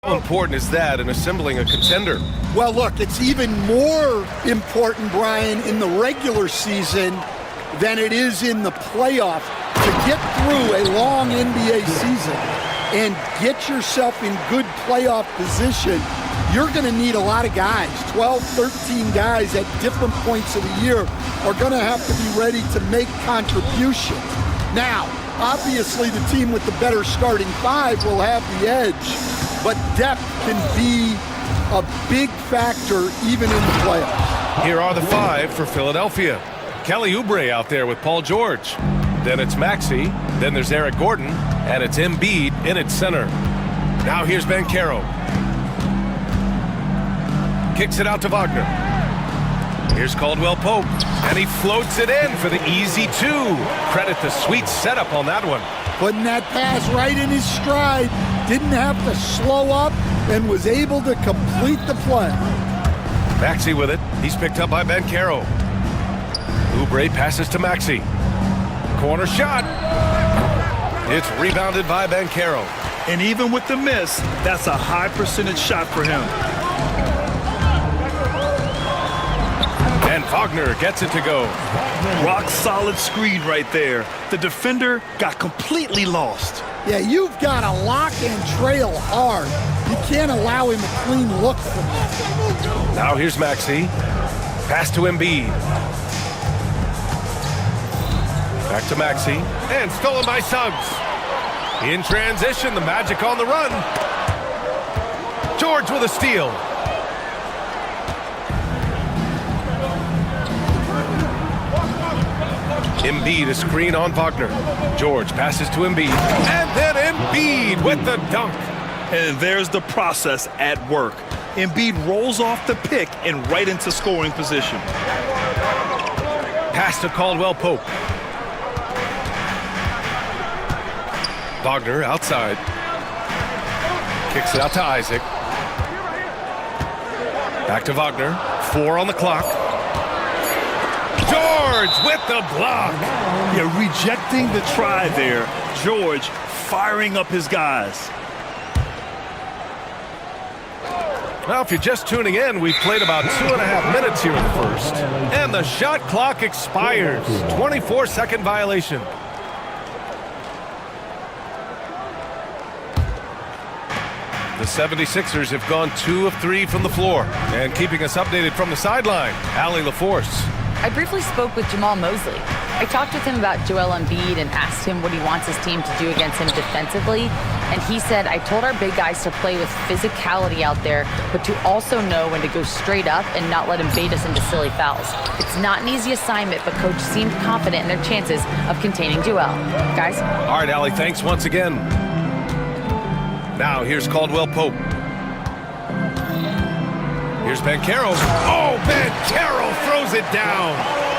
How important is that in assembling a contender? Well, look, it's even more important, Brian, in the regular season than it is in the playoff. To get through a long NBA season and get yourself in good playoff position, you're going to need a lot of guys. 12, 13 guys at different points of the year are going to have to be ready to make contributions. Now, obviously, the team with the better starting five will have the edge, but depth can be a big factor even in the playoffs. Here are the five for Philadelphia. Kelly Oubre out there with Paul George. Then it's Maxey. Then there's Eric Gordon. And it's Embiid in its center. Now here's Banchero. Kicks it out to Wagner. Here's Caldwell Pope. And he floats it in for the easy two. Credit the sweet setup on that one. Putting that pass right in his stride. Didn't have to slow up and was able to complete the play. Maxey with it. He's picked up by Banchero. Oubre passes to Maxey. Corner shot. It's rebounded by Banchero. And even with the miss, that's a high percentage shot for him. And Wagner gets it to go. Rock solid screen right there. The defender got completely lost. Yeah, you've got to lock and trail hard. You can't allow him a clean look from that. Now here's Maxey. Pass to Embiid. Back to Maxey. And stolen by Suggs. In transition, the Magic on the run. George with a steal. Embiid a screen on Wagner. George passes to Embiid. And then Embiid with the dunk. And there's the process at work. Embiid rolls off the pick and right into scoring position. Pass to Caldwell Pope. Wagner outside. Kicks it out to Isaac. Back to Wagner. 4 on the clock. George with the block. Yeah, rejecting the try there. George firing up his guys. Well, if you're just tuning in, we've played about 2.5 minutes here in the first. And the shot clock expires. 24-second violation. The 76ers have gone 2 of 3 from the floor. And keeping us updated from the sideline, Allie LaForce. I briefly spoke with Jamal Mosley. I talked with him about Joel Embiid and asked him what he wants his team to do against him defensively. And he said, I told our big guys to play with physicality out there, but to also know when to go straight up and not let him bait us into silly fouls. It's not an easy assignment, but coach seemed confident in their chances of containing Joel. Guys? All right, Allie, thanks once again. Now, here's Caldwell Pope. Here's Banchero. Oh, Banchero throws it down.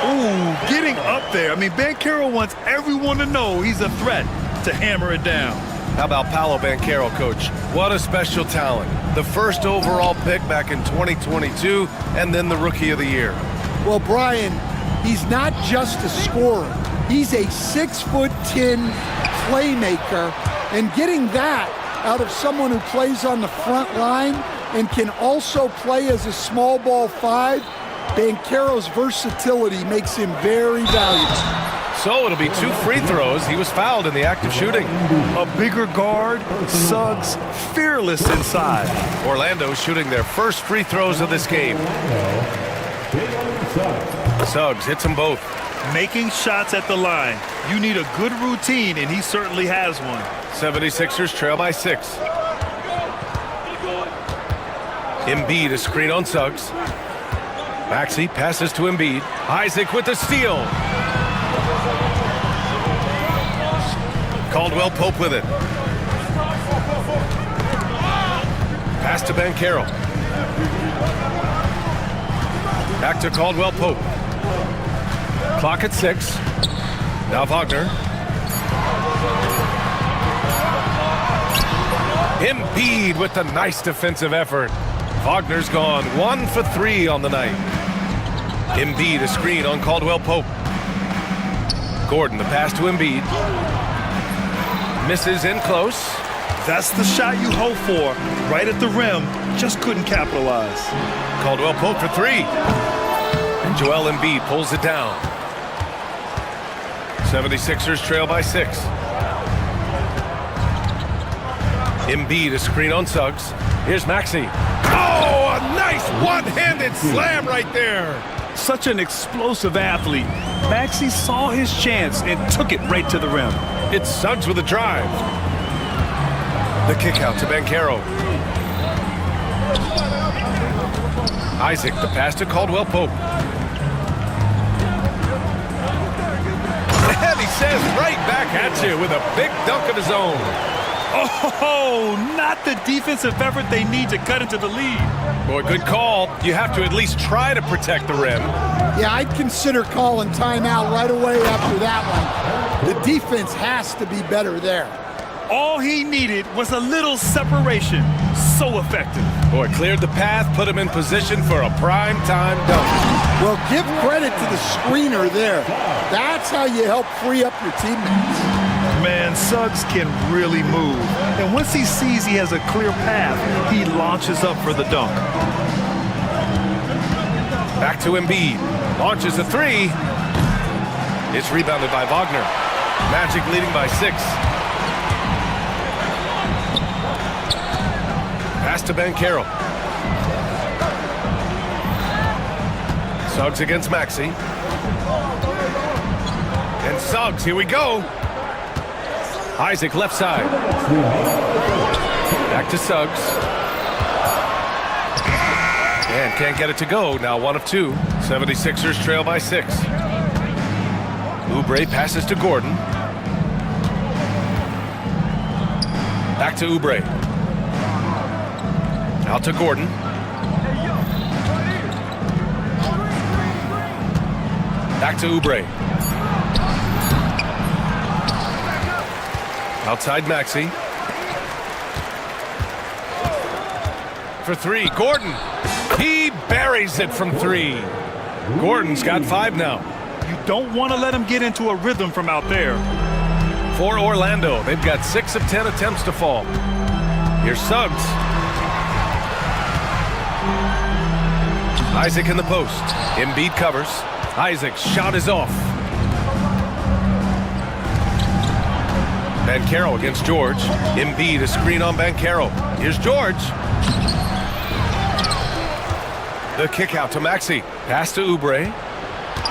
Ooh, getting up there. I mean, Banchero wants everyone to know he's a threat to hammer it down. How about Paolo Banchero, coach? What a special talent. The first overall pick back in 2022, and then the Rookie of the Year. Well, Brian, he's not just a scorer. He's a 6'10" playmaker, and getting that out of someone who plays on the front line and can also play as a small ball 5, Banchero's versatility makes him very valuable. So it'll be 2 free throws. He was fouled in the act of shooting. A bigger guard, Suggs fearless inside. Orlando shooting their first free throws of this game. Suggs hits them both. Making shots at the line. You need a good routine, and he certainly has one. 76ers trail by 6. Embiid a screen on Suggs. Maxey passes to Embiid. Isaac with the steal. Caldwell Pope with it. Pass to Banchero. Back to Caldwell Pope. Clock at 6. Now Wagner. Embiid with the nice defensive effort. Wagner's gone 1 for 3 on the night. Embiid a screen on Caldwell Pope. Gordon the pass to Embiid. Misses in close. That's the shot you hope for. Right at the rim, just couldn't capitalize. Caldwell Pope for three. And Joel Embiid pulls it down. 76ers trail by 6. Embiid, a screen on Suggs. Here's Maxey. Oh, a nice one-handed slam right there. Such an explosive athlete. Maxey saw his chance and took it right to the rim. It's Suggs with a drive. The kick out to Banchero. Isaac, the pass to Caldwell Pope. And he says right back at you with a big dunk of his own. Oh, not the defensive effort they need to cut into the lead. Boy, good call. You have to at least try to protect the rim. Yeah, I'd consider calling timeout right away after that one. The defense has to be better there. All he needed was a little separation. So effective. Boy, cleared the path, put him in position for a prime-time dunk. Well, give credit to the screener there. That's how you help free up your teammates. Man, Suggs can really move. And once he sees he has a clear path, he launches up for the dunk. Back to Embiid. Launches a three. It's rebounded by Wagner. Magic leading by 6. Pass to Banchero. Suggs against Maxey. And Suggs, here we go. Isaac left side. Back to Suggs. And can't get it to go. Now 1 of 2. 76ers trail by 6. Oubre passes to Gordon. Back to Oubre. Out to Gordon. Back to Oubre. Outside Maxey. For 3, Gordon. He buries it from 3. Gordon's got 5 now. You don't want to let him get into a rhythm from out there. For Orlando, they've got 6 of 10 attempts to fall. Here's Suggs. Isaac in the post. Embiid covers. Isaac's shot is off. Banchero against George. Embiid, a screen on Banchero. Here's George. The kick out to Maxey. Pass to Oubre.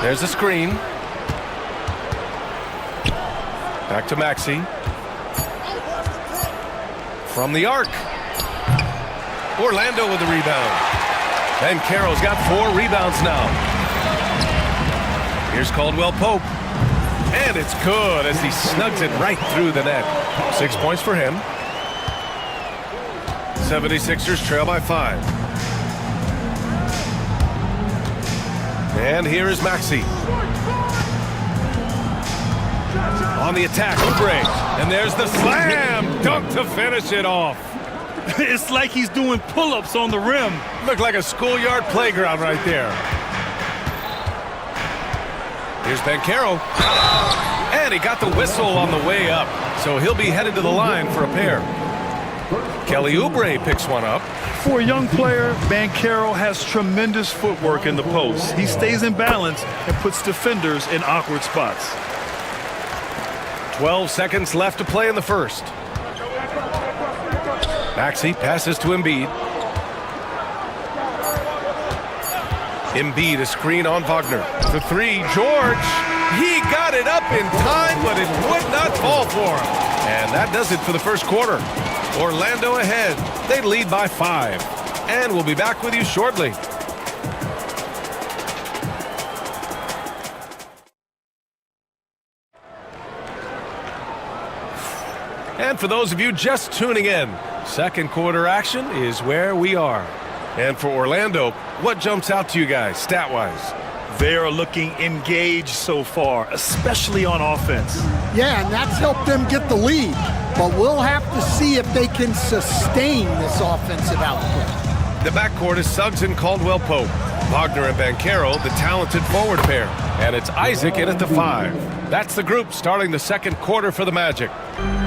There's a screen. Back to Maxey. From the arc. Orlando with the rebound. Banchero's got 4 rebounds now. Here's Caldwell Pope. And it's good as he snugs it right through the net. 6 points for him. 76ers trail by 5. And here is Maxey. On the attack, Oubre. And there's the slam dunk to finish it off. It's like he's doing pull-ups on the rim. Looked like a schoolyard playground right there. Here's Banchero. And he got the whistle on the way up. So he'll be headed to the line for a pair. Kelly Oubre picks one up. For a young player, Banchero has tremendous footwork in the post. He stays in balance and puts defenders in awkward spots. 12 seconds left to play in the first. Maxey passes to Embiid. Embiid, a screen on Wagner. The 3, George. He got it up in time, but it would not fall for him. And that does it for the first quarter. Orlando ahead. They lead by 5. And we'll be back with you shortly. And for those of you just tuning in, second quarter action is where we are. And for Orlando, what jumps out to you guys, stat-wise? They are looking engaged so far, especially on offense. Yeah, and that's helped them get the lead. But we'll have to see if they can sustain this offensive output. The backcourt is Suggs and Caldwell Pope. Wagner and Banchero, the talented forward pair. And it's Isaac in at the 5. That's the group starting the second quarter for the Magic.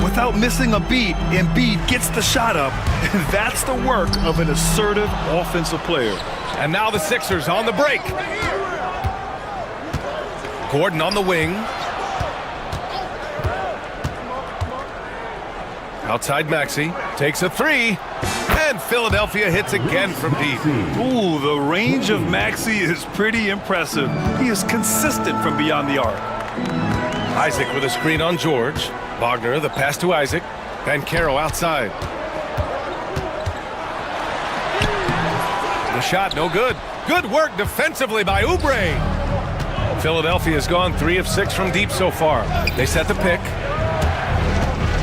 With without missing a beat, Embiid gets the shot up, and that's the work of an assertive offensive player. And now the Sixers on the break. Gordon on the wing. Outside Maxey, takes a three, and Philadelphia hits again from deep. Ooh, the range of Maxey is pretty impressive. He is consistent from beyond the arc. Isaac with a screen on George. Wagner, the pass to Isaac. Banchero outside. The shot, no good. Good work defensively by Oubre. Philadelphia's gone 3 of 6 from deep so far. They set the pick.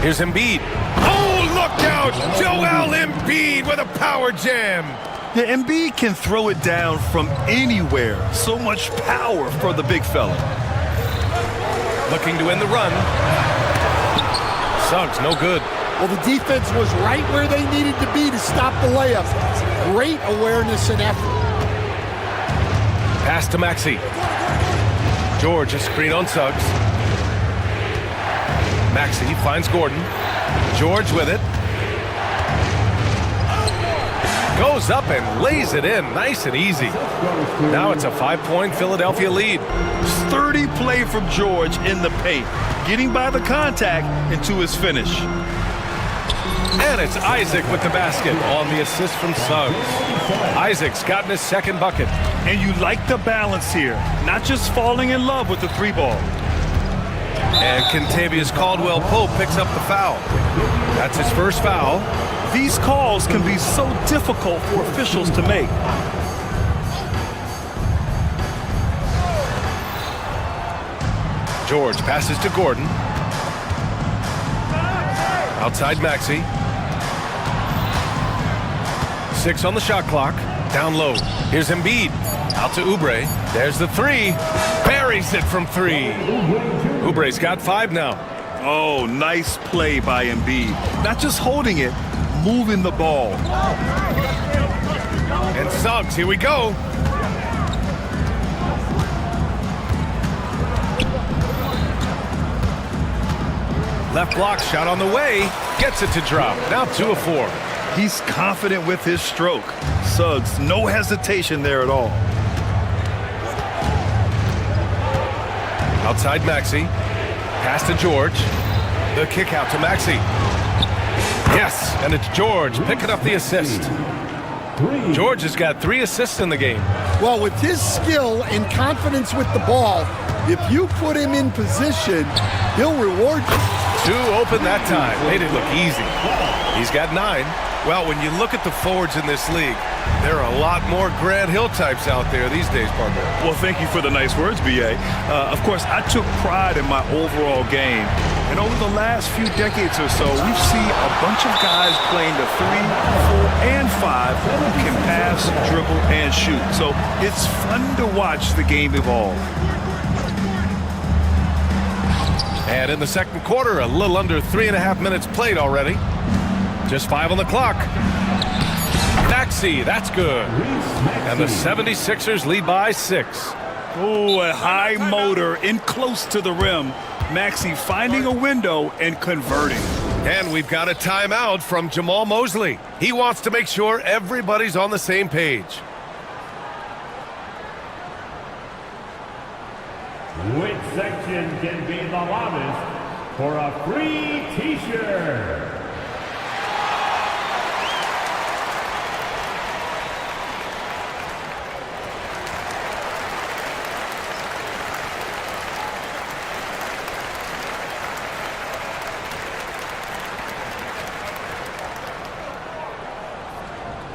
Here's Embiid. Oh, look out! Joel Embiid with a power jam. Yeah, Embiid can throw it down from anywhere. So much power for the big fella. Looking to end the run. Suggs, no good. Well, the defense was right where they needed to be to stop the layup. Great awareness and effort. Pass to Maxey. George, a screen on Suggs. Maxey finds Gordon. George with it. Goes up and lays it in, nice and easy. Now it's a 5-point Philadelphia lead. Sturdy play from George in the paint, getting by the contact into his finish. And it's Isaac with the basket on the assist from Suggs. Isaac's gotten his second bucket. And you like the balance here, not just falling in love with the three ball. And Kentavious Caldwell-Pope picks up the foul. That's his first foul. These calls can be so difficult for officials to make. George passes to Gordon. Outside Maxey. 6 on the shot clock. Down low. Here's Embiid. Out to Oubre. There's the three. Buries it from 3. Oubre's got 5 now. Oh, nice play by Embiid. Not just holding it, moving the ball. And Suggs, here we go. Left block shot on the way. Gets it to drop. Now 2 of 4. He's confident with his stroke. Suggs, no hesitation there at all. Outside Maxey. Pass to George. The kick out to Maxey. Yes, and it's George picking up the assist. George has got 3 assists in the game. Well, with his skill and confidence with the ball, if you put him in position, he'll reward you. 2 open that time. Made it look easy. He's got 9. Well, when you look at the forwards in this league, there are a lot more Grant Hill types out there these days, partner. Well, thank you for the nice words, B.A. Of course, I took pride in my overall game. And over the last few decades or so, we've seen a bunch of guys playing the 3, 4, and 5 who can pass, dribble, and shoot. So it's fun to watch the game evolve. And in the second quarter, a little under 3.5 minutes played already. Just 5 on the clock. Maxey, that's good. And the 76ers lead by 6. Oh, a high motor in close to the rim. Maxey finding a window and converting. And we've got a timeout from Jamal Mosley. He wants to make sure everybody's on the same page. Which section can be the loudest for a free t-shirt?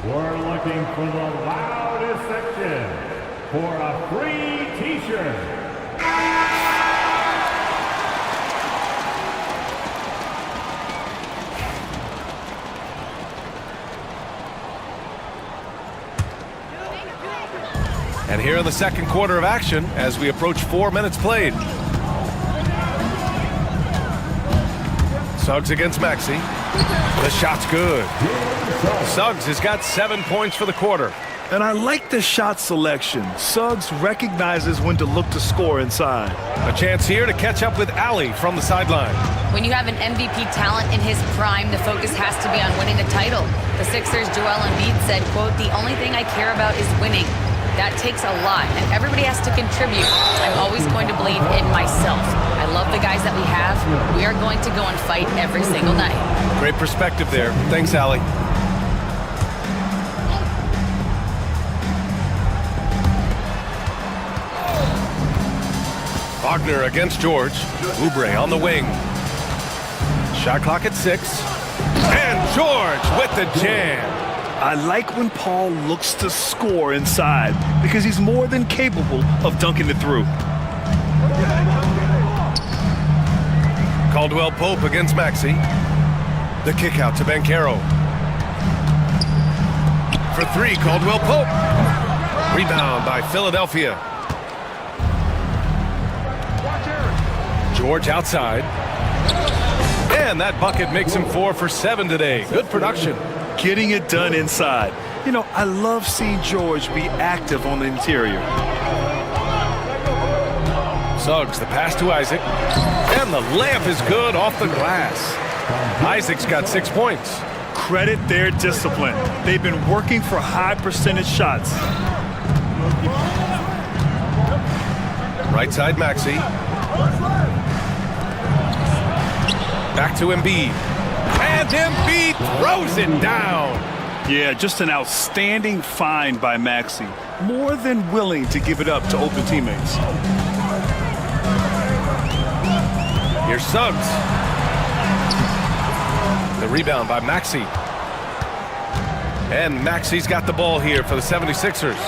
We're looking for the loudest section for a free t-shirt. And here in the second quarter of action as we approach 4 minutes played. Suggs against Maxey. The shot's good. Suggs has got 7 points for the quarter. And I like the shot selection. Suggs recognizes when to look to score inside. A chance here to catch up with Ali from the sideline. When you have an MVP talent in his prime, the focus has to be on winning a title. The Sixers' Joel Embiid said, quote, "The only thing I care about is winning." That takes a lot, and everybody has to contribute. I'm always going to believe in myself. I love the guys that we have. We are going to go and fight every single night. Great perspective there. Thanks, Ali. Wagner against George. Oubre on the wing. Shot clock at 6. And George with the jam. I like when Paul looks to score inside because he's more than capable of dunking it through. Caldwell Pope against Maxey. The kick out to Banchero. For 3, Caldwell Pope. Rebound by Philadelphia. George outside. And that bucket makes him 4 for 7 today. Good production. Getting it done inside. You know, I love seeing George be active on the interior. Suggs, the pass to Isaac. And the layup is good off the glass. Isaac's got 6 points. Credit their discipline. They've been working for high percentage shots. Right side Maxey. Back to Embiid. And Embiid throws it down. Yeah, just an outstanding find by Maxey. More than willing to give it up to open teammates. Here's Suggs. The rebound by Maxey. And Maxey's got the ball here for the 76ers.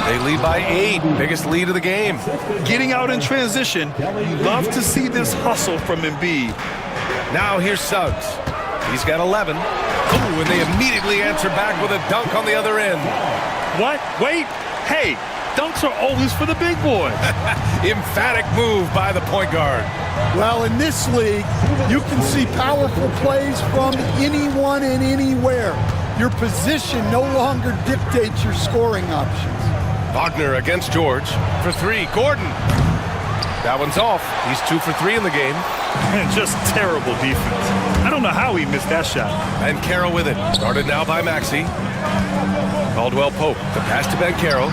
They lead by 8. Biggest lead of the game. Getting out in transition, you love to see this hustle from Embiid. Now here's Suggs. He's got 11. Ooh, and they immediately answer back with a dunk on the other end. What? Wait. Hey, dunks are always for the big boys. Emphatic move by the point guard. Well, in this league, you can see powerful plays from anyone and anywhere. Your position no longer dictates your scoring options. Wagner against George for 3. Gordon. That one's off. He's 2 for 3 in the game. And just terrible defense. I don't know how he missed that shot. And Banchero with it. Started now by Maxey. Caldwell Pope. The pass to Banchero.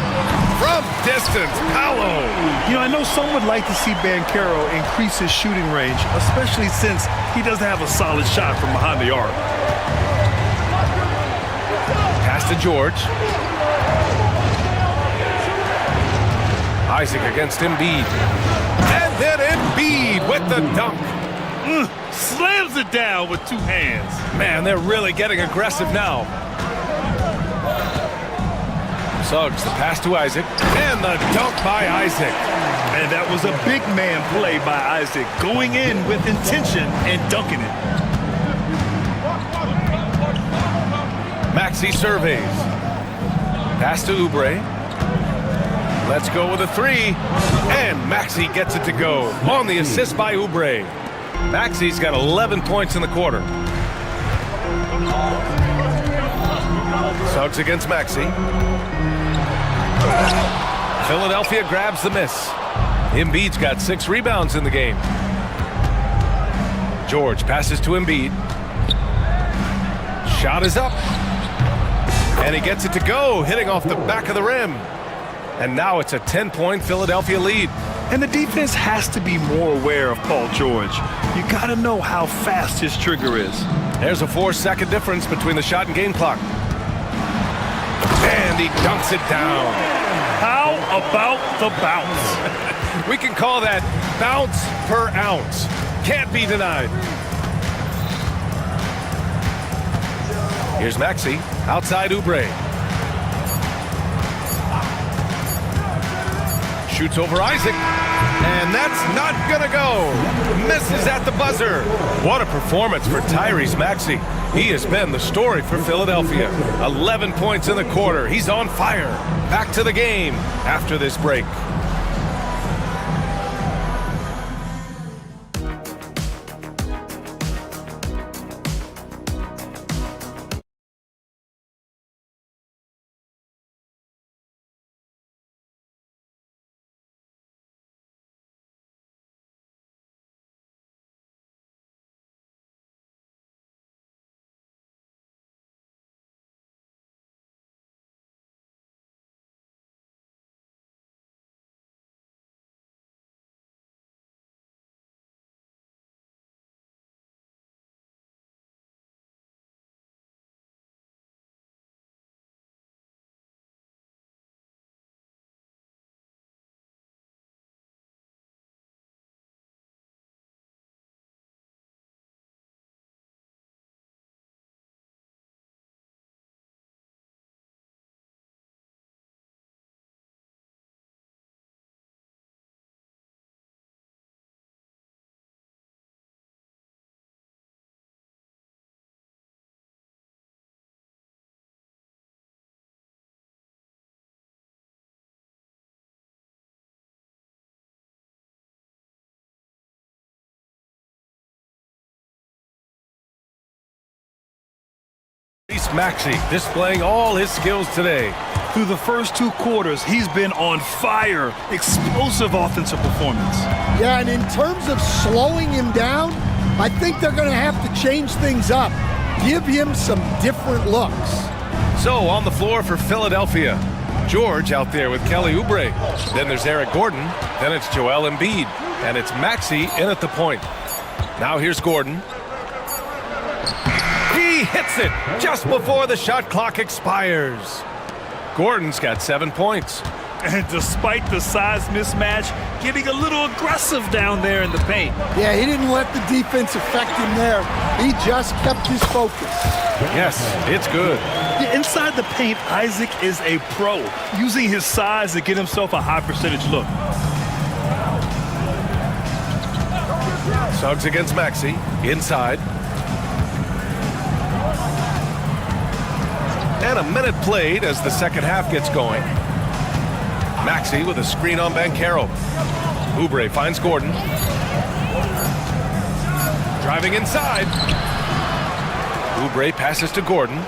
From distance, Paolo. You know, I know some would like to see Banchero increase his shooting range, especially since he doesn't have a solid shot from behind the arc. Pass to George. Isaac against Embiid. And then Embiid with the dunk. Slams it down with 2 hands. Man, they're really getting aggressive now. Suggs, the pass to Isaac. And the dunk by Isaac. And that was a big man play by Isaac, going in with intention and dunking it. Maxey surveys. Pass to Oubre. Let's go with a 3. And Maxey gets it to go. On the assist by Oubre. Maxey's got 11 points in the quarter. Suggs against Maxey. Philadelphia grabs the miss. Embiid's got 6 rebounds in the game. George passes to Embiid. Shot is up. And he gets it to go, hitting off the back of the rim. And now it's a 10-point Philadelphia lead. And the defense has to be more aware of Paul George. You got to know how fast his trigger is. There's a 4-second difference between the shot and game clock. And he dunks it down. How about the bounce? We can call that bounce per ounce. Can't be denied. Here's Maxey, outside Oubre. Shoots over Isaac, and that's not gonna go. Misses at the buzzer. What a performance for Tyrese Maxey. He has been the story for Philadelphia. 11 points in the quarter. He's on fire. Back to the game after this break. Tyrese Maxey displaying all his skills today. Through the first 2 quarters, he's been on fire. Explosive offensive performance. Yeah, and in terms of slowing him down, I think they're going to have to change things up. Give him some different looks. So on the floor for Philadelphia, George out there with Kelly Oubre. Then there's Eric Gordon. Then it's Joel Embiid. And it's Maxey in at the point. Now here's Gordon. He hits it just before the shot clock expires. Gordon's got 7 points. And despite the size mismatch, getting a little aggressive down there in the paint. Yeah, he didn't let the defense affect him there. He just kept his focus. Yes, it's good. Yeah, inside the paint, Isaac is a pro, using his size to get himself a high percentage look. Suggs against Maxey, inside. And a minute played as the second half gets going. Maxey with a screen on Banchero. Oubre finds Gordon. Driving inside. Oubre passes to Gordon.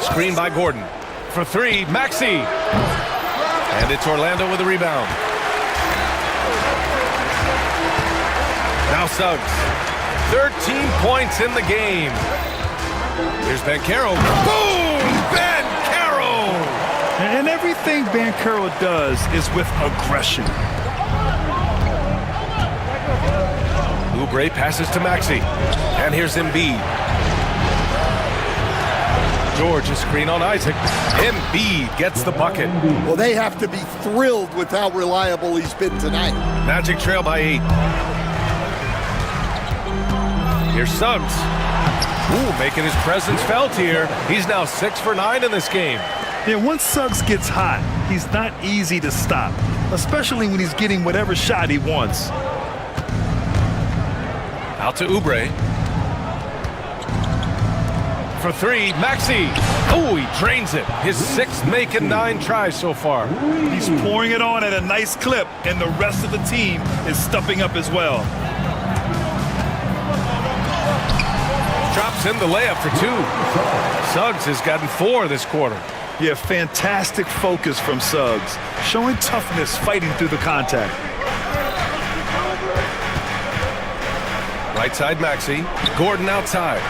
Screen by Gordon. For 3, Maxey. And it's Orlando with a rebound. Now Suggs. 13 points in the game. Here's Banchero. Boom! Banchero! And everything Banchero does is with aggression. Oubre passes to Maxey. And here's Embiid. George, a screen on Isaac. Embiid gets the bucket. Well, they have to be thrilled with how reliable he's been tonight. Magic trail by 8. Here's Suggs. Ooh, making his presence felt here. He's now 6 for 9 in this game. Yeah, once Suggs gets hot, he's not easy to stop, especially when he's getting whatever shot he wants. Out to Oubre. For 3, Maxey. Oh, he drains it. His 6th make and 9 tries so far. He's pouring it on at a nice clip, and the rest of the team is stepping up as well. Drops in the layup for 2. Suggs has gotten 4 this quarter. Yeah, fantastic focus from Suggs, showing toughness fighting through the contact. Right side Maxey. Gordon outside.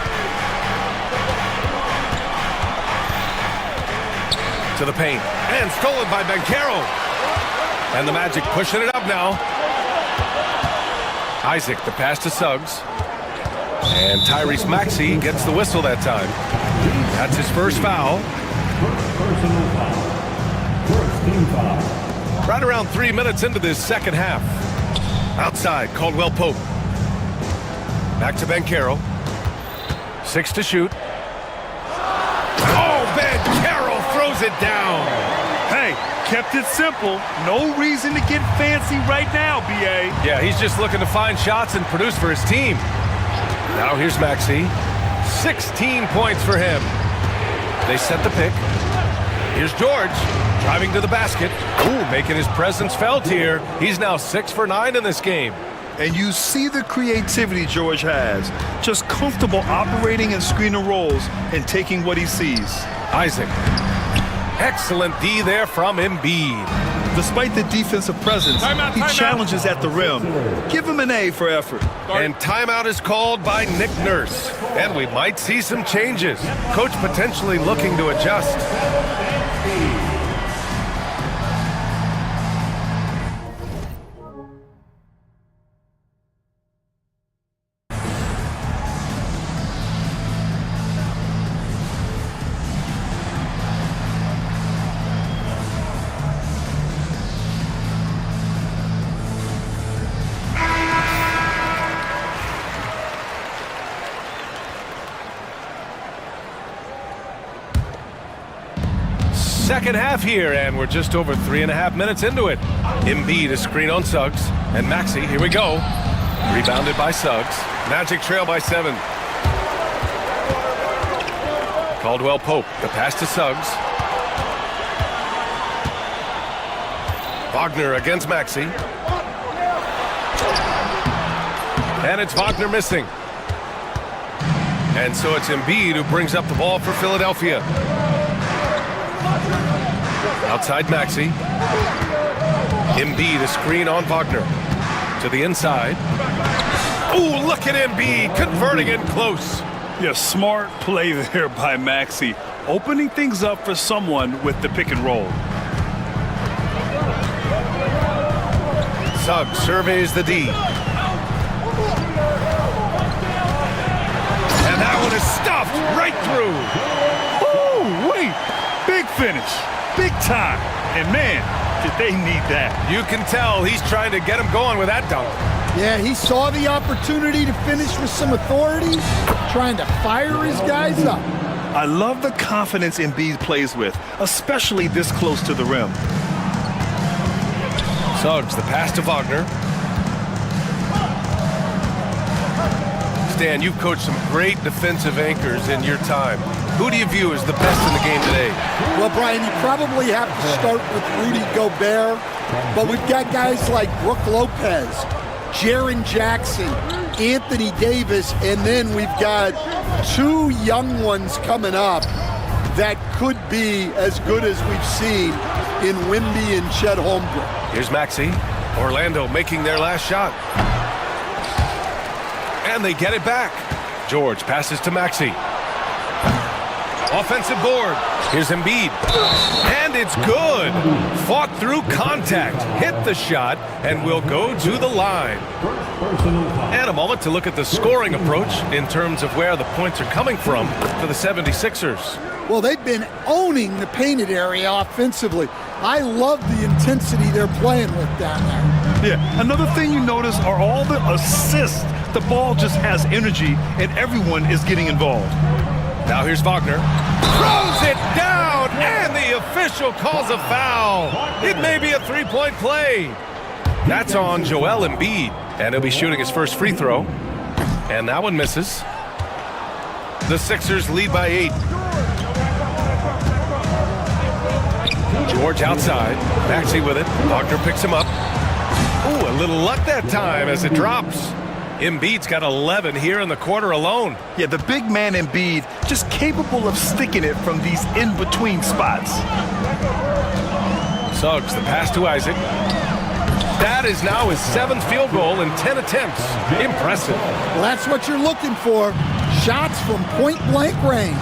To the paint. And stolen by Banchero. And the Magic pushing it up now. Isaac, the pass to Suggs. And Tyrese Maxey gets the whistle that time. That's his first foul. Personal foul. First team foul. Right around 3 minutes into this second half. Outside, Caldwell Pope. Back to Banchero. 6 to shoot. Oh, Banchero throws it down. Hey, kept it simple. No reason to get fancy right now, B.A. Yeah, he's just looking to find shots and produce for his team. Now here's Maxey. 16 points for him. They set the pick. Here's George, driving to the basket. Ooh, making his presence felt here. He's now 6 for 9 in this game. And you see the creativity George has. Just comfortable operating in screen and rolls and taking what he sees. Isaac. Excellent D there from Embiid. Despite the defensive presence, he challenges at the rim. Give him an A for effort. And timeout is called by Nick Nurse. And we might see some changes. Coach potentially looking to adjust. Second half here, and we're just over 3.5 minutes into it. Embiid a screen on Suggs, and Maxey, here we go. Rebounded by Suggs. Magic trail by 7. Caldwell Pope, the pass to Suggs. Wagner against Maxey. And it's Wagner missing. And so it's Embiid who brings up the ball for Philadelphia. Outside Maxey. Embiid, a screen on Wagner. To the inside. Ooh, look at Embiid converting in close. Yeah, smart play there by Maxey. Opening things up for someone with the pick and roll. Suggs surveys the D. And that one is stuffed right through. Ooh, wait. Big finish. Big time. And man, did they need that. You can tell he's trying to get him going with that dunk. Yeah, he saw the opportunity to finish with some authority, trying to fire his guys up. I love the confidence Embiid plays with, especially this close to the rim. Suggs, the pass to Wagner. Stan, you've coached some great defensive anchors in your time. Who do you view as the best in the game today? Well, Brian, you probably have to start with Rudy Gobert, but we've got guys like Brook Lopez, Jaren Jackson, Anthony Davis, and then we've got two young ones coming up that could be as good as we've seen in Wimby and Chet Holmgren. Here's Maxey. Orlando making their last shot. And they get it back. George passes to Maxey. Offensive board. Here's Embiid. And it's good. Fought through contact. Hit the shot and will go to the line. And a moment to look at the scoring approach in terms of where the points are coming from for the 76ers. Well, they've been owning the painted area offensively. I love the intensity they're playing with down there. Yeah, another thing you notice are all the assists. The ball just has energy and everyone is getting involved. Now here's Wagner. Throws it down and the official calls a foul. It may be a three-point play. That's on Joel Embiid. And he'll be shooting his first free throw. And that one misses. The Sixers lead by 8. George outside. Maxey with it. Wagner picks him up. Ooh, a little luck that time as it drops. Embiid's got 11 here in the quarter alone. Yeah, the big man Embiid just capable of sticking it from these in-between spots. Suggs, the pass to Isaac. That is now his 7th field goal in 10 attempts. Impressive. Well, that's what you're looking for. Shots from point-blank range.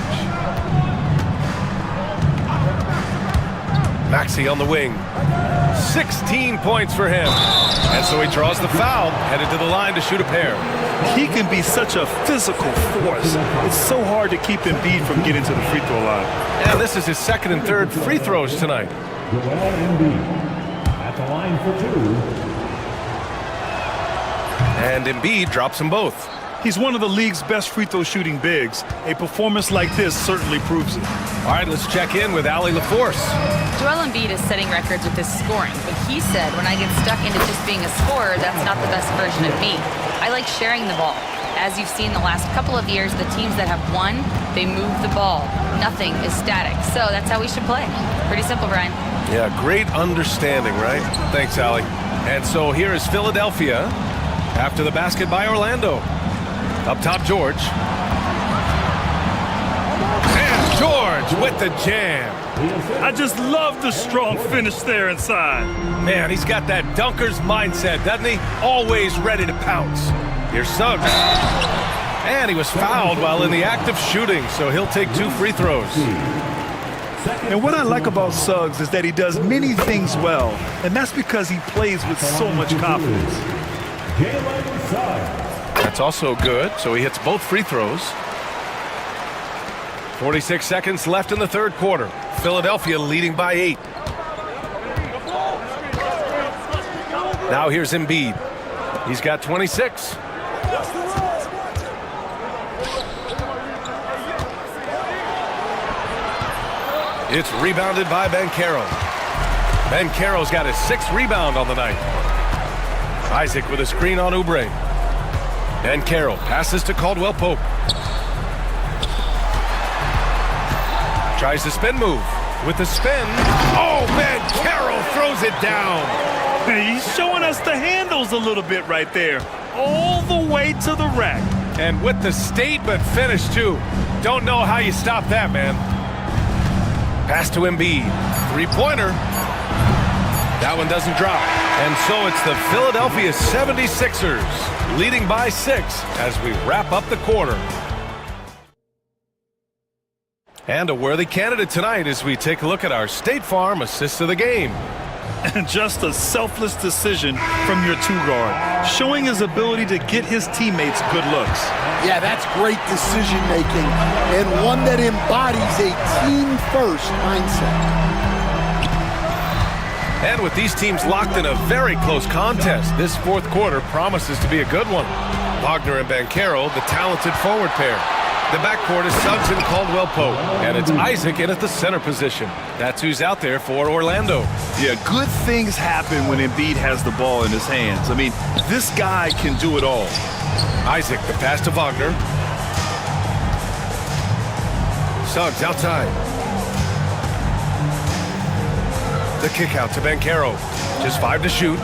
Maxey on the wing. 16 points for him. And so he draws the foul, headed to the line to shoot a pair. He can be such a physical force. It's so hard to keep Embiid from getting to the free throw line. And this is his 2nd and 3rd free throws tonight. Joel Embiid at the line for 2. And Embiid drops them both. He's one of the league's best free throw shooting bigs. A performance like this certainly proves it. All right, let's check in with Allie LaForce. Joel Embiid is setting records with his scoring, but he said, when I get stuck into just being a scorer, that's not the best version of me. I like sharing the ball. As you've seen the last couple of years, the teams that have won, they move the ball. Nothing is static. So that's how we should play. Pretty simple, Brian. Yeah, great understanding, right? Thanks, Allie. And so here is Philadelphia after the basket by Orlando. Up top, George. And George with the jam. I just love the strong finish there inside. Man, he's got that dunker's mindset, doesn't he? Always ready to pounce. Here's Suggs. And he was fouled while in the act of shooting, so he'll take 2 free throws. And what I like about Suggs is that he does many things well, and that's because he plays with so much confidence. That's also good, so he hits both free throws. 46 seconds left in the 3rd quarter. Philadelphia leading by 8. Now here's Embiid. He's got 26. It's rebounded by Banchero. Banchero's got his 6th rebound on the night. Isaac with a screen on Oubre. Banchero passes to Caldwell Pope. Tries the spin move. With the spin. Oh, Banchero throws it down. He's showing us the handles a little bit right there. All the way to the rack. And with the statement finish, too. Don't know how you stop that, man. Pass to Embiid. Three-pointer. That one doesn't drop. And so it's the Philadelphia 76ers leading by 6 as we wrap up the quarter. And a worthy candidate tonight as we take a look at our State Farm assist of the game. And just a selfless decision from your two-guard, showing his ability to get his teammates good looks. Yeah, that's great decision-making, and one that embodies a team-first mindset. And with these teams locked in a very close contest, this fourth quarter promises to be a good one. Wagner and Banchero, the talented forward pair. The backcourt is Suggs and Caldwell-Pope, and it's Isaac in at the center position. That's who's out there for Orlando. Yeah, good things happen when Embiid has the ball in his hands. I mean, this guy can do it all. Isaac, the pass to Wagner. Suggs outside. The kick out to Banchero. Just 5 to shoot.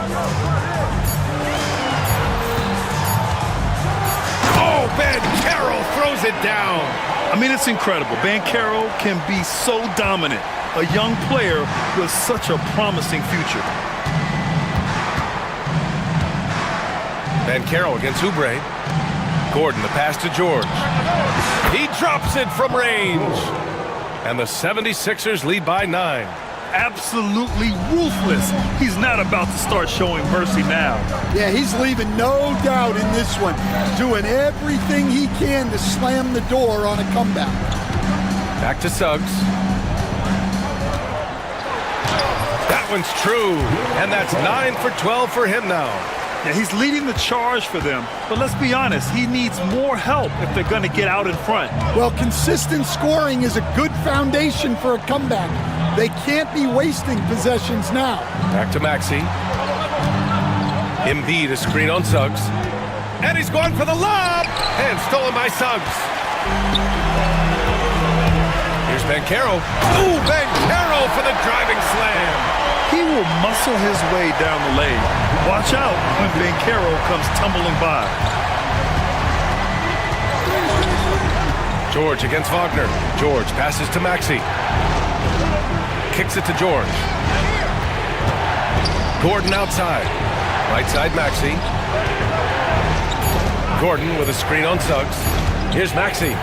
Oh, Banchero throws it down. I mean, it's incredible. Banchero can be so dominant. A young player with such a promising future. Banchero against Oubre. Gordon, the pass to George. He drops it from range. And the 76ers lead by 9. Absolutely ruthless. He's not about to start showing mercy now. Yeah, he's leaving no doubt in this one. Doing everything he can to slam the door on a comeback. Back to Suggs. That one's true. And that's 9 for 12 for him now. Yeah, he's leading the charge for them. But let's be honest, he needs more help if they're going to get out in front. Well, consistent scoring is a good foundation for a comeback. They can't be wasting possessions now. Back to Maxey. Embiid, a screen on Suggs. And he's going for the lob! And stolen by Suggs. Here's Banchero. Ooh, Banchero for the driving slam. He will muscle his way down the lane. Watch out when Banchero comes tumbling by. George against Wagner. George passes to Maxey. Kicks it to George. Gordon outside. Right side Maxey. Gordon with a screen on Suggs. Here's Maxey.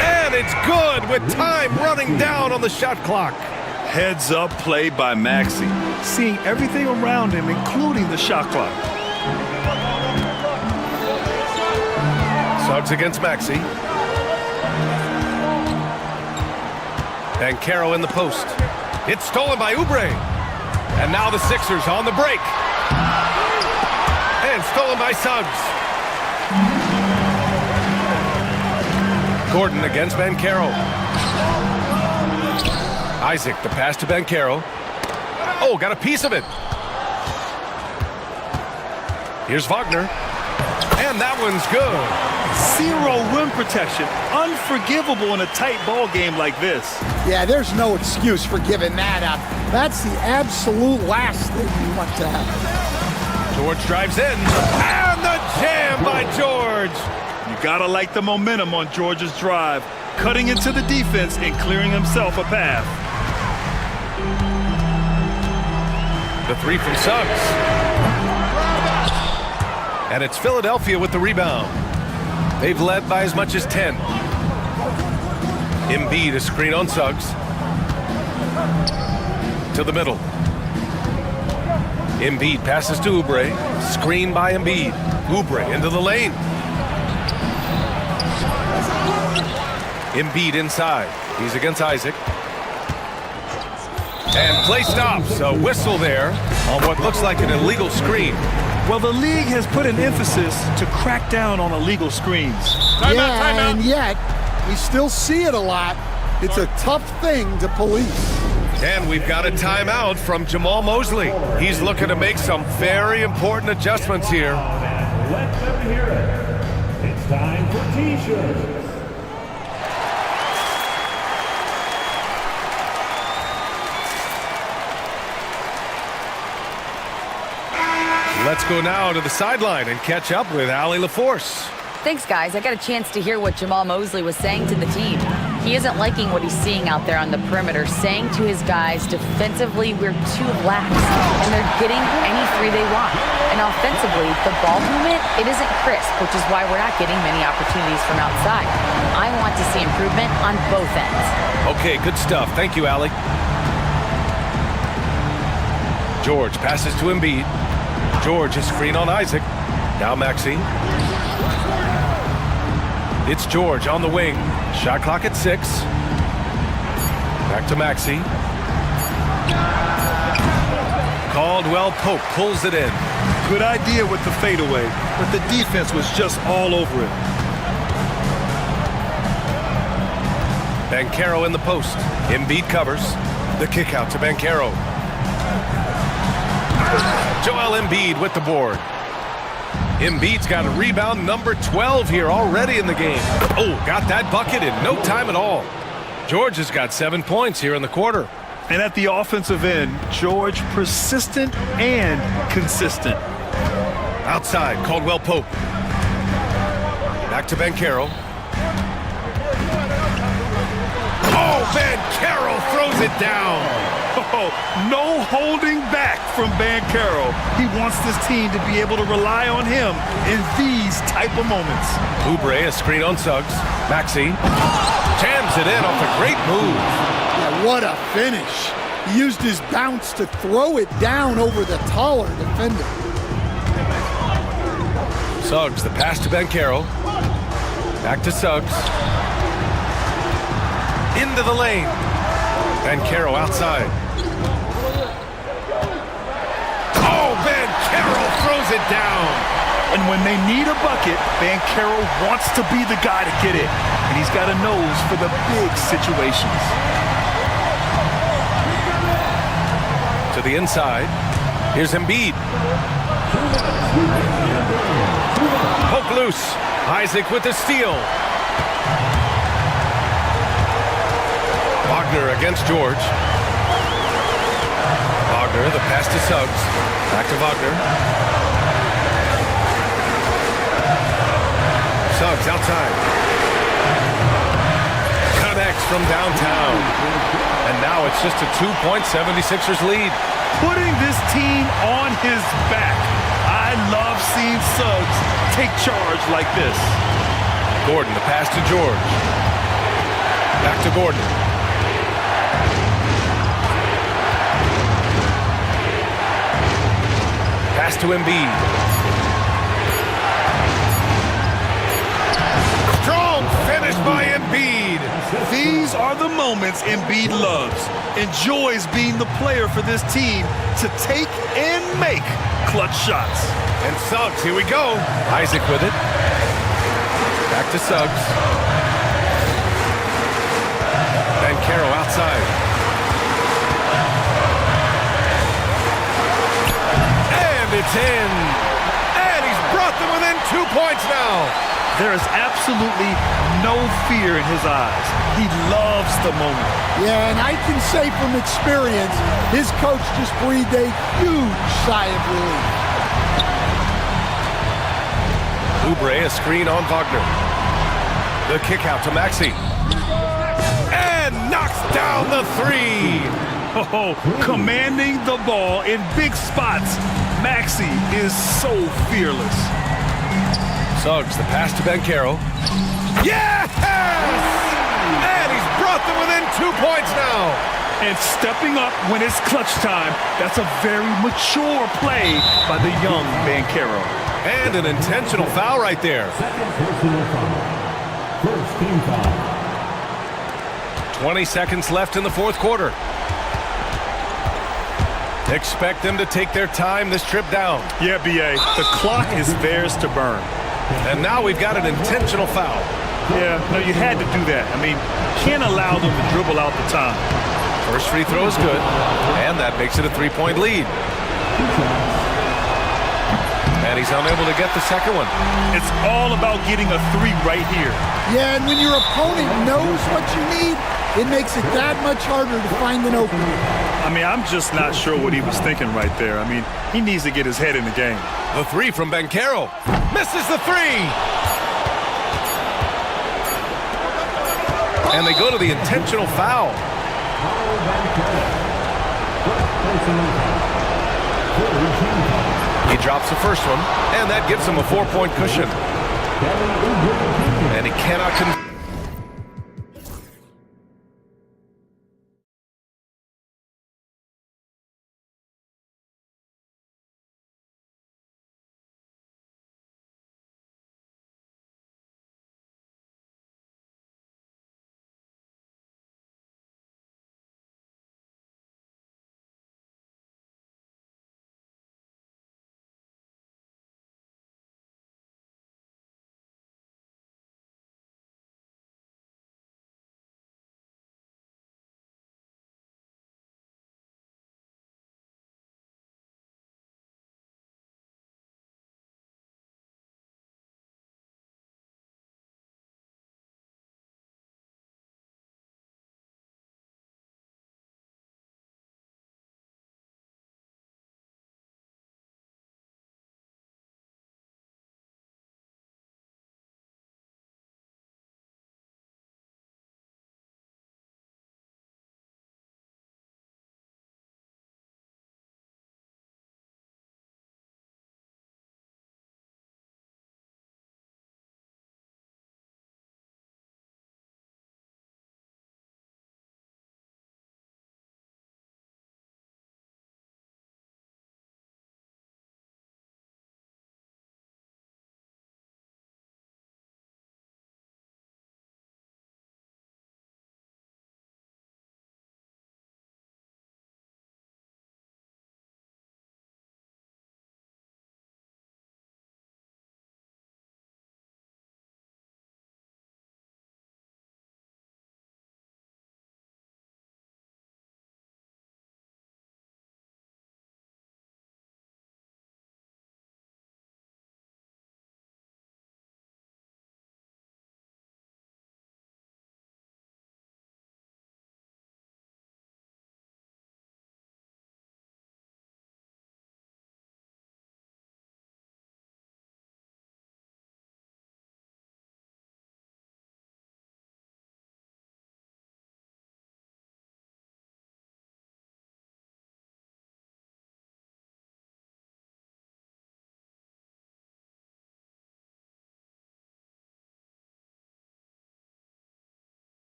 And it's good with time running down on the shot clock. Heads up play by Maxey. Seeing everything around him, including the shot clock. Suggs against Maxey. Banchero in the post. It's stolen by Oubre. And now the Sixers on the break. And stolen by Suggs. Gordon against Banchero. Isaac, the pass to Banchero. Oh, got a piece of it. Here's Wagner. And that one's good. Zero rim protection. Unforgivable in a tight ball game like this. Yeah, there's no excuse for giving that up. That's the absolute last thing you want to have. George drives in. And the jam by George. You gotta like the momentum on George's drive. Cutting into the defense and clearing himself a path. The three from Suggs. And it's Philadelphia with the rebound. They've led by as much as 10. Embiid, a screen on Suggs. To the middle. Embiid passes to Oubre. Screen by Embiid. Oubre into the lane. Embiid inside. He's against Isaac. And play stops. A whistle there on what looks like an illegal screen. Well, the league has put an emphasis to crack down on illegal screens. Timeout. And yet, we still see it a lot. It's a tough thing to police. And we've got a timeout from Jamal Mosley. He's looking to make some very important adjustments here. Let them hear it. It's time for T-shirts. Let's go now to the sideline and catch up with Allie LaForce. Thanks, guys. I got a chance to hear what Jamal Mosley was saying to the team. He isn't liking what he's seeing out there on the perimeter, saying to his guys, defensively, we're too lax, and they're getting any three they want. And offensively, the ball movement, it isn't crisp, which is why we're not getting many opportunities from outside. I want to see improvement on both ends. Okay, good stuff. Thank you, Allie. George passes to Embiid. George is screen on Isaac. Now Maxey. It's George on the wing. Shot clock at 6. Back to Maxey. Caldwell Pope pulls it in. Good idea with the fadeaway, but the defense was just all over it. Banchero in the post. Embiid covers. The kick out to Banchero. Joel Embiid with the board. Embiid's got a rebound number 12 here already in the game. Oh, got that bucket in no time at all. George has got 7 points here in the quarter. And at the offensive end, George persistent and consistent. Outside, Caldwell Pope. Back to Banchero. Oh, Banchero throws it down. Oh, no holding back from Banchero. He wants this team to be able to rely on him in these type of moments. Oubre, a screen on Suggs. Maxey jams it in off a great move. Yeah, what a finish. He used his bounce to throw it down over the taller defender. Suggs, the pass to Banchero. Back to Suggs. Into the lane. Banchero outside. Oh, Banchero throws it down. And when they need a bucket, Banchero wants to be the guy to get it. And he's got a nose for the big situations. To the inside. Here's Embiid. Poke loose. Isaac with the steal. Wagner against George. Wagner, the pass to Suggs. Back to Wagner. Suggs outside. Connects from downtown. And now it's just a 2-point 76ers lead. Putting this team on his back. I love seeing Suggs take charge like this. Gordon, the pass to George. Back to Gordon. Pass to Embiid. Strong finish by Embiid. These are the moments Embiid loves. Enjoys being the player for this team to take and make clutch shots. And Suggs, here we go. Isaac with it. Back to Suggs. Banchero outside. It's in. And he's brought them within 2 points now. There is absolutely no fear in his eyes. He loves the moment. Yeah, and I can say from experience, his coach just breathed a huge sigh of relief. Oubre, a screen on Wagner. The kick out to Maxey. And knocks down the three. Oh, commanding the ball in big spots. Maxey is so fearless. Suggs, the pass to Banchero. Yes! And he's brought them within 2 points now. And stepping up when it's clutch time, that's a very mature play by the young Banchero. And an intentional foul right there. First team foul. 20 seconds left in the fourth quarter. Expect them to take their time this trip down. Yeah, B.A., the clock is theirs to burn. And now we've got an intentional foul. Yeah, no, you had to do that. I mean, can't allow them to dribble out the time. First free throw is good, and that makes it a 3-point lead. And he's unable to get the second one. It's all about getting a three right here. Yeah, and when your opponent knows what you need, it makes it that much harder to find an opening. I mean, I'm just not sure what he was thinking right there. I mean, he needs to get his head in the game. The three from Banchero. Misses the three. And they go to the intentional foul. He drops the first one, and that gives him a 4-point cushion. And he cannot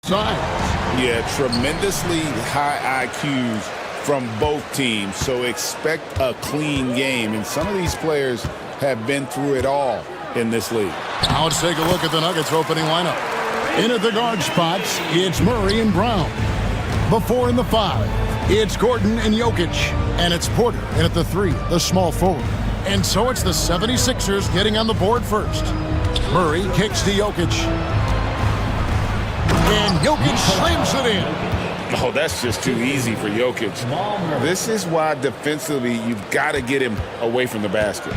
sides. Yeah, tremendously high IQs from both teams, so expect a clean game. And some of these players have been through it all in this league. Now let's take a look at the Nuggets opening lineup. In at the guard spots, it's Murray and Brown. The 4 and the 5, it's Gordon and Jokic. And it's Porter in at the 3, the small forward. And so it's the 76ers getting on the board first. Murray kicks to Jokic. And Jokic slams it in. Oh, that's just too easy for Jokic. This is why defensively you've got to get him away from the basket.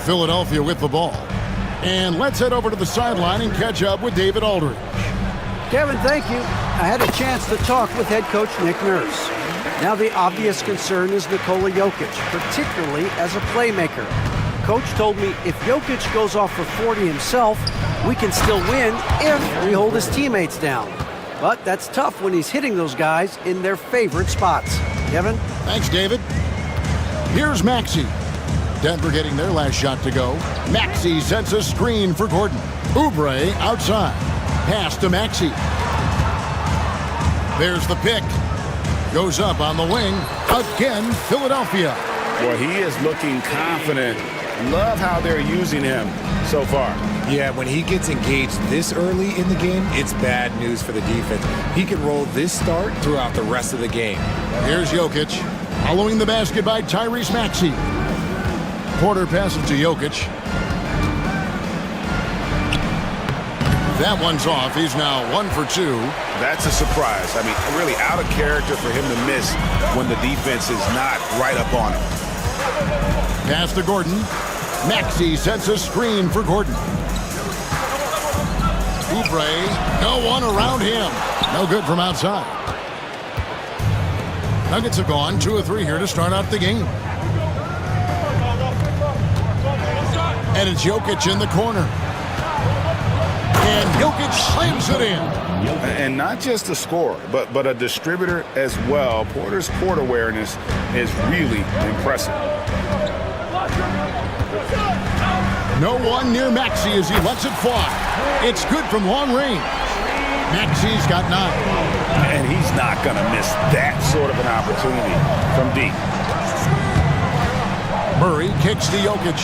Philadelphia with the ball. And let's head over to the sideline and catch up with David Aldridge. Kevin, thank you. I had a chance to talk with head coach Nick Nurse. Now the obvious concern is Nikola Jokic, particularly as a playmaker. Coach told me if Jokic goes off for 40 himself, we can still win if we hold his teammates down. But that's tough when he's hitting those guys in their favorite spots. Kevin? Thanks, David. Here's Maxey. Denver getting their last shot to go. Maxey sets a screen for Gordon. Oubre outside. Pass to Maxey. There's the pick. Goes up on the wing. Again, Philadelphia. Well, he is looking confident. Love how they're using him so far. Yeah, when he gets engaged this early in the game, it's bad news for the defense. He can roll this start throughout the rest of the game. Here's Jokic. Following the basket by Tyrese Maxey. Porter passes to Jokic. That one's off. He's now 1 for 2. That's a surprise. I mean, really out of character for him to miss when the defense is not right up on him. Pass to Gordon. Maxey sets a screen for Gordon. Oubre, no one around him. No good from outside. Nuggets have gone 2 of 3 here to start out the game. And it's Jokic in the corner. And Jokic slams it in. And not just a scorer, but a distributor as well. Porter's court awareness is really impressive. No one near Maxey as he lets it fly. It's good from long range. Maxey's got 9. And he's not going to miss that sort of an opportunity from deep. Murray kicks to Jokic.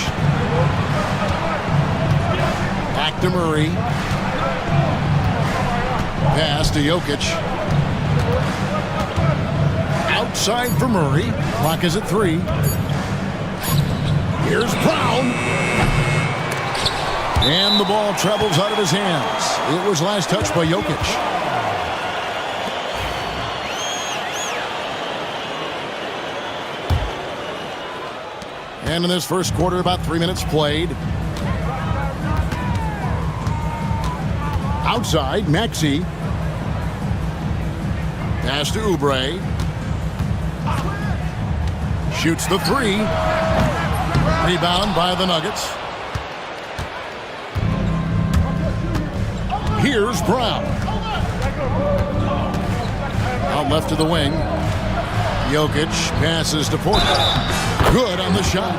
Back to Murray. Pass to Jokic. Outside for Murray. Clock is at 3. Here's Brown. And the ball travels out of his hands. It was last touched by Jokic. And in this first quarter, about 3 minutes played. Outside, Maxey. Pass to Oubre. Shoots the 3. Rebound by the Nuggets. Here's Brown. Out left to the wing. Jokic passes to Porter. Good on the shot.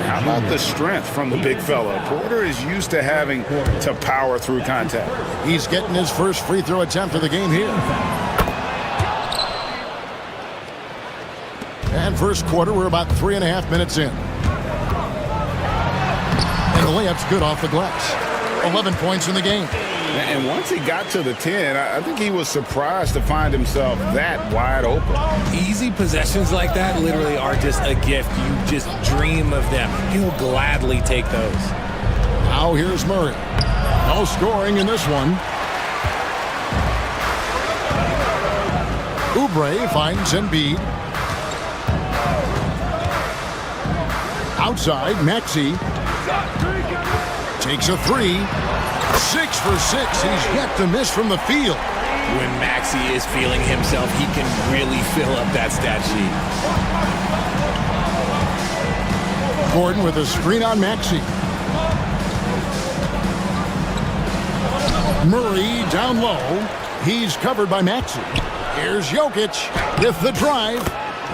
How about the strength from the big fella? Porter is used to having to power through contact. He's getting his first free throw attempt of the game here. And first quarter, we're about 3.5 minutes in. And the layup's good off the glass. 11 points in the game. And once he got to the 10, I think he was surprised to find himself that wide open. Easy possessions like that literally are just a gift. You just dream of them. He'll gladly take those. Now here's Murray. No scoring in this one. Oubre finds Embiid. Outside, Maxey. Takes a 3. 6 for 6. He's yet to miss from the field. When Maxey is feeling himself, he can really fill up that stat sheet. Gordon with a screen on Maxey. Murray down low. He's covered by Maxey. Here's Jokic with the drive.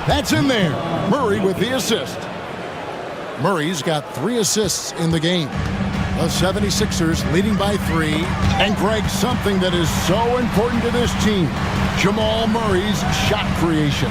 That's in there. Murray with the assist. Murray's got 3 assists in the game. The 76ers leading by 3. And Greg, something that is so important to this team, Jamal Murray's shot creation.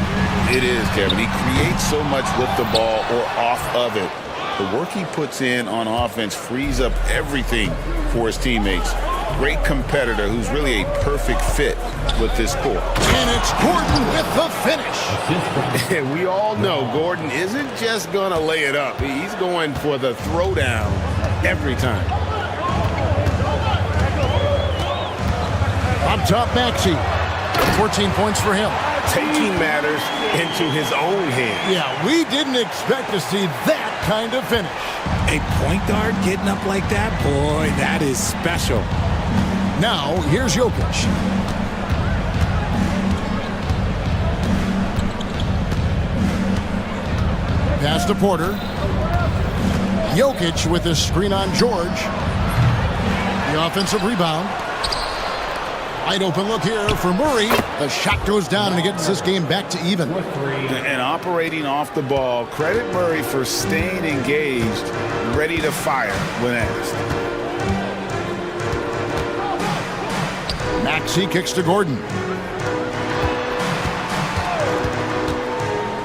It is, Kevin. He creates so much with the ball or off of it. The work he puts in on offense frees up everything for his teammates. Great competitor who's really a perfect fit with this core. And it's Gordon with the finish. And we all know Gordon isn't just going to lay it up. He's going for the throwdown every time. Up top, Maxey. 14 points for him. Taking matters into his own hands. Yeah, we didn't expect to see that kind of finish. A point guard getting up like that? Boy, that is special. Now, here's Jokic. Pass to Porter. Jokic with the screen on George. The offensive rebound. Wide open look here for Murray. The shot goes down and it gets this game back to even. And operating off the ball, credit Murray for staying engaged, ready to fire when asked. Maxey kicks to Gordon.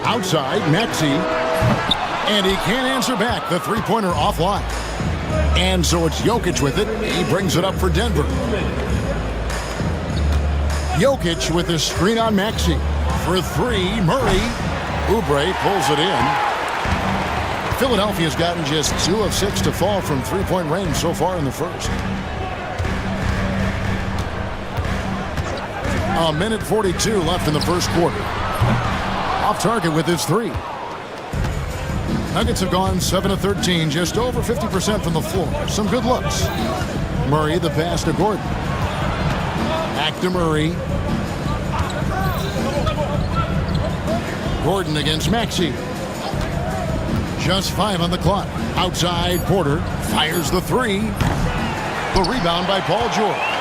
Outside, Maxey. And he can't answer back. The three-pointer offline. And so it's Jokic with it. He brings it up for Denver. Jokic with the screen on Maxey. For 3, Murray. Oubre pulls it in. Philadelphia's gotten just 2 of 6 to fall from three-point range so far in the first. A minute 42 left in the first quarter. Off target with his 3. Nuggets have gone 7 of 13, just over 50% from the floor. Some good looks. Murray, the pass to Gordon. Back to Murray. Gordon against Maxey. Just 5 on the clock. Outside, Porter fires the 3. The rebound by Paul George.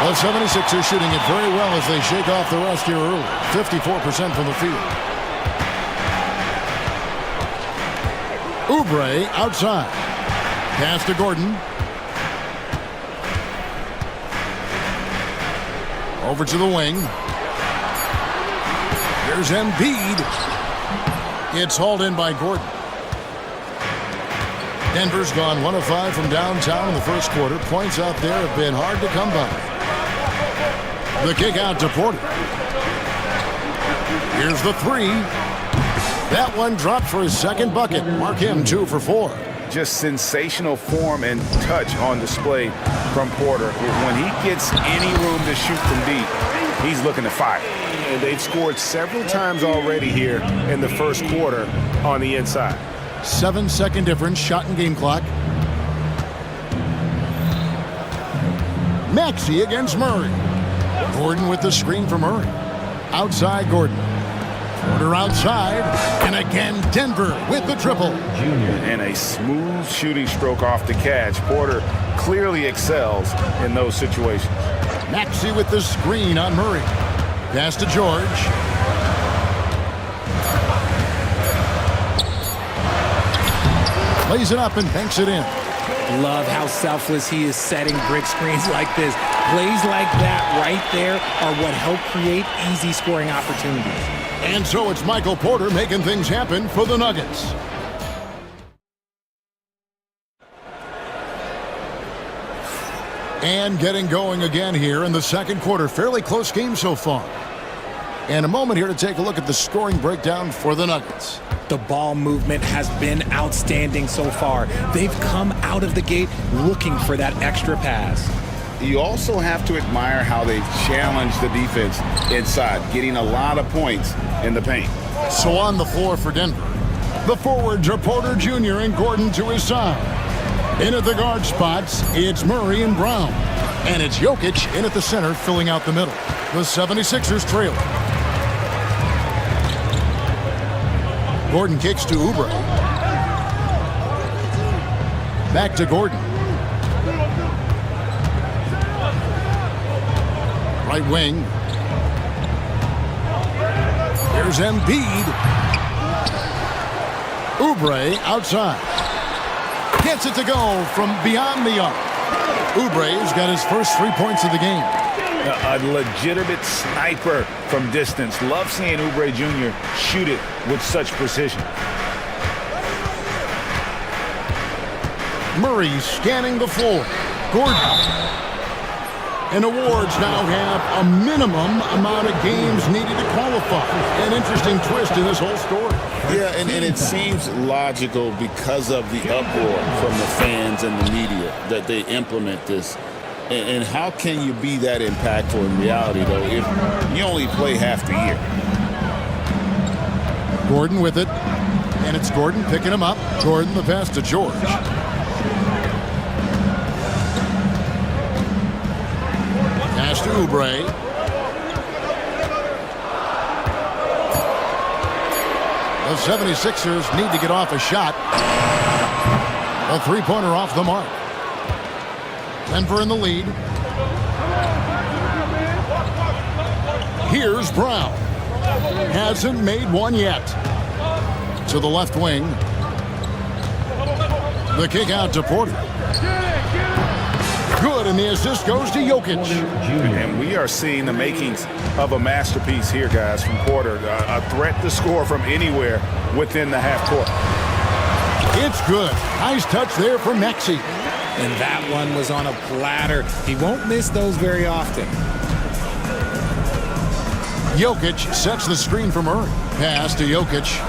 The 76ers shooting it very well as they shake off the rust here early. 54% from the field. Oubre outside. Pass to Gordon. Over to the wing. Here's Embiid. It's hauled in by Gordon. Denver's gone 1 of 5 from downtown in the first quarter. Points out there have been hard to come by. The kick out to Porter. Here's the 3. That one dropped for his second bucket. Mark him 2 for 4. Just sensational form and touch on display from Porter. When he gets any room to shoot from deep, he's looking to fire. And they've scored several times already here in the first quarter on the inside. 7-second difference, shot and game clock. Maxey against Murray. Gordon with the screen for Murray. Outside, Gordon. Porter outside. And again, Denver with the triple. And a smooth shooting stroke off the catch. Porter clearly excels in those situations. Maxey with the screen on Murray. Pass to George. Plays it up and banks it in. Love how selfless he is setting brick screens like this. Plays like that right there are what help create easy scoring opportunities. And so it's Michael Porter making things happen for the Nuggets. And getting going again here in the second quarter. Fairly close game so far. And a moment here to take a look at the scoring breakdown for the Nuggets. The ball movement has been outstanding so far. They've come out of the gate looking for that extra pass. You also have to admire how they've challenged the defense inside, getting a lot of points in the paint. So on the floor for Denver, the forwards are Porter Jr. and Gordon to his side. In at the guard spots, it's Murray and Brown. And it's Jokic in at the center, filling out the middle. The 76ers trail. Gordon kicks to Oubre. Back to Gordon. Right wing. Here's Embiid. Oubre outside. Gets it to go from beyond the arc. Oubre's got his first 3 points of the game. A legitimate sniper from distance. Love seeing Oubre Jr. shoot it with such precision. Murray scanning the floor. Gordon. And awards now have a minimum amount of games needed to qualify. An interesting twist in this whole story. Yeah, and it seems logical because of the uproar from the fans and the media that they implement this. And how can you be that impactful in reality, though, if you only play half the year? Gordon with it. And it's Gordon picking him up. Gordon the pass to George. Pass to Oubre. The 76ers need to get off a shot. A three-pointer off the mark. Denver in the lead. Here's Brown. Hasn't made one yet. To the left wing. The kick out to Porter. Good, and the assist goes to Jokic. And we are seeing the makings of a masterpiece here, guys, from Porter. A threat to score from anywhere within the half court. It's good. Nice touch there from Maxey. And that one was on a platter. He won't miss those very often. Jokic sets the screen for Murray. Pass to Jokic.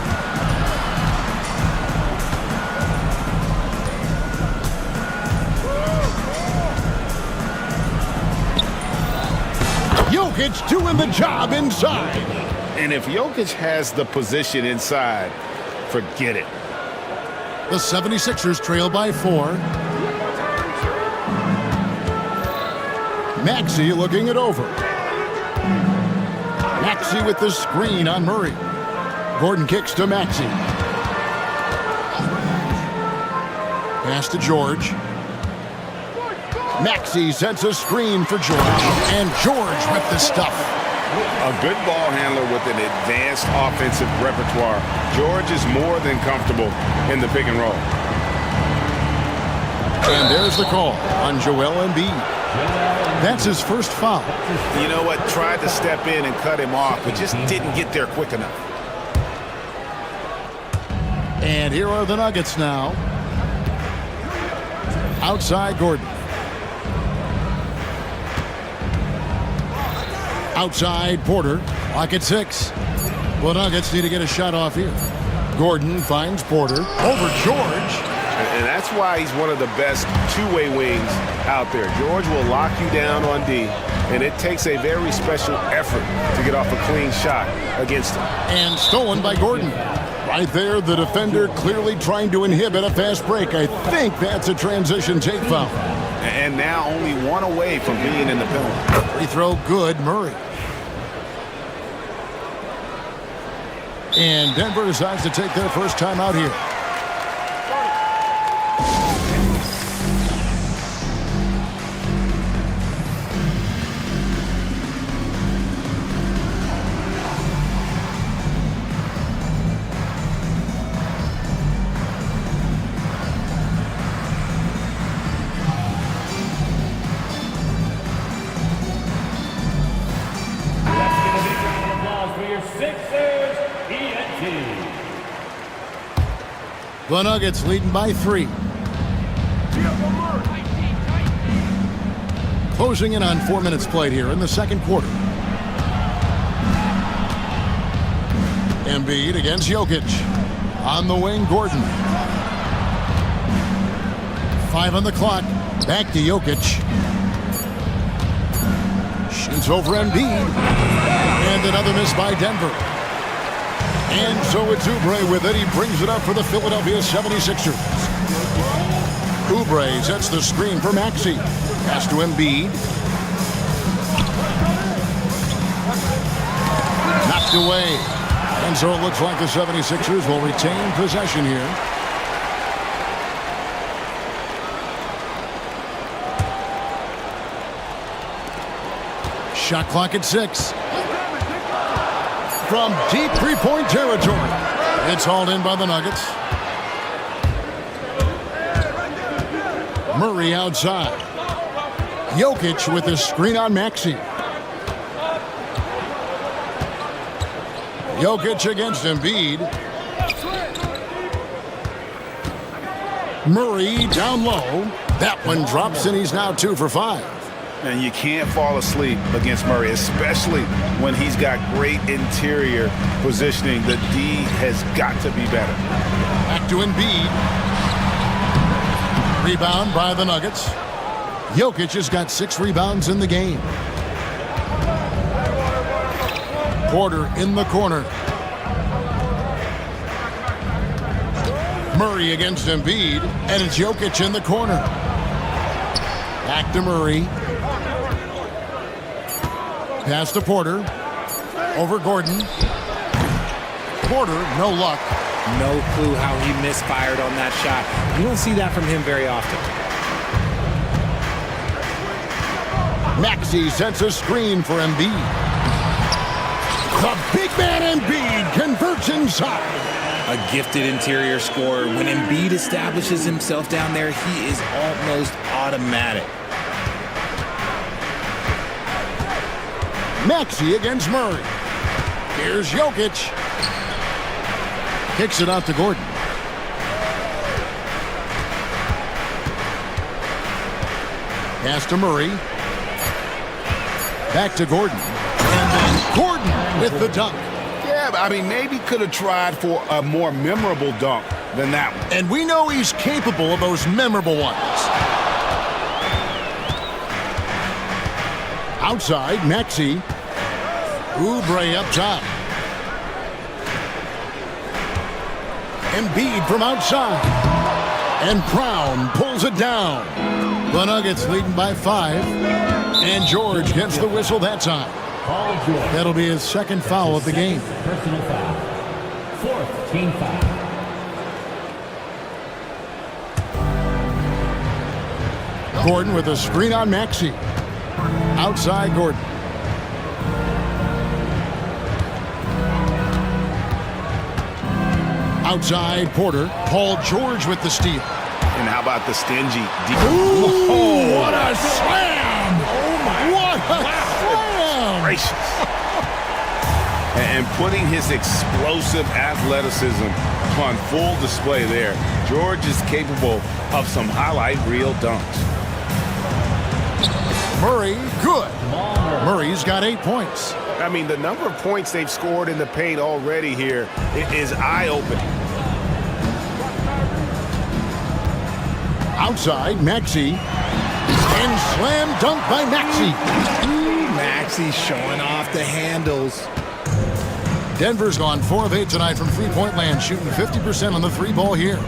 Jokic doing the job inside. And if Jokic has the position inside, forget it. The 76ers trail by 4. Maxey looking it over. Maxey with the screen on Murray. Gordon kicks to Maxey. Pass to George. Maxey sets a screen for George. And George with the stuff. A good ball handler with an advanced offensive repertoire. George is more than comfortable in the pick and roll. And there's the call on Joel Embiid. That's his first foul. You know what? Tried to step in and cut him off, but just didn't get there quick enough. And here are the Nuggets now. Outside Gordon. Outside Porter. Lock at 6. Well, Nuggets need to get a shot off here. Gordon finds Porter. Over George. And that's why he's one of the best two-way wings out there. George will lock you down on D, and it takes a very special effort to get off a clean shot against him. And stolen by Gordon. Right there, the defender clearly trying to inhibit a fast break. I think that's a transition take foul. And now only one away from being in the penalty. Free throw good, Murray. And Denver decides to take their first time out here. The Nuggets leading by 3. Closing in on 4 minutes played here in the second quarter. Embiid against Jokic. On the wing, Gordon. 5 on the clock. Back to Jokic. Shoots over Embiid. And another miss by Denver. And so it's Oubre with it. He brings it up for the Philadelphia 76ers. Oubre sets the screen for Maxey. Pass to Embiid. Knocked away. And so it looks like the 76ers will retain possession here. Shot clock at 6. From deep three-point territory. It's hauled in by the Nuggets. Murray outside. Jokic with a screen on Maxey. Jokic against Embiid. Murray down low. That one drops, and he's now 2 for 5. And you can't fall asleep against Murray, especially when he's got great interior positioning. The D has got to be better. Back to Embiid. Rebound by the Nuggets. Jokic has got 6 rebounds in the game. Porter in the corner. Murray against Embiid, and it's Jokic in the corner. Back to Murray. Pass to Porter. Over Gordon. Porter, no luck. No clue how he misfired on that shot. You don't see that from him very often. Maxey sets a screen for Embiid. The big man Embiid converts inside. A gifted interior scorer. When Embiid establishes himself down there, he is almost automatic. Maxey against Murray. Here's Jokic. Kicks it out to Gordon. Pass to Murray. Back to Gordon. And then Gordon with the dunk. Yeah, I mean, maybe could have tried for a more memorable dunk than that one. And we know he's capable of those memorable ones. Outside, Maxey. Oubre up top. Embiid from outside. And Brown pulls it down. The Nuggets leading by 5. And George gets the whistle that time. That'll be his second foul of the game. Personal foul. 4th team foul. Gordon with a screen on Maxey. Outside Gordon. Outside Porter. Paul George with the steal. And how about the stingy? Ooh, what a slam! Oh my! What a slam! Gracious. And putting his explosive athleticism on full display there. George is capable of some highlight reel dunks. Murray, good. Murray's got 8 points. I mean, the number of points they've scored in the paint already here is eye-opening. Outside, Maxey. And slam dunk by Maxey. Maxey showing off the handles. Denver's gone 4 of 8 tonight from three-point land, shooting 50% on the 3-ball here.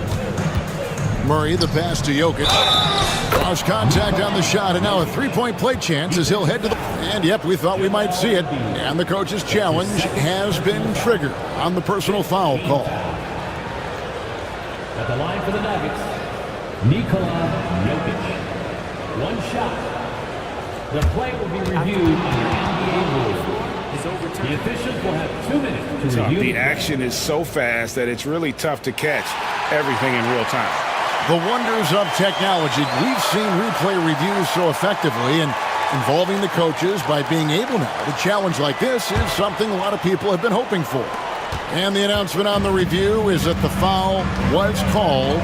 Murray, the pass to Jokic. Lost contact on the shot, and now a 3-point play chance as he'll head to the... And, yep, we thought we might see it. And the coach's challenge has been triggered on the personal foul call. At the line for the Nuggets, Nikola Jokic. 1 shot. The play will be reviewed under NBA rules. The officials will have 2 minutes to review. The action is so fast that it's really tough to catch everything in real time. The wonders of technology. We've seen replay reviews so effectively, and involving the coaches by being able now to challenge like this is something a lot of people have been hoping for. And the announcement on the review is that the foul was called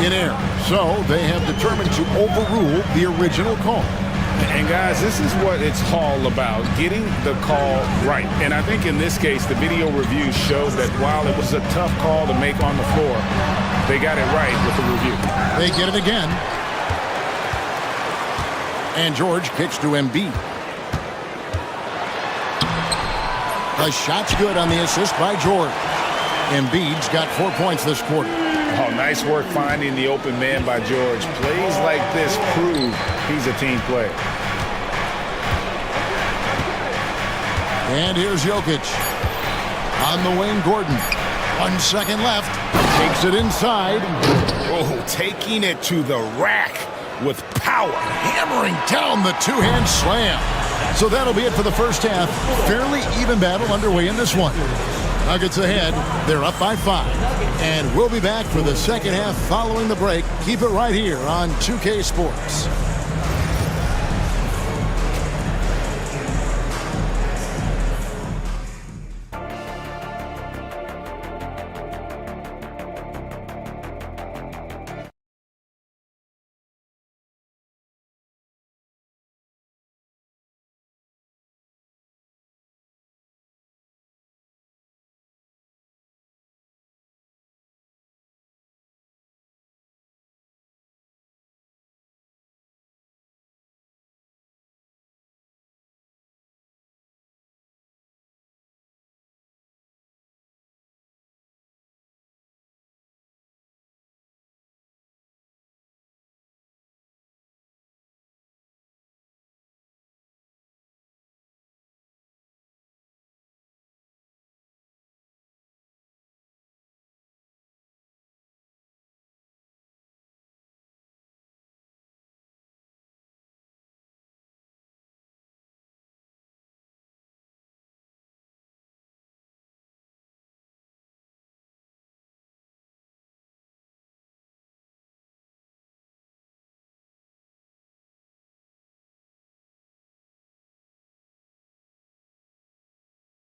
in error. So they have determined to overrule the original call. And guys, this is what it's all about, getting the call right. And I think in this case, the video review showed that while it was a tough call to make on the floor, they got it right with the review. They get it again. And George kicks to Embiid. The shot's good on the assist by George. Embiid's got 4 points this quarter. Oh, nice work finding the open man by George. Plays like this prove he's a team player. And here's Jokic. On the wing, Gordon. 1 second left. Takes it inside. Oh, taking it to the rack with power. Hammering down the two-hand slam. So that'll be it for the first half. Fairly even battle underway in this one. Nuggets ahead. They're up by 5. And we'll be back for the second half following the break. Keep it right here on 2K Sports.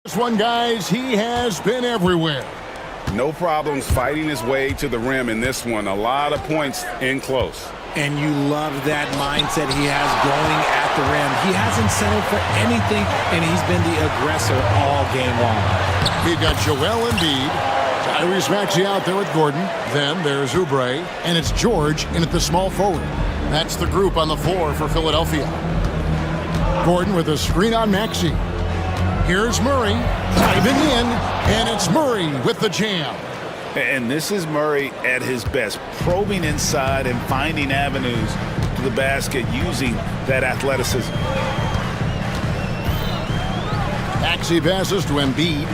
This one, guys, he has been everywhere. No problems fighting his way to the rim in this one. A lot of points in close. And you love that mindset he has going at the rim. He hasn't settled for anything, and he's been the aggressor all game long. We've got Joel Embiid. Tyrese Maxey out there with Gordon. Then there's Oubre, and it's George in at the small forward. That's the group on the floor for Philadelphia. Gordon with a screen on Maxey. Here's Murray diving in, and it's Murray with the jam. And this is Murray at his best, probing inside and finding avenues to the basket using that athleticism. Maxey passes to Embiid.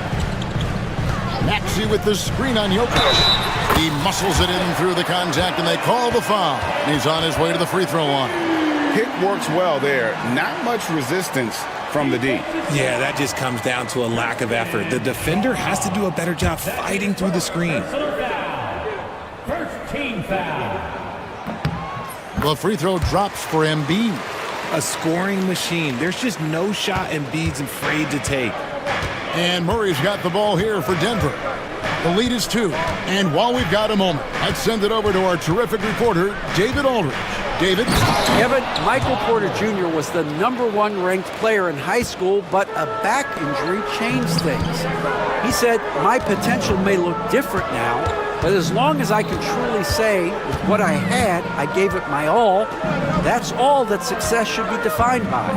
Maxey with the screen on Jokic. He muscles it in through the contact, and they call the foul. He's on his way to the free throw line. Pick works well there. Not much resistance from the D. Yeah, that just comes down to a lack of effort. The defender has to do a better job fighting through the screen. First team foul. The free throw drops for Embiid. A scoring machine. There's just no shot Embiid's afraid to take. And Murray's got the ball here for Denver. The lead is 2. And while we've got a moment, let's send it over to our terrific reporter, David Aldridge. David? Kevin, Michael Porter Jr. was the #1 ranked player in high school, but a back injury changed things. He said, "My potential may look different now, but as long as I can truly say with what I had, I gave it my all, that's all that success should be defined by."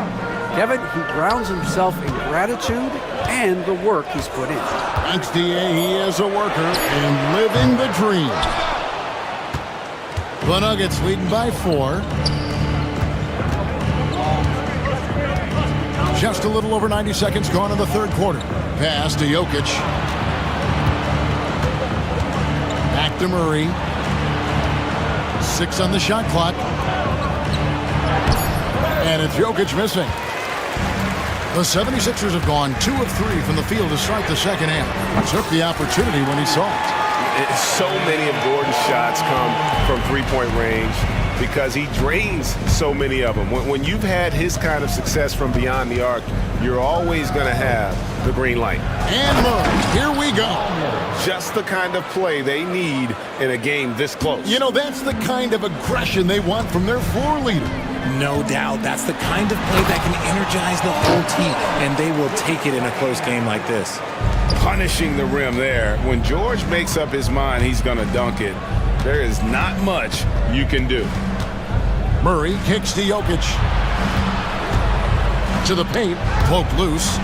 Kevin, he grounds himself in gratitude and the work he's put in. Thanks, D.A. He is a worker and living the dream. The Nuggets leading by 4. Just a little over 90 seconds gone in the third quarter. Pass to Jokic. Back to Murray. 6 on the shot clock. And it's Jokic missing. The 76ers have gone 2 of 3 from the field to start the second half. Took the opportunity when he saw it. So many of Gordon's shots come from three-point range because he drains so many of them. When you've had his kind of success from beyond the arc, you're always going to have the green light. And Murray, here we go. Just the kind of play they need in a game this close. You know, that's the kind of aggression they want from their floor leader. No doubt. That's the kind of play that can energize the whole team, and they will take it in a close game like this. Punishing the rim there. When George makes up his mind he's going to dunk it, there is not much you can do. Murray kicks to Jokic. To the paint, poked loose.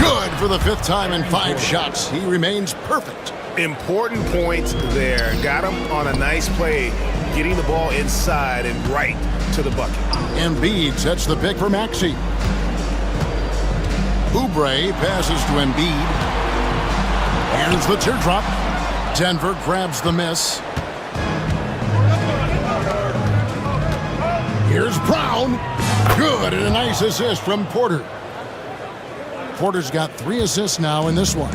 Good for the 5th time in 5 shots. He remains perfect. Important points there. Got him on a nice play, getting the ball inside and right to the bucket. Embiid sets the pick for Maxey. Oubre passes to Embiid. Here's the teardrop. Denver grabs the miss. Here's Brown. Good, and a nice assist from Porter. Porter's got 3 assists now in this one.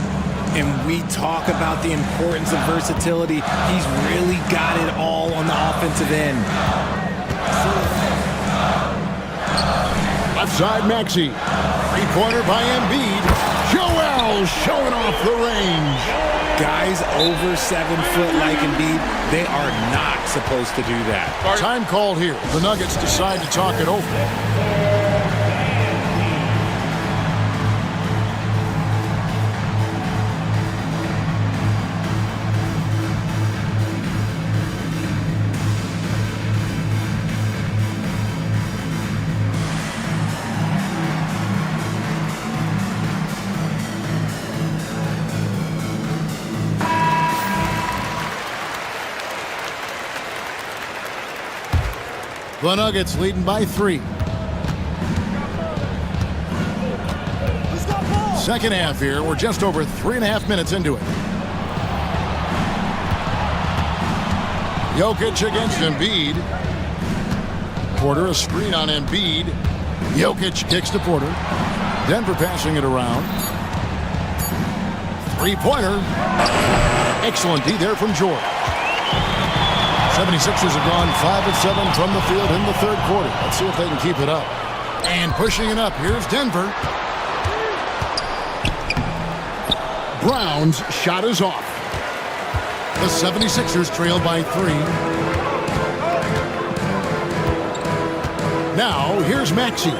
And we talk about the importance of versatility. He's really got it all on the offensive end. Left side, Maxey. Three-pointer by Embiid. Joel showing off the range. Guys over 7 foot like Embiid, they are not supposed to do that. Time called here. The Nuggets decide to talk it over. The Nuggets leading by 3. Second half here. We're just over 3.5 minutes into it. Jokic against Embiid. Porter a screen on Embiid. Jokic kicks to Porter. Denver passing it around. Three-pointer. Excellent D there from George. 76ers have gone 5 of 7 from the field in the third quarter. Let's see if they can keep it up. And pushing it up, here's Denver. Brown's shot is off. The 76ers trail by 3. Now, here's Maxey.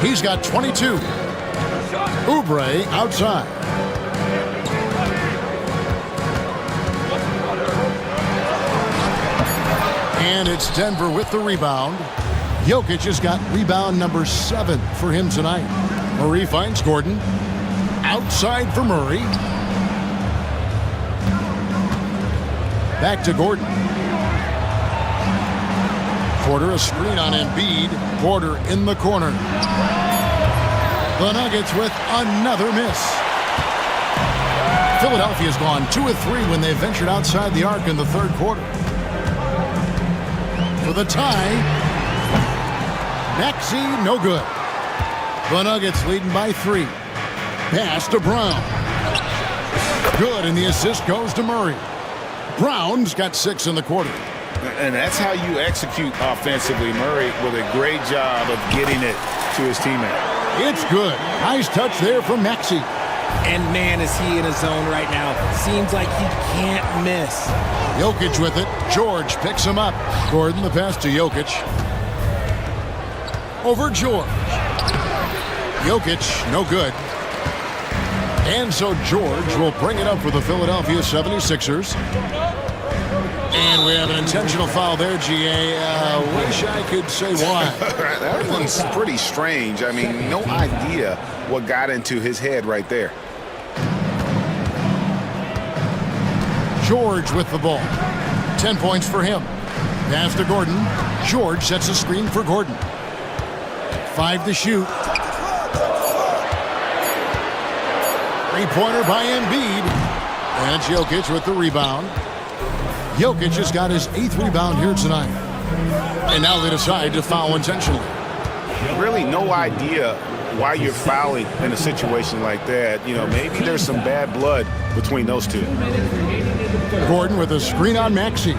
He's got 22. Oubre outside. And it's Denver with the rebound. Jokic has got rebound number 7 for him tonight. Murray finds Gordon. Outside for Murray. Back to Gordon. Porter a screen on Embiid. Porter in the corner. The Nuggets with another miss. Philadelphia's gone 2 of 3 when they ventured outside the arc in the third quarter. For the tie. Maxey, no good. The Nuggets leading by 3. Pass to Brown. Good, and the assist goes to Murray. Brown's got 6 in the quarter. And that's how you execute offensively. Murray with a great job of getting it to his teammate. It's good. Nice touch there from Maxey. And man, is he in a zone right now. Seems like he can't miss. Jokic with it. George picks him up. Gordon the pass to Jokic. Over George. Jokic, no good. And so George will bring it up for the Philadelphia 76ers. And we have an intentional foul there, GA. Wish I could say why. That one's pretty strange. I mean, no idea what got into his head right there. George with the ball. 10 points for him. Pass to Gordon. George sets a screen for Gordon. 5 to shoot. Three-pointer by Embiid. And Jokic with the rebound. Jokic has got his 8th rebound here tonight. And now they decide to foul intentionally. Really no idea why you're fouling in a situation like that. You know, maybe there's some bad blood between those two. Gordon with a screen on Maxey.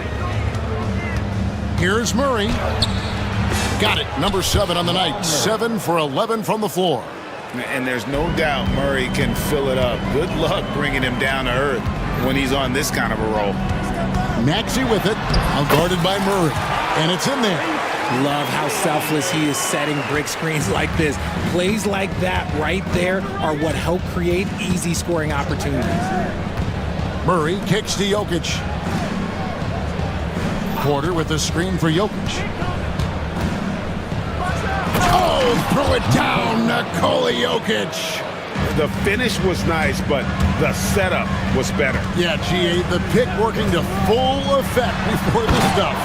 Here's Murray. Got it. Number 7 on the night. 7 for 11 from the floor. And there's no doubt Murray can fill it up. Good luck bringing him down to earth when he's on this kind of a roll. Maxey with it. Now guarded by Murray. And it's in there. Love how selfless he is setting brick screens like this. Plays like that right there are what help create easy scoring opportunities. Murray kicks to Jokic. Porter with the screen for Jokic. Oh, throw it down, Nikola Jokic. The finish was nice, but the setup was better. Yeah, GA, the pick working to full effect before the stuff.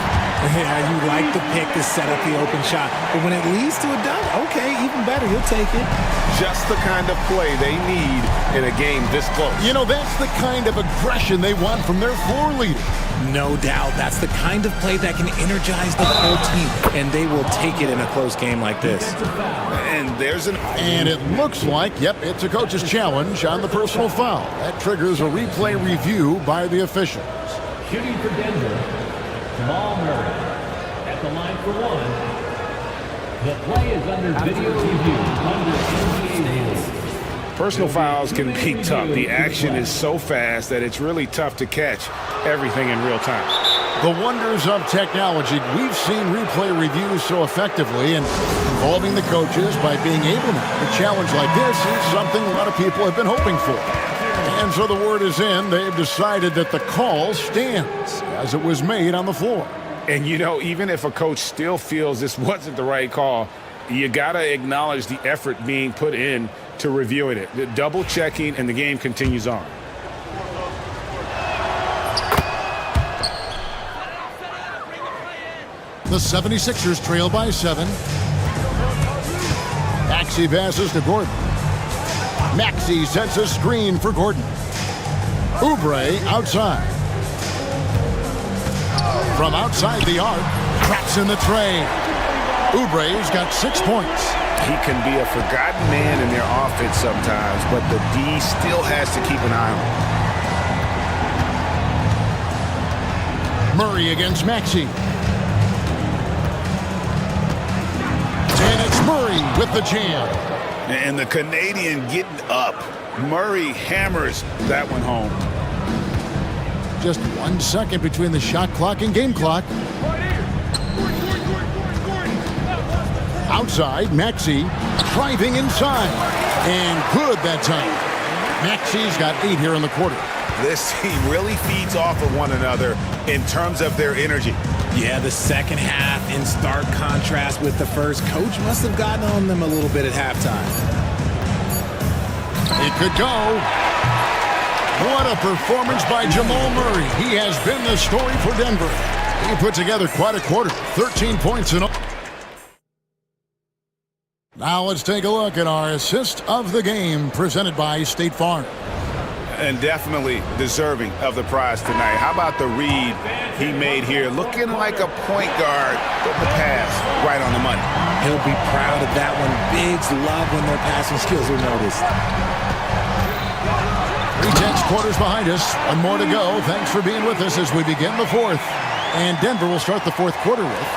Yeah, you like the pick to set up the open shot. But when it leads to a dunk, okay, even better, you'll take it. Just the kind of play they need in a game this close. You know, that's the kind of aggression they want from their floor leader. No doubt. That's the kind of play that can energize the whole team, and they will take it in a close game like this. And it looks like, yep, it's a coach's challenge on the personal foul. That triggers a replay review by the officials. Shooting for Denver, Jamal Murray. At the line for one. The play is under video review under NBA rules. Personal fouls can be tough. The action is so fast that it's really tough to catch everything in real time. The wonders of technology. We've seen replay reviews so effectively, and involving the coaches by being able to a challenge like this is something a lot of people have been hoping for. And so the word is in. They've decided that the call stands as it was made on the floor. And, you know, even if a coach still feels this wasn't the right call, you got to acknowledge the effort being put in to reviewing it. The double checking, and the game continues on. The 76ers trail by 7. Maxey passes to Gordon. Maxey sets a screen for Gordon. Oubre outside. From outside the arc, traps in the tray. Oubre's got 6 points. He can be a forgotten man in their offense sometimes, but the D still has to keep an eye on him. Murray against Maxey. And it's Murray with the jam. And the Canadian getting up. Murray hammers that one home. Just 1 second between the shot clock and game clock. Outside, Maxey driving inside. And good that time. Maxey's got 8 here in the quarter. This team really feeds off of one another in terms of their energy. Yeah, the second half in stark contrast with the first. Coach must have gotten on them a little bit at halftime. It could go. What a performance by Jamal Murray. He has been the story for Denver. He put together quite a quarter. 13 points in all. Now let's take a look at our assist of the game presented by State Farm. And definitely deserving of the prize tonight. How about the read he made here? Looking like a point guard, putting the pass right on the money. He'll be proud of that one. Bigs love when their passing skills are noticed. 3 quarters behind us. 1 more to go. Thanks for being with us as we begin the 4th. And Denver will start the 4th quarter with,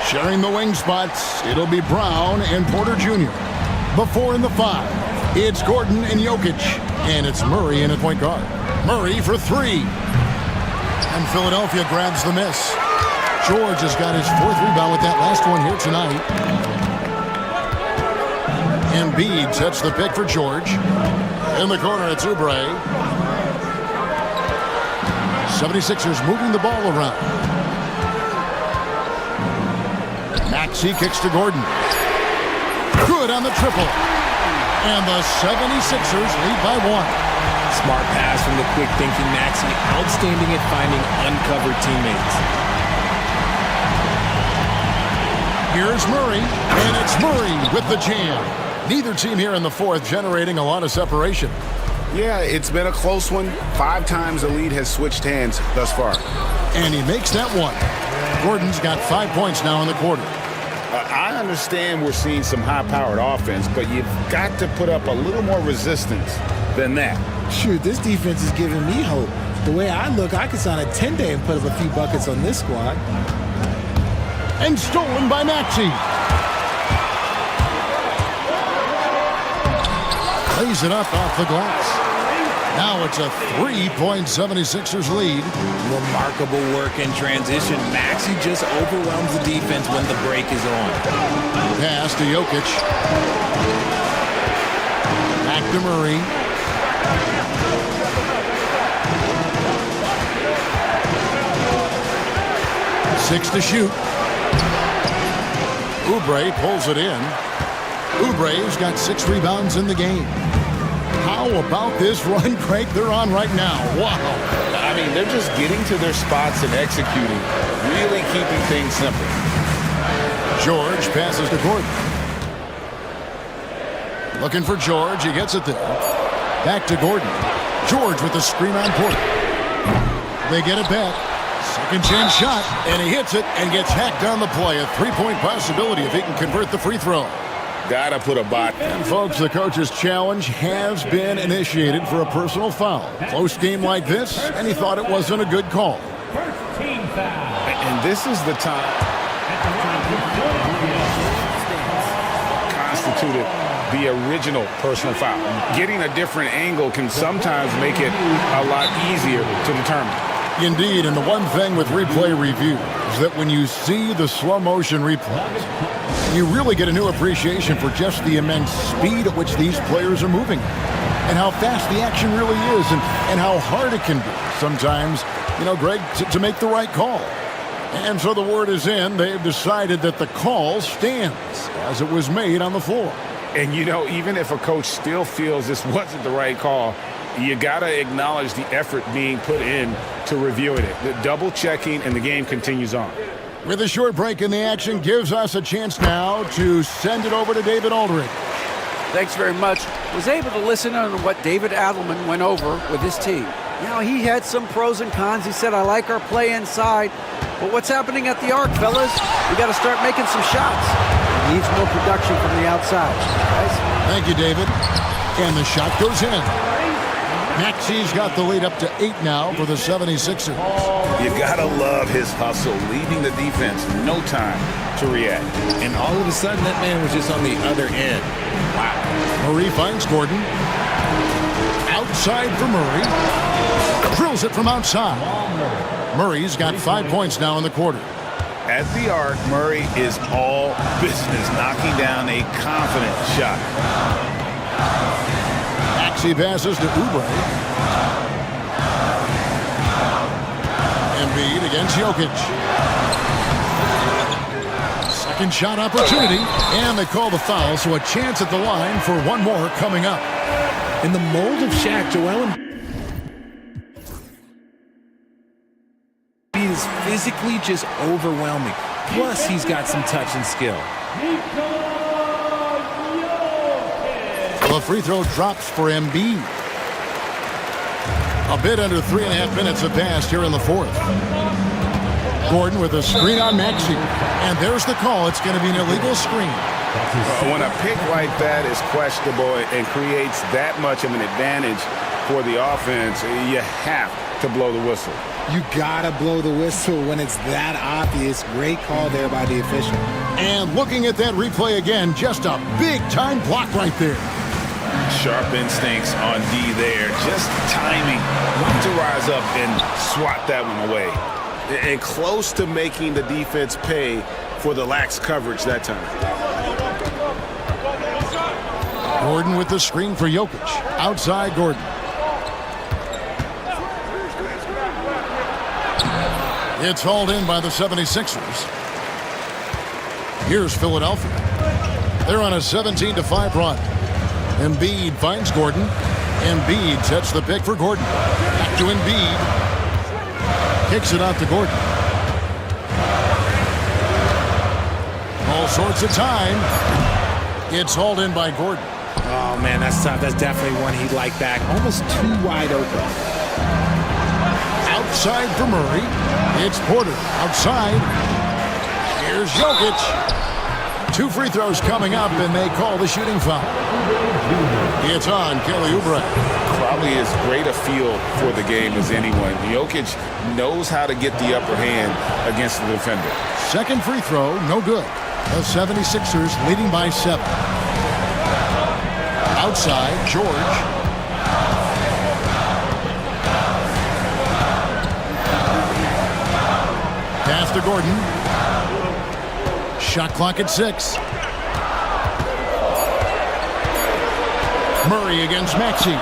sharing the wing spots, it'll be Brown and Porter Jr. Before in the 5, it's Gordon and Jokic. And it's Murray in at point guard. Murray for 3. And Philadelphia grabs the miss. George has got his 4th rebound with that last one here tonight. Embiid sets the pick for George. In the corner, it's Oubre. 76ers moving the ball around. Maxey kicks to Gordon. Good on the triple. And the 76ers lead by 1. Smart pass from the quick-thinking Maxey. Outstanding at finding uncovered teammates. Here's Murray, and it's Murray with the jam. Neither team here in the 4th generating a lot of separation. Yeah, it's been a close one. 5 times the lead has switched hands thus far. And he makes that one. Gordon's got 5 points now in the quarter. I understand we're seeing some high-powered offense, but you've got to put up a little more resistance than that. Shoot, this defense is giving me hope. The way I look, I could sign a 10-day and put up a few buckets on this squad. And stolen by Maxey. Lays it up off the glass. Now it's a 3-point 76ers lead. Remarkable work in transition. Maxey just overwhelms the defense when the break is on. Pass to Jokic. Back to Murray. Six to shoot. Oubre pulls it in. Oubre's got 6 rebounds in the game. How about this run crank they're on right now? Wow. I mean, they're just getting to their spots and executing, really keeping things simple. George passes to Gordon. Looking for George. He gets it there. Back to Gordon. George with the screen on Porter. They get it back. Second chance shot, and he hits it and gets hacked on the play. A three-point possibility if he can convert the free throw. Gotta put a bot. And folks, the coach's challenge has been initiated for a personal foul. Close game like this, and he thought it wasn't a good call. First team foul. And this is the time constituted the original personal foul. Getting a different angle can sometimes make it a lot easier to determine. Indeed, and the one thing with replay review is that when you see the slow motion replays, you really get a new appreciation for just the immense speed at which these players are moving and how fast the action really is and how hard it can be sometimes, Greg, to make the right call. And so the word is in. They've decided that the call stands as it was made on the floor. And, even if a coach still feels this wasn't the right call, you got to acknowledge the effort being put in to reviewing it. The double checking, and the game continues on. With a short break in the action, gives us a chance now to send it over to David Aldridge. Thanks very much. Was able to listen on what David Adelman went over with his team. He had some pros and cons. He said, I like our play inside. But what's happening at the arc, fellas? We got to start making some shots. He needs more production from the outside. Guys? Thank you, David. And the shot goes in. Maxi's got the lead up to 8 now for the 76ers. You gotta love his hustle, leaving the defense no time to react. And all of a sudden, that man was just on the other end. Wow. Murray finds Gordon. Outside for Murray. Drills it from outside. Murray's got 5 points now in the quarter. At the arc, Murray is all business, knocking down a confident shot. Maxey passes to Oubre. Embiid against Jokic. Second shot opportunity, and they call the foul, so a chance at the line for one more coming up. In the mold of Shaq, Joel Embiid is physically just overwhelming. Plus, he's got some touch and skill. The free throw drops for Embiid. A bit under 3.5 minutes have passed here in the fourth. Gordon with a screen on Maxey. And there's the call. It's going to be an illegal screen. When a pick like that is questionable and creates that much of an advantage for the offense, you have to blow the whistle. You gotta blow the whistle when it's that obvious. Great call there by the official. And looking at that replay again, just a big-time block right there. Sharp instincts on D there. Just timing to rise up and swat that one away. And close to making the defense pay for the lax coverage that time. Gordon with the screen for Jokic. Outside Gordon. It's hauled in by the 76ers. Here's Philadelphia. They're on a 17-5 run. Embiid finds Gordon. Embiid sets the pick for Gordon. Back to Embiid. Kicks it out to Gordon. All sorts of time. It's hauled in by Gordon. Oh, man, that's tough. That's definitely one he'd like back. Almost too wide open. Outside for Murray. It's Porter. Outside. Here's Jokic. 2 free throws coming up, and they call the shooting foul. It's on Kelly Oubre. Probably as great a feel for the game as anyone. Jokic knows how to get the upper hand against the defender. Second free throw, no good. The 76ers leading by 7. Outside, George. Pass to Gordon. Shot clock at 6. Murray against Maxey.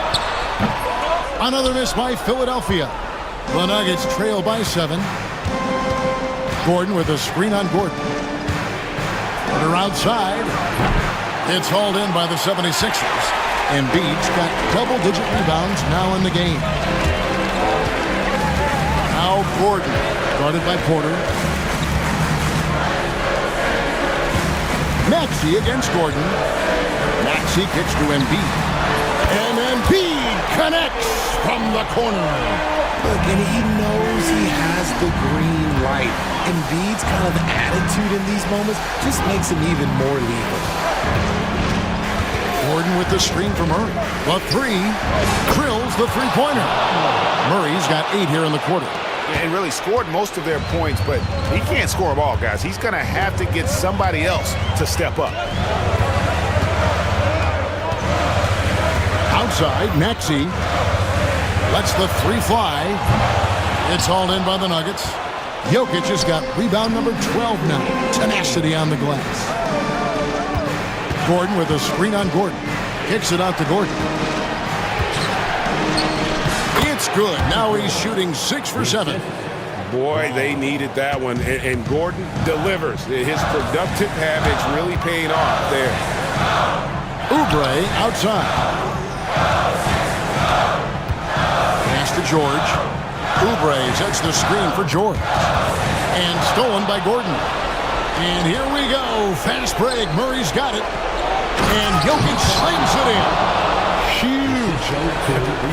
Another miss by Philadelphia. The Nuggets trail by 7. Gordon with a screen on Gordon. Porter outside. It's hauled in by the 76ers. Embiid's got double-digit rebounds now in the game. Now Gordon, guarded by Porter. Maxey against Gordon. Maxey kicks to Embiid. And Embiid connects from the corner. Look, and he knows he has the Embiid's kind of attitude in these moments just makes him even more lethal. Gordon with the screen for Murray. The three. Drills the three-pointer. Murray's got 8 here in the quarter. And really scored most of their points, but he can't score them all, guys. He's going to have to get somebody else to step up. Outside, Maxey lets the three fly. It's hauled in by the Nuggets. Jokic has got rebound number 12 now. Tenacity on the glass. Gordon with a screen on Gordon. Kicks it out to Gordon. It's good. Now he's shooting 6 for 7. Boy, they needed that one. And Gordon delivers. His productive habits really paying off there. Oubre outside. Pass to George. Oubre sets the screen for George. And stolen by Gordon. And here we go. Fast break. Murray's got it. And Jokic slams it in. Huge.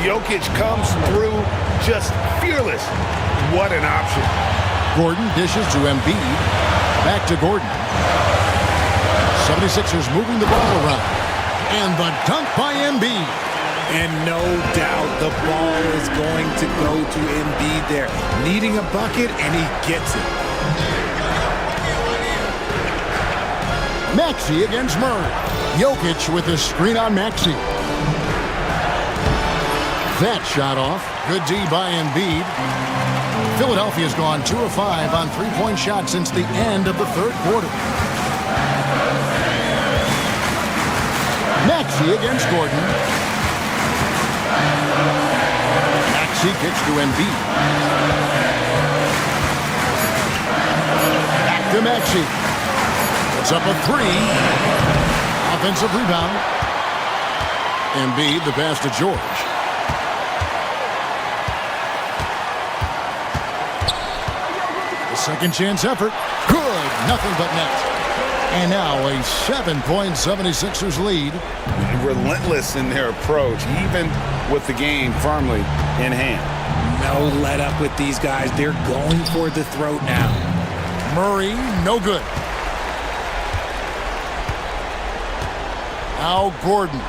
Jokic comes through just fearless. What an option. Gordon dishes to Embiid. Back to Gordon. 76ers moving the ball around. And the dunk by Embiid. And no doubt the ball is going to go to Embiid there. Needing a bucket, and he gets it. Maxey against Murray. Jokic with the screen on Maxey. That shot off. Good D by Embiid. Philadelphia's gone 2 of 5 on three-point shots since the end of the third quarter. Maxey against Gordon. Maxey kicks to Embiid. Back to Maxey. It's up a 3. Offensive rebound. Embiid, the pass to George. The second chance effort. Good. Nothing but net. And now a 7-point 76ers lead. Relentless in their approach, even with the game firmly in hand. No let up with these guys. They're going for the throat now. Murray, no good. Now Gordon.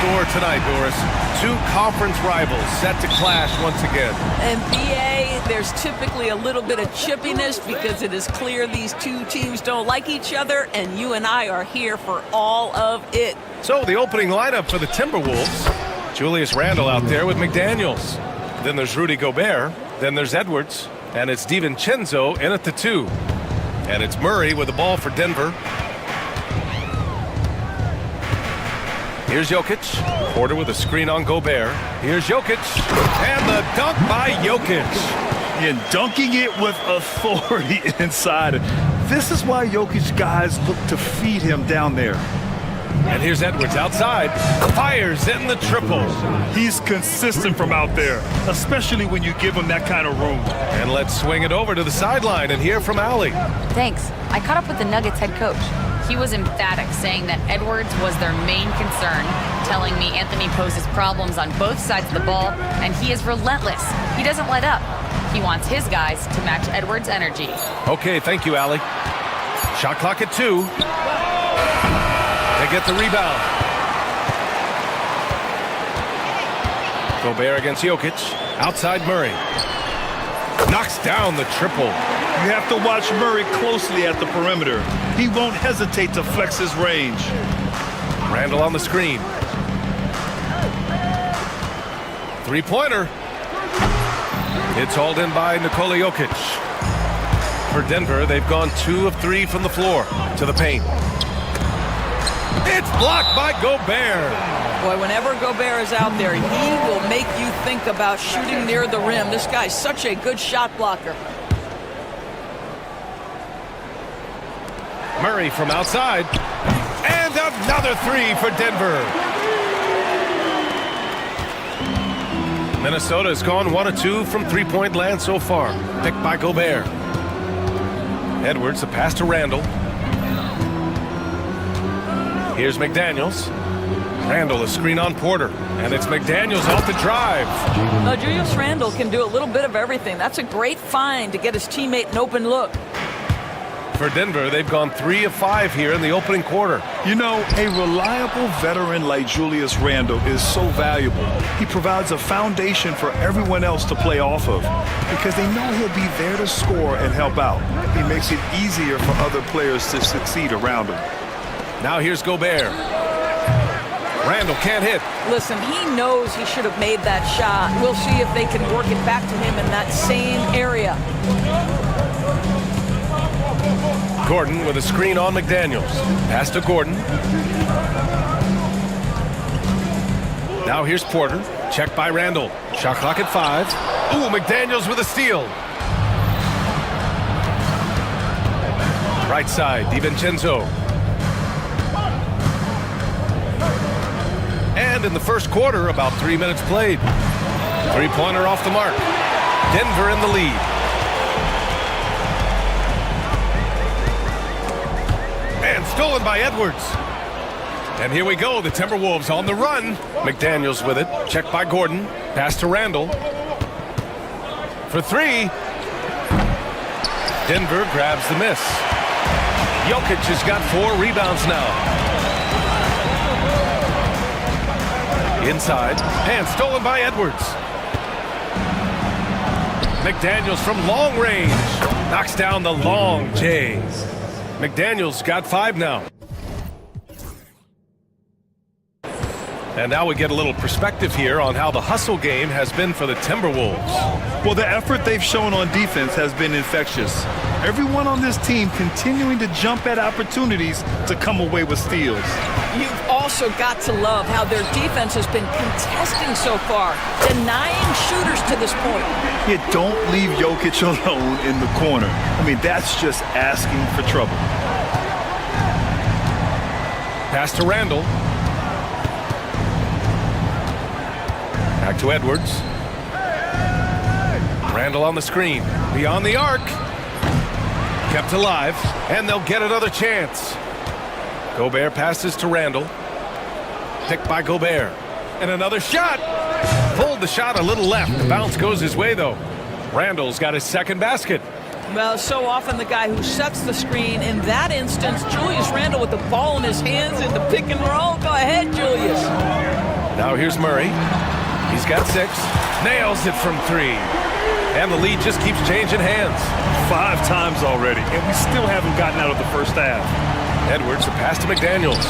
score tonight, Doris. Two conference rivals set to clash once again. And BA, there's typically a little bit of chippiness because it is clear these two teams don't like each other, and you and I are here for all of it. So the opening lineup for the Timberwolves. Julius Randle out there with McDaniels. Then there's Rudy Gobert. Then there's Edwards. And it's DiVincenzo in at the 2. And it's Murray with the ball for Denver. Here's Jokic. Porter with a screen on Gobert. Here's Jokic. And the dunk by Jokic. And dunking it with authority inside. This is why Jokic guys look to feed him down there. And here's Edwards outside. Fires in the triple. He's consistent from out there, especially when you give him that kind of room. And let's swing it over to the sideline and hear from Allie. Thanks. I caught up with the Nuggets head coach. He was emphatic, saying that Edwards was their main concern, telling me Anthony poses problems on both sides of the ball, and he is relentless. He doesn't let up. He wants his guys to match Edwards' energy. Okay, thank you, Allie. Shot clock at 2. They get the rebound. Gobert against Jokic. Outside Murray. Knocks down the triple. You have to watch Murray closely at the perimeter. He won't hesitate to flex his range. Randle on the screen. Three-pointer. It's hauled in by Nikola Jokic. For Denver, they've gone 2 of 3 from the floor to the paint. It's blocked by Gobert. Boy, whenever Gobert is out there, he will make you think about shooting near the rim. This guy's such a good shot blocker. Murray from outside. And another 3 for Denver. Minnesota has gone 1 of 2 from three-point land so far. Picked by Gobert. Edwards, the pass to Randle. Here's McDaniels. Randle, a screen on Porter. And it's McDaniels off the drive. Julius Randle can do a little bit of everything. That's a great find to get his teammate an open look. For Denver, they've gone 3 of 5 here in the opening quarter. You know, a reliable veteran like Julius Randle is so valuable. He provides a foundation for everyone else to play off of because they know he'll be there to score and help out. He makes it easier for other players to succeed around him. Now here's Gobert. Randle can't hit. Listen, he knows he should have made that shot. We'll see if they can work it back to him in that same area. Gordon with a screen on McDaniels. Pass to Gordon. Now here's Porter. Checked by Randle. Shot clock at 5. Ooh, McDaniels with a steal. Right side, DiVincenzo. And in the first quarter, about 3 minutes played. Three-pointer off the mark. Denver in the lead. And stolen by Edwards. And here we go, the Timberwolves on the run. McDaniels with it, checked by Gordon. Pass to Randle. For 3. Denver grabs the miss. Jokic has got 4 rebounds now. Inside, and stolen by Edwards. McDaniels from long range. Knocks down the long J. McDaniels got 5 now. And now we get a little perspective here on how the hustle game has been for the Timberwolves. Well, the effort they've shown on defense has been infectious. Everyone on this team continuing to jump at opportunities to come away with steals. You've also got to love how their defense has been contesting so far, denying shooters to this point. Yeah, don't leave Jokic alone in the corner. I mean, that's just asking for trouble. Pass to Randle. Back to Edwards. Randle on the screen. Beyond the arc. Kept alive. And they'll get another chance. Gobert passes to Randle. Picked by Gobert. And another shot. Pulled the shot a little left. The bounce goes his way, though. Randle's got his second basket. Well, so often the guy who sets the screen. In that instance, Julius Randle with the ball in his hands in the pick and roll. Go ahead, Julius. Now here's Murray. He's got 6. Nails it from 3. And the lead just keeps changing hands. 5 times already, and we still haven't gotten out of the first half. Edwards, the pass to McDaniels.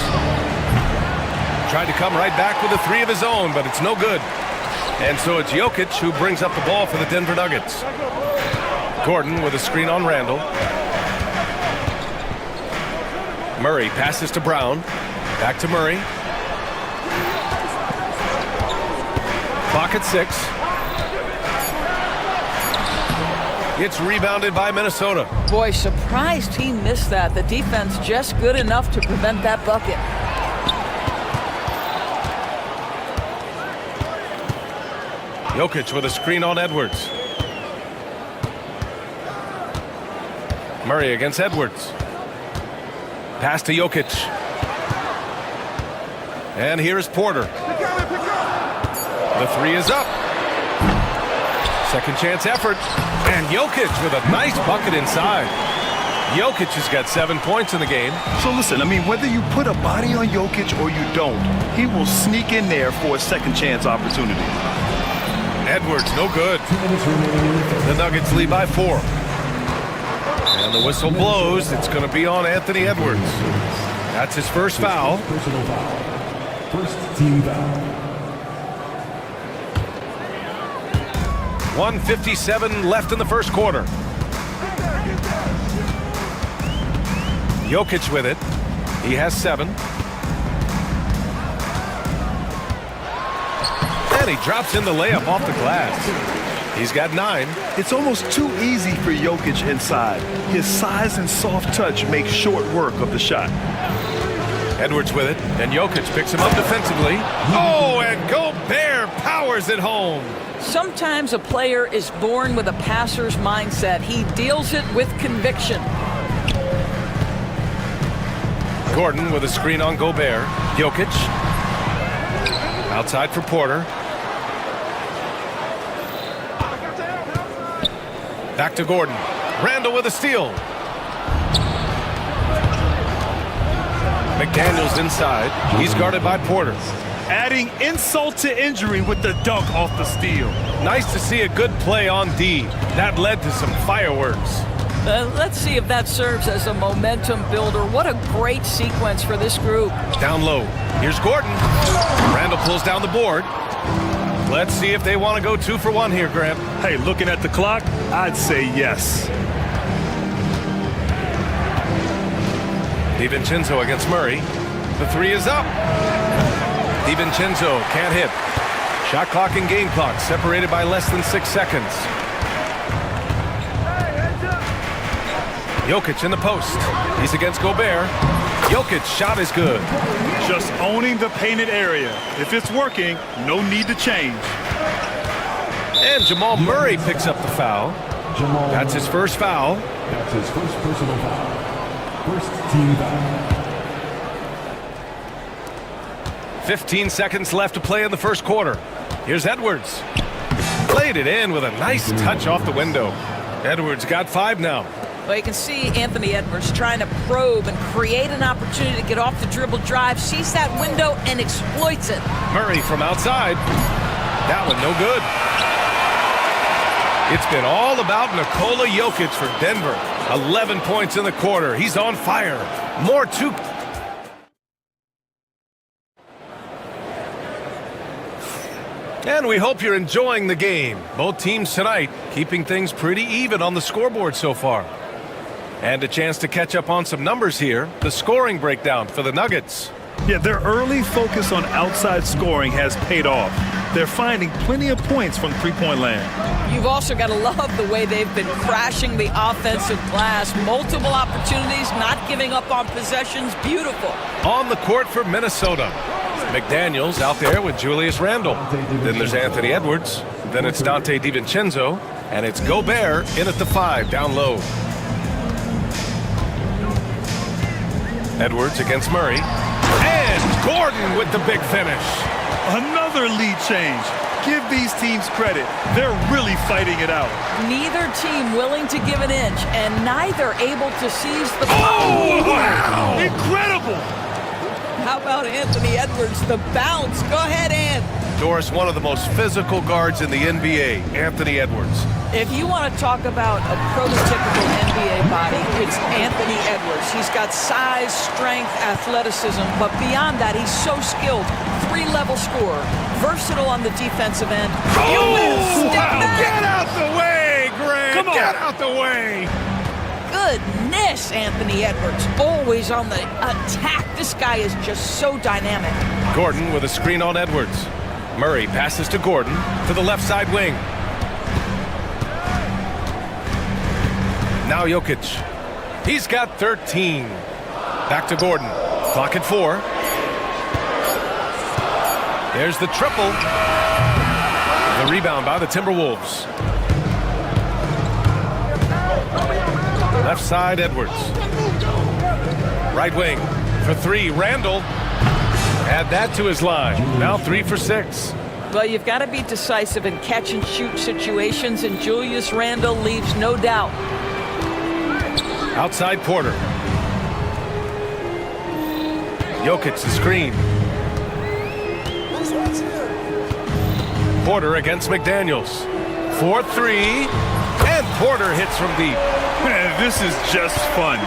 Tried to come right back with a 3 of his own, but it's no good. And so it's Jokic who brings up the ball for the Denver Nuggets. Gordon with a screen on Randall. Murray passes to Brown. Back to Murray. Clock at 6. It's rebounded by Minnesota. Boy, surprised he missed that. The defense just good enough to prevent that bucket. Jokic with a screen on Edwards. Murray against Edwards. Pass to Jokic. And here's Porter. The 3 is up. Second chance effort. And Jokic with a nice bucket inside. Jokic has got 7 points in the game. So listen, I mean, whether you put a body on Jokic or you don't, he will sneak in there for a second chance opportunity. Edwards, no good. The Nuggets lead by 4. And the whistle blows. It's going to be on Anthony Edwards. That's his first foul. Personal foul. First team foul. 1:57 left in the first quarter. Jokic with it. He has 7. And he drops in the layup off the glass. He's got 9. It's almost too easy for Jokic inside. His size and soft touch make short work of the shot. Edwards with it, and Jokic picks him up defensively. Oh, and Gobert powers it home. Sometimes a player is born with a passer's mindset. He deals it with conviction. Gordon with a screen on Gobert. Jokic. Outside for Porter. Back to Gordon. Randall with a steal. McDaniels inside. He's guarded by Porter. Adding insult to injury with the dunk off the steal. Nice to see a good play on D. That led to some fireworks. Let's see if that serves as a momentum builder. What a great sequence for this group. Down low. Here's Gordon. Randall pulls down the board. Let's see if they want to go 2 for 1 here, Grant. Hey, looking at the clock, I'd say yes. DiVincenzo against Murray. The 3 is up. DiVincenzo can't hit. Shot clock and game clock separated by less than 6 seconds. Jokic in the post. He's against Gobert. Jokic shot is good. Just owning the painted area. If it's working, no need to change. And Jamal Murray picks up the foul. That's his first foul. That's his first personal foul. First team foul. 15 seconds left to play in the first quarter. Here's Edwards. Played it in with a nice touch off the window. Edwards got 5 now. Well, you can see Anthony Edwards trying to probe and create an opportunity to get off the dribble drive, sees that window and exploits it. Murray from outside. That one no good. It's been all about Nikola Jokic for Denver. 11 points in the quarter. He's on fire. More to... And we hope you're enjoying the game. Both teams tonight keeping things pretty even on the scoreboard so far. And a chance to catch up on some numbers here. The scoring breakdown for the Nuggets. Yeah, their early focus on outside scoring has paid off. They're finding plenty of points from three-point land. You've also got to love the way they've been crashing the offensive glass. Multiple opportunities, not giving up on possessions. Beautiful. On the court for Minnesota. McDaniels out there with Julius Randle. Then there's Anthony Edwards. Then it's Dante DiVincenzo. And it's Gobert in at the 5, down low. Edwards against Murray. And Gordon with the big finish. Another lead change. Give these teams credit. They're really fighting it out. Neither team willing to give an inch, and neither able to seize the... Oh, wow! Incredible! How about Anthony Edwards, the bounce? Go ahead, Ant. Doris, one of the most physical guards in the NBA, Anthony Edwards. If you want to talk about a prototypical NBA body, it's Anthony Edwards. He's got size, strength, athleticism, but beyond that, he's so skilled. Three-level scorer, versatile on the defensive end. Get out the way, Grant! Come on. Get out the way! Goodness, Anthony Edwards, always on the attack. This guy is just so dynamic. Gordon with a screen on Edwards. Murray passes to Gordon to the left side wing. Now Jokic. He's got 13. Back to Gordon. Clock at 4. There's the triple. The rebound by the Timberwolves. Left side, Edwards. Right wing for 3, Randall. Add that to his line. Now 3 for 6. Well, you've got to be decisive in catch-and-shoot situations, and Julius Randle leaves no doubt. Outside Porter. Jokic the screen. Porter against McDaniels. 4-3. And Porter hits from deep. Man, this is just fun.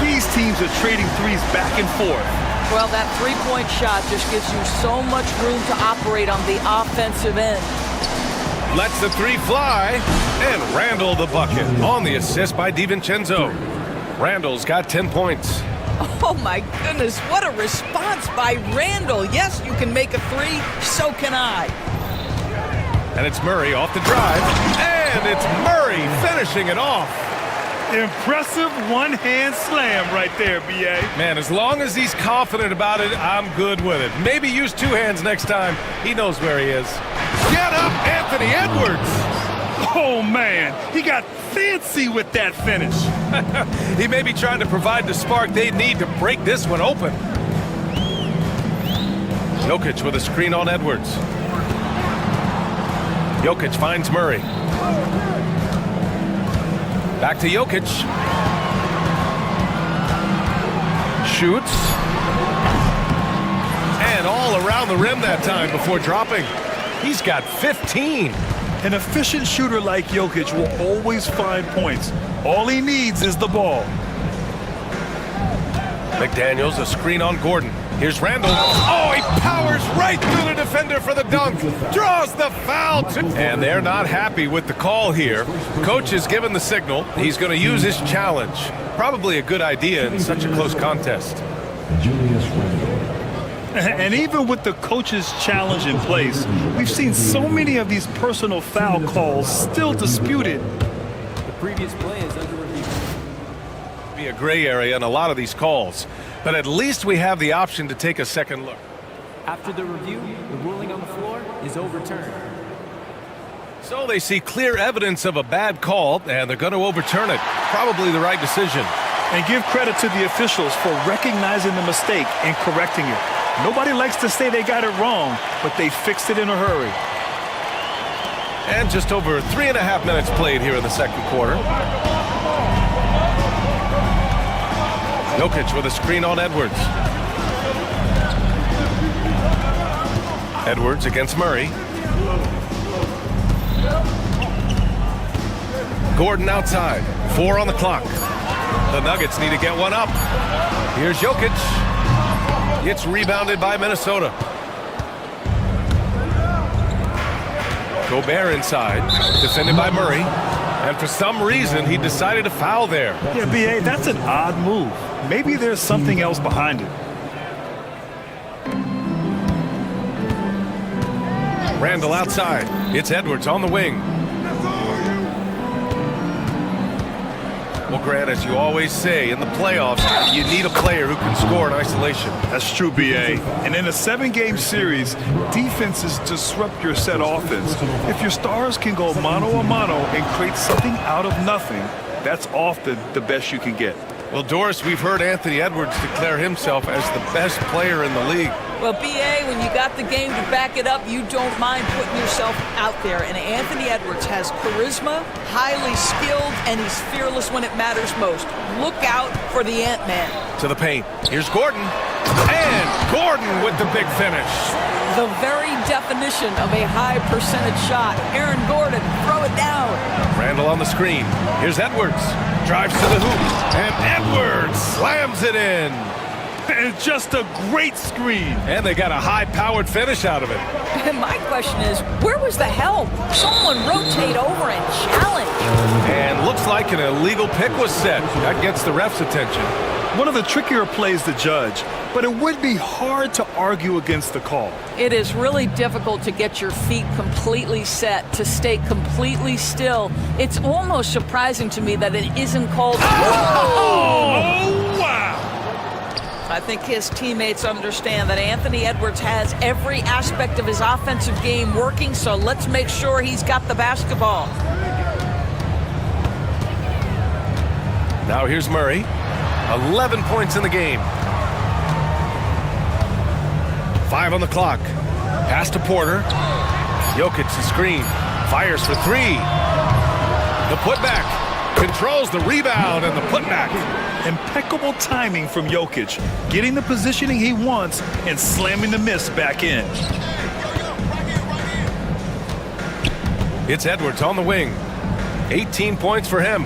These teams are trading threes back and forth. Well, that three-point shot just gives you so much room to operate on the offensive end. Lets the 3 fly. And Randall the bucket on the assist by DiVincenzo. Randall's got 10 points. Oh, my goodness. What a response by Randall. Yes, you can make a 3. So can I. And it's Murray off the drive. And it's Murray finishing it off. Impressive one-hand slam right there, B.A. Man, as long as he's confident about it, I'm good with it. Maybe use 2 hands next time. He knows where he is. Get up, Anthony Edwards! Oh, man. He got fancy with that finish. He may be trying to provide the spark they need to break this one open. Jokic with a screen on Edwards. Jokic finds Murray. Back to Jokic. Shoots. And all around the rim that time before dropping. He's got 15. An efficient shooter like Jokic will always find points. All he needs is the ball. McDaniels, a screen on Gordon. Here's Randall. Oh, he powers right through the defender for the dunk. Draws the foul. And they're not happy with the call here. Coach has given the signal. He's going to use his challenge. Probably a good idea in such a close contest. Julius Randle. And even with the coach's challenge in place, we've seen so many of these personal foul calls still disputed. The previous play is under review. Be a gray area in a lot of these calls, but at least we have the option to take a second look. After the review, the ruling on the floor is overturned. So they see clear evidence of a bad call, and they're going to overturn it. Probably the right decision. And give credit to the officials for recognizing the mistake and correcting it. Nobody likes to say they got it wrong, but they fixed it in a hurry. And just over 3.5 minutes played here in the second quarter. Jokic with a screen on Edwards. Edwards against Murray. Gordon outside. 4 on the clock. The Nuggets need to get one up. Here's Jokic. It's rebounded by Minnesota. Gobert inside, defended by Murray. And for some reason, he decided to foul there. Yeah, B.A., that's an odd move. Maybe there's something else behind it. Randall outside. It's Edwards on the wing. Well, Grant, as you always say, in the playoffs, you need a player who can score in isolation. That's true, B.A. And in a 7-game series, defenses disrupt your set offense. If your stars can go mano-a-mano and create something out of nothing, that's often the best you can get. Well, Doris, we've heard Anthony Edwards declare himself as the best player in the league. Well, BA, when you got the game to back it up, you don't mind putting yourself out there. And Anthony Edwards has charisma, highly skilled, and he's fearless when it matters most. Look out for the Ant-Man. To the paint. Here's Gordon. And Gordon with the big finish. The very definition of a high percentage shot. Aaron Gordon, throw it down. Randall on the screen. Here's Edwards. Drives to the hoop. And Edwards slams it in. And just a great screen. And they got a high-powered finish out of it. And my question is, where was the help? Someone rotate over and challenge. And looks like an illegal pick was set. That gets the ref's attention. One of the trickier plays to judge, but it would be hard to argue against the call. It is really difficult to get your feet completely set, to stay completely still. It's almost surprising to me that it isn't called. Oh, wow! I think his teammates understand that Anthony Edwards has every aspect of his offensive game working, so let's make sure he's got the basketball. Now here's Murray. 11 points in the game. 5 on the clock. Pass to Porter. Jokic the screen. Fires for 3. The putback. Controls the rebound and the putback. Impeccable timing from Jokic, getting the positioning he wants and slamming the miss back in. It's Edwards on the wing. 18 points for him.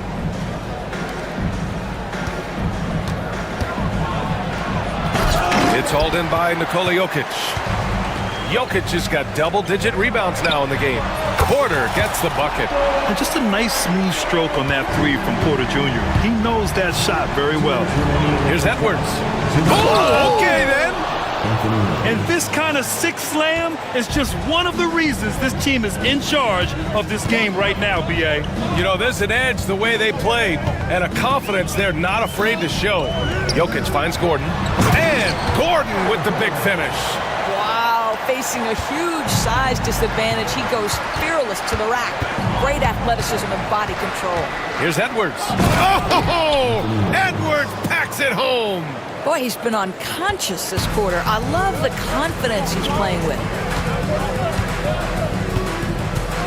It's hauled in by Nikola Jokic. Jokic has got double-digit rebounds now in the game. Porter gets the bucket. And just a nice smooth stroke on that 3 from Porter Jr. He knows that shot very well. Here's Edwards. Oh, okay then. And this kind of sick slam is just one of the reasons this team is in charge of this game right now, BA. You know, there's an edge the way they played and a confidence they're not afraid to show. Jokic finds Gordon. And Gordon with the big finish. Wow, facing a huge size disadvantage, he goes fearless to the rack. Great athleticism and body control. Here's Edwards. Oh, Edwards packs it home. Boy, he's been unconscious this quarter. I love the confidence he's playing with.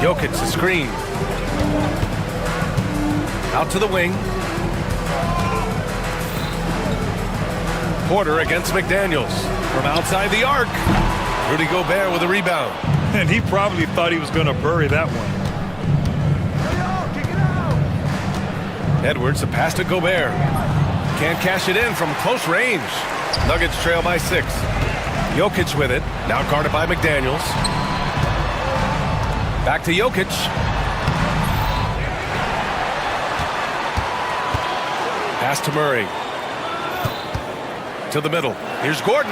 Jokic the screen. Out to the wing. Porter against McDaniels. From outside the arc. Rudy Gobert with a rebound. And he probably thought he was going to bury that one. Edwards, a pass to Gobert. Can't cash it in from close range. Nuggets trail by 6. Jokic with it. Now guarded by McDaniels. Back to Jokic. Pass to Murray. To the middle. Here's Gordon.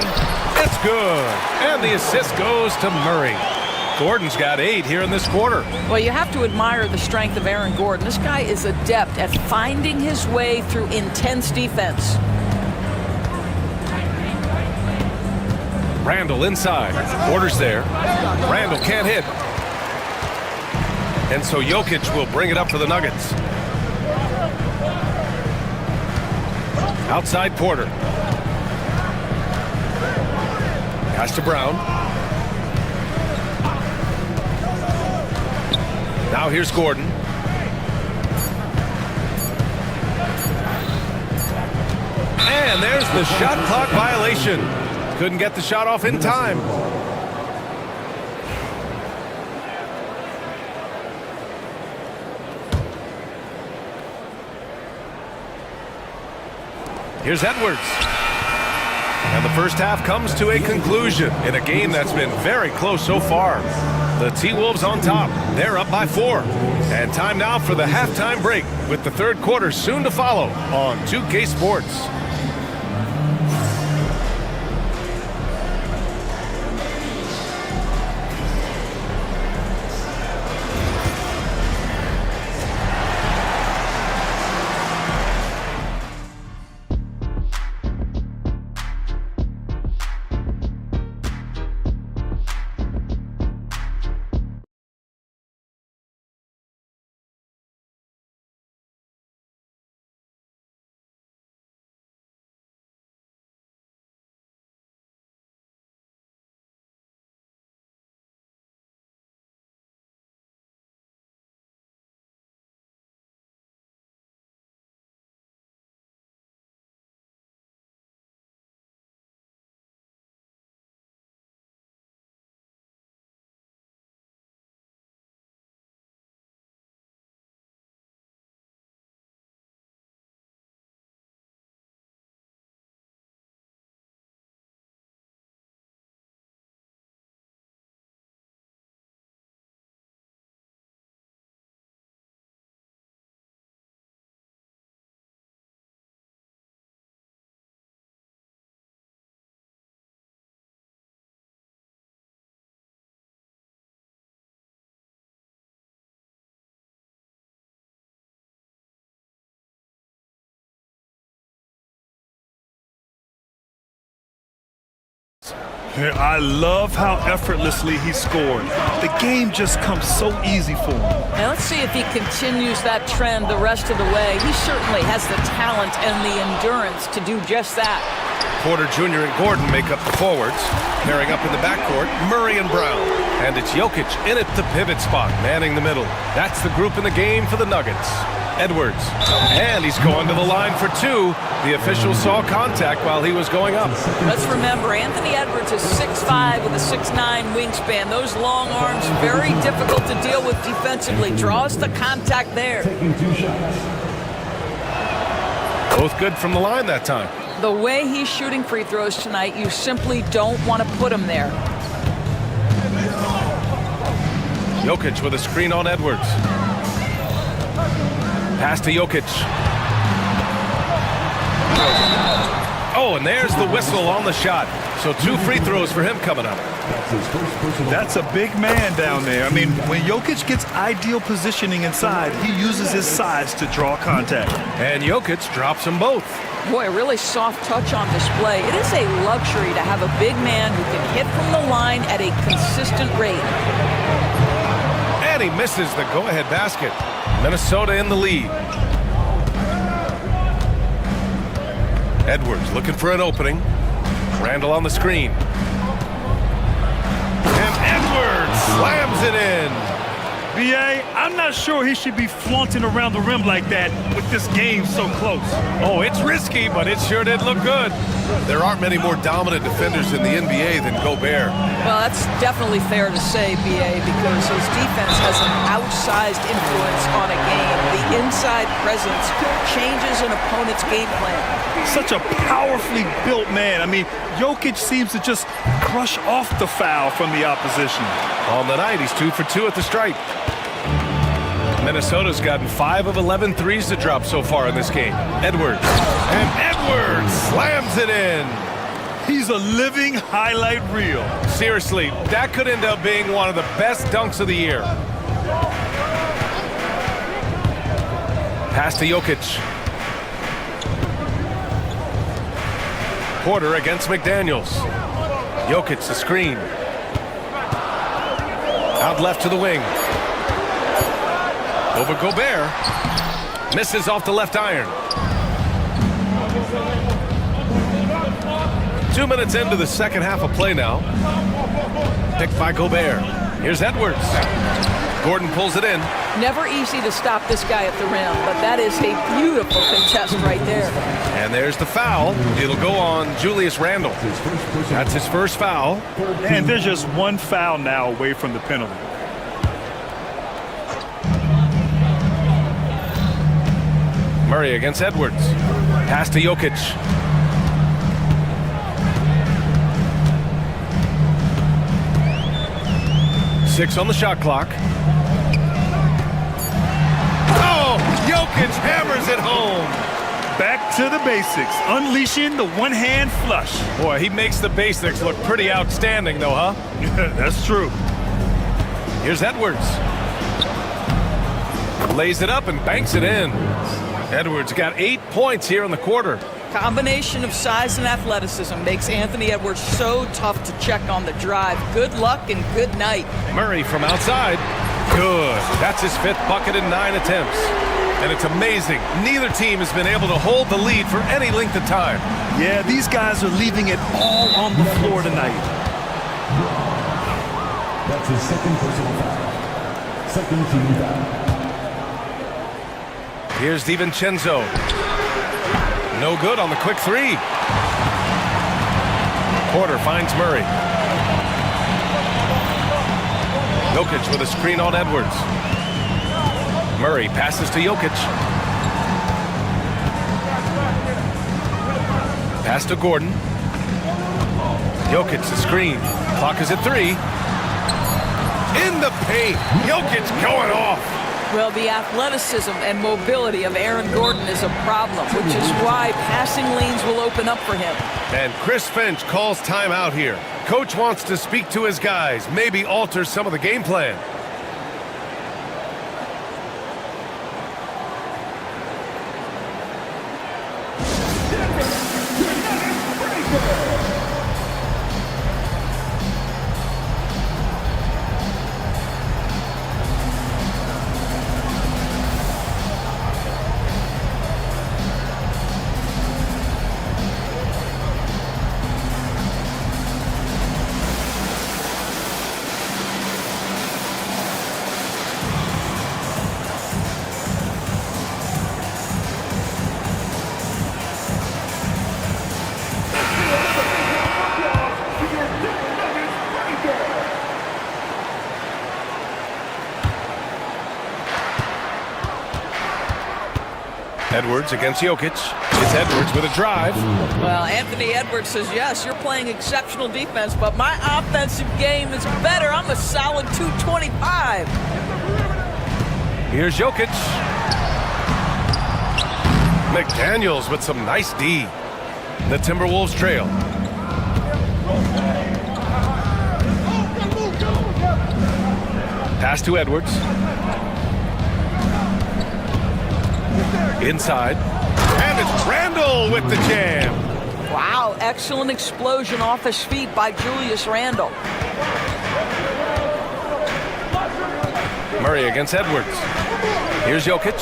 It's good. And the assist goes to Murray. Gordon's got 8 here in this quarter. Well, you have to admire the strength of Aaron Gordon. This guy is adept at finding his way through intense defense. Randall inside. Porter's there. Randall can't hit. And so Jokic will bring it up for the Nuggets. Outside Porter. Pass to Brown. Now here's Gordon. And there's the shot clock violation. Couldn't get the shot off in time. Here's Edwards. And the first half comes to a conclusion in a game that's been very close so far. The T-Wolves on top. They're up by 4. And time now for the halftime break with the third quarter soon to follow on 2K Sports. I love how effortlessly he scored. The game just comes so easy for him. Now let's see if he continues that trend the rest of the way. He certainly has the talent and the endurance to do just that. Porter Jr. and Gordon make up the forwards. Pairing up in the backcourt, Murray and Brown. And it's Jokic in at the pivot spot, manning the middle. That's the group in the game for the Nuggets. Edwards. And he's going to the line for two. The official saw contact while he was going up. Let's remember, Anthony Edwards is 6'5" with a 6'9" wingspan. Those long arms, very difficult to deal with defensively. Draws the contact there. Both good from the line that time. The way he's shooting free throws tonight, you simply don't want to put him there. Jokic with a screen on Edwards. Pass to Jokic. Oh, and there's the whistle on the shot. So 2 free throws for him coming up. That's a big man down there. I mean, when Jokic gets ideal positioning inside, he uses his size to draw contact. And Jokic drops them both. Boy, a really soft touch on display. It is a luxury to have a big man who can hit from the line at a consistent rate. And he misses the go-ahead basket. Minnesota in the lead. Edwards looking for an opening. Randall on the screen. And Edwards slams it in. B.A., I'm not sure he should be flaunting around the rim like that with this game so close. Oh, it's risky, but it sure did look good. There aren't many more dominant defenders in the NBA than Gobert. Well, that's definitely fair to say, B.A., because his defense has an outsized influence on a game. The inside presence changes an opponent's game plan. Such a powerfully built man. I mean, Jokic seems to just brush off the foul from the opposition. On the night, he's 2 for 2 at the stripe. Minnesota's gotten 5 of 11 threes to drop so far in this game. Edwards. And Edwards slams it in. He's a living highlight reel. Seriously, that could end up being one of the best dunks of the year. Pass to Jokic. Porter against McDaniels. Jokic the screen. Out left to the wing. Over Gobert. Misses off the left iron. 2 minutes into the second half of play now. Picked by Gobert. Here's Edwards. Gordon pulls it in. Never easy to stop this guy at the rim, but that is a beautiful contest right there. And there's the foul. It'll go on Julius Randle. That's his first foul. And there's just one foul now away from the penalty. Murray against Edwards. Pass to Jokic. Six on the shot clock. Oh, Jokic hammers it home. Back to the basics, unleashing the one-hand flush. Boy, he makes the basics look pretty outstanding, though, huh? That's true. Here's Edwards. Lays it up and banks it in. Edwards got 8 points here in the quarter. Combination of size and athleticism makes Anthony Edwards so tough to check on the drive. Good luck and good night. Murray from outside. Good. That's his 5th bucket in 9 attempts. And it's amazing. Neither team has been able to hold the lead for any length of time. Yeah, these guys are leaving it all on the floor tonight. That's his second personal foul. Second team foul. Here's DiVincenzo. No good on the quick three. Porter finds Murray. Jokic with a screen on Edwards. Murray passes to Jokic. Pass to Gordon. Jokic the screen. Clock is at 3. In the paint. Jokic going off. Well, the athleticism and mobility of Aaron Gordon is a problem, which is why passing lanes will open up for him. And Chris Finch calls timeout here. Coach wants to speak to his guys, maybe alter some of the game plan. Edwards against Jokic. It's Edwards with a drive. Well, Anthony Edwards says, yes, you're playing exceptional defense, but my offensive game is better. I'm a solid 225. Here's Jokic. McDaniels with some nice D. The Timberwolves trail. Pass to Edwards. Inside. And it's Randle with the jam. Wow, excellent explosion off his feet by Julius Randle. Murray against Edwards. Here's Jokic.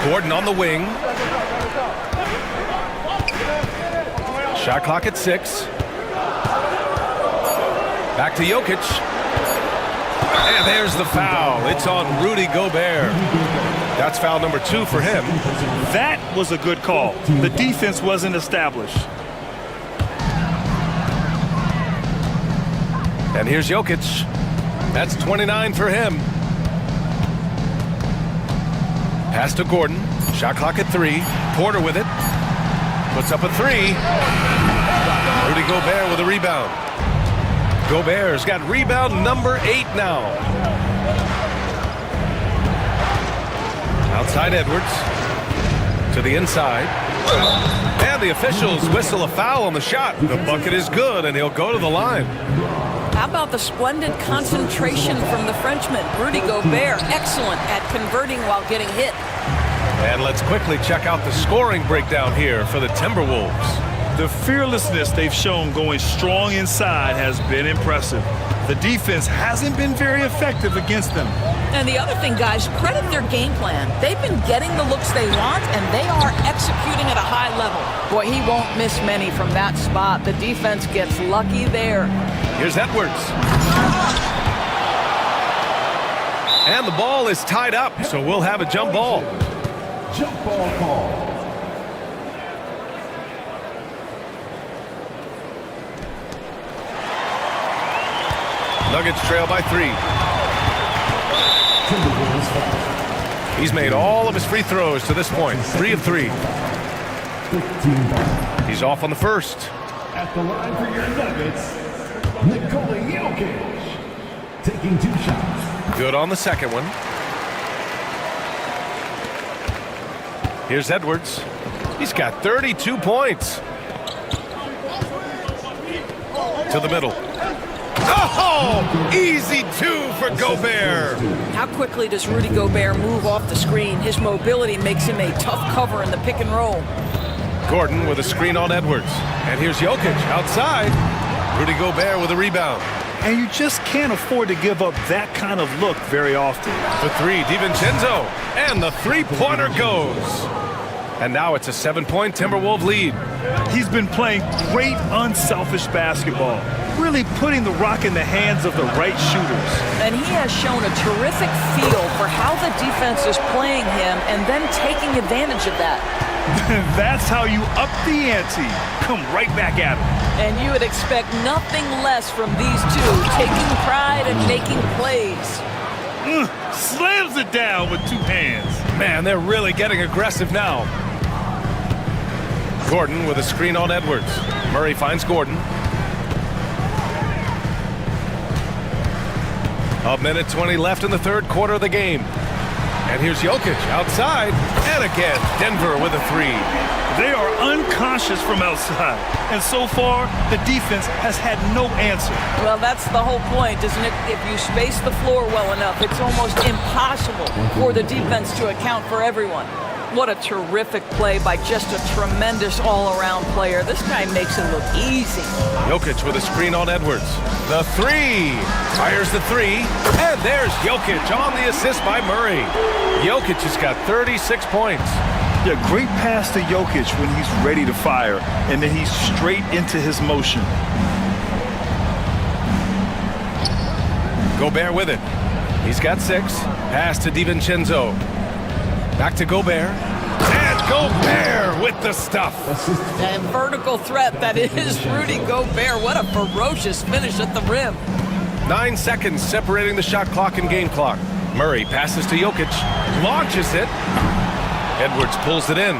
Gordon on the wing. Shot clock at 6. Back to Jokic. And there's the foul. It's on Rudy Gobert. That's foul number 2 for him. That was a good call. The defense wasn't established. And here's Jokic. That's 29 for him. Pass to Gordon. Shot clock at 3. Porter with it. Puts up a 3. Rudy Gobert with a rebound. Gobert's got rebound number 8 now. Outside Edwards. To the inside. And the officials whistle a foul on the shot. The bucket is good, and he'll go to the line. How about the splendid concentration from the Frenchman, Rudy Gobert? Excellent at converting while getting hit. And let's quickly check out the scoring breakdown here for the Timberwolves. The fearlessness they've shown going strong inside has been impressive. The defense hasn't been very effective against them. And the other thing, guys, credit their game plan. They've been getting the looks they want, and they are executing at a high level. Boy, he won't miss many from that spot. The defense gets lucky there. Here's Edwards. And the ball is tied up, so we'll have a jump ball. Jump ball call. Nuggets trail by 3. He's made all of his free throws to this point. 3 of 3. He's off on the first. At the line for your Nuggets, Nikola Jokic. Taking 2 shots. Good on the second one. Here's Edwards. He's got 32 points. To the middle. Oh, easy 2 for Gobert. How quickly does Rudy Gobert move off the screen? His mobility makes him a tough cover in the pick and roll. Gordon with a screen on Edwards. And here's Jokic outside. Rudy Gobert with a rebound. And you just can't afford to give up that kind of look very often. The 3, DiVincenzo. And the 3-pointer goes. And now it's a 7-point Timberwolves lead. He's been playing great unselfish basketball, really putting the rock in the hands of the right shooters. And he has shown a terrific feel for how the defense is playing him and then taking advantage of that. That's how you up the ante. Come right back at him. And you would expect nothing less from these two, taking pride and making plays. Slams it down with 2 hands. Man, they're really getting aggressive now. Gordon with a screen on Edwards. Murray finds Gordon. A minute 20 left in the third quarter of the game. And here's Jokic outside. And again, Denver with a 3. They are unconscious from outside. And so far, the defense has had no answer. Well, that's the whole point, isn't it? If you space the floor well enough, it's almost impossible for the defense to account for everyone. What a terrific play by just a tremendous all-around player. This guy makes it look easy. Jokic with a screen on Edwards. The 3. Fires the 3. And there's Jokic on the assist by Murray. Jokic has got 36 points. Yeah, great pass to Jokic when he's ready to fire, and then he's straight into his motion. Gobert with it. He's got 6. Pass to DiVincenzo. Back to Gobert. And Gobert with the stuff. And vertical threat that is Rudy Gobert. What a ferocious finish at the rim. 9 seconds separating the shot clock and game clock. Murray passes to Jokic, launches it. Edwards pulls it in.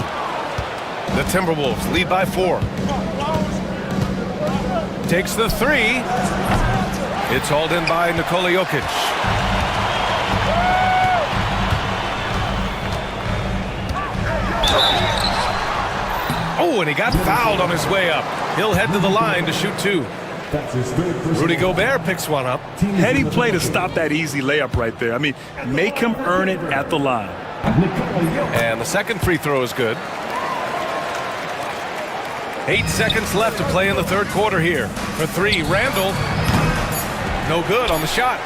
The Timberwolves lead by 4. Takes the 3. It's hauled in by Nikola Jokic. Oh, and he got fouled on his way up. He'll head to the line to shoot 2. Rudy Gobert picks one up. Heady play to stop that easy layup right there. I mean, make him earn it at the line. And the second free throw is good. 8 seconds left to play in the third quarter here. For 3, Randall. No good on the shot.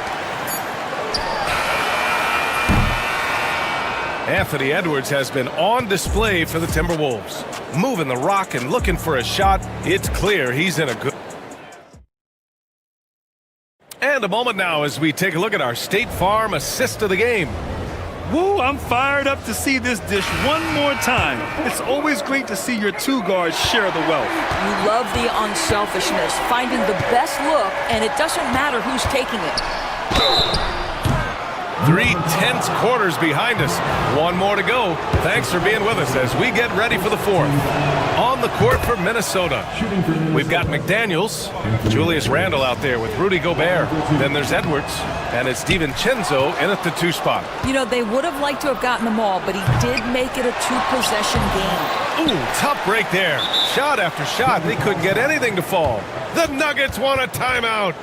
Anthony Edwards has been on display for the Timberwolves. Moving the rock and looking for a shot. It's clear he's in a good... And a moment now as we take a look at our State Farm assist of the game. Woo, I'm fired up to see this dish one more time. It's always great to see your 2 guards share the wealth. You love the unselfishness, finding the best look, and it doesn't matter who's taking it. 3 tense quarters behind us. One more to go. Thanks for being with us as we get ready for the 4th. On the court for Minnesota, we've got McDaniels, Julius Randle out there with Rudy Gobert. Then there's Edwards, and it's DiVincenzo in at the 2 spot. You know, they would have liked to have gotten them all, but he did make it a 2-possession game. Ooh, tough break there. Shot after shot. They couldn't get anything to fall. The Nuggets want a timeout.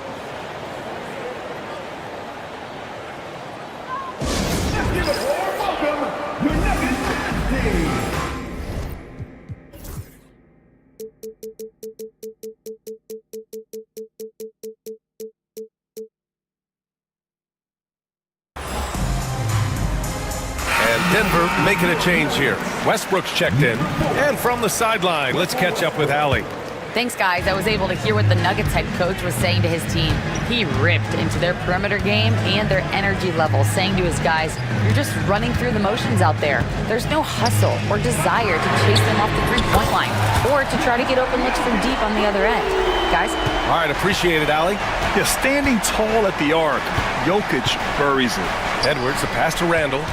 Denver making a change here. Westbrook's checked in. And from the sideline, let's catch up with Allie. Thanks, guys. I was able to hear what the Nuggets head coach was saying to his team. He ripped into their perimeter game and their energy level, saying to his guys, you're just running through the motions out there. There's no hustle or desire to chase them off the three-point line or to try to get open looks from deep on the other end. Guys? All right, appreciate it, Allie. Yeah, standing tall at the arc, Jokic buries it. Edwards, the pass to Randle.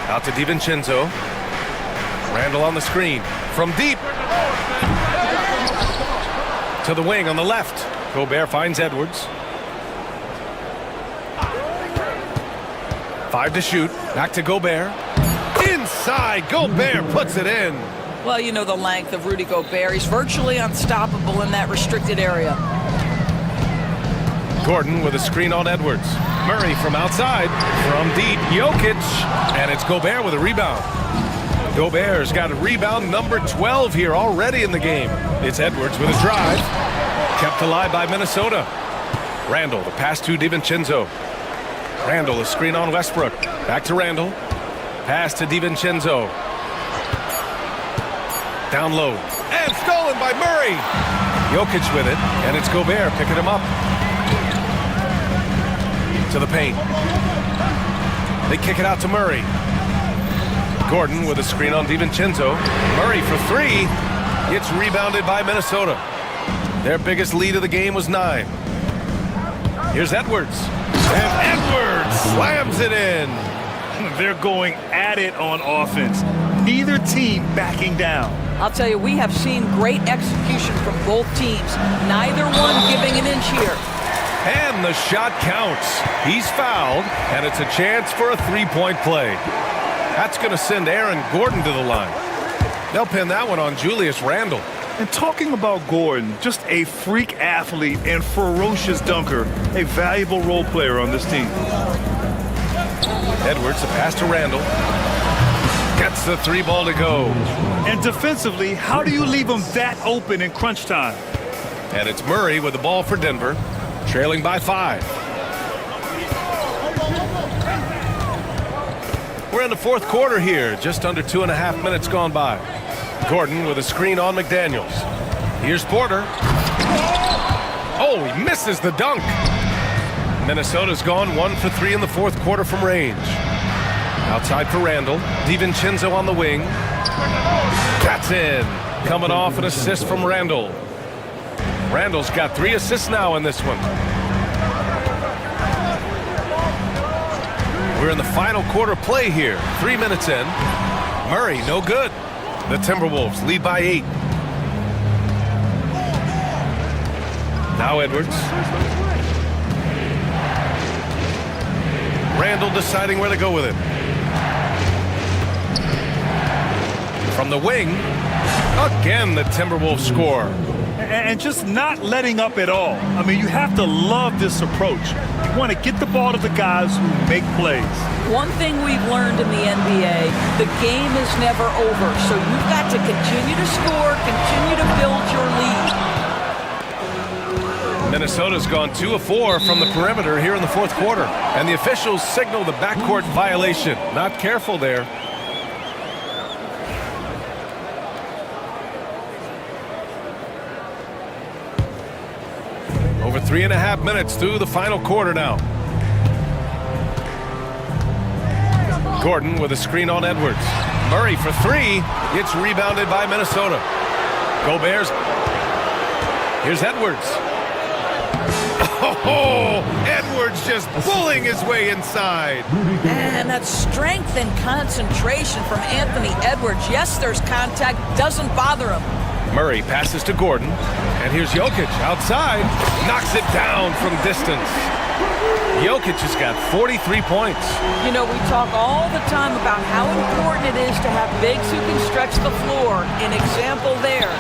Out to DiVincenzo. Randle on the screen. From deep. To the wing on the left. Gobert finds Edwards. 5 to shoot. Back to Gobert. Inside. Gobert puts it in. Well, you know the length of Rudy Gobert. He's virtually unstoppable in that restricted area. Gordon with a screen on Edwards. Murray from outside. From deep. Jokic. And it's Gobert with a rebound. Gobert's got a rebound number 12 here already in the game. It's Edwards with a drive. Kept alive by Minnesota. Randle, the pass to DiVincenzo. Randle, a screen on Westbrook. Back to Randle. Pass to DiVincenzo. Down low. And stolen by Murray. Jokic with it. And it's Gobert picking him up. To the paint. They kick it out to Murray. Gordon with a screen on DiVincenzo. Murray for 3. It's rebounded by Minnesota. Their biggest lead of the game was 9. Here's Edwards. And Edwards slams it in. They're going at it on offense. Neither team backing down. I'll tell you, we have seen great execution from both teams. Neither one giving an inch here. And the shot counts. He's fouled, and it's a chance for a three-point play. That's going to send Aaron Gordon to the line. They'll pin that one on Julius Randle. And talking about Gordon, just a freak athlete and ferocious dunker, a valuable role player on this team. Edwards, the pass to Randle. Gets the 3 ball to go. And defensively, how do you leave him that open in crunch time? And it's Murray with the ball for Denver, trailing by 5. We're in the fourth quarter here, just under 2.5 minutes gone by. Gordon with a screen on McDaniels. Here's Porter. Oh, he misses the dunk. Minnesota's gone 1 for 3 in the fourth quarter from range. Outside for Randle. DiVincenzo on the wing. That's in. Coming off an assist from Randle. Randle's got 3 assists now in this one. We're in the final quarter play here. 3 minutes in. Murray, no good. The Timberwolves lead by 8. Now Edwards. Randall deciding where to go with it. From the wing, again the Timberwolves score. And just not letting up at all. I mean, you have to love this approach. You want to get the ball to the guys who make plays. One thing we've learned in the NBA, the game is never over. So you've got to continue to score, continue to build your lead. Minnesota's gone 2 of 4 from the perimeter here in the fourth quarter. And the officials signal the backcourt violation. Not careful there. Over 3.5 minutes through the final quarter now. Gordon with a screen on Edwards. Murray for 3. It's rebounded by Minnesota. Gobert's. Here's Edwards. Oh, Edwards just pulling his way inside. And that strength and concentration from Anthony Edwards. Yes, there's contact. Doesn't bother him. Murray passes to Gordon. And here's Jokic outside. Knocks it down from distance. Jokic has got 43 points. You know, we talk all the time about how important it is to have bigs who can stretch the floor. An example there.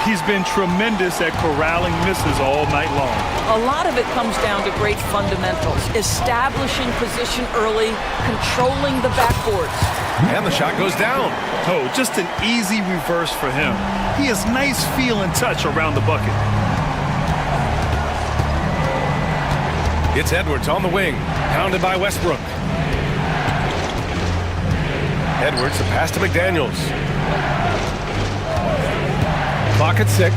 He's been tremendous at corralling misses all night long. A lot of it comes down to great fundamentals. Establishing position early, controlling the backboards. And the shot goes down. Oh, just an easy reverse for him. He has nice feel and touch around the bucket. It's Edwards on the wing, pounded by Westbrook. Edwards, the pass to McDaniels. Clock at 6.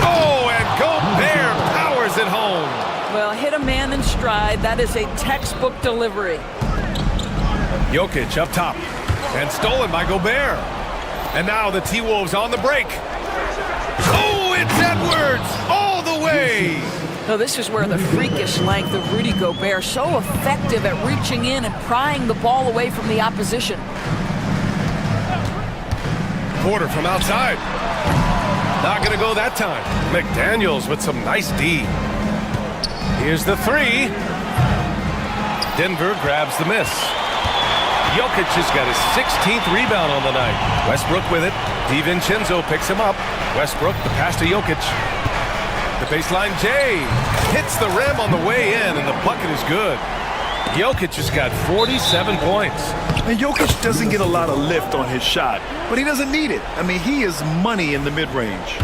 Oh, and Gobert powers it home. Well, hit a man in stride. That is a textbook delivery. Jokic up top, and stolen by Gobert. And now the T-Wolves on the break. Oh, it's Edwards all the way. So this is where the freakish length of Rudy Gobert, so effective at reaching in and prying the ball away from the opposition. Porter from outside. Not going to go that time. McDaniels with some nice D. Here's the 3. Denver grabs the miss. Jokic has got his 16th rebound on the night. Westbrook with it. DiVincenzo picks him up. Westbrook, the pass to Jokic. The baseline J hits the rim on the way in, and the bucket is good. Jokic has got 47 points. And Jokic doesn't get a lot of lift on his shot, but he doesn't need it. I mean, he is money in the mid-range.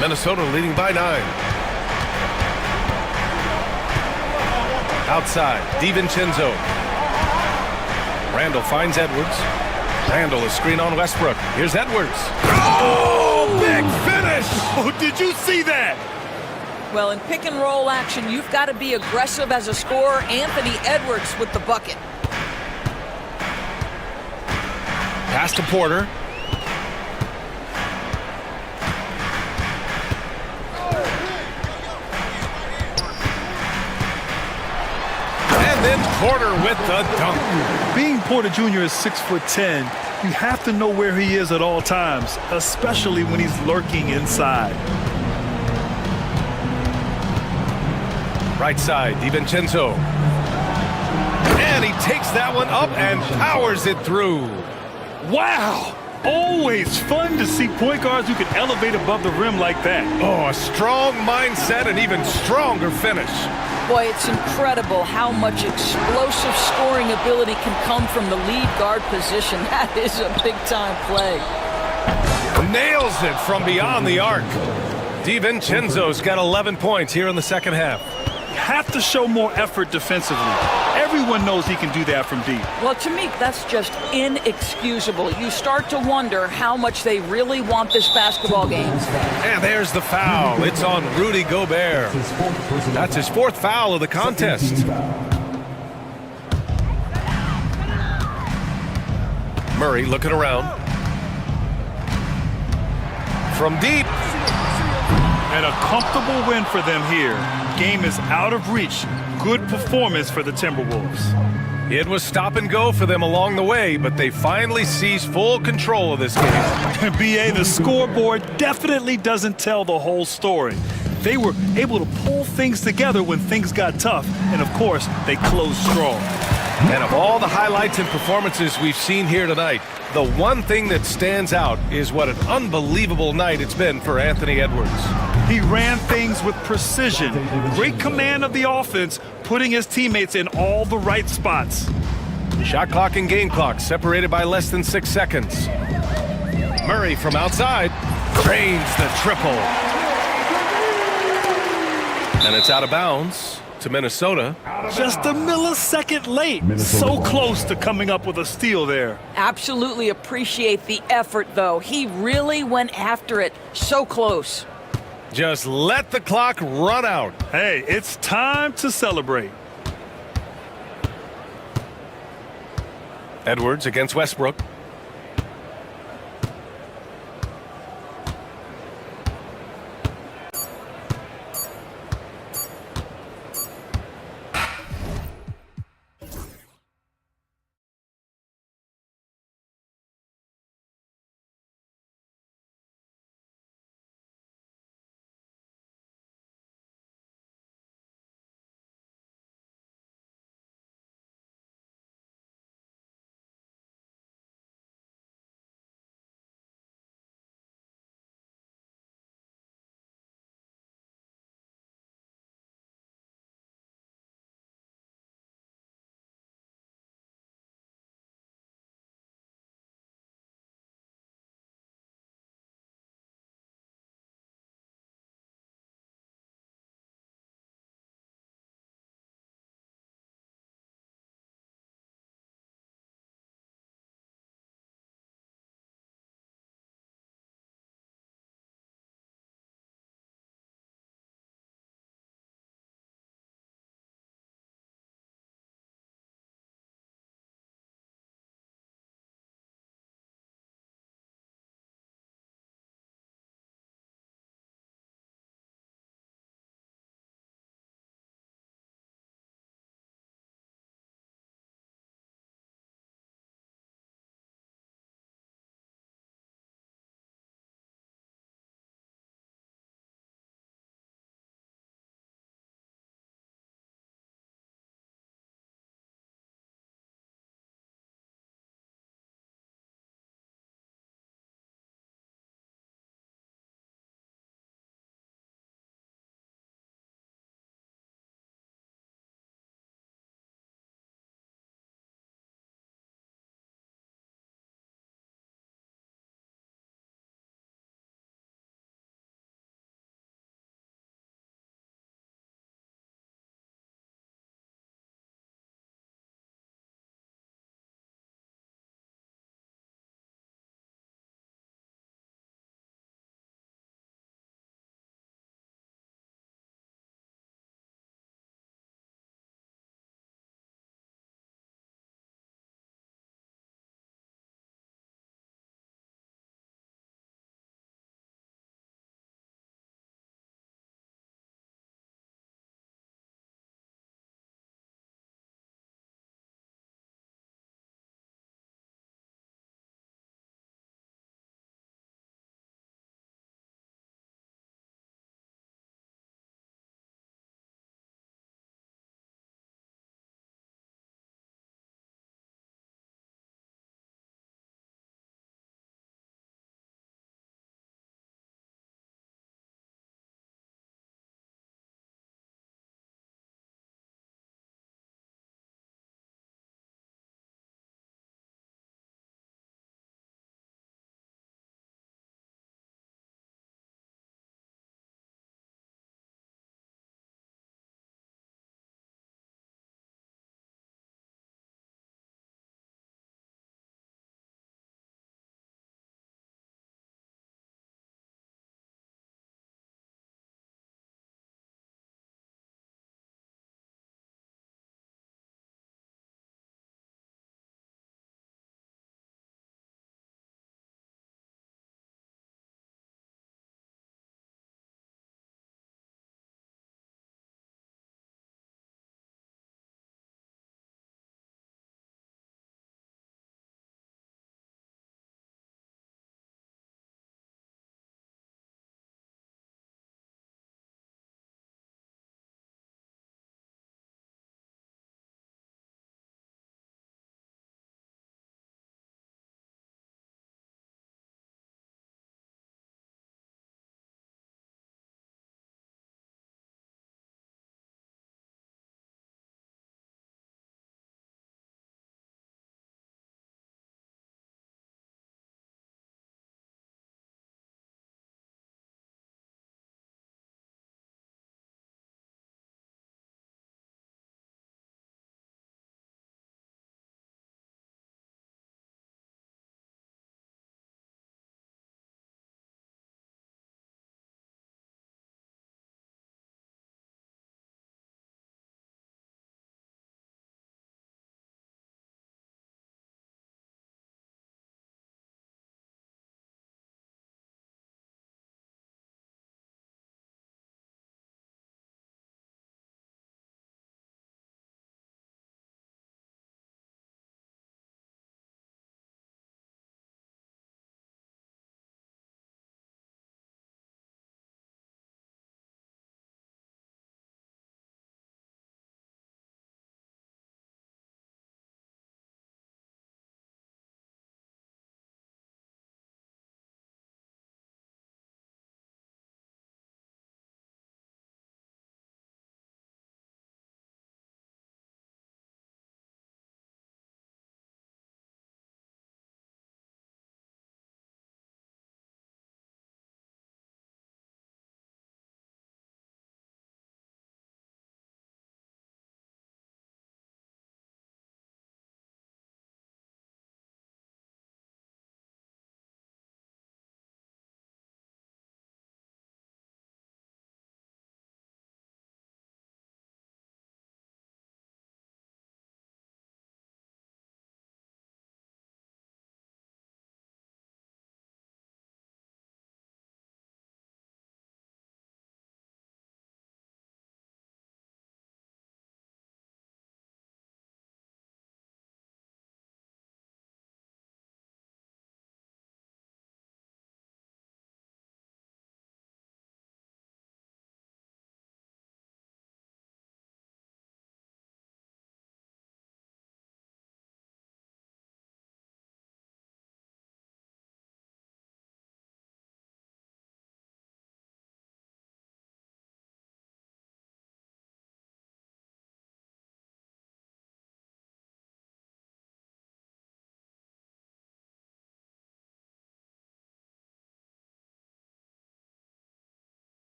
Minnesota leading by 9. Outside, DiVincenzo. Randall finds Edwards. Randall, a screen on Westbrook. Here's Edwards. Oh, big finish! Oh, did you see that? Well, in pick and roll action, you've got to be aggressive as a scorer. Anthony Edwards with the bucket. Pass to Porter. And then Porter with the dunk. Being Porter Jr. is 6'10", you have to know where he is at all times, especially when he's lurking inside. Right side, DiVincenzo. And he takes that one up and powers it through. Wow! Always fun to see point guards who can elevate above the rim like that. Oh, a strong mindset and even stronger finish. Boy, it's incredible how much explosive scoring ability can come from the lead guard position. That is a big-time play. Nails it from beyond the arc. DiVincenzo's got 11 points here in the second half. You have to show more effort defensively. Everyone knows he can do that from deep. Well, to me, that's just inexcusable. You start to wonder how much they really want this basketball game. And there's the foul. It's on Rudy Gobert. That's his 4th foul of the contest. Murray looking around. From deep. And a comfortable win for them here. Game is out of reach. Good performance for the Timberwolves. It was stop and go for them along the way, but they finally seized full control of this game. BA, the scoreboard definitely doesn't tell the whole story. They were able to pull things together when things got tough, and of course, they closed strong. And of all the highlights and performances we've seen here tonight, the one thing that stands out is what an unbelievable night it's been for Anthony Edwards. He ran things with precision, great command of the offense, putting his teammates in all the right spots. Shot clock and game clock separated by less than 6 seconds. Murray from outside drains the triple. And it's out of bounds to Minnesota. Just a millisecond late. So close to coming up with a steal there. Absolutely appreciate the effort, though. He really went after it. So close. Just let the clock run out. Hey, it's time to celebrate. Edwards against Westbrook.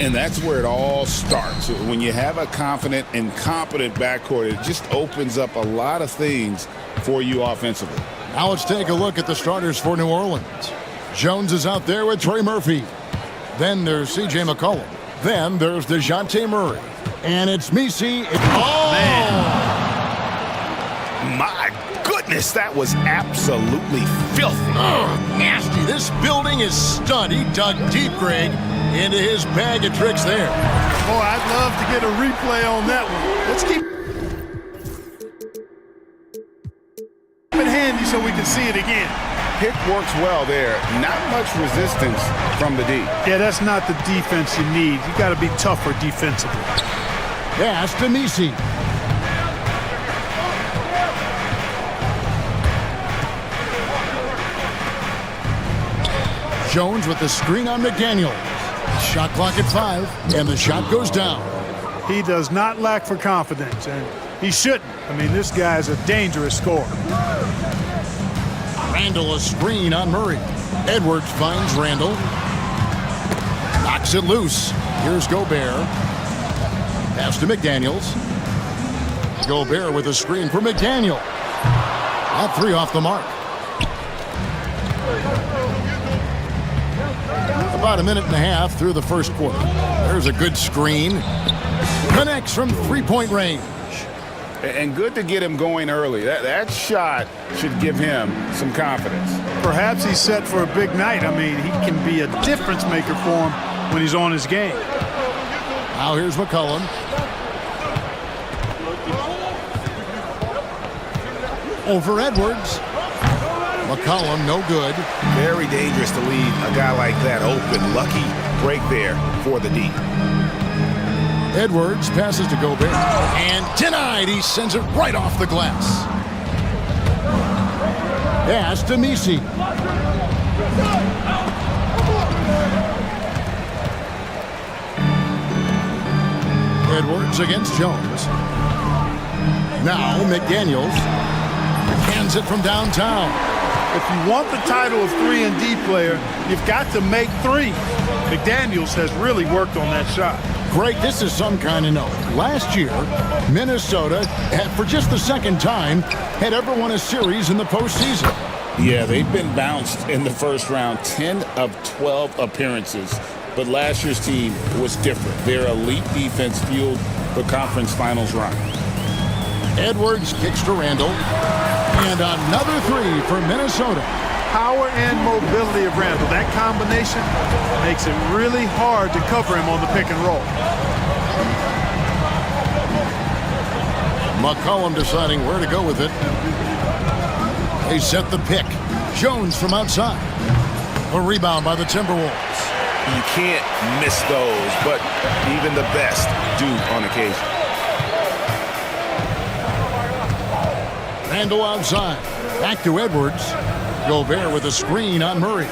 And that's where it all starts. When you have a confident and competent backcourt, it just opens up a lot of things for you offensively. Now let's take a look at the starters for New Orleans. Jones is out there with Trey Murphy. Then there's C.J. McCollum. Then there's DeJounte Murray. And it's Messi. Oh! Man. My goodness, that was absolutely filthy. Oh, nasty. This building is stunned. He dug deep, Greg, into his bag of tricks there. Boy, I'd love to get a replay on that one. Let's keep it handy so we can see it again. Pick works well there. Not much resistance from the D. Yeah, that's not the defense you need. You got to be tougher defensively. Pass to Messi. Jones with the screen on McDaniel. Shot clock at 5, and the shot goes down. He does not lack for confidence, and he shouldn't. I mean, this guy's a dangerous scorer. Randall a screen on Murray. Edwards finds Randall. Knocks it loose. Here's Gobert. Pass to McDaniels. Gobert with a screen for McDaniel. That 3 off the mark. About a minute and a half through the first quarter. There's a good screen. Connects from three-point range. And good to get him going early. That shot should give him some confidence. Perhaps he's set for a big night. I mean, he can be a difference maker for him when he's on his game. Now here's McCollum. Over Edwards. McCollum, no good. Very dangerous to leave a guy like that open. Lucky break there for the D. Edwards passes to Gobert. And denied. He sends it right off the glass. Pass to Messi. Edwards against Jones. Now McDaniels hands it from downtown. If you want the title of 3-and-D player, you've got to make 3. McDaniels has really worked on that shot. Greg, this is some kind of note. Last year, Minnesota, for just the second time, had ever won a series in the postseason. Yeah, they've been bounced in the first round, 10 of 12 appearances. But last year's team was different. Their elite defense fueled the conference finals run. Edwards kicks to Randall. And another 3 for Minnesota. Power and mobility of Randall. That combination makes it really hard to cover him on the pick and roll. McCollum deciding where to go with it. They set the pick. Jones from outside. A rebound by the Timberwolves. You can't miss those, but even the best do on occasion. Randall outside. Back to Edwards. Gobert with a screen on Murray.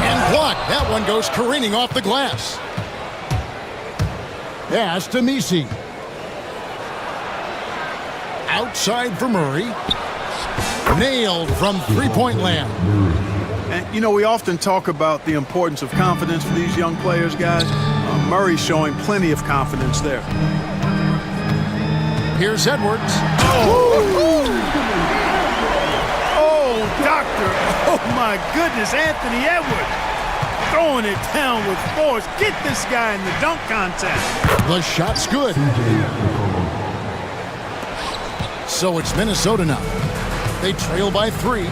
And blocked. That one goes careening off the glass. Pass to Messi. Outside for Murray. Nailed from three-point land. And, you know, we often talk about the importance of confidence for these young players, guys. Murray's showing plenty of confidence there. Here's Edwards. Oh, doctor. Oh, my goodness. Anthony Edwards throwing it down with force. Get this guy in the dunk contest. The shot's good. So it's Minnesota now. They trail by 3.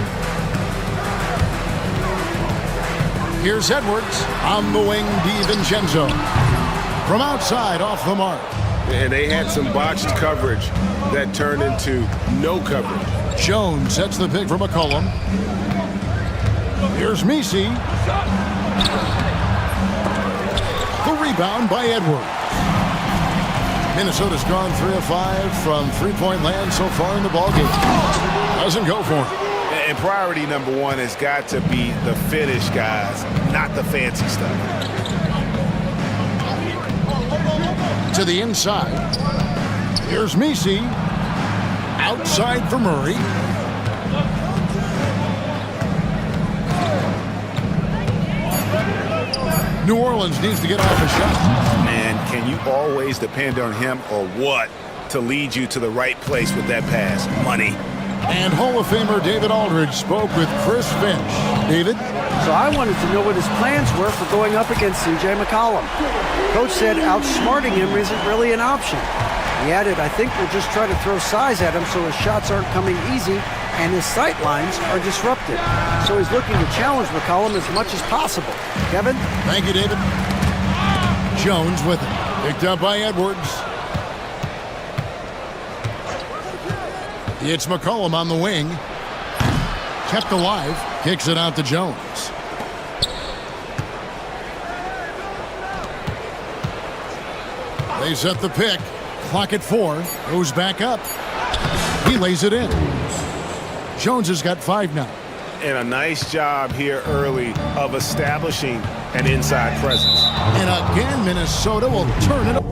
Here's Edwards on the wing. DiVincenzo from outside off the mark. And they had some botched coverage that turned into no coverage. Jones sets the pick for McCollum. Here's Messi. The rebound by Edwards. Minnesota's gone 3 of 5 from three-point land so far in the ballgame. Doesn't go for him. And priority number 1 has got to be the finish, guys, not the fancy stuff. To the inside. Here's Messi. Outside for Murray. New Orleans needs to get off a shot. Man, can you always depend on him or what to lead you to the right place with that pass? Money. And Hall of Famer David Aldridge spoke with Chris Finch. David? So I wanted to know what his plans were for going up against C.J. McCollum. Coach said outsmarting him isn't really an option. He added, I think we'll just try to throw size at him so his shots aren't coming easy and his sight lines are disrupted. So he's looking to challenge McCollum as much as possible. Kevin? Thank you, David. Jones with it. Picked up by Edwards. It's McCollum on the wing. Kept alive. Kicks it out to Jones. They set the pick. Clock at 4. Goes back up. He lays it in. Jones has got 5 now. And a nice job here early of establishing an inside presence. And again, Minnesota will turn it over.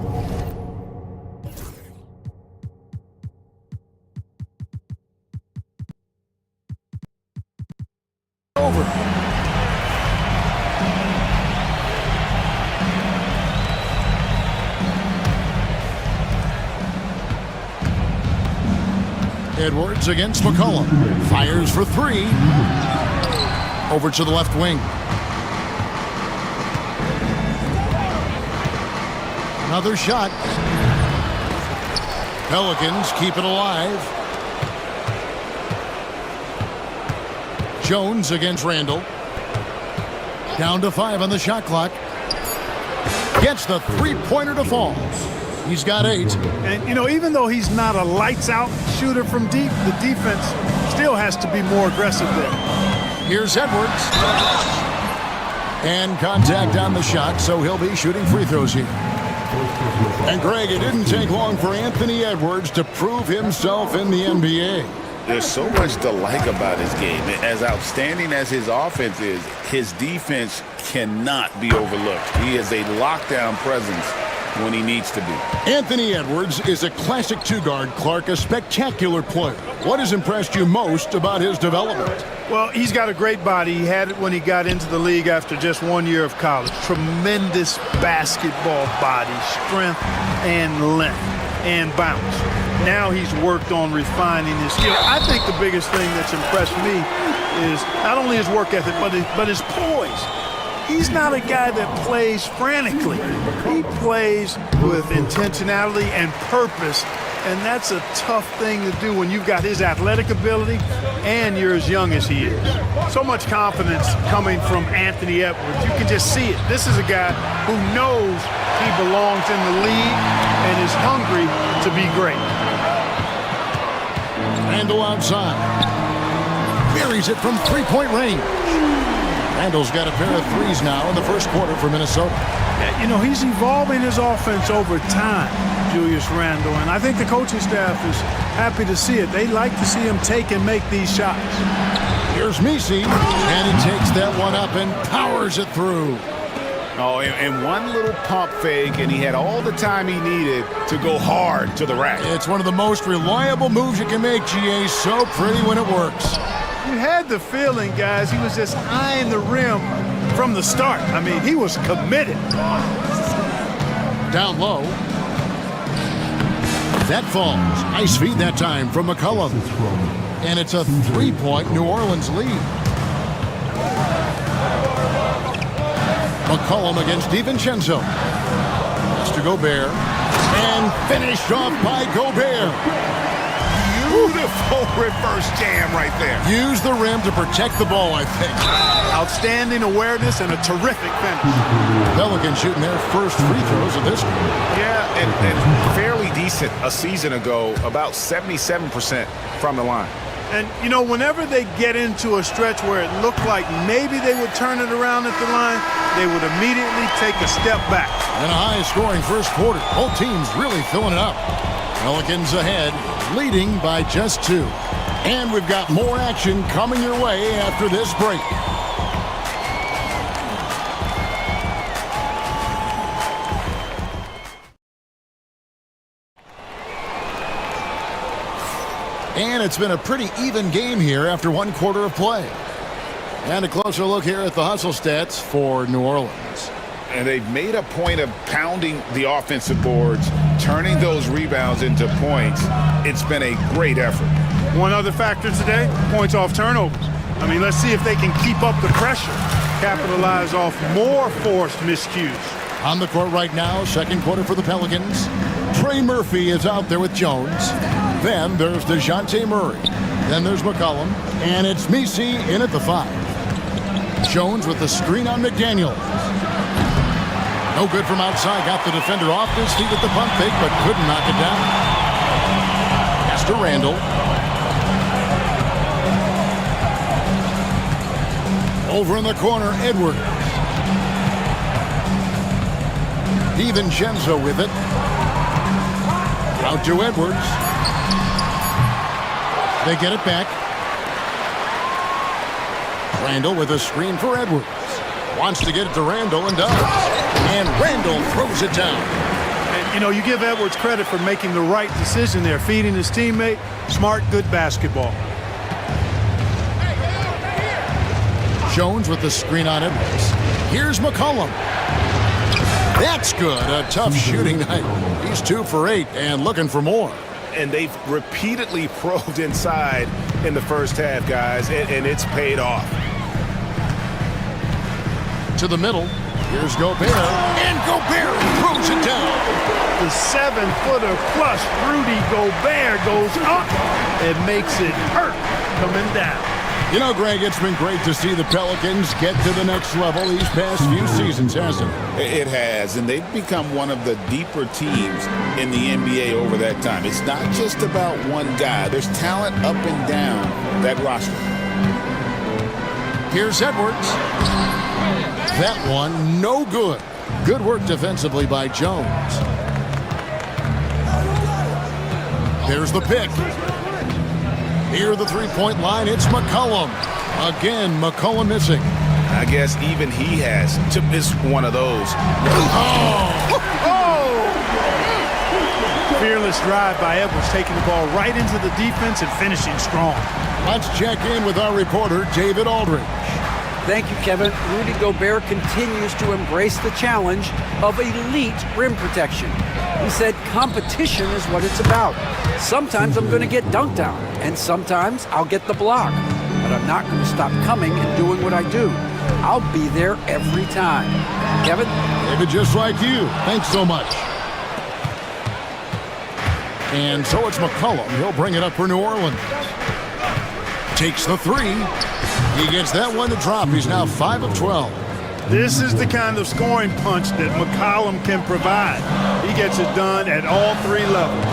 Edwards against McCollum. Fires for 3. Over to the left wing. Another shot. Pelicans keep it alive. Jones against Randall. Down to 5 on the shot clock. Gets the three-pointer to fall. He's got 8. And, you know, even though he's not a lights-out shooter from deep, the defense still has to be more aggressive there. Here's Edwards. And contact on the shot, so he'll be shooting free throws here. And, Greg, it didn't take long for Anthony Edwards to prove himself in the NBA. There's so much to like about his game. As outstanding as his offense is, his defense cannot be overlooked. He is a lockdown presence when he needs to be. Anthony Edwards is a classic two-guard, Clark, a spectacular player. What has impressed you most about his development? Well, he's got a great body. He had it when he got into the league after just 1 year of college. Tremendous basketball body, strength and length and bounce. Now he's worked on refining his skill. I think the biggest thing that's impressed me is not only his work ethic, but his poise. He's not a guy that plays frantically. He plays with intentionality and purpose, and that's a tough thing to do when you've got his athletic ability and you're as young as he is. So much confidence coming from Anthony Edwards. You can just see it. This is a guy who knows he belongs in the league and is hungry to be great. Randall outside. Buries it from three-point range. Randall's got a pair of threes now in the first quarter for Minnesota. You know, he's evolving his offense over time, Julius Randle, and I think the coaching staff is happy to see it. They like to see him take and make these shots. Here's Messi, and he takes that one up and powers it through. Oh, and one little pump fake, and he had all the time he needed to go hard to the rack. It's one of the most reliable moves you can make, GA. So pretty when it works. You had the feeling, guys, he was just eyeing the rim from the start. I mean, he was committed. Down low. That falls. Nice feed that time from McCollum. And it's a three-point New Orleans lead. McCollum against DiVincenzo. That's to Gobert. And finished off by Gobert. Beautiful reverse jam right there. Use the rim to protect the ball, I think. Outstanding awareness and a terrific finish. Pelicans shooting their first free throws of this game. Yeah, and fairly decent a season ago, about 77% from the line. And, you know, whenever they get into a stretch where it looked like maybe they would turn it around at the line, they would immediately take a step back. And a high-scoring first quarter. Both teams really filling it up. Pelicans ahead, leading by just 2. And we've got more action coming your way after this break. And it's been a pretty even game here after 1 quarter of play. And a closer look here at the hustle stats for New Orleans. And they've made a point of pounding the offensive boards, turning those rebounds into points. It's been a great effort. One other factor today, points off turnovers. I mean, let's see if they can keep up the pressure, capitalize off more forced miscues. On the court right now, second quarter for the Pelicans. Trey Murphy is out there with Jones. Then there's DeJounte Murray. Then there's McCollum. And it's Messi in at the 5. Jones with the screen on McDaniel. No good from outside. Got the defender off his feet with the pump fake, but couldn't knock it down. Pass to Randall. Over in the corner, Edwards. DiVincenzo with it. Out to Edwards. They get it back. Randall with a screen for Edwards. Wants to get it to Randall and does. And Randall throws it down. And, you know, you give Edwards credit for making the right decision there, feeding his teammate. Smart, good basketball. Jones with the screen on Edwards. Here's McCollum. That's good. A tough shooting night. He's 2 for 8 and looking for more. And they've repeatedly probed inside in the first half, guys, and it's paid off. To the middle. Here's Gobert. And Gobert throws it down. The 7-footer plus Rudy Gobert goes up and makes it hurt coming down. You know, Greg, it's been great to see the Pelicans get to the next level these past few seasons, hasn't it? It has, and they've become one of the deeper teams in the NBA over that time. It's not just about one guy. There's talent up and down that roster. Here's Edwards. That one, no good. Good work defensively by Jones. There's the pick. Near the three-point line, it's McCollum. Again, McCollum missing. I guess even he has to miss one of those. Fearless drive by Edwards, taking the ball right into the defense and finishing strong. Let's check in with our reporter, David Aldridge. Thank you, Kevin. Rudy Gobert continues to embrace the challenge of elite rim protection. He said competition is what it's about. Sometimes I'm going to get dunked on, and sometimes I'll get the block. But I'm not going to stop coming and doing what I do. I'll be there every time. Kevin? David, just like you. Thanks so much. And so it's McCollum. He'll bring it up for New Orleans. Takes the 3. He gets that one to drop. He's now 5 of 12. This is the kind of scoring punch that McCollum can provide. He gets it done at all 3 levels.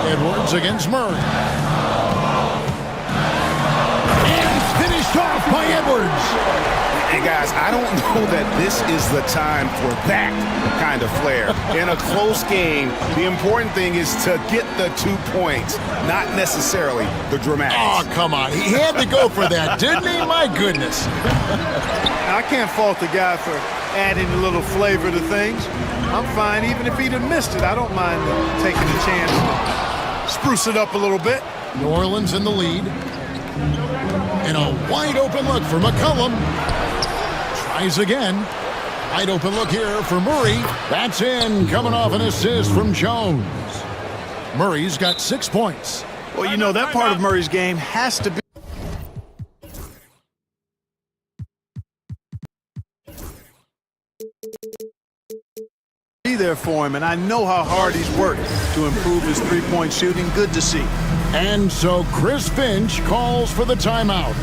Edwards against Murray. And finished off by Edwards. And guys, I don't know that this is the time for that kind of flair. In a close game, the important thing is to get the 2 points, not necessarily the dramatics. Oh, come on. He had to go for that, didn't he? My goodness. I can't fault the guy for adding a little flavor to things. I'm fine. Even if he'd have missed it, I don't mind taking a chance to spruce it up a little bit. New Orleans in the lead. And a wide open look for McCollum. Tries again. Wide open look here for Murray. That's in, coming off an assist from Jones. Murray's got 6 points. Well, you know, that part of Murray's game has to be there for him, and I know how hard he's worked to improve his three-point shooting. Good to see. And so Chris Finch calls for the timeout.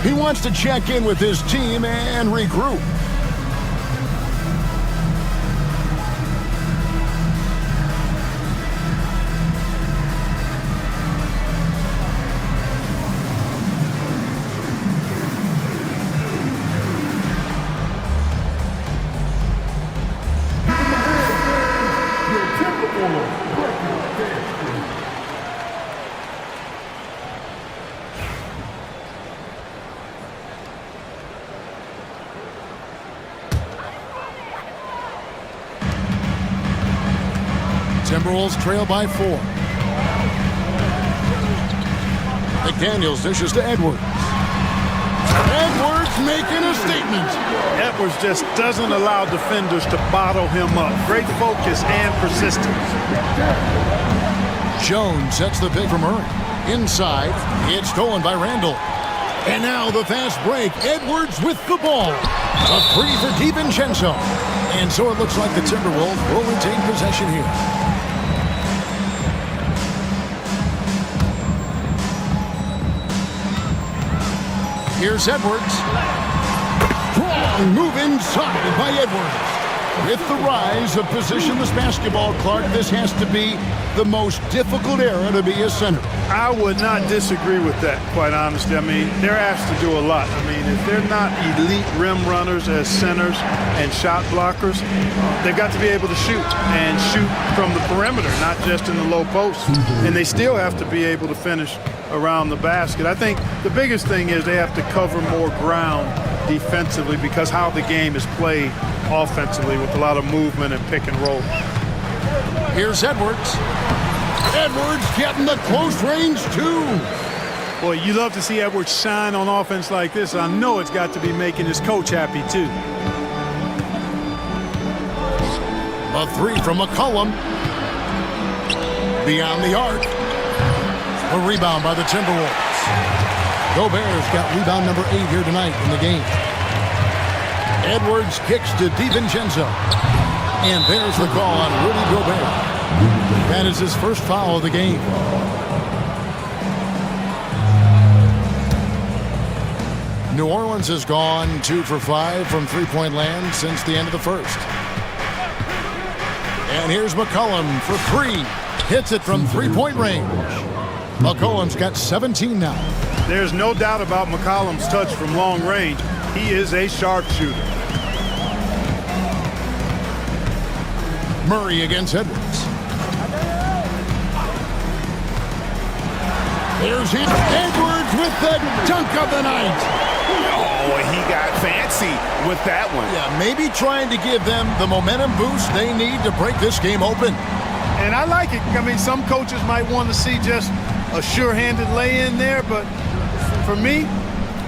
He wants to check in with his team and regroup. Timberwolves trail by 4. McDaniels dishes to Edwards. Edwards making a statement. Edwards just doesn't allow defenders to bottle him up. Great focus and persistence. Jones sets the pick for Murray. Inside, it's stolen by Randall. And now the fast break. Edwards with the ball. A three for DiVincenzo. And so it looks like the Timberwolves will retain possession here. Here's Edwards. Strong move inside by Edwards. With the rise of positionless basketball, Clark, this has to be the most difficult era to be a center. I would not disagree with that, quite honestly. I mean, they're asked to do a lot. I mean, if they're not elite rim runners as centers and shot blockers, they've got to be able to shoot and shoot from the perimeter, not just in the low post. And they still have to be able to finish around the basket. I think the biggest thing is they have to cover more ground defensively because how the game is played offensively with a lot of movement and pick and roll. Here's Edwards. Edwards getting the close range too. Boy, you love to see Edwards shine on offense like this. I know it's got to be making his coach happy too. A three from McCollum. Beyond the arc. A rebound by the Timberwolves. Gobert's got rebound number 8 here tonight in the game. Edwards kicks to DiVincenzo. And there's the call on Rudy Gobert. That is his first foul of the game. New Orleans has gone 2 for 5 from three-point land since the end of the first. And here's McCollum for 3. Hits it from three-point range. McCollum's got 17 now. There's no doubt about McCollum's touch from long range. He is a sharpshooter. Murray against Edwards. There's him. Edwards with the dunk of the night. Oh, he got fancy with that one. Yeah, maybe trying to give them the momentum boost they need to break this game open. And I like it. I mean, some coaches might want to see just a sure-handed lay-in there, but for me,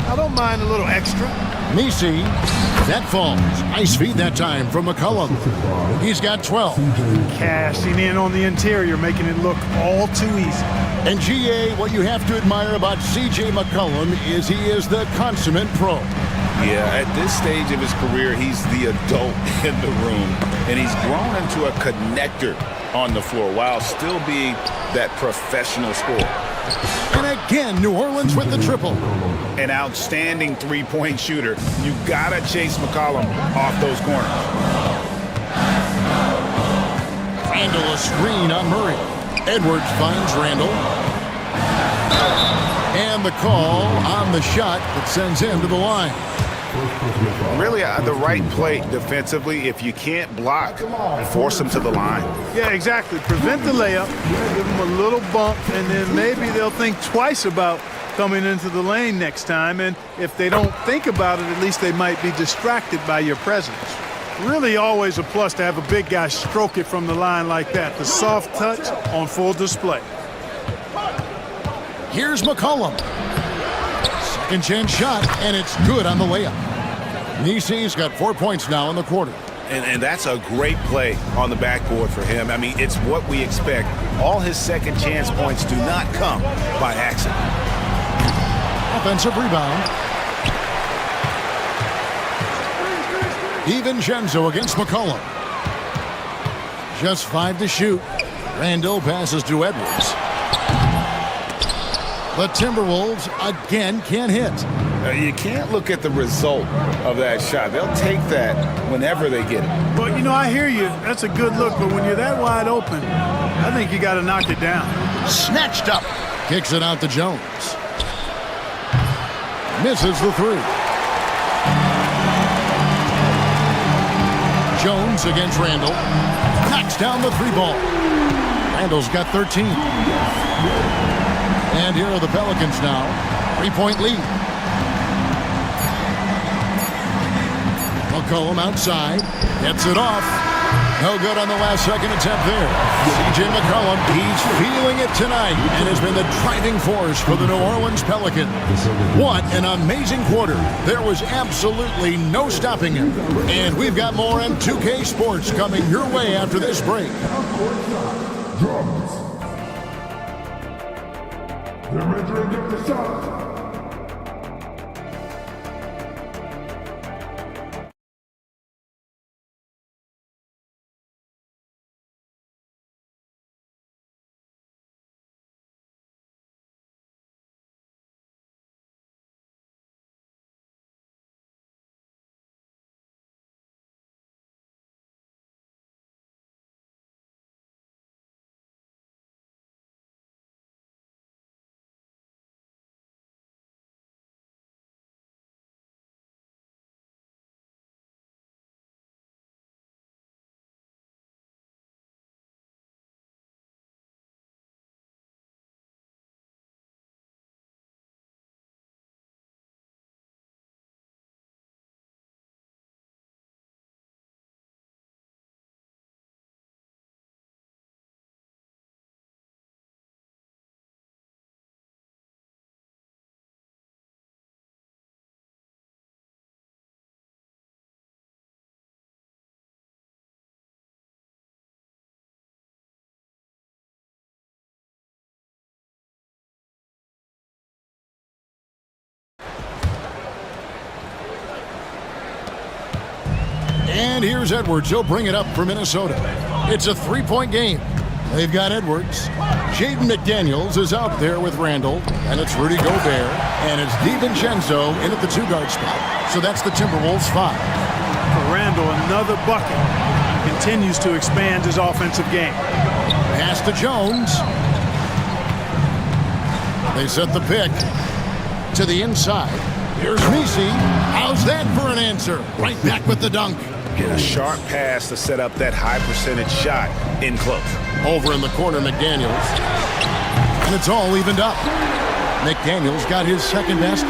I don't mind a little extra. Nisi, that falls. Nice feed that time from McCollum. He's got 12. Cashing in on the interior, making it look all too easy. And GA, what you have to admire about CJ McCollum is he is the consummate pro. Yeah, at this stage of his career, he's the adult in the room, and he's grown into a connector on the floor while still being that professional scorer. And again, New Orleans with the triple. An outstanding three-point shooter. You gotta chase McCollum off those corners. Randall a screen on Murray. Edwards finds Randall. And the call on the shot that sends him to the line. Really, the right play defensively. If you can't block, force him to the line. Yeah, exactly. Prevent the layup, give them a little bump, and then maybe they'll think twice about coming into the lane next time. And if they don't think about it, at least they might be distracted by your presence. Really always a plus to have a big guy stroke it from the line like that. The soft touch on full display. Here's McCollum. Second chance shot, and it's good on the layup. Nisi's got 4 points now in the quarter. And that's a great play on the backboard for him. I mean, it's what we expect. All his second chance points do not come by accident. Offensive rebound. DiVincenzo against McCollum. Just 5 to shoot. Randall passes to Edwards. The Timberwolves again can't hit. You can't look at the result of that shot. They'll take that whenever they get it. But, you know, I hear you. That's a good look. But when you're that wide open, I think you got to knock it down. Snatched up. Kicks it out to Jones. Misses the 3. Jones against Randall. Knocks down the 3 ball. Randall's got 13. And here are the Pelicans now. 3-point lead. McCollum outside. Gets it off. No good on the last second attempt there. C.J. McCollum, he's feeling it tonight and has been the driving force for the New Orleans Pelicans. What an amazing quarter. There was absolutely no stopping him. And we've got more M2K Sports coming your way after this break. They're ready to get the shot. And here's Edwards. He'll bring it up for Minnesota. It's a three-point game. They've got Edwards. Jaden McDaniels is out there with Randall. And it's Rudy Gobert. And it's DiVincenzo in at the two-guard spot. So that's the Timberwolves 5. For Randall, another bucket. Continues to expand his offensive game. Pass to Jones. They set the pick to the inside. Here's Messi. How's that for an answer? Right back with the dunk. A sharp pass to set up that high percentage shot in close. Over in the corner, McDaniels. And it's all evened up. McDaniels got his second basket.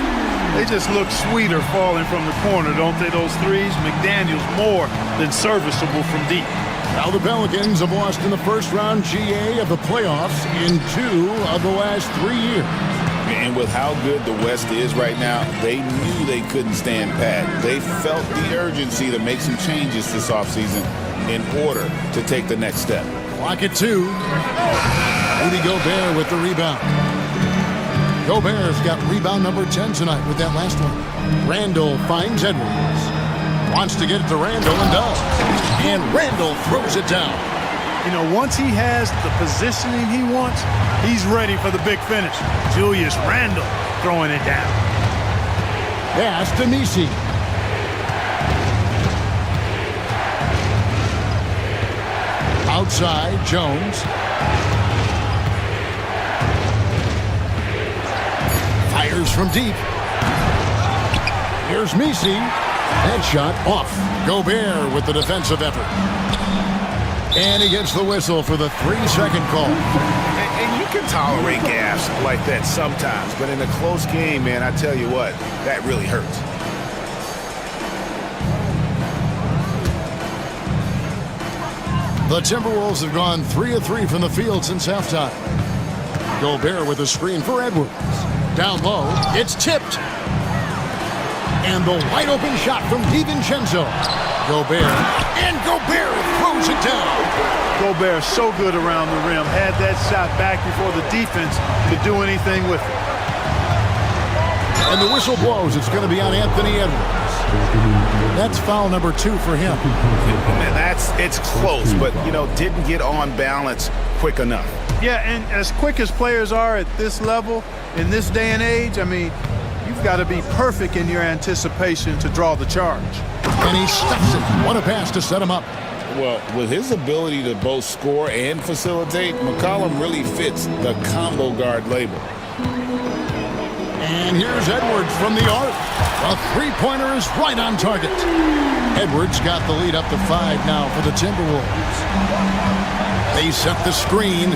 They just look sweeter falling from the corner, don't they, those threes? McDaniels more than serviceable from deep. Now the Pelicans have lost in the first round GA of the playoffs in 2 of the last 3 years. And with how good the West is right now, they knew they couldn't stand pat. They felt the urgency to make some changes this offseason in order to take the next step. Clock at 2. Rudy Gobert with the rebound. Gobert's got rebound number 10 tonight with that last one. Randall finds Edwards. Wants to get it to Randall and does. And Randall throws it down. You know, once he has the positioning he wants, he's ready for the big finish. Julius Randle throwing it down. Pass to Messi. Outside, Jones. Fires from deep. Here's Messi. Headshot off. Gobert with the defensive effort. And he gets the whistle for the 3-second call. And you can tolerate gaffes like that sometimes, but in a close game, man, I tell you what, that really hurts. The Timberwolves have gone 3 of 3 from the field since halftime. Gobert with a screen for Edwards. Down low, it's tipped. And the wide open shot from DiVincenzo. Gobert, and Gobert throws it down. Gobert so good around the rim. Had that shot back before the defense could do anything with it. And the whistle blows. It's going to be on Anthony Edwards. That's foul number 2 for him. Man, it's close, but, you know, didn't get on balance quick enough. Yeah, and as quick as players are at this level, in this day and age, I mean, you've got to be perfect in your anticipation to draw the charge. And he stuffs it. What a pass to set him up. Well, with his ability to both score and facilitate, McCollum really fits the combo guard label. And here's Edwards from the arc. A three-pointer is right on target. Edwards got the lead up to 5 now for the Timberwolves. They set the screen.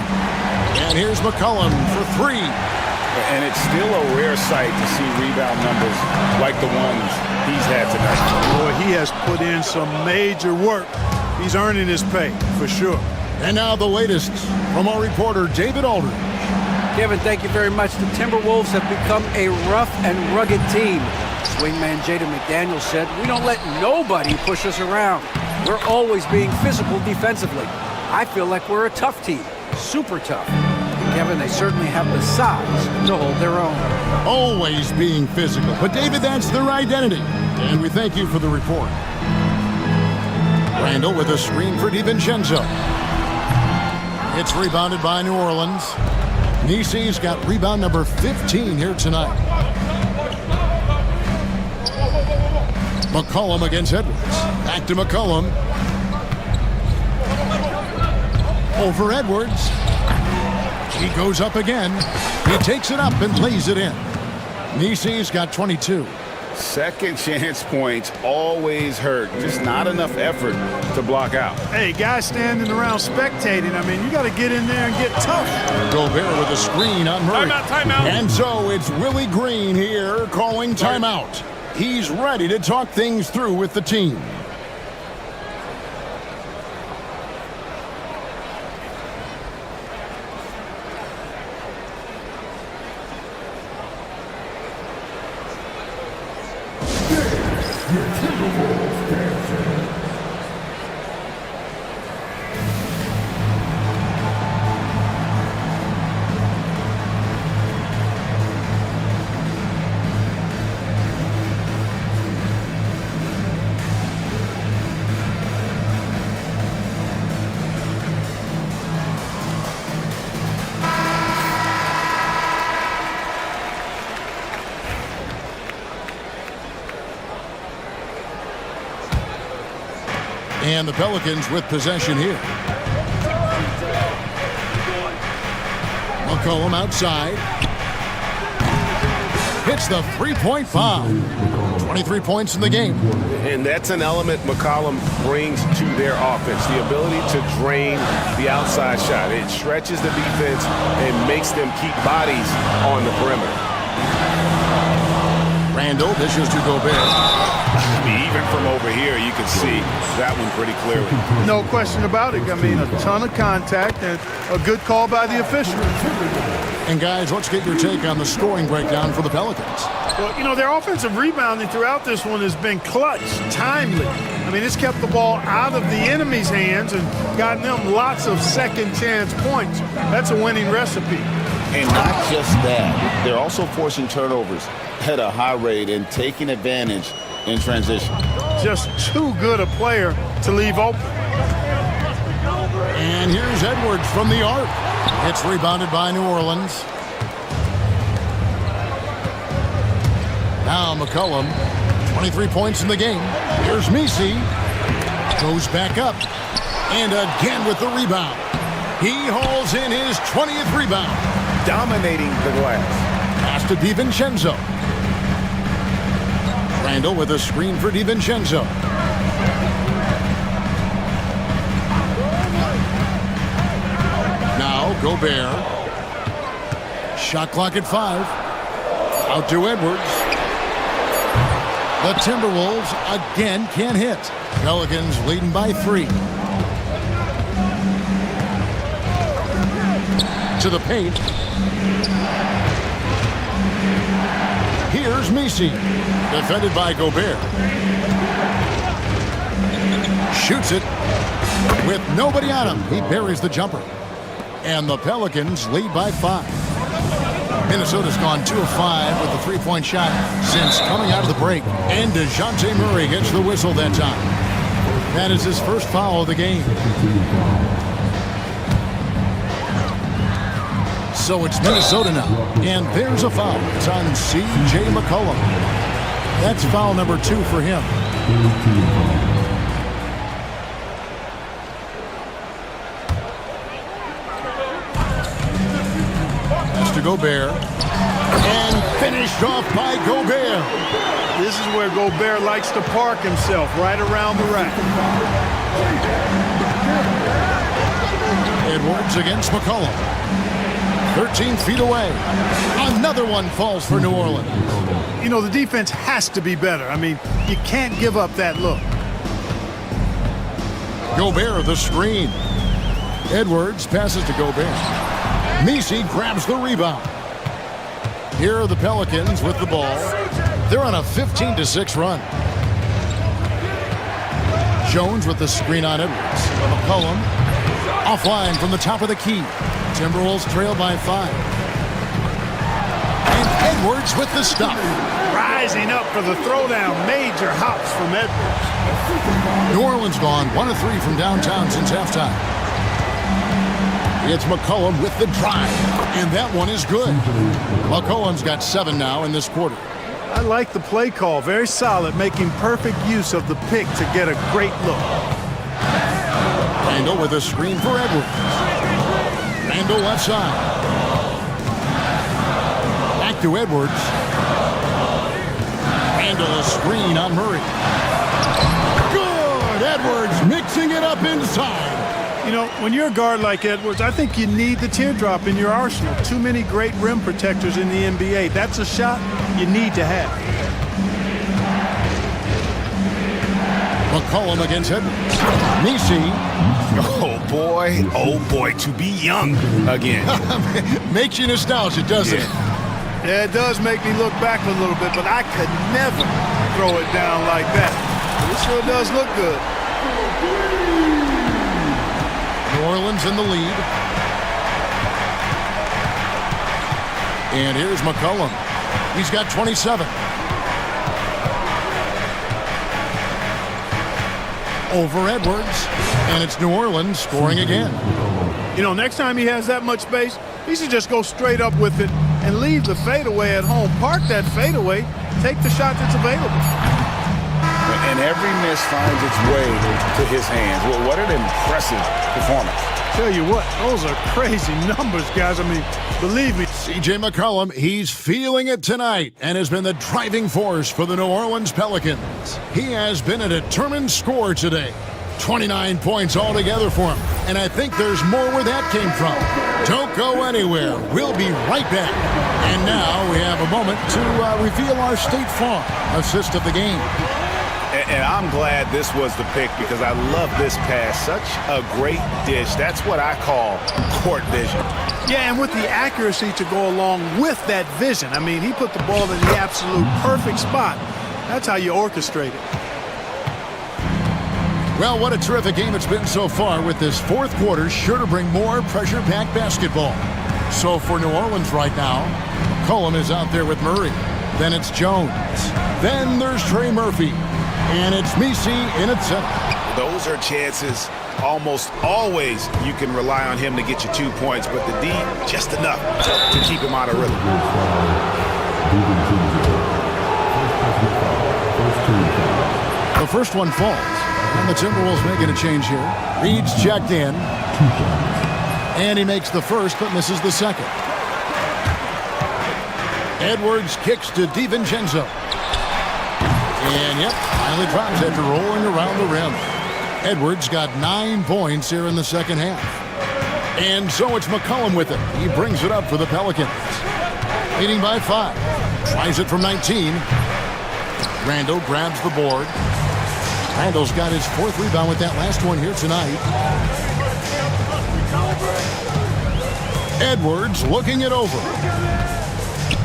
And here's McCollum for 3. And it's still a rare sight to see rebound numbers like the ones he's had tonight. Boy, he has put in some major work. He's earning his pay, for sure. And now the latest from our reporter, David Aldridge. Kevin, thank you very much. The Timberwolves have become a rough and rugged team. Swingman Jaden McDaniels said, "We don't let nobody push us around. We're always being physical defensively. I feel like we're a tough team, super tough." And Kevin, they certainly have the size to hold their own. Always being physical. But David, that's their identity. And we thank you for the report. Randall with a screen for DiVincenzo. It's rebounded by New Orleans. Nisi's got rebound number 15 here tonight. McCollum against Edwards. Back to McCollum. Over Edwards. He goes up again. He takes it up and lays it in. Nisi's got 22. Second chance points always hurt. Just not enough effort to block out. Hey, guys standing around spectating, I mean, you got to get in there and get tough. Gobert with a screen on Murray. Timeout. And so it's Willie Green here calling timeout. He's ready to talk things through with the team. And the Pelicans with possession here. McCollum outside. Hits the three-point bomb. 23 points in the game. And that's an element McCollum brings to their offense, the ability to drain the outside shot. It stretches the defense and makes them keep bodies on the perimeter. Randall dishes to Gobert. Even from over here, you can see that one pretty clearly. No question about it. I mean, a ton of contact and a good call by the official. And guys, let's get your take on the scoring breakdown for the Pelicans. Well, you know, their offensive rebounding throughout this one has been clutch, timely. I mean, it's kept the ball out of the enemy's hands and gotten them lots of second chance points. That's a winning recipe. And not just that, they're also forcing turnovers at a high rate and taking advantage in transition. Just too good a player to leave open. And here's Edwards from the arc. It's rebounded by New Orleans. Now McCollum, 23 points in the game. Here's Nisi. Goes back up. And again with the rebound. He hauls in his 20th rebound. Dominating the glass. Pass to DiVincenzo. Randall with a screen for DiVincenzo. Now Gobert. Shot clock at 5. Out to Edwards. The Timberwolves again can't hit. Pelicans leading by 3. To the paint. Here's Nisi. Defended by Gobert. Shoots it. With nobody on him, he buries the jumper. And the Pelicans lead by 5. Minnesota's gone 2 of 5 with the three-point shot since coming out of the break. And DeJounte Murray gets the whistle that time. That is his first foul of the game. So it's Minnesota now. And there's a foul. It's on C.J. McCollum. That's foul number 2 for him. Pass to Gobert. And finished off by Gobert. This is where Gobert likes to park himself, right around the rack. Edwards against McCollum. 13 feet away. Another one falls for New Orleans. You know, the defense has to be better. I mean, you can't give up that look. Gobert the screen. Edwards passes to Gobert. Messi grabs the rebound. Here are the Pelicans with the ball. They're on a 15-6 run. Jones with the screen on Edwards. McCollum offline from the top of the key. Timberwolves trail by 5. And Edwards with the stop. Rising up for the throwdown. Major hops from Edwards. New Orleans gone 1 of 3 from downtown since halftime. It's McCollum with the drive. And that one is good. McCollum's got 7 now in this quarter. I like the play call. Very solid, making perfect use of the pick to get a great look. Randall with a screen for Edwards. Randall left side. Back to Edwards. Randall a screen on Murray. Good! Edwards mixing it up inside. You know, when you're a guard like Edwards, I think you need the teardrop in your arsenal. Too many great rim protectors in the NBA. That's a shot you need to have. McCollum against Edwards. Messi. Oh boy, to be young again. Makes you nostalgic, doesn't it? Yeah, it does make me look back a little bit, but I could never throw it down like that. But it sure does look good. New Orleans in the lead. And here's McCollum. He's got 27. Over Edwards. And it's New Orleans scoring again. You know, next time he has that much space, he should just go straight up with it and leave the fadeaway at home. Park that fadeaway. Take the shot that's available. And every miss finds its way to his hands. Well, what an impressive performance. Tell you what, those are crazy numbers, guys. I mean, believe me. C.J. McCollum, he's feeling it tonight and has been the driving force for the New Orleans Pelicans. He has been a determined scorer today. 29 points altogether for him. And I think there's more where that came from. Don't go anywhere. We'll be right back. And now we have a moment to reveal our State Farm assist of the game. And I'm glad this was the pick because I love this pass. Such a great dish. That's what I call court vision. Yeah, and with the accuracy to go along with that vision. I mean, he put the ball in the absolute perfect spot. That's how you orchestrate it. Well, what a terrific game it's been so far, with this fourth quarter sure to bring more pressure-packed basketball. So for New Orleans right now, Cullen is out there with Murray. Then it's Jones. Then there's Trey Murphy. And it's Messi in at center. Those are chances almost always you can rely on him to get you 2 points, but the D, just enough to keep him out of rhythm. The first one falls, and the Timberwolves making a change here. Reed's checked in, and he makes the first but misses the second. Edwards kicks to DiVincenzo. And yep, finally drops after rolling around the rim. Edwards got 9 points here in the second half. And so it's McCollum with it. He brings it up for the Pelicans. Leading by 5. Tries it from 19. Randall grabs the board. Randall's got his 4th rebound with that last one here tonight. Edwards looking it over.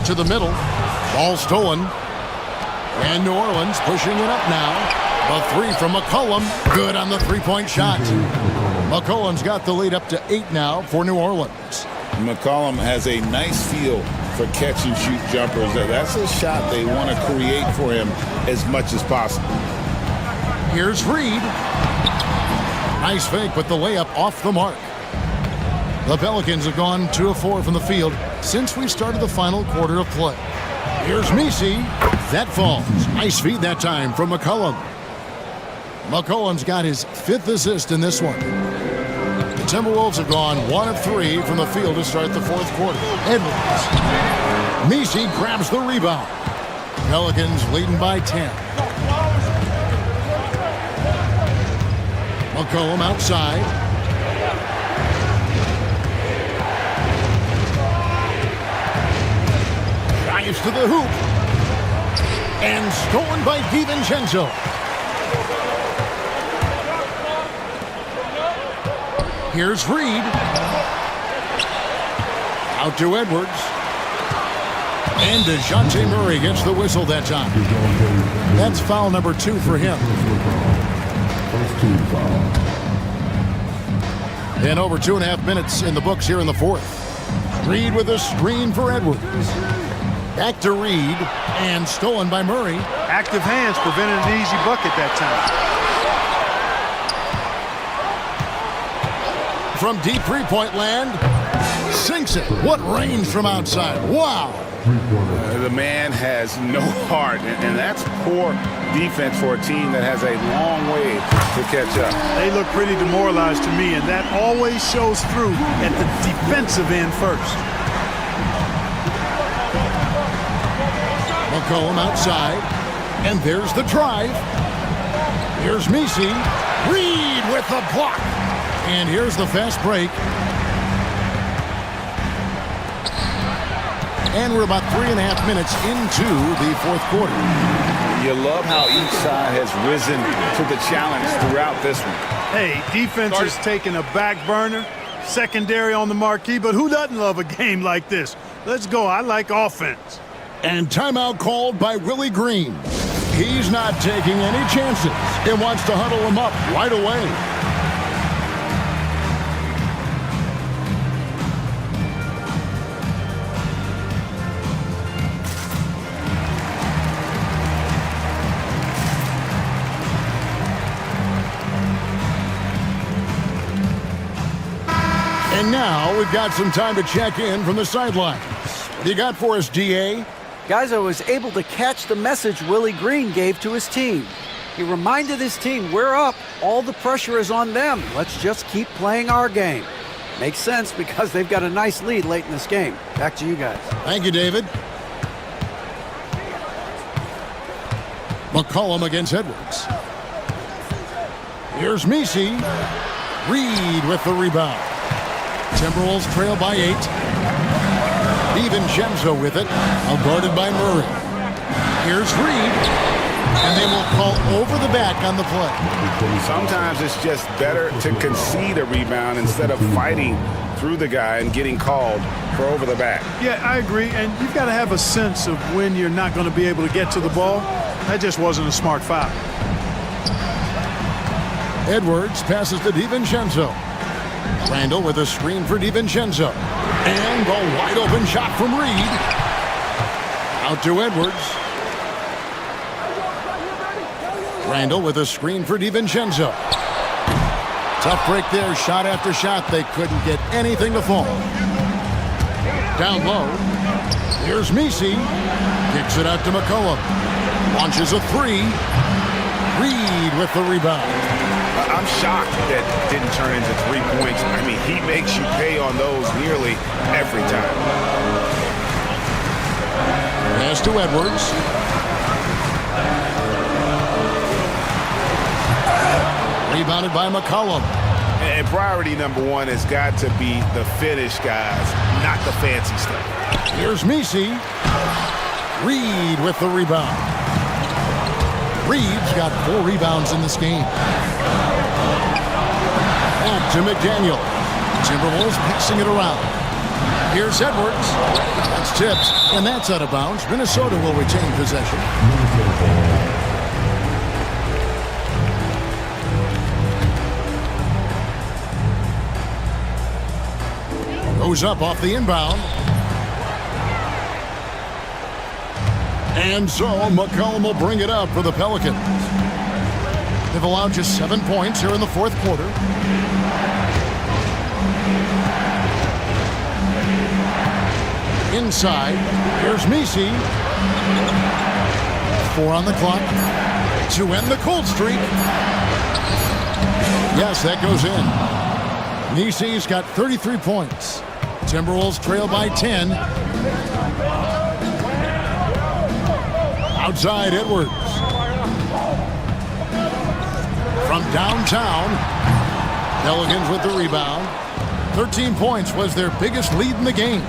To the middle. Ball stolen. And New Orleans pushing it up now. The 3 from McCollum. Good on the 3-point shot. McCollum's got the lead up to 8 now for New Orleans. McCollum has a nice feel for catch-and-shoot jumpers. That's a shot they want to create for him as much as possible. Here's Reed. Nice fake, but the layup off the mark. The Pelicans have gone 2 of 4 from the field since we started the final quarter of play. Here's Messi. That falls. Nice feed that time from McCollum. McCollum's got his 5th assist in this one. The Timberwolves have gone 1 of 3 from the field to start the 4th quarter. Edwards. Messi grabs the rebound. Pelicans leading by 10. McCollum outside. Drives to the hoop. And stolen by DiVincenzo. Here's Reed. Out to Edwards. And DeJounte Murray gets the whistle that time. That's foul number 2 for him. And over 2.5 minutes in the books here in the fourth. Reed with a screen for Edwards. Back to Reed, and stolen by Murray. Active hands prevented an easy bucket that time. From deep three-point land, sinks it. What range from outside. Wow. The man has no heart, and that's poor defense for a team that has a long way to catch up. They look pretty demoralized to me, and that always shows through at the defensive end first. McCollum outside, and there's the drive. Here's Messi. Reed with the block. And here's the fast break. And we're about 3.5 minutes into the fourth quarter. You love how each side has risen to the challenge throughout this one. Hey, defense is taking a back burner, secondary on the marquee, but who doesn't love a game like this? Let's go. I like offense. And timeout called by Willie Green. He's not taking any chances. He wants to huddle him up right away. And now we've got some time to check in from the sidelines. What do you got for us, DA? Guys, I was able to catch the message Willie Green gave to his team. He reminded his team, we're up. All the pressure is on them. Let's just keep playing our game. Makes sense because they've got a nice lead late in this game. Back to you guys. Thank you, David. McCollum against Edwards. Here's Messi. Reed with the rebound. Timberwolves trail by 8. DiVincenzo with it. Now guarded by Murray. Here's Reed. And they will call over the back on the play. Sometimes it's just better to concede a rebound instead of fighting through the guy and getting called for over the back. Yeah, I agree. And you've got to have a sense of when you're not going to be able to get to the ball. That just wasn't a smart foul. Edwards passes to DiVincenzo. Randall with a screen for DiVincenzo. And a wide open shot from Reed. Out to Edwards. Randall with a screen for DiVincenzo. Tough break there, shot after shot. They couldn't get anything to fall. Down low. Here's Messi. Kicks it out to McCollum. Launches a 3. Reed with the rebound. I'm shocked that didn't turn into 3 points. I mean, he makes you pay on those nearly every time. Pass to Edwards. Rebounded by McCollum. And priority number 1 has got to be the finish, guys, not the fancy stuff. Here's Messi. Reed with the rebound. Reed's got 4 rebounds in this game. Back to McDaniel. Timberwolves passing it around. Here's Edwards. That's tipped, and that's out of bounds. Minnesota will retain possession. Goes up off the inbound. And so McCollum will bring it up for the Pelicans. They've allowed just 7 points here in the fourth quarter. Inside, here's Messi. 4 on the clock to end the cold streak. Yes, that goes in. Messi's got 33 points. Timberwolves trail by 10. Outside, Edwards. From downtown, Pelicans with the rebound. 13 points was their biggest lead in the game.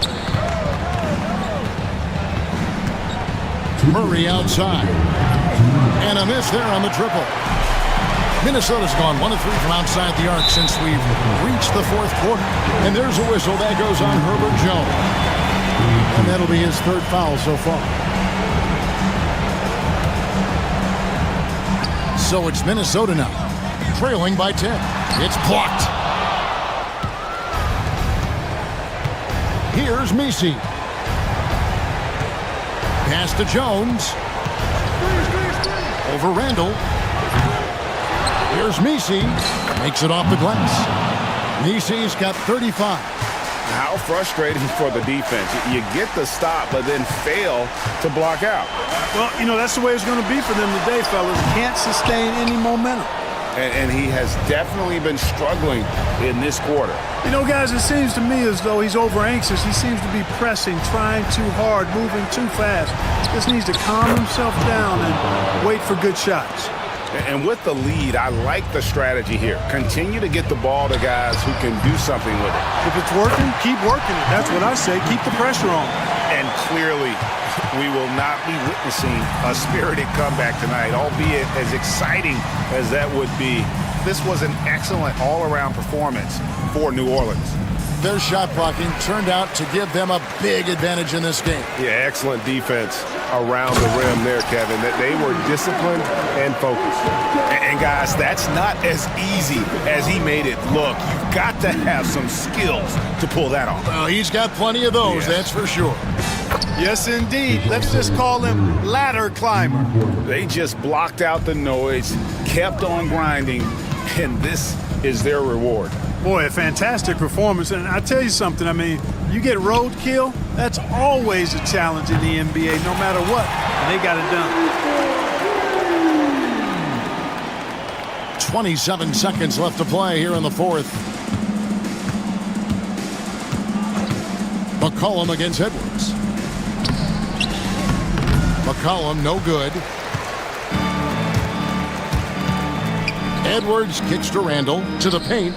Murray outside. And a miss there on the triple. Minnesota's gone 1 of 3 from outside the arc since we've reached the fourth quarter. And there's a whistle that goes on Herbert Jones. And that'll be his 3rd foul so far. So it's Minnesota now, trailing by 10. It's blocked. Here's Messi. Pass to Jones. Over Randall. Here's Messi. Makes it off the glass. Messi's got 35. How frustrating for the defense. You get the stop, but then fail to block out. Well, you know, that's the way it's going to be for them today, fellas. Can't sustain any momentum. And he has definitely been struggling in this quarter. You know, guys, it seems to me as though he's over anxious. He seems to be pressing, trying too hard, moving too fast. Just needs to calm himself down and wait for good shots. And with the lead, I like the strategy here. Continue to get the ball to guys who can do something with it. If it's working, keep working it. That's what I say. Keep the pressure on. And clearly, we will not be witnessing a spirited comeback tonight, albeit as exciting as that would be. This was an excellent all-around performance for New Orleans. Their shot blocking turned out to give them a big advantage in this game. Yeah, excellent defense around the rim there, Kevin. That they were disciplined and focused. And guys, that's not as easy as he made it look. You've got to have some skills to pull that off. Well, he's got plenty of those, that's for sure. Yes, indeed. Let's just call him ladder climber. They just blocked out the noise, kept on grinding, and this is their reward. Boy, a fantastic performance. And I tell you something, I mean, you get roadkill, that's always a challenge in the NBA, no matter what. And they got it done. 27 seconds left to play here in the fourth. McCollum against Edwards. McCollum, no good. Edwards kicks to Randall, to the paint.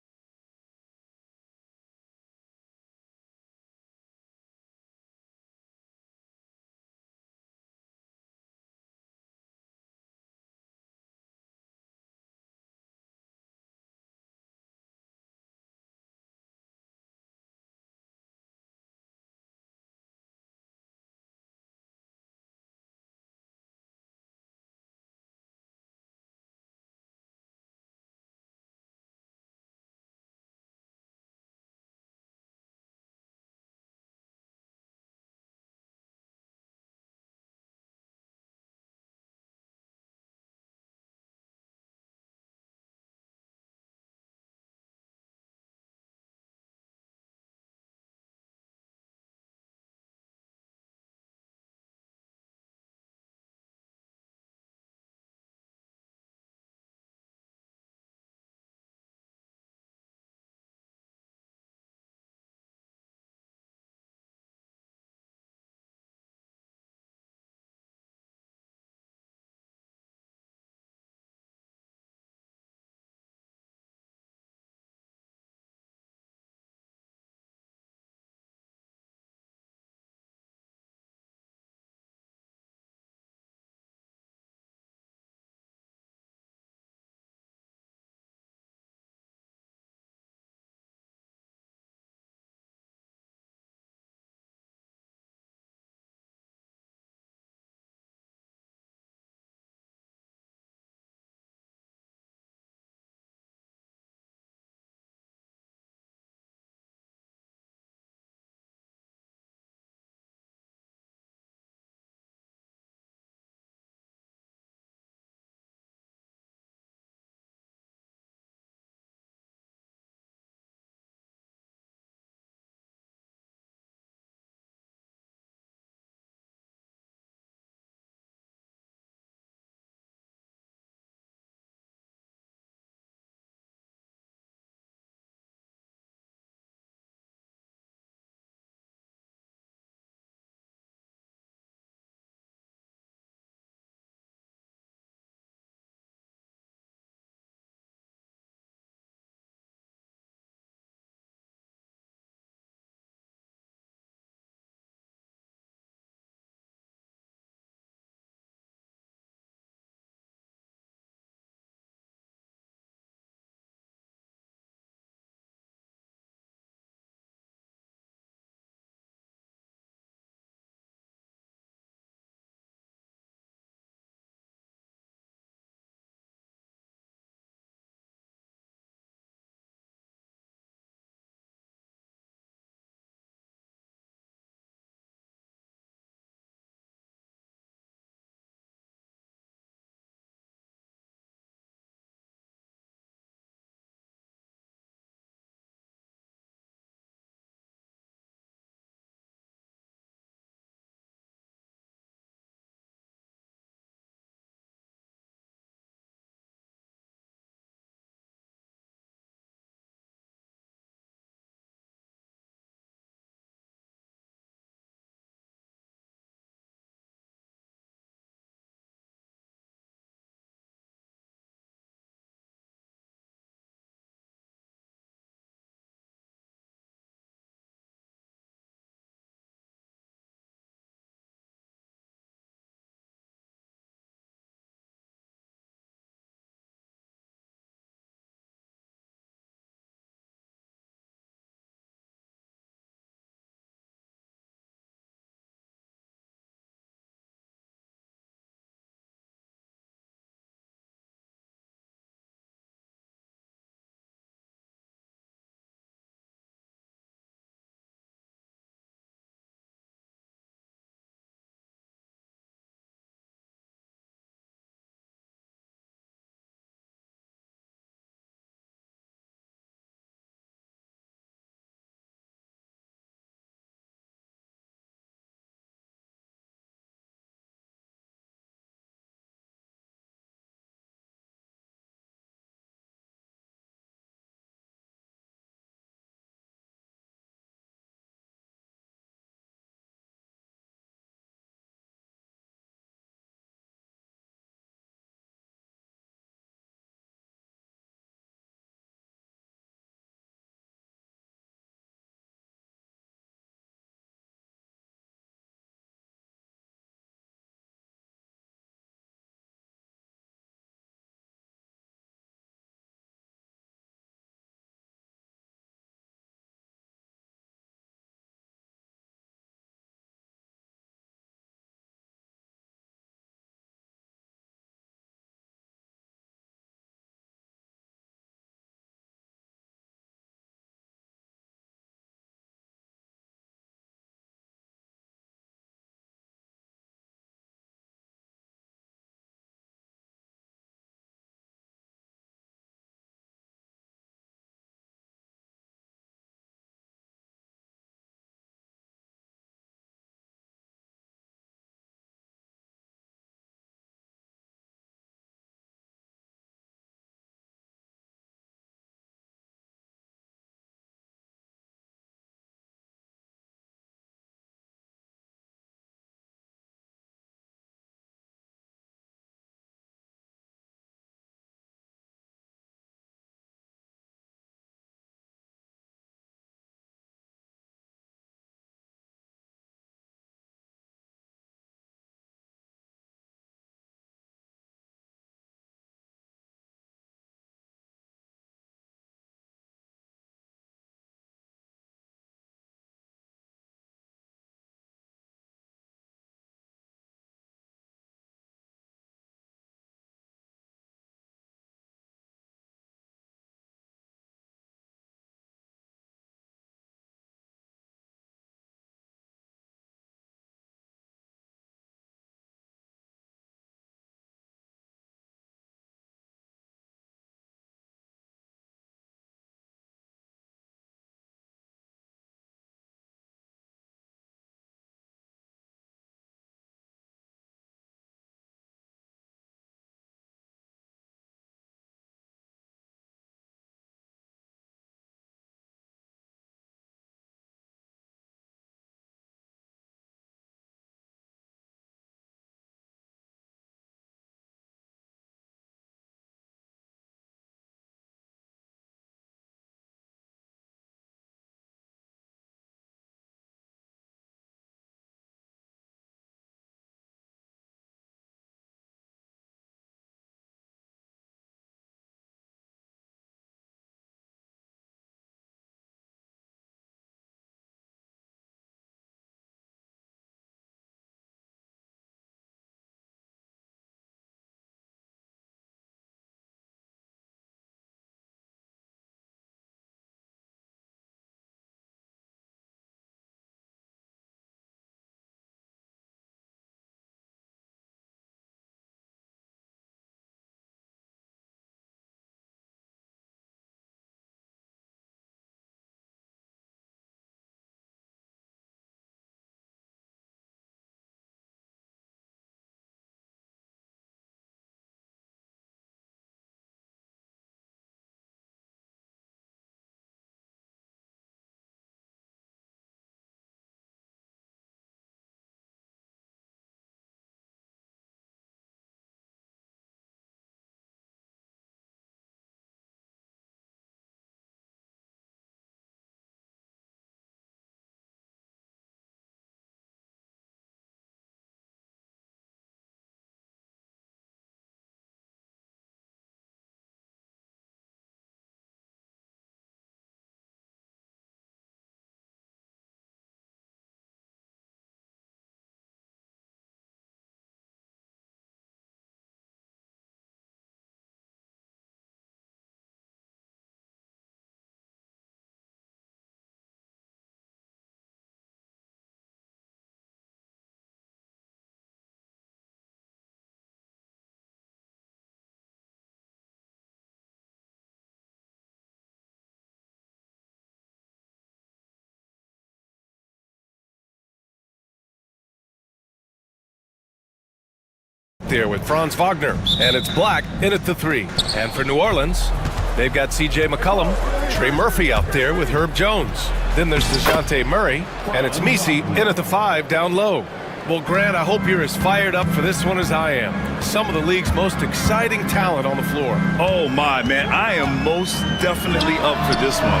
there with Franz Wagner. And it's Black in at the 3. And for New Orleans, they've got C.J. McCollum, Trey Murphy out there with Herb Jones. Then there's DeJounte Murray, and it's Misi in at the 5 down low. Well, Grant, I hope you're as fired up for this one as I am. Some of the league's most exciting talent on the floor. Oh, my, man. I am most definitely up for this one.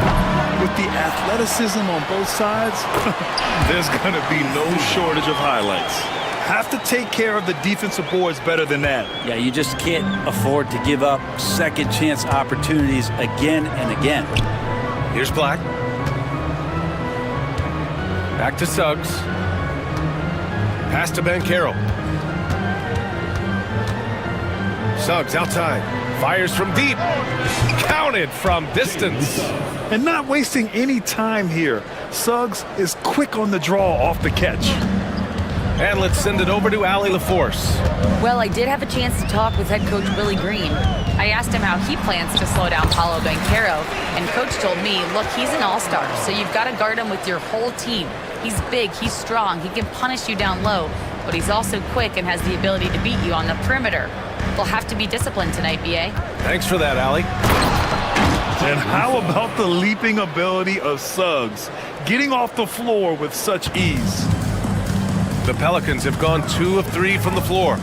With the athleticism on both sides, there's going to be no shortage of highlights. Have to take care of the defensive boards better than that. Yeah, you just can't afford to give up second chance opportunities again and again. Here's Black. Back to Suggs. Pass to Banchero. Suggs outside. Fires from deep. Counted from distance. And not wasting any time here. Suggs is quick on the draw off the catch. And let's send it over to Allie LaForce. Well, I did have a chance to talk with head coach Willie Green. I asked him how he plans to slow down Paolo Banchero, and coach told me, look, he's an all-star, so you've got to guard him with your whole team. He's big, he's strong, he can punish you down low, but he's also quick and has the ability to beat you on the perimeter. They'll have to be disciplined tonight, B.A. Thanks for that, Allie. And how about the leaping ability of Suggs, getting off the floor with such ease? The Pelicans have gone 2 of 3 from the floor.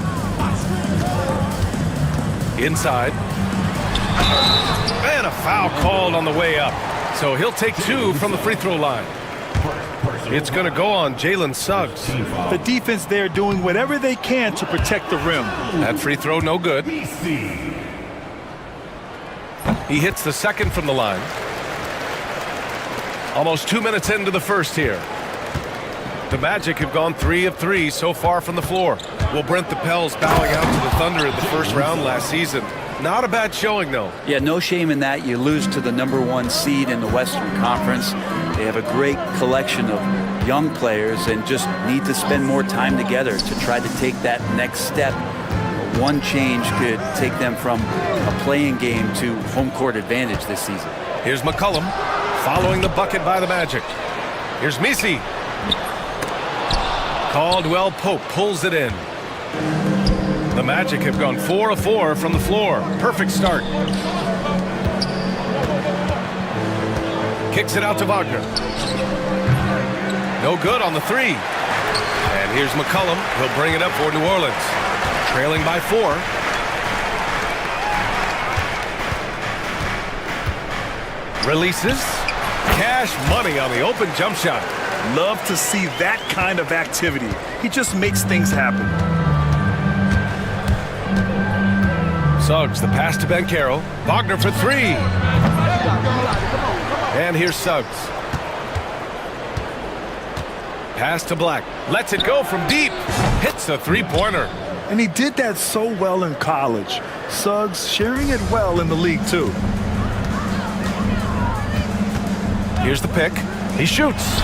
Inside. And a foul called on the way up. So he'll take 2 from the free throw line. It's going to go on Jalen Suggs. The defense there doing whatever they can to protect the rim. That free throw no good. He hits the second from the line. Almost 2 minutes into the first here. The Magic have gone 3 of 3 so far from the floor. Well, Brent, the Pels bowing out to the Thunder in the first round last season. Not a bad showing, though. Yeah, no shame in that. You lose to the #1 seed in the Western Conference. They have a great collection of young players and just need to spend more time together to try to take that next step. One change could take them from a playing game to home court advantage this season. Here's McCollum following the bucket by the Magic. Here's Misi. Caldwell Pope pulls it in. The Magic have gone 4 of 4 from the floor. Perfect start. Kicks it out to Wagner. No good on the 3. And here's McCollum. He'll bring it up for New Orleans. Trailing by 4. Releases. Cash money on the open jump shot. Love to see that kind of activity. He just makes things happen. Suggs, the pass to Banchero. Wagner for 3. And here's Suggs. Pass to Black. Lets it go from deep. Hits the three-pointer. And he did that so well in college. Suggs sharing it well in the league, too. Here's the pick. He shoots.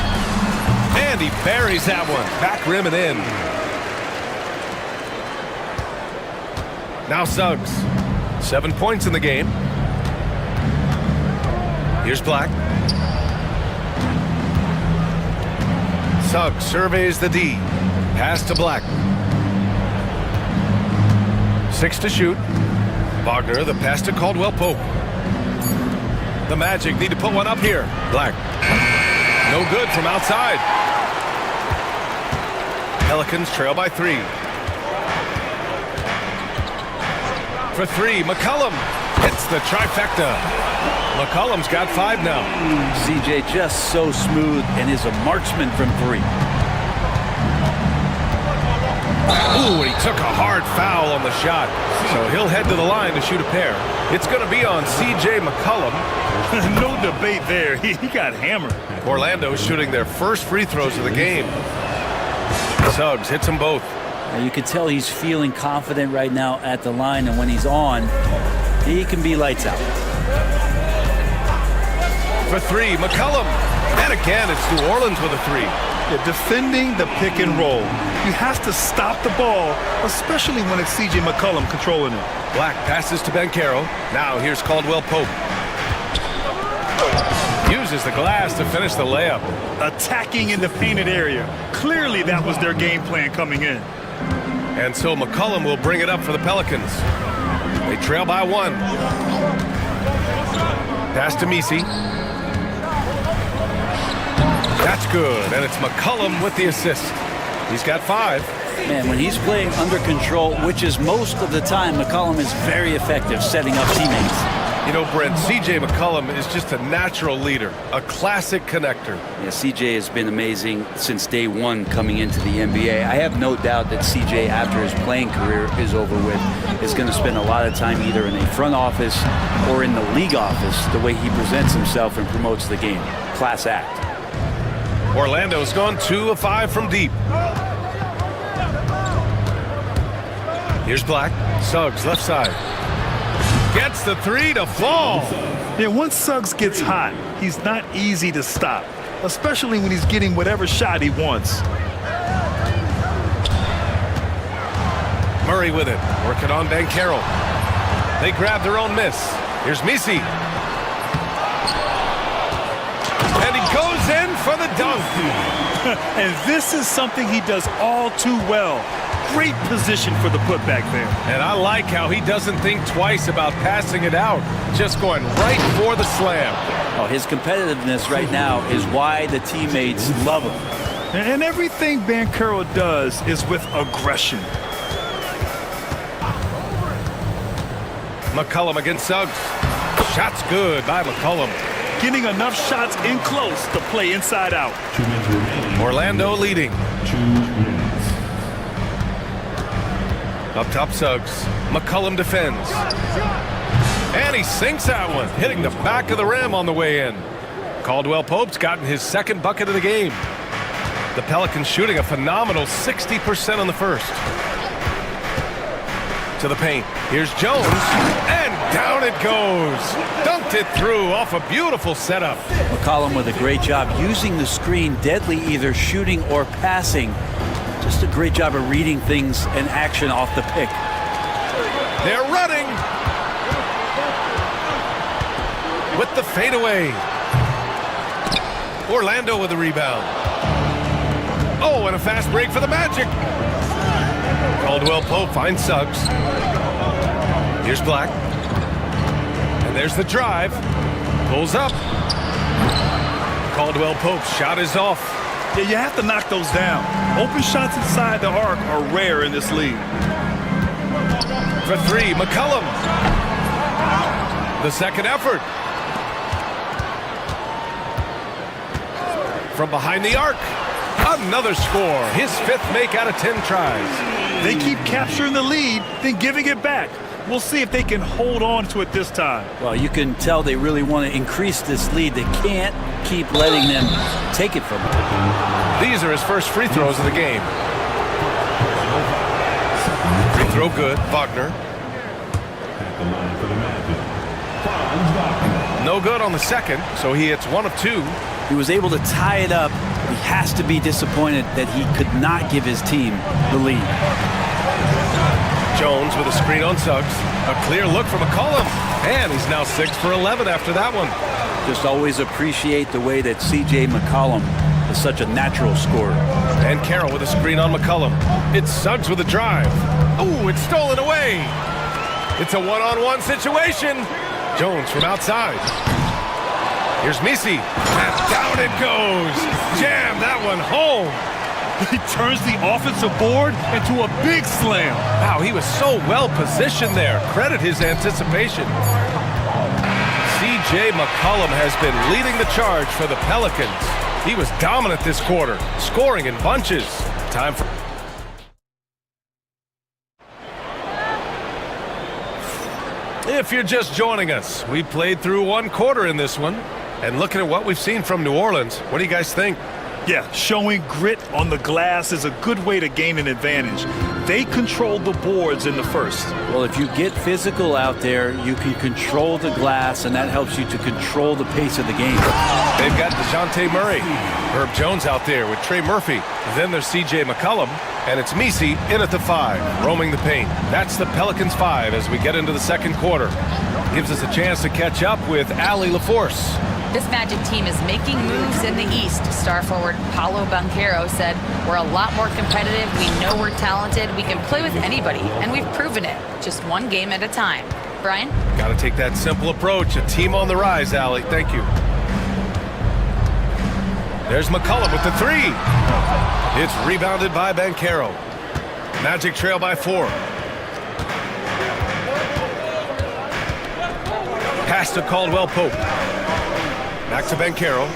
And he buries that one. Back rim and in. Now Suggs. 7 points in the game. Here's Black. Suggs surveys the D. Pass to Black. 6 to shoot. Wagner, the pass to Caldwell Pope. The Magic need to put one up here. Black. No good from outside. Pelicans trail by 3. For 3, McCollum hits the trifecta. McCollum's got 5 now. CJ just so smooth and is a marksman from 3. Ooh, he took a hard foul on the shot. So he'll head to the line to shoot a pair. It's going to be on C.J. McCollum. No debate there. He got hammered. Orlando shooting their first free throws of the game. Suggs hits them both. Now you can tell he's feeling confident right now at the line, and when he's on, he can be lights out. For 3, McCollum. And again, it's New Orleans with a 3. Yeah, defending the pick and roll. You have to stop the ball, especially when it's C.J. McCollum controlling it. Black passes to Banchero. Now here's Caldwell Pope. Uses the glass to finish the layup. Attacking in the painted area. Clearly that was their game plan coming in. And so McCollum will bring it up for the Pelicans. They trail by 1. Pass to Misi. That's good, and it's McCollum with the assist. He's got 5. Man, when he's playing under control, which is most of the time, McCollum is very effective setting up teammates. You know, Brent, C.J. McCollum is just a natural leader, a classic connector. Yeah, C.J. has been amazing since day one coming into the NBA. I have no doubt that C.J., after his playing career is over with, is going to spend a lot of time either in a front office or in the league office, the way he presents himself and promotes the game. Class act. Orlando's gone 2 of 5 from deep. Here's Black. Suggs, left side. Gets the 3 to fall. Yeah, once Suggs gets hot, he's not easy to stop, especially when he's getting whatever shot he wants. Murray with it. Working on Banchero. They grab their own miss. Here's Misi. And he goes in for the dunk. And this is something he does all too well. Great position for the putback there. And I like how he doesn't think twice about passing it out, just going right for the slam. Oh, his competitiveness right now is why the teammates love him. And everything Banchero does is with aggression. McCollum against Suggs. Shot's good by McCollum. Getting enough shots in close to play inside out. Orlando leading. Up top, Suggs. McCollum defends. And he sinks that one, hitting the back of the rim on the way in. Caldwell Pope's gotten his 2nd bucket of the game. The Pelicans shooting a phenomenal 60% on the first. To the paint. Here's Jones. And down it goes. Dunked it through off a beautiful setup. McCollum with a great job using the screen, deadly either shooting or passing. Just a great job of reading things and action off the pick. They're running. With the fadeaway. Orlando with the rebound. Oh, and a fast break for the Magic. Caldwell Pope finds Suggs. Here's Black. And there's the drive. Pulls up. Caldwell Pope's shot is off. Yeah, you have to knock those down. Open shots inside the arc are rare in this league. For 3, McCollum. The second effort. From behind the arc. Another score. His 5th make out of 10 tries. They keep capturing the lead, then giving it back. We'll see if they can hold on to it this time. Well, you can tell they really want to increase this lead. They can't keep letting them take it from them. These are his first free throws of the game. Free throw good. Wagner. No good on the second, so he hits 1 of 2. He was able to tie it up. He has to be disappointed that he could not give his team the lead. Jones with a screen on Suggs. A clear look for McCollum. And he's now 6 for 11 after that one. Just always appreciate the way that C.J. McCollum is such a natural scorer. And Carroll with a screen on McCollum. It's Suggs with a drive. Oh, it's stolen away. It's a one-on-one situation. Jones from outside. Here's Misi. And down it goes. Jam that one home. He turns the offensive board into a big slam. Wow, he was so well positioned there. Credit his anticipation. C.J. McCollum has been leading the charge for the Pelicans. He was dominant this quarter, scoring in bunches. Time for... If you're just joining us, we played through 1 quarter in this one. And looking at what we've seen from New Orleans, what do you guys think? Yeah, showing grit on the glass is a good way to gain an advantage. They controlled the boards in the first. Well, if you get physical out there, you can control the glass, and that helps you to control the pace of the game. They've got DeJounte Murray. Herb Jones out there with Trey Murphy. Then there's C.J. McCollum, and it's Misi in at the 5, roaming the paint. That's the Pelicans 5 as we get into the second quarter. Gives us a chance to catch up with Allie LaForce. This Magic team is making moves in the East. Star forward Paolo Banchero said, "We're a lot more competitive. We know we're talented. We can play with anybody, and we've proven it. Just one game at a time." Brian? Got to take that simple approach. A team on the rise, Allie. Thank you. There's McCollum with the three. It's rebounded by Banchero. Magic trail by 4. Pass to Caldwell Pope. Back to Banchero.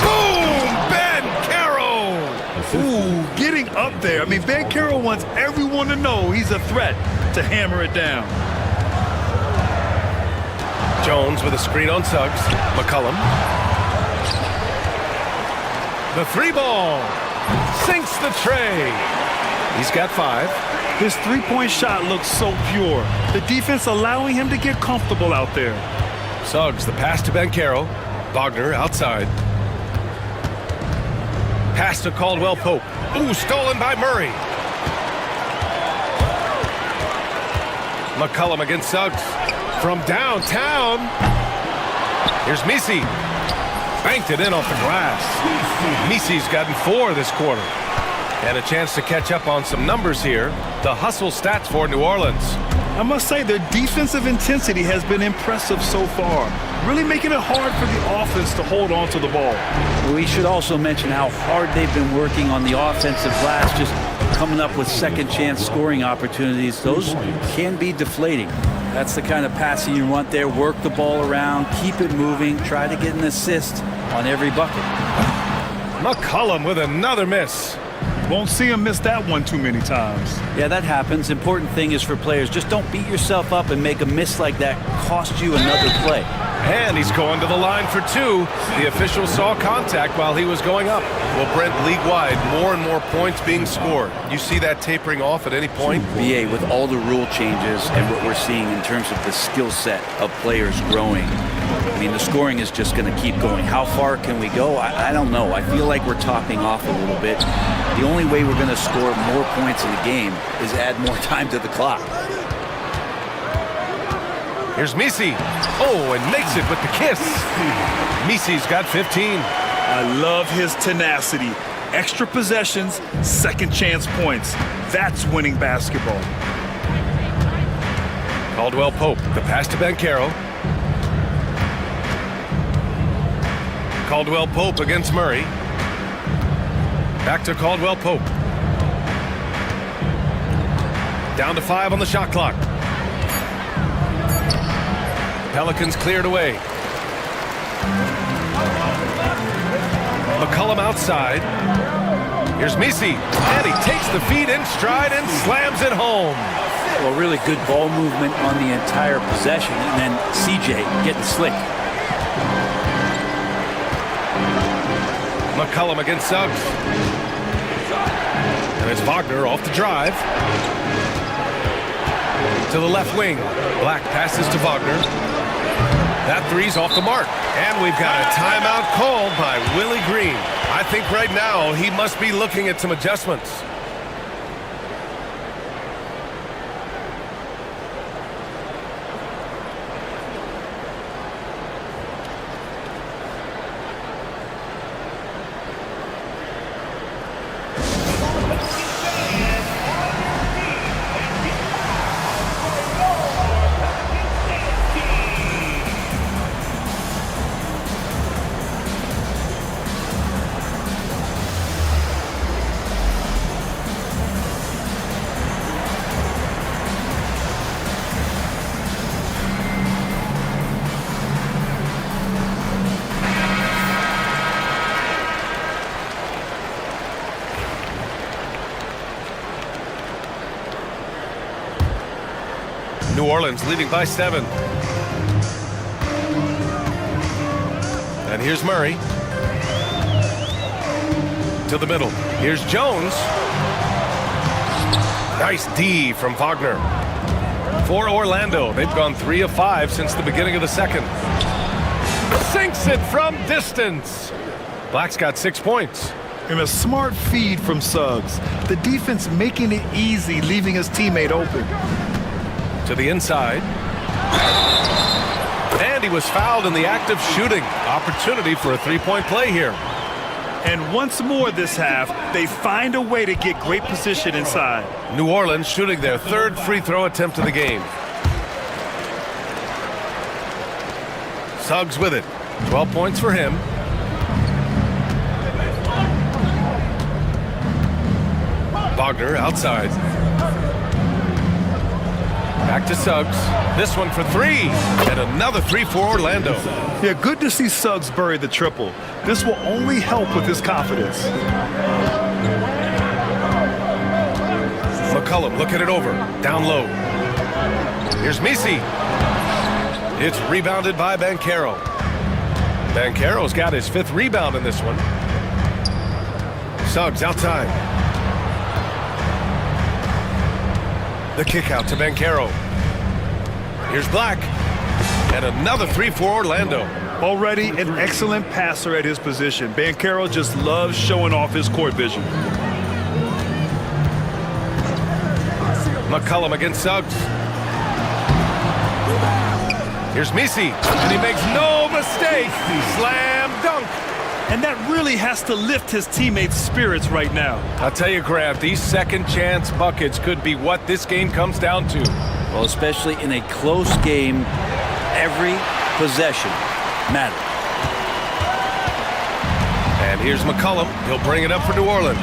Boom! Banchero! Ooh, getting up there. I mean, Banchero wants everyone to know he's a threat to hammer it down. Jones with a screen on Suggs. McCollum. The 3 ball. Sinks the tray. He's got 5. His three-point shot looks so pure. The defense allowing him to get comfortable out there. Suggs, the pass to Banchero. Wagner outside. Pass to Caldwell Pope. Ooh, stolen by Murray. McCollum against Suggs. From downtown. Here's Misi. Banked it in off the glass. Misi's gotten 4 this quarter. And a chance to catch up on some numbers here. The hustle stats for New Orleans. I must say their defensive intensity has been impressive so far, really making it hard for the offense to hold on to the ball. We should also mention how hard they've been working on the offensive glass, just coming up with second chance scoring opportunities. Those can be deflating. That's the kind of passing you want there. Work the ball around, keep it moving, try to get an assist on every bucket. McCollum with another miss. Won't see him miss that one too many times. Yeah, that happens. Important thing is for players, just don't beat yourself up and make a miss like that cost you another play. And he's going to the line for 2. The official saw contact while he was going up. Well, Brent, league-wide, more and more points being scored. You see that tapering off at any point? BA, with all the rule changes and what we're seeing in terms of the skill set of players growing, I mean, the scoring is just going to keep going. How far can we go? I don't know. I feel like we're topping off a little bit. The only way we're going to score more points in the game is add more time to the clock. Here's Misi. Oh, and makes it with the kiss. Misi's got 15. I love his tenacity. Extra possessions, second chance points. That's winning basketball. Caldwell Pope, the pass to Banchero. Caldwell Pope against Murray. Back to Caldwell Pope. Down to 5 on the shot clock. Pelicans cleared away. McCollum outside. Here's Misi. And he takes the feed in stride and slams it home. Well, really good ball movement on the entire possession. And then CJ getting slick. McCollum against Suggs. And it's Wagner off the drive. To the left wing. Black passes to Wagner. That three's off the mark. And we've got a timeout called by Willie Green. I think right now he must be looking at some adjustments. New Orleans leading by 7. And here's Murray. To the middle. Here's Jones. Nice D from Wagner. For Orlando, they've gone 3 of 5 since the beginning of the second. Sinks it from distance. Black's got 6 points. And a smart feed from Suggs. The defense making it easy, leaving his teammate open. To the inside. And he was fouled in the act of shooting. Opportunity for a three-point play here. And once more this half, they find a way to get great position inside. New Orleans shooting their third free throw attempt of the game. Suggs with it. 12 points for him. Wagner outside. Back to Suggs. This one for three. And another three for Orlando. Yeah, good to see Suggs bury the triple. This will only help with his confidence. McCollum looking it over. Down low. Here's Misi. It's rebounded by Banchero. Banchero's got his fifth rebound in this one. Suggs outside. The kick out to Banchero. Here's Black. And another three for Orlando. Already an excellent passer at his position. Banchero just loves showing off his court vision. McCollum against Suggs. Here's Misi. And he makes no mistake. Slam dunk. And that really has to lift his teammates' spirits right now. I'll tell you, Grant, these second chance buckets could be what this game comes down to. Well, especially in a close game, every possession matters. And here's McCollum. He'll bring it up for New Orleans.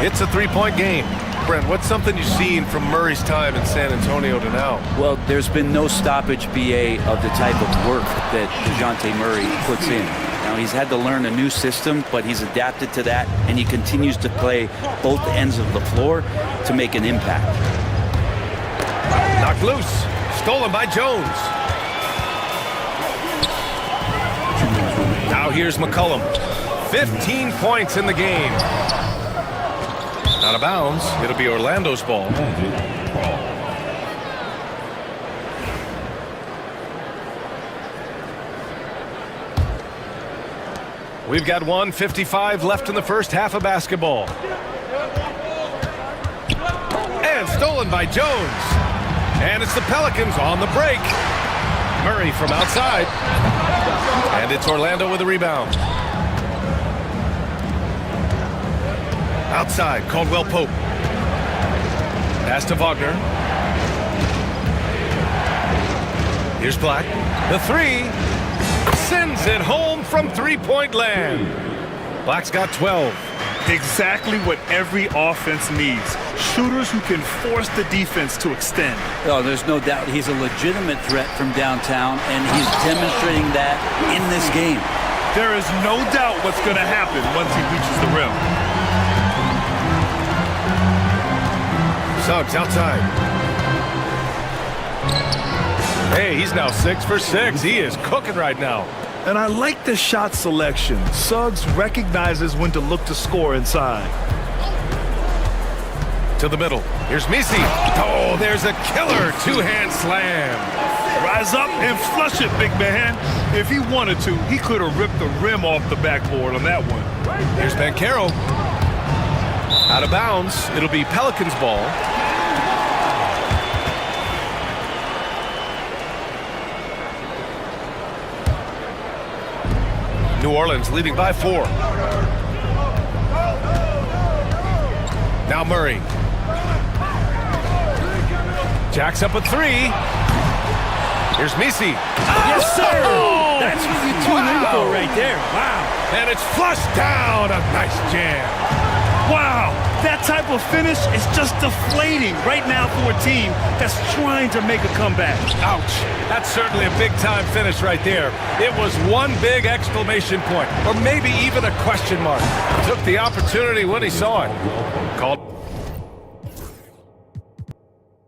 It's a three-point game. Brent, what's something you've seen from Murray's time in San Antonio to now? Well, there's been no stoppage, BA, of the type of work that DeJounte Murray puts in. Now, he's had to learn a new system, but he's adapted to that, and he continues to play both ends of the floor to make an impact. Knocked loose. Stolen by Jones. Now here's McCollum. 15 points in the game. Out of bounds. It'll be Orlando's ball. We've got 1:55 left in the first half of basketball. And stolen by Jones. And it's the Pelicans on the break. Murray from outside. And it's Orlando with a rebound. Outside, Caldwell Pope. Pass to Wagner. Here's Black. The three. Sends it home from three-point land. Black's got 12. Exactly what every offense needs. Shooters who can force the defense to extend. Oh, there's no doubt he's a legitimate threat from downtown, and he's demonstrating that in this game. There is no doubt what's going to happen once he reaches the rim. Suggs outside. Hey, he's now 6 for 6. He is cooking right now. And I like the shot selection. Suggs recognizes when to look to score inside. To the middle. Here's Misi. Oh, there's a killer two-hand slam. Rise up and flush it, big man. If he wanted to, he could have ripped the rim off the backboard on that one. Here's Banchero. Out of bounds. It'll be Pelicans ball. New Orleans leading by 4. Now Murray. Jacks up a 3. Here's Misi. Yes, sir! Oh! That's what you tune in for right there. Wow. And it's flushed down. A nice jam. Wow, that type of finish is just deflating right now for a team that's trying to make a comeback. Ouch. That's certainly a big-time finish right there. It was one big exclamation point, or maybe even a question mark. Took the opportunity when he saw it. Called.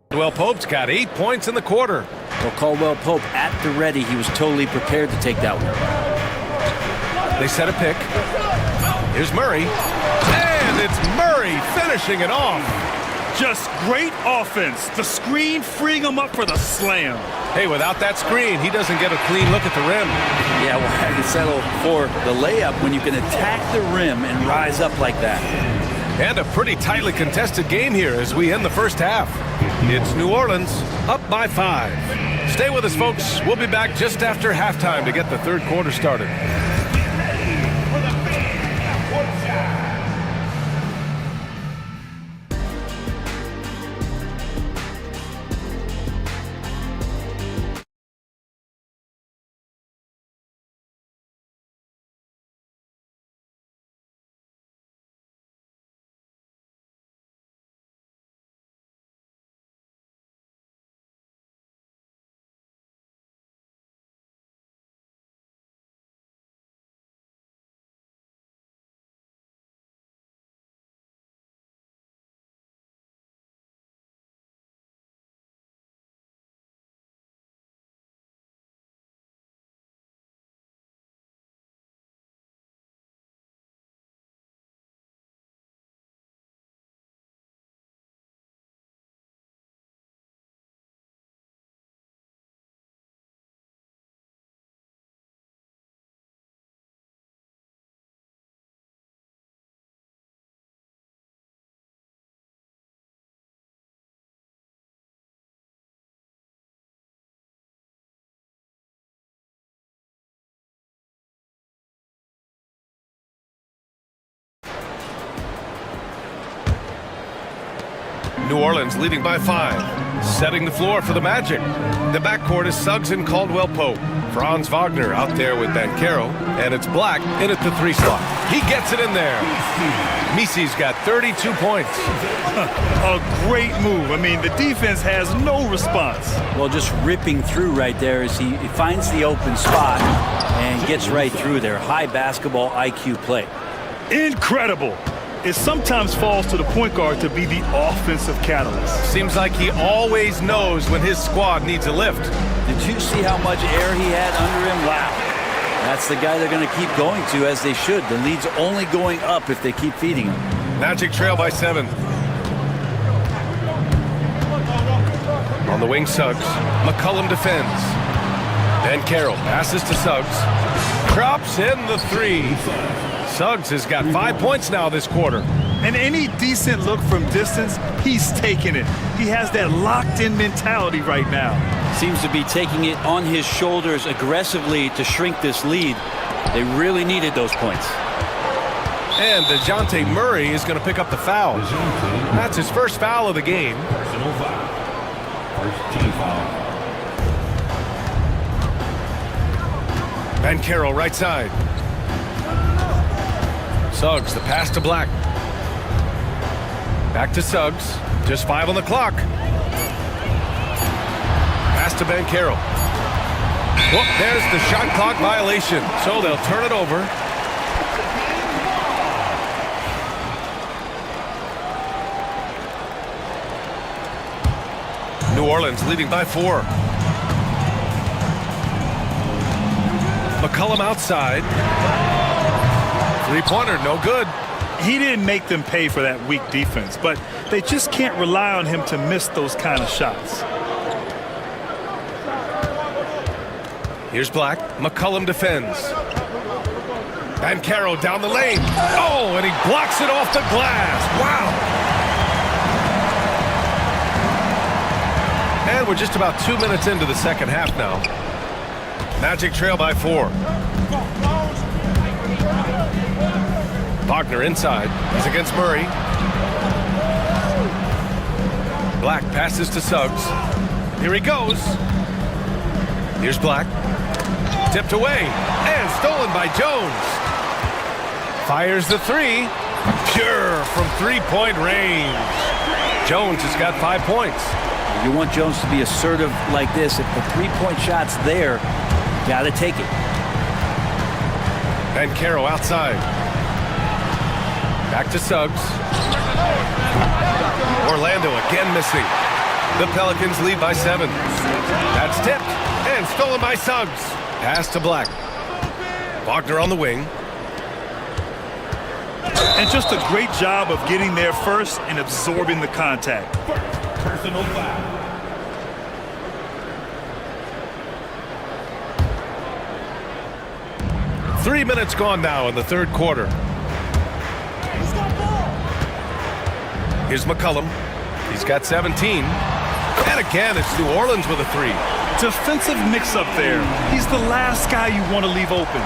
Caldwell Pope's got 8 points in the quarter. Well, Caldwell Pope at the ready. He was totally prepared to take that one. They set a pick. Here's Murray. And it's Murray finishing it off. Just great offense. The screen freeing him up for the slam. Hey, without that screen, he doesn't get a clean look at the rim. Yeah, well, how do you settle for the layup when you can attack the rim and rise up like that? And a pretty tightly contested game here as we end the first half. It's New Orleans up by 5. Stay with us, folks. We'll be back just after halftime to get the third quarter started. New Orleans leading by 5. Setting the floor for the Magic. The backcourt is Suggs and Caldwell Pope. Franz Wagner out there with Banchero. And it's Black in at the 3 slot. He gets it in there. Misi's got 32 points. A great move. I mean, the defense has no response. Well, just ripping through right there as he finds the open spot and gets right through there. High basketball IQ play. Incredible. It sometimes falls to the point guard to be the offensive catalyst. Seems like he always knows when his squad needs a lift. Did you see how much air he had under him? Wow. That's the guy they're going to keep going to, as they should. The lead's only going up if they keep feeding him. Magic trail by 7. On the wing, Suggs. McCollum defends. Banchero passes to Suggs. Drops in the 3. Suggs has got 5 points now this quarter. And any decent look from distance, he's taking it. He has that locked-in mentality right now. Seems to be taking it on his shoulders aggressively to shrink this lead. They really needed those points. And DeJounte Murray is going to pick up the foul. That's his first foul of the game. Personal foul. First team foul. Banchero right side. Suggs, the pass to Black. Back to Suggs. Just 5 on the clock. Pass to Banchero. Whoop, there's the shot clock violation. So they'll turn it over. New Orleans leading by 4. McCollum outside. 3-pointer, no good. He didn't make them pay for that weak defense, but they just can't rely on him to miss those kind of shots. Here's Black. McCollum defends. Banchero down the lane. Oh, and he blocks it off the glass. Wow. And we're just about 2 minutes into the second half now. Magic trail by 4. Wagner inside. He's against Murray. Black passes to Suggs. Here he goes. Here's Black. Tipped away. And stolen by Jones. Fires the 3. Pure from 3-point range. Jones has got 5 points. You want Jones to be assertive like this. If the 3-point shot's there, got to take it. Banchero outside. Back to Suggs. Orlando again missing. The Pelicans lead by 7. That's tipped and stolen by Suggs. Pass to Black. Wagner on the wing. And just a great job of getting there first and absorbing the contact. Personal foul. Three minutes gone now in the third quarter. Here's McCollum. He's got 17. And again, it's New Orleans with a 3. Defensive mix-up there. He's the last guy you want to leave open.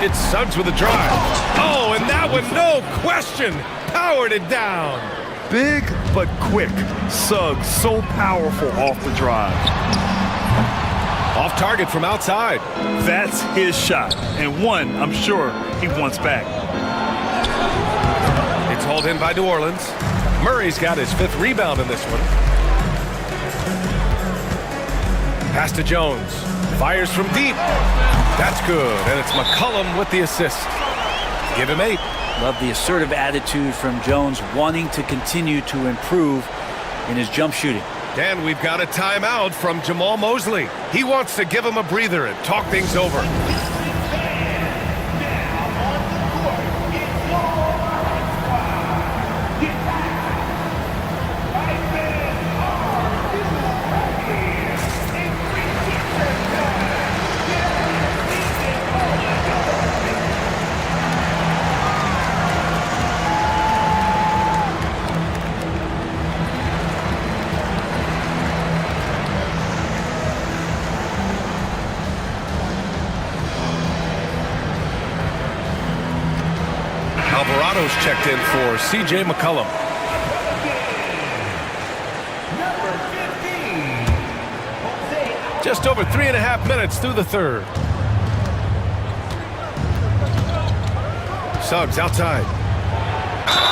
It's Suggs with a drive. Oh, and that one, no question, powered it down. Big but quick. Suggs so powerful off the drive. Off target from outside. That's his shot, and one I'm sure he wants back. It's hauled in by New Orleans. Murray's got his 5th rebound in this one. Pass to Jones. Fires from deep. That's good, and it's McCollum with the assist. Give him 8. Love the assertive attitude from Jones, wanting to continue to improve in his jump shooting. And we've got a timeout from Jamal Mosley. He wants to give him a breather and talk things over. Alvarado's checked in for C.J. McCollum. Just over 3.5 minutes through the third. Suggs outside.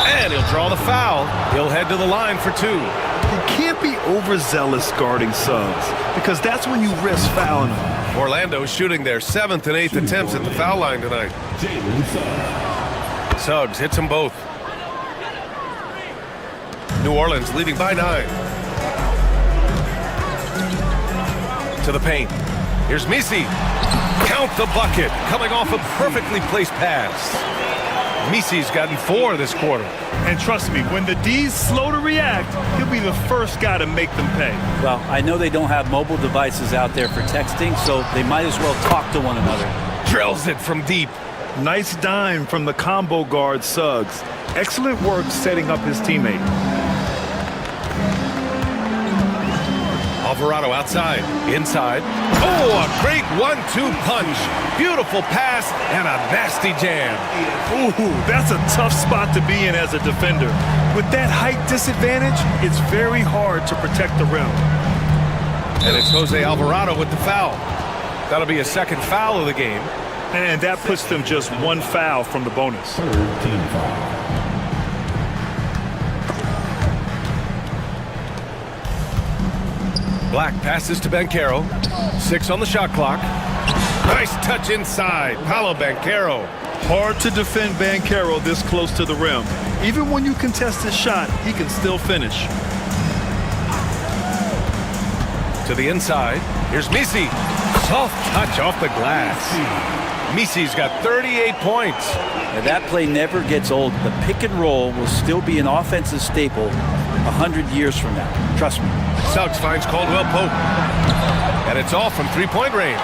And he'll draw the foul. He'll head to the line for 2. You can't be overzealous guarding Suggs, because that's when you risk fouling him. Orlando's shooting their 7th and 8th attempts at the foul line tonight. Suggs hits them both. New Orleans leading by 9. To the paint. Here's Misi. Count the bucket. Coming off a perfectly placed pass. Misi's gotten 4 this quarter. And trust me, when the D's slow to react, he'll be the first guy to make them pay. Well, I know they don't have mobile devices out there for texting, so they might as well talk to one another. Drills it from deep. Nice dime from the combo guard Suggs. Excellent work setting up his teammate. Alvarado outside, inside. Oh, a great 1-2 punch. Beautiful pass and a nasty jam. Ooh, that's a tough spot to be in as a defender. With that height disadvantage, it's very hard to protect the rim. And it's Jose Alvarado with the foul. That'll be a 2nd foul of the game. And that puts them just 1 foul from the bonus. Team foul. Black passes to Banchero. 6 on the shot clock. Nice touch inside. Paolo Banchero. Hard to defend Banchero this close to the rim. Even when you contest his shot, he can still finish. To the inside. Here's Misi. Soft touch off the glass. Misi's got 38 points. Now that play never gets old. The pick and roll will still be an offensive staple 100 years from now. Trust me. Suggs finds Caldwell Pope. And it's off from 3-point range.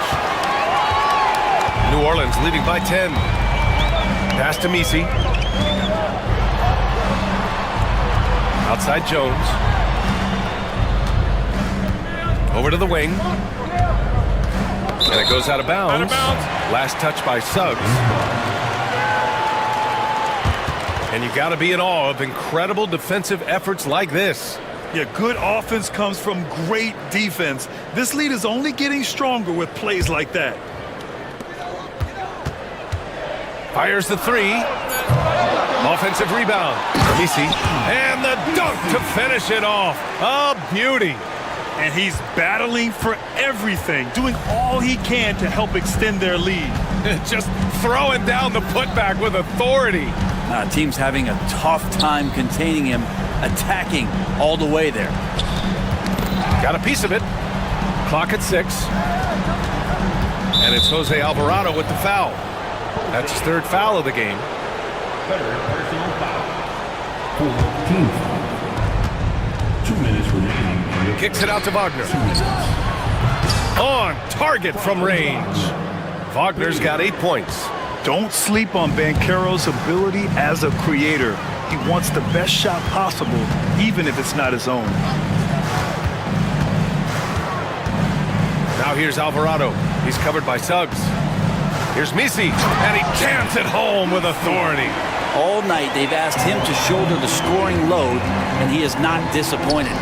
New Orleans leading by 10. Pass to Misi. Outside Jones. Over to the wing. And it goes out of bounds. Last touch by Suggs. And you got to be in awe of incredible defensive efforts like this. Yeah, good offense comes from great defense. This lead is only getting stronger with plays like that. Fires the 3. Offensive rebound. Misi. And the dunk to finish it off. A beauty. And he's battling for everything, doing all he can to help extend their lead. Just throwing down the putback with authority. Team's having a tough time containing him, attacking all the way there. Got a piece of it. Clock at 6. And it's Jose Alvarado with the foul. That's his 3rd foul of the game. 3rd personal foul. Team foul. 2 minutes remaining. Kicks it out to Wagner. On target from range. Wagner's got 8 points. Don't sleep on Banchero's ability as a creator. He wants the best shot possible, even if it's not his own. Now here's Alvarado. He's covered by Suggs. Here's Misi, and he jams it home with authority. All night they've asked him to shoulder the scoring load, and he is not disappointed.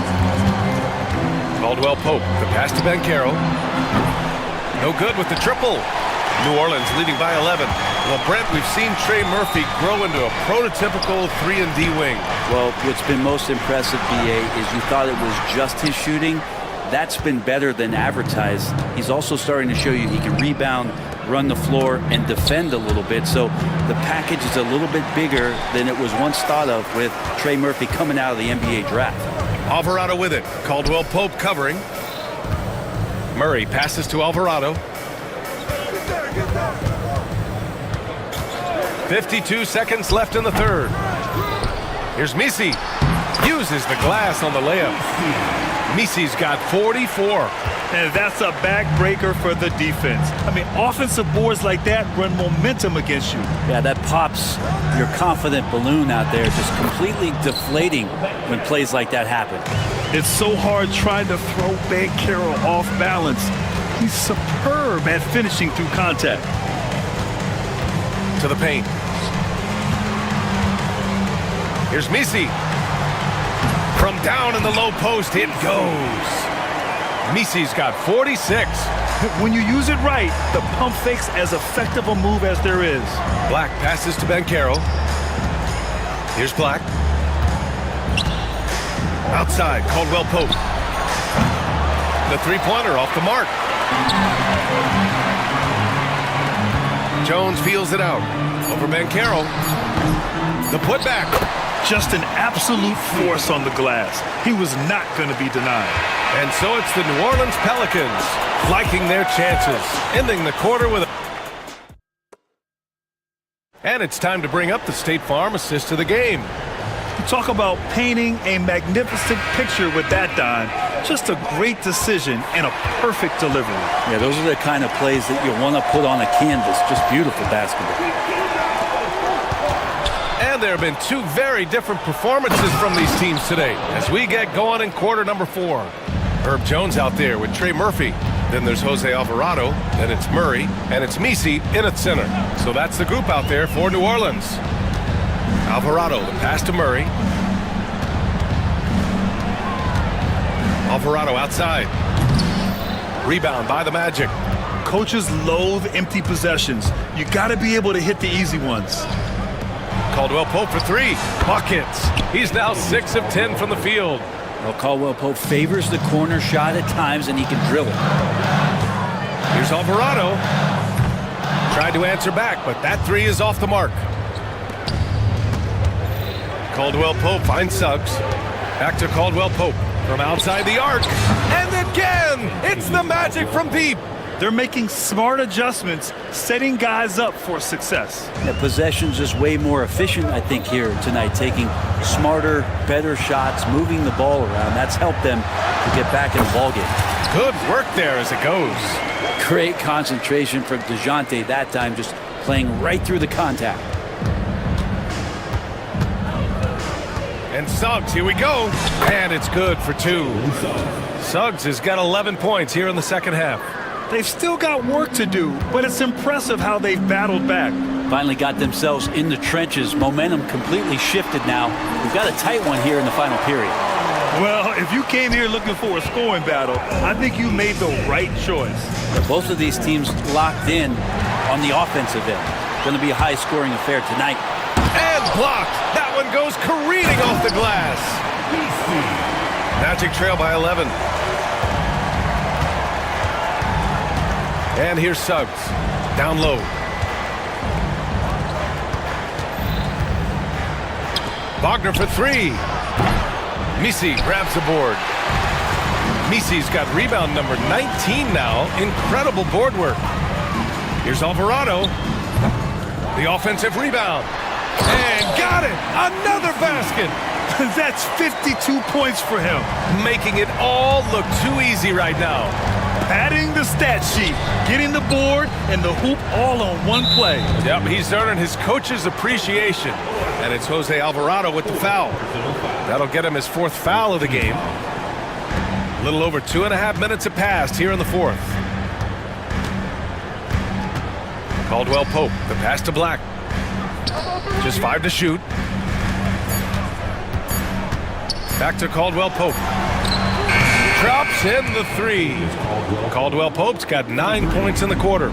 Caldwell Pope, the pass to Banchero. No good with the triple. New Orleans leading by 11. Well, Brent, we've seen Trey Murphy grow into a prototypical 3-and-D wing. Well, what's been most impressive, BA, is you thought it was just his shooting. That's been better than advertised. He's also starting to show you he can rebound, run the floor, and defend a little bit. So the package is a little bit bigger than it was once thought of with Trey Murphy coming out of the NBA draft. Alvarado with it. Caldwell Pope covering. Murray passes to Alvarado. 52 seconds left in the third. Here's Misi. Uses the glass on the layup. Misi's got 44. And that's a backbreaker for the defense. I mean, offensive boards like that run momentum against you. Yeah, that pops your confident balloon out there, just completely deflating when plays like that happen. It's so hard trying to throw Banchero off balance. He's superb at finishing through contact. To the paint. Here's Misi. From down in the low post, it goes. Misi's got 46. When you use it right, the pump fake's as effective a move as there is. Black passes to Banchero. Here's Black. Outside, Caldwell Pope. The three-pointer off the mark. Jones feels it out. Over Banchero. The putback. Just an absolute force on the glass. He was not going to be denied. And so it's the New Orleans Pelicans liking their chances, ending the quarter with a... And it's time to bring up the State Farm assist of the game. You talk about painting a magnificent picture with that, Don. Just a great decision and a perfect delivery. Yeah, those are the kind of plays that you want to put on a canvas. Just beautiful basketball. And there have been two very different performances from these teams today as we get going in quarter number 4. Herb Jones out there with Trey Murphy. Then there's Jose Alvarado. Then it's Murray. And it's Misi in at center. So that's the group out there for New Orleans. Alvarado, the pass to Murray. Alvarado outside. Rebound by the Magic. Coaches loathe empty possessions. You got to be able to hit the easy ones. Caldwell Pope for 3. Buckets. He's now 6 of 10 from the field. Well, Caldwell Pope favors the corner shot at times, and he can drill it. Here's Alvarado. Tried to answer back, but that 3 is off the mark. Caldwell Pope finds Suggs. Back to Caldwell Pope from outside the arc. And again, it's the Magic from deep. They're making smart adjustments, setting guys up for success. Yeah, possession's just way more efficient, I think, here tonight, taking smarter, better shots, moving the ball around. That's helped them to get back in the ballgame. Good work there as it goes. Great concentration from DeJounte that time, just playing right through the contact. And Suggs, here we go. And it's good for 2. Suggs has got 11 points here in the second half. They've still got work to do, but it's impressive how they've battled back. Finally got themselves in the trenches. Momentum completely shifted now. We've got a tight one here in the final period. Well, if you came here looking for a scoring battle, I think you made the right choice. But both of these teams locked in on the offensive end. Going to be a high-scoring affair tonight. And blocked. That one goes careening off the glass. Magic trail by 11. And here's Suggs. Down low. Wagner for 3. Misi grabs the board. Misi's got rebound number 19 now. Incredible board work. Here's Alvarado. The offensive rebound. And got it! Another basket! That's 52 points for him. Making it all look too easy right now. Padding the stat sheet, getting the board and the hoop all on one play. Yep, he's earning his coach's appreciation. And it's Jose Alvarado with the foul. That'll get him his 4th foul of the game. A little over 2.5 minutes have passed here in the 4th. Caldwell Pope, the pass to Black. Just 5 to shoot. Back to Caldwell Pope. Drops in the 3. Caldwell Pope's got 9 points in the quarter.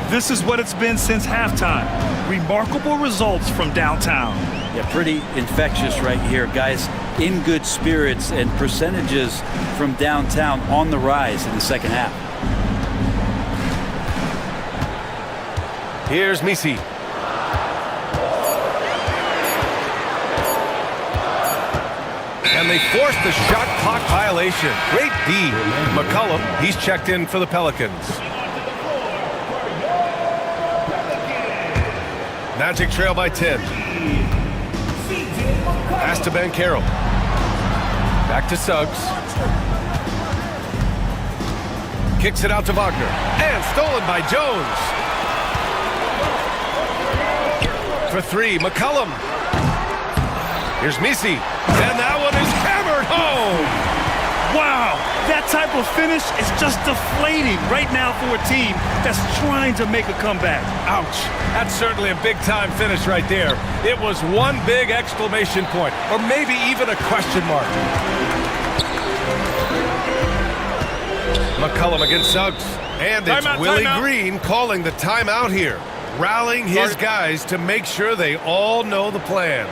This is what it's been since halftime. Remarkable results from downtown. Yeah, pretty infectious right here, guys. In good spirits and percentages from downtown on the rise in the second half. Here's Misi. And they forced the shot clock violation. Great D. McCollum, he's checked in for the Pelicans. Magic trail by 10. Pass to Ben Carroll. Back to Suggs. Kicks it out to Wagner. And stolen by Jones. For 3, McCollum. Here's Misi. And that one is hammered home. Wow, that type of finish is just deflating right now for a team that's trying to make a comeback. Ouch. That's certainly a big-time finish right there. It was one big exclamation point, or maybe even a question mark. McCollum against Suggs. And it's Willie Green calling the timeout here, rallying his guys to make sure they all know the plan.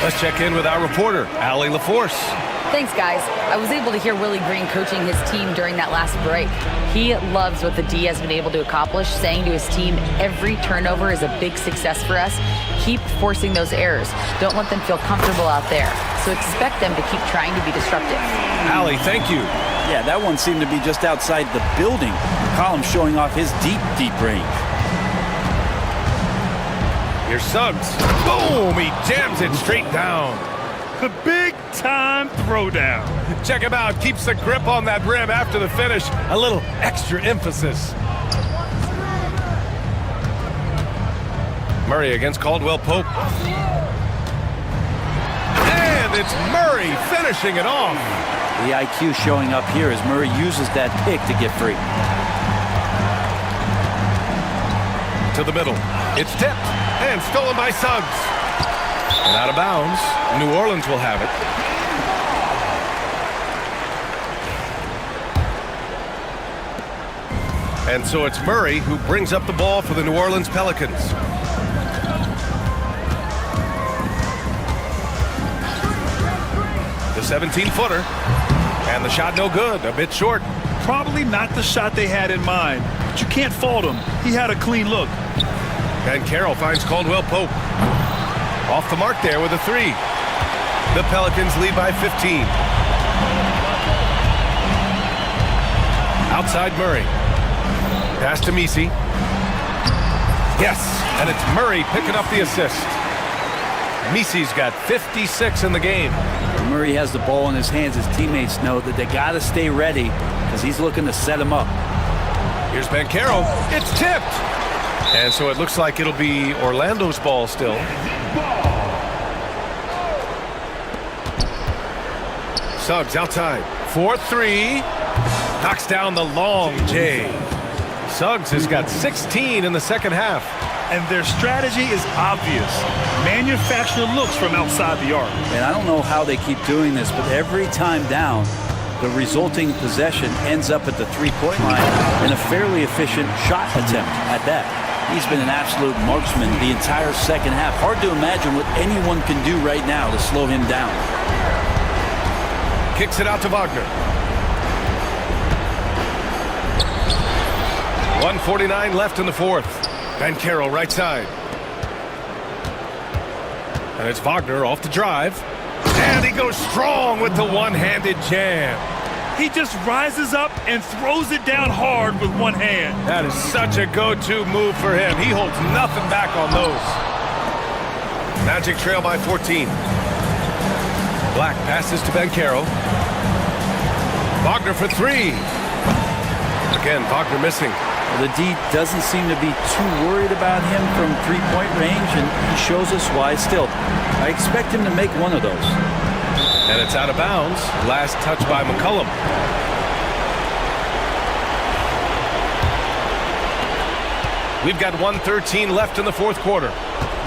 Let's check in with our reporter, Allie LaForce. Thanks, guys. I was able to hear Willie Green coaching his team during that last break. He loves what the D has been able to accomplish, saying to his team, every turnover is a big success for us. Keep forcing those errors. Don't let them feel comfortable out there. So expect them to keep trying to be disruptive. Allie, thank you. Yeah, that one seemed to be just outside the building. McCollum showing off his deep range. Here's Suggs. Boom! He jams it straight down. The big-time throwdown. Check him out. Keeps the grip on that rim after the finish. A little extra emphasis. Murray against Caldwell Pope. And it's Murray finishing it off. The IQ showing up here as Murray uses that pick to get free. To the middle. It's tipped and stolen by Suggs. And out of bounds. New Orleans will have it. And so it's Murray who brings up the ball for the New Orleans Pelicans. The 17-footer. And the shot no good, a bit short. Probably not the shot they had in mind, but you can't fault him. He had a clean look. And Carroll finds Caldwell Pope. Off the mark there with a 3. The Pelicans lead by 15. Outside Murray. Pass to Misi. Yes, and it's Murray picking up the assist. Misi's got 56 in the game. When Murray has the ball in his hands, his teammates know that they got to stay ready because he's looking to set him up. Here's Ben Carroll. It's tipped. And so it looks like it'll be Orlando's ball still. Suggs outside. 4-3. Knocks down the long J. Suggs has got 16 in the second half. And their strategy is obvious. Manufacture looks from outside the arc. And I don't know how they keep doing this, but every time down, the resulting possession ends up at the three-point line in a fairly efficient shot attempt at that. He's been an absolute marksman the entire second half. Hard to imagine what anyone can do right now to slow him down. Kicks it out to Wagner. 1:49 left in the fourth. Ben Carroll right side. And it's Wagner off the drive. And he goes strong with the one-handed jam. He just rises up and throws it down hard with one hand. That is such a go-to move for him. He holds nothing back on those. Magic trail by 14. Black passes to Bankero. Wagner for three. Again, Wagner missing. Well, the D doesn't seem to be too worried about him from three-point range, and he shows us why still. I expect him to make one of those. And it's out of bounds. Last touch by McCollum. We've got 1:13 left in the fourth quarter.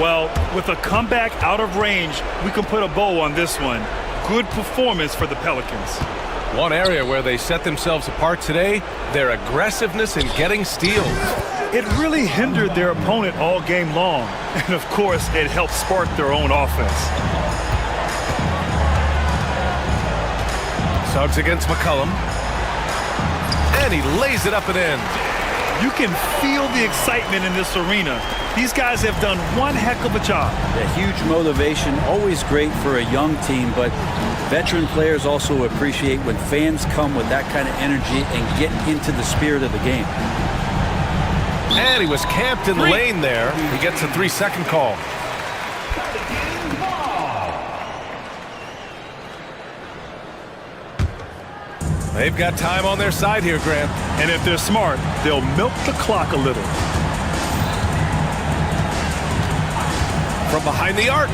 Well, with a comeback out of range, we can put a bow on this one. Good performance for the Pelicans. One area where they set themselves apart today, their aggressiveness in getting steals. It really hindered their opponent all game long. And of course, it helped spark their own offense. Suggs against McCollum. And he lays it up and in. You can feel the excitement in this arena. These guys have done one heck of a job. A huge motivation, always great for a young team, but veteran players also appreciate when fans come with that kind of energy and get into the spirit of the game. And he was camped in the lane there. He gets a 3-second call. They've got time on their side here, Grant. And if they're smart, they'll milk the clock a little. From behind the arc.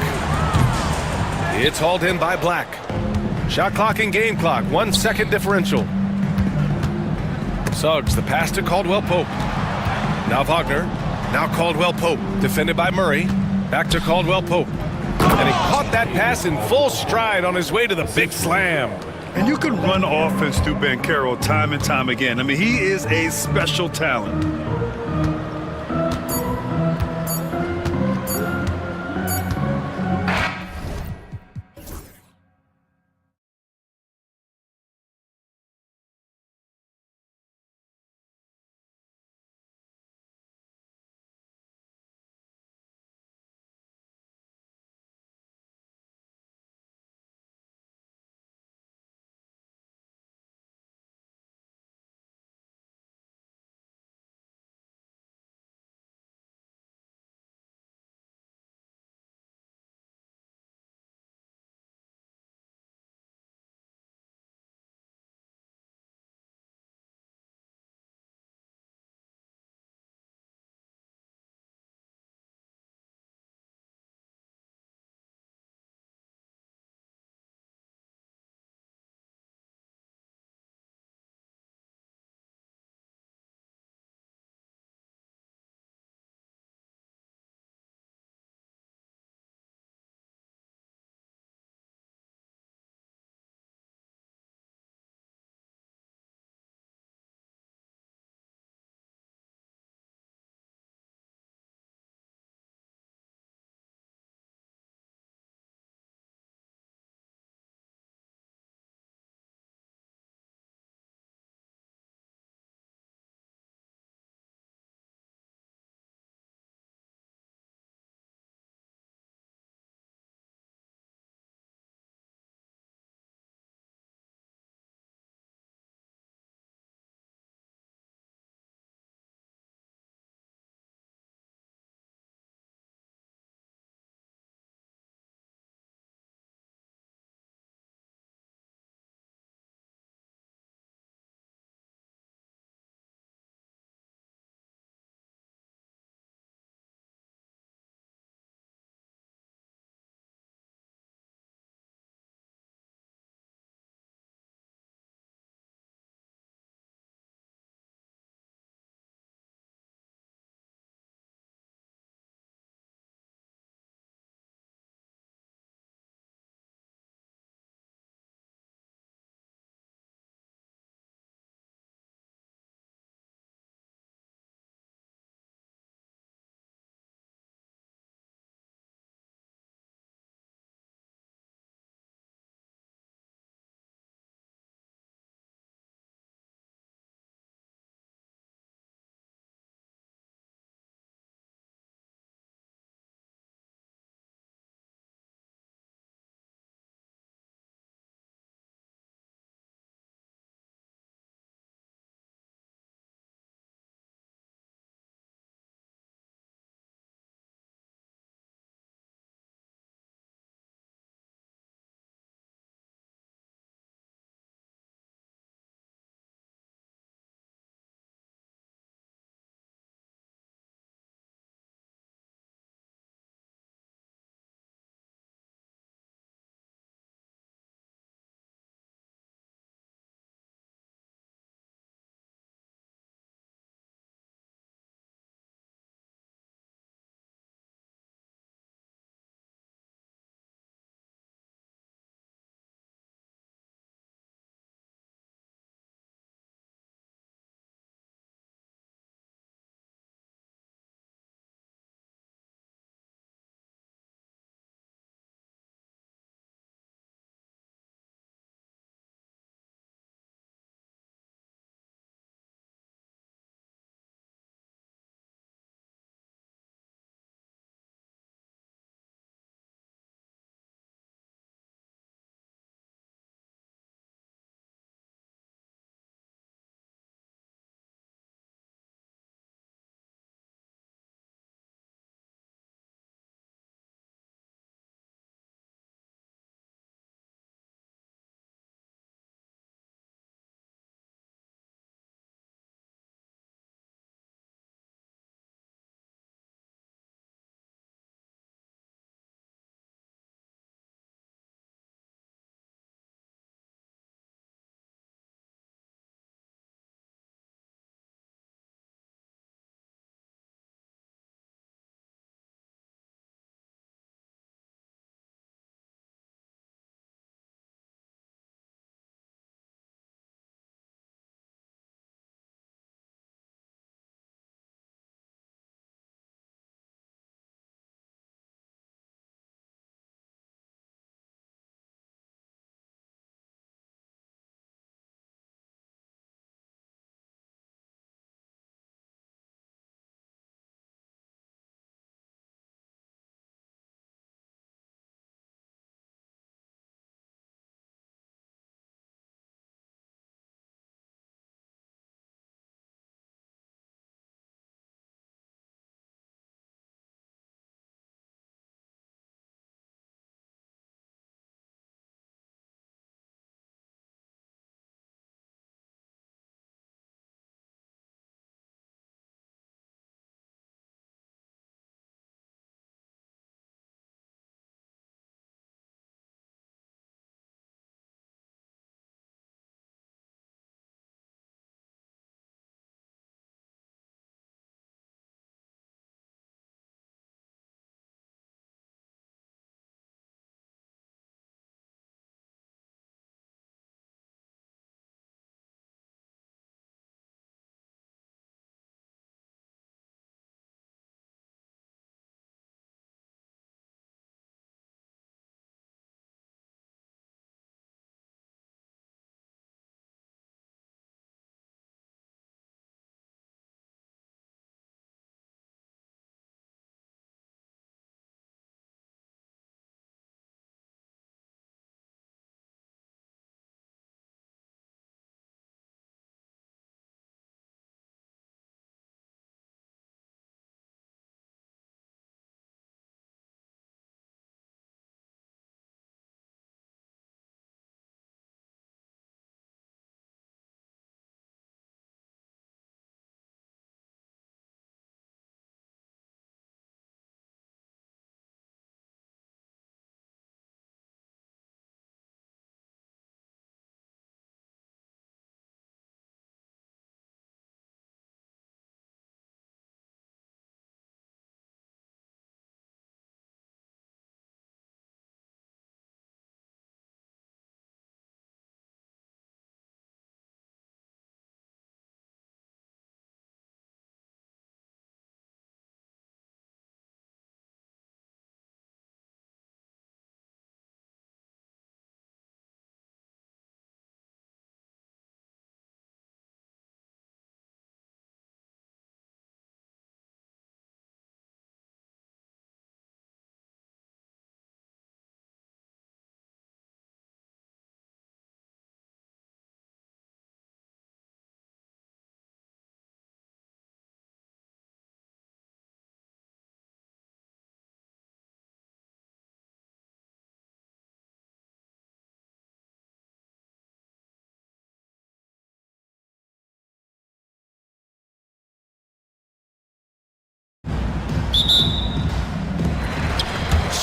It's hauled in by Black. Shot clock and game clock, 1 second differential. Suggs, the pass to Caldwell-Pope. Now Wagner, now Caldwell-Pope, defended by Murray. Back to Caldwell-Pope. And he caught that pass in full stride on his way to the big slam. And you can run offense through Bankero time and time again. I mean, he is a special talent.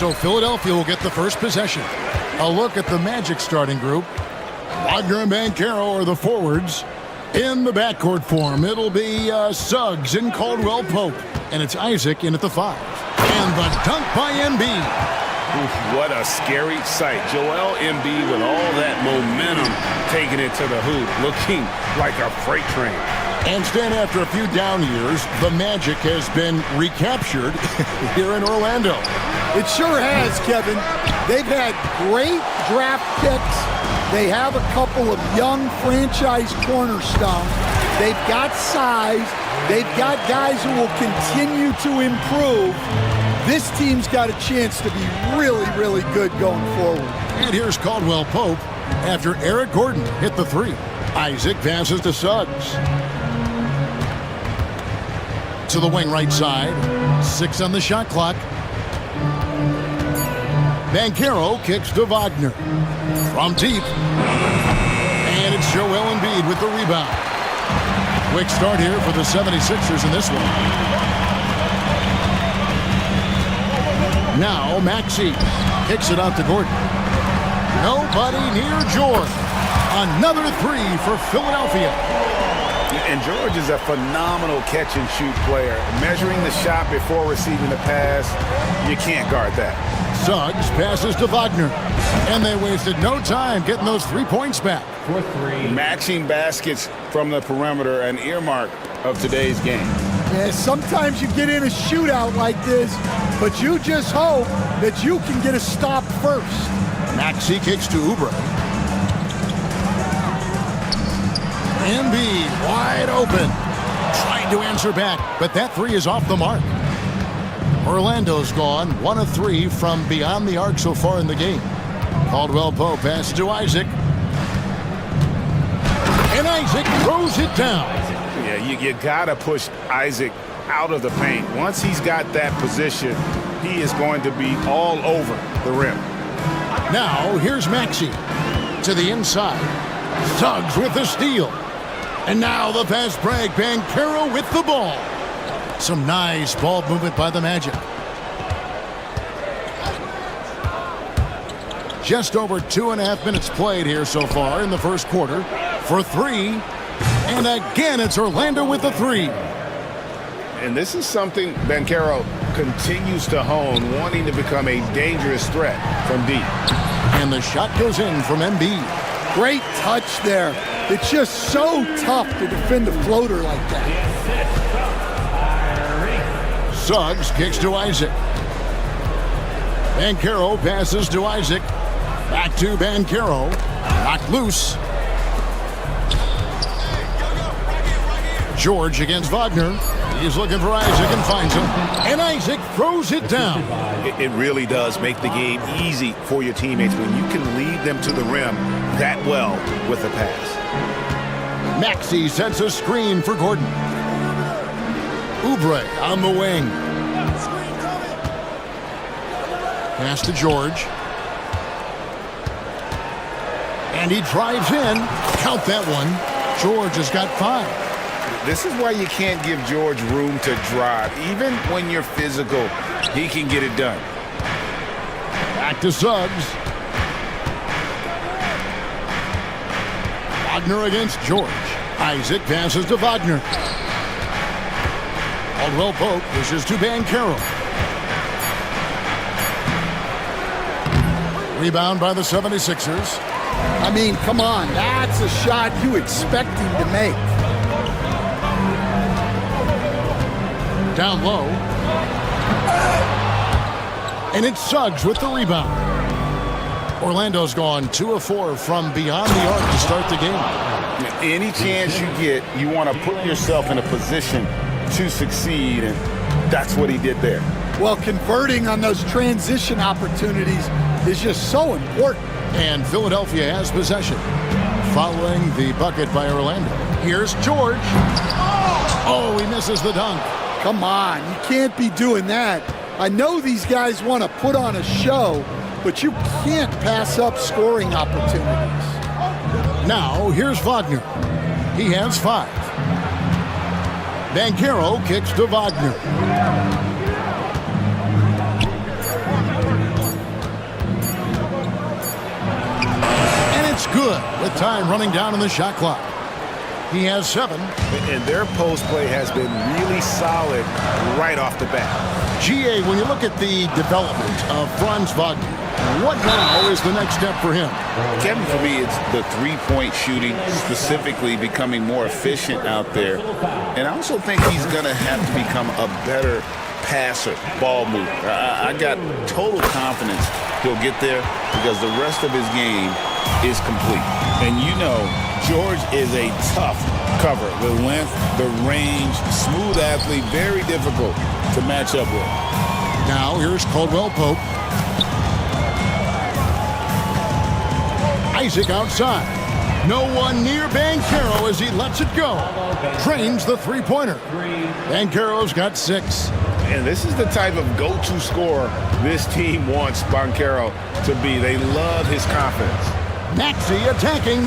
So Philadelphia will get the first possession. A look at the Magic starting group. Wagner and Banchero are the forwards. In the backcourt form, it'll be Suggs and Caldwell Pope. And it's Isaac in at the 5. And the dunk by Embiid. Oof, what a scary sight. Joel Embiid with all that momentum taking it to the hoop, looking like a freight train. And Stan, after a few down years, the Magic has been recaptured here in Orlando. It sure has, Kevin. They've had great draft picks. They have a couple of young franchise cornerstones. They've got size. They've got guys who will continue to improve. This team's got a chance to be really, really good going forward. And here's Caldwell Pope after Eric Gordon hit the 3. Isaac passes to Suggs. To the wing right side. 6 on the shot clock. Banchero kicks to Wagner. From deep. And it's Joel Embiid with the rebound. Quick start here for the 76ers in this one. Now Maxey kicks it out to Gordon. Nobody near George. Another 3 for Philadelphia. And George is a phenomenal catch-and-shoot player. Measuring the shot before receiving the pass, you can't guard that. Suggs passes to Wagner. And they wasted no time getting those 3 points back. For 3. Matching baskets from the perimeter, an earmark of today's game. Yeah, sometimes you get in a shootout like this, but you just hope that you can get a stop first. Maxey kicks to Oubre. Embiid wide open. Trying to answer back, but that 3 is off the mark. Orlando's gone 1 of 3 from beyond the arc so far in the game. Caldwell Pope passes to Isaac. And Isaac throws it down. Yeah, you gotta push Isaac out of the paint. Once he's got that position, he is going to be all over the rim. Now here's Maxey to the inside. Suggs with the steal. And now the fast break. Banchero with the ball. Some nice ball movement by the Magic. Just over 2.5 minutes played here so far in the first quarter. For 3. And again, it's Orlando with the 3. And this is something Banchero continues to hone, wanting to become a dangerous threat from deep. And the shot goes in from Embiid. Great touch there. It's just so tough to defend a floater like that. Suggs kicks to Isaac. Banchero passes to Isaac. Back to Banchero. Knocked loose. George against Wagner. He's looking for Isaac and finds him. And Isaac throws it down. It really does make the game easy for your teammates when you can lead them to the rim that well with the pass. Maxey sets a screen for Gordon. Oubre on the wing. Pass to George. And he drives in. Count that one. George has got 5. This is why you can't give George room to drive. Even when you're physical, he can get it done. Back to Suggs. Wagner against George. Isaac passes to Wagner. Caldwell Pope pushes to Banchero. Rebound by the 76ers. I mean, come on. That's a shot you expect him to make. Down low. And it's Suggs with the rebound. Orlando's gone 2 of 4 from beyond the arc to start the game. Any chance you get, you want to put yourself in a position to succeed, and that's what he did there. Well, converting on those transition opportunities is just so important. And Philadelphia has possession following the bucket by Orlando. Here's George. Oh, he misses the dunk. Come on, you can't be doing that. I know these guys want to put on a show, but you can't pass up scoring opportunities. Now, here's Wagner. He has 5. Banchero kicks to Wagner. It's good with time running down on the shot clock. He has 7. And their post play has been really solid right off the bat. GA, when you look at the development of Franz Wagner, what now is the next step for him? Kevin, for me, it's the three-point shooting, specifically becoming more efficient out there. And I also think he's going to have to become a better passer, ball mover. I got total confidence he'll get there because the rest of his game is complete. And you know, George is a tough cover. The length, the range, smooth athlete, very difficult to match up with. Now here's Caldwell Pope. Isaac outside. No one near Banchero as he lets it go. Trains the three-pointer. Banchero's got 6. And this is the type of go-to scorer this team wants Banchero to be. They love his confidence. Maxey attacking.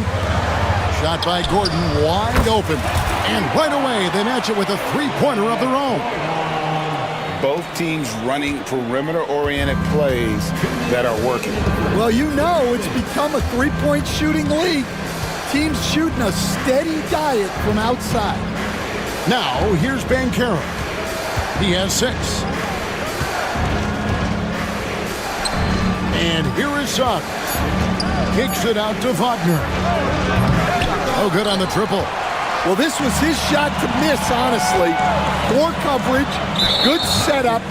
Shot by Gordon, wide open. And right away, they match it with a three-pointer of their own. Both teams running perimeter-oriented plays that are working. Well, you know it's become a three-point shooting league. Teams shooting a steady diet from outside. Now, here's Banchero. He has 6. And here is Suggs. Kicks it out to Wagner. Oh, good on the triple. Well, this was his shot to miss, honestly. Poor coverage, good setup.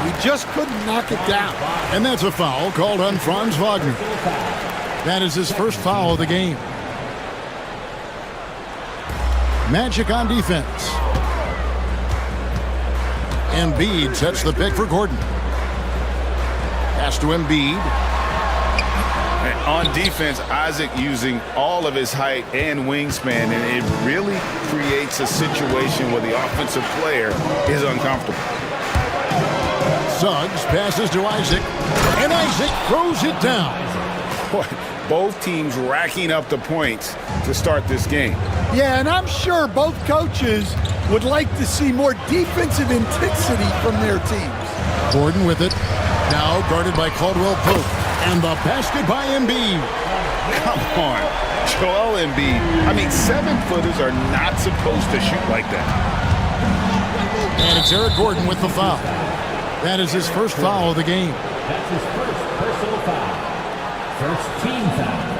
He just couldn't knock it down. And that's a foul called on Franz Wagner. That is his first foul of the game. Magic on defense. Embiid sets the pick for Gordon. Pass to Embiid. And on defense, Isaac using all of his height and wingspan, and it really creates a situation where the offensive player is uncomfortable. Suggs passes to Isaac, and Isaac throws it down. Both teams racking up the points to start this game. Yeah, and I'm sure both coaches would like to see more defensive intensity from their teams. Gordon with it. Now guarded by Caldwell Pope. And the basket by Embiid. Come on. Joel Embiid. I mean, 7-footers are not supposed to shoot like that. And it's Eric Gordon with the foul. That is his first foul of the game. That's his first personal foul. First team foul.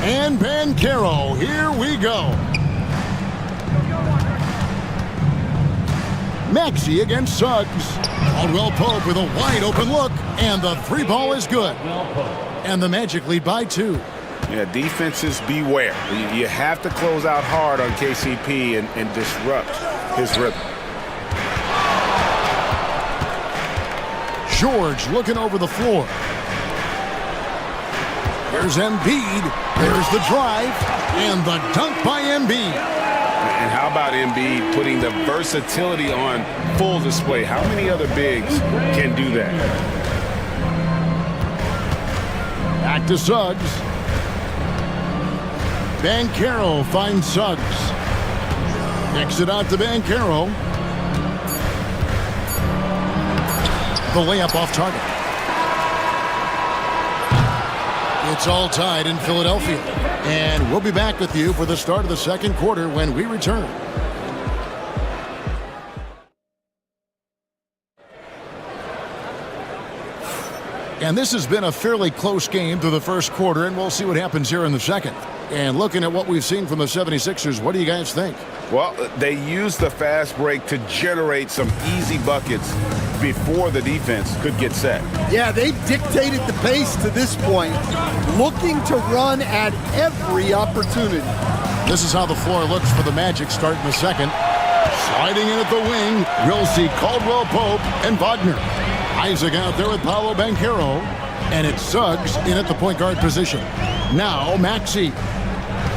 And Banchero, here we go. Maxey against Suggs. Caldwell Pope with a wide open look, and the 3 ball is good. And the Magic lead by 2. Yeah, defenses beware. You have to close out hard on KCP and disrupt his rhythm. George looking over the floor. Here's Embiid. There's the drive, and the dunk by Embiid. And how about Embiid putting the versatility on full display? How many other bigs can do that? Back to Suggs. Banchero finds Suggs. Kicks it out to Banchero. The layup off target. It's all tied in Philadelphia. And we'll be back with you for the start of the second quarter when we return. And this has been a fairly close game through the first quarter, and we'll see what happens here in the second. And looking at what we've seen from the 76ers, what do you guys think? Well, they used the fast break to generate some easy buckets before the defense could get set. Yeah, they've dictated the pace to this point, looking to run at every opportunity. This is how the floor looks for the Magic starting the second. Sliding in at the wing, we'll see Caldwell Pope and Wagner. Isaac out there with Paolo Banchero, and it's Suggs in at the point guard position. Now Maxey.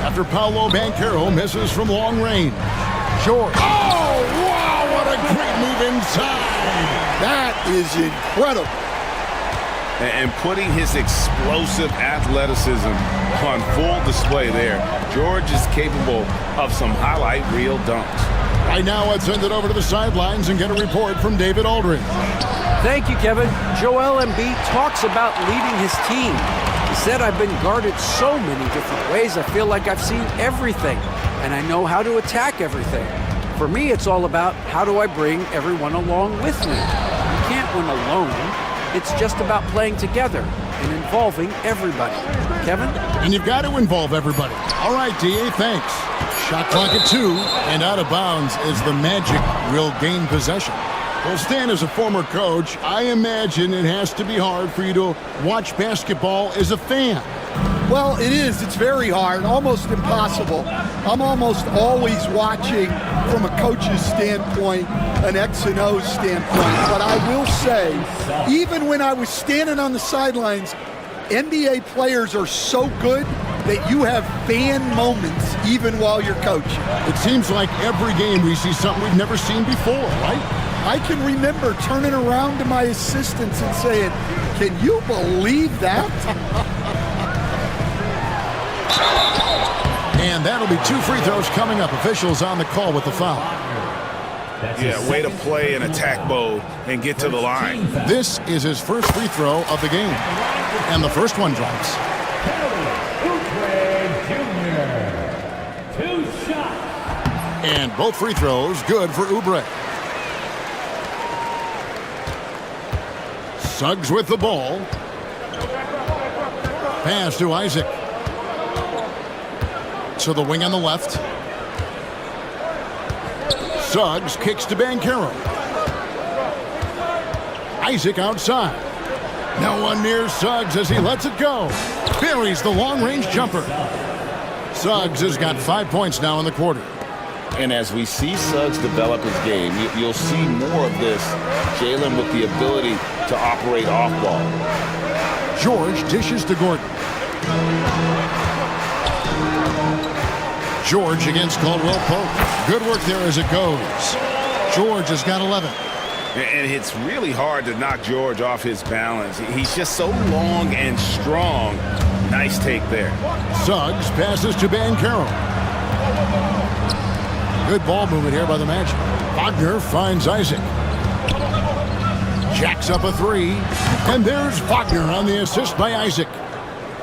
After Paolo Banchero misses from long range. George. Oh, wow, what a great move inside. That is incredible. And putting his explosive athleticism on full display there. George is capable of some highlight reel dunks. Right now, let's send it over to the sidelines and get a report from David Aldridge. Thank you, Kevin. Joel Embiid talks about leading his team. He said, I've been guarded so many different ways, I feel like I've seen everything, and I know how to attack everything. For me, it's all about how do I bring everyone along with me. You can't win alone. It's just about playing together and involving everybody. Kevin? And you've got to involve everybody. All right, D.A., thanks. Shot clock at 2, and out of bounds is the Magic will gain possession. Well, Stan, as a former coach, I imagine it has to be hard for you to watch basketball as a fan. Well, it is. It's very hard, almost impossible. I'm almost always watching from a coach's standpoint, an X and O standpoint. But I will say, even when I was standing on the sidelines, NBA players are so good that you have fan moments even while you're coaching. It seems like every game we see something we've never seen before, right? I can remember turning around to my assistants and saying, can you believe that? And that'll be 2 free throws coming up. Officials on the call with the foul. Yeah, way to play in attack mode and get to the line. This is his first free throw of the game. And the first one drops. And both free throws good for Oubre. Suggs with the ball. Pass to Isaac. To the wing on the left. Suggs kicks to Banchero. Isaac outside. No one near Suggs as he lets it go. Buries the long-range jumper. Suggs has got 5 points now in the quarter. And as we see Suggs develop his game, you'll see more of this. Jalen with the ability to operate off ball. George dishes to Gordon. George against Caldwell Pope. Good work there as it goes. George has got 11. And it's really hard to knock George off his balance. He's just so long and strong. Nice take there. Suggs passes to Banchero. Good ball movement here by the Magic. Wagner finds Isaac. Jacks up a 3. And there's Wagner on the assist by Isaac.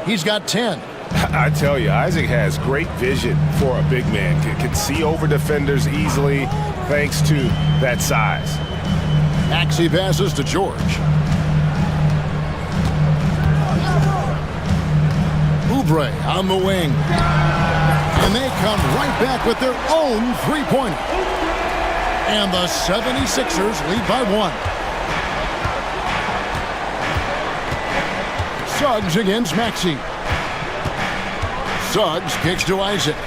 He's got 10. I tell you, Isaac has great vision for a big man. Can see over defenders easily thanks to that size. Maxey passes to George. Oubre on the wing. And they come right back with their own three-pointer. And the 76ers lead by 1. Suggs against Maxey. Suggs kicks to Isaac.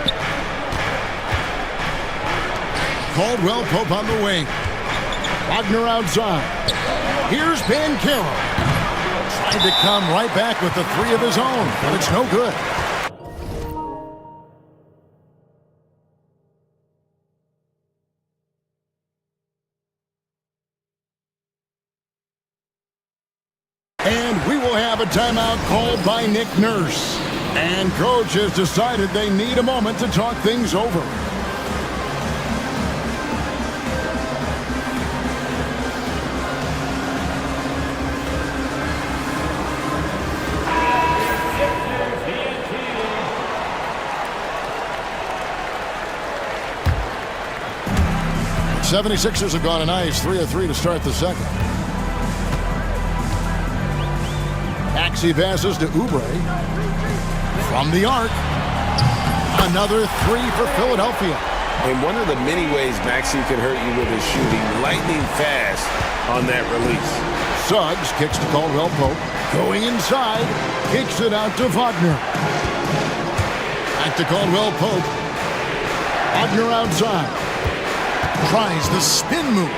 Caldwell Pope on the wing. Wagner outside. Here's Banchero. Tried to come right back with the 3 of his own, but it's no good. And we will have a timeout called by Nick Nurse. And coach has decided they need a moment to talk things over. The 76ers have gone a nice 3 of 3 to start the second. Maxey passes to Oubre. From the arc. Another 3 for Philadelphia. And one of the many ways Maxey can hurt you with his shooting, lightning fast on that release. Suggs kicks to Caldwell Pope. Going inside. Kicks it out to Wagner. Back to Caldwell Pope. Wagner outside. Tries the spin move.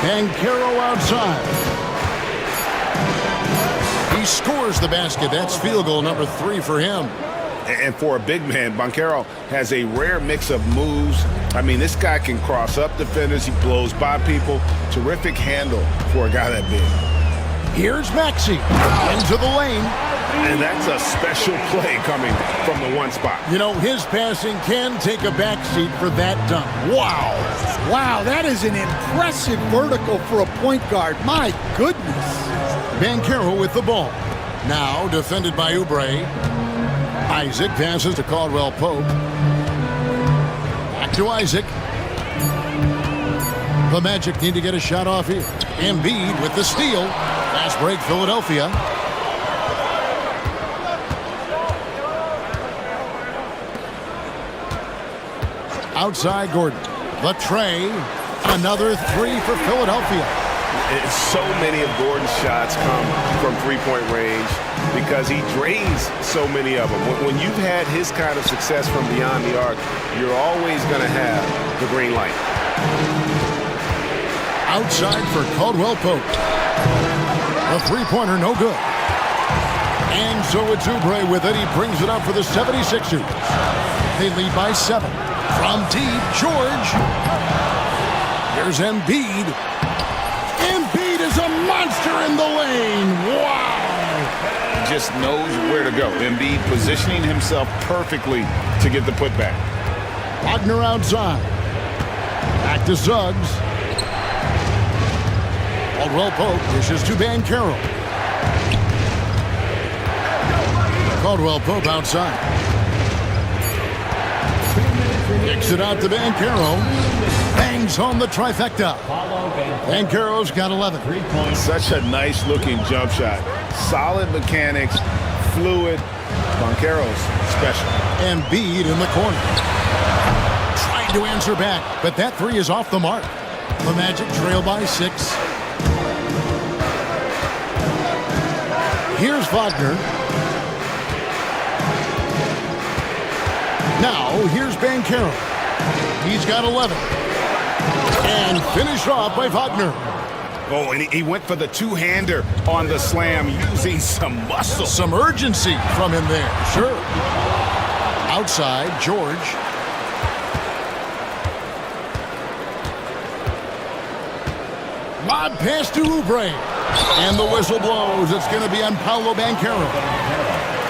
Banchero outside. He scores the basket. That's field goal number 3 for him. And for a big man, Banchero has a rare mix of moves. I mean, this guy can cross up defenders. He blows by people. Terrific handle for a guy that big. Here's Maxey into the lane. And that's a special play coming from the one spot. You know, his passing can take a backseat for that dunk. Wow. Wow, that is an impressive vertical for a point guard. My goodness. Banchero with the ball. Now defended by Oubre. Isaac passes to Caldwell Pope. Back to Isaac. The Magic need to get a shot off here. Embiid with the steal. Fast break, Philadelphia. Outside Gordon. Latre. Another three for Philadelphia. So many of Gordon's shots come from three-point range because he drains so many of them. When you've had his kind of success from beyond the arc, you're always going to have the green light. Outside for Caldwell Pope. A three-pointer, no good. And so it's Oubre with it. He brings it up for the 76ers. They lead by 7. From deep, George. Here's Embiid. Embiid is a monster in the lane. Wow. He just knows where to go. Embiid positioning himself perfectly to get the putback. Wagner outside. Back to Suggs. Caldwell Pope dishes to Banchero. Caldwell Pope outside. Kicks it out to Banchero. Bangs home the trifecta. Banchero's got 11. Such a nice looking jump shot. Solid mechanics, fluid. Banchero's special. Embiid in the corner. Trying to answer back, but that three is off the mark. The Magic trail by 6. Here's Wagner. Now, here's Banchero. He's got 11. And finished off by Wagner. Oh, and he went for the two-hander on the slam using some muscle. Some urgency from him there, sure. Outside, George. Lob pass to Oubre. And the whistle blows. It's going to be on Paolo Banchero.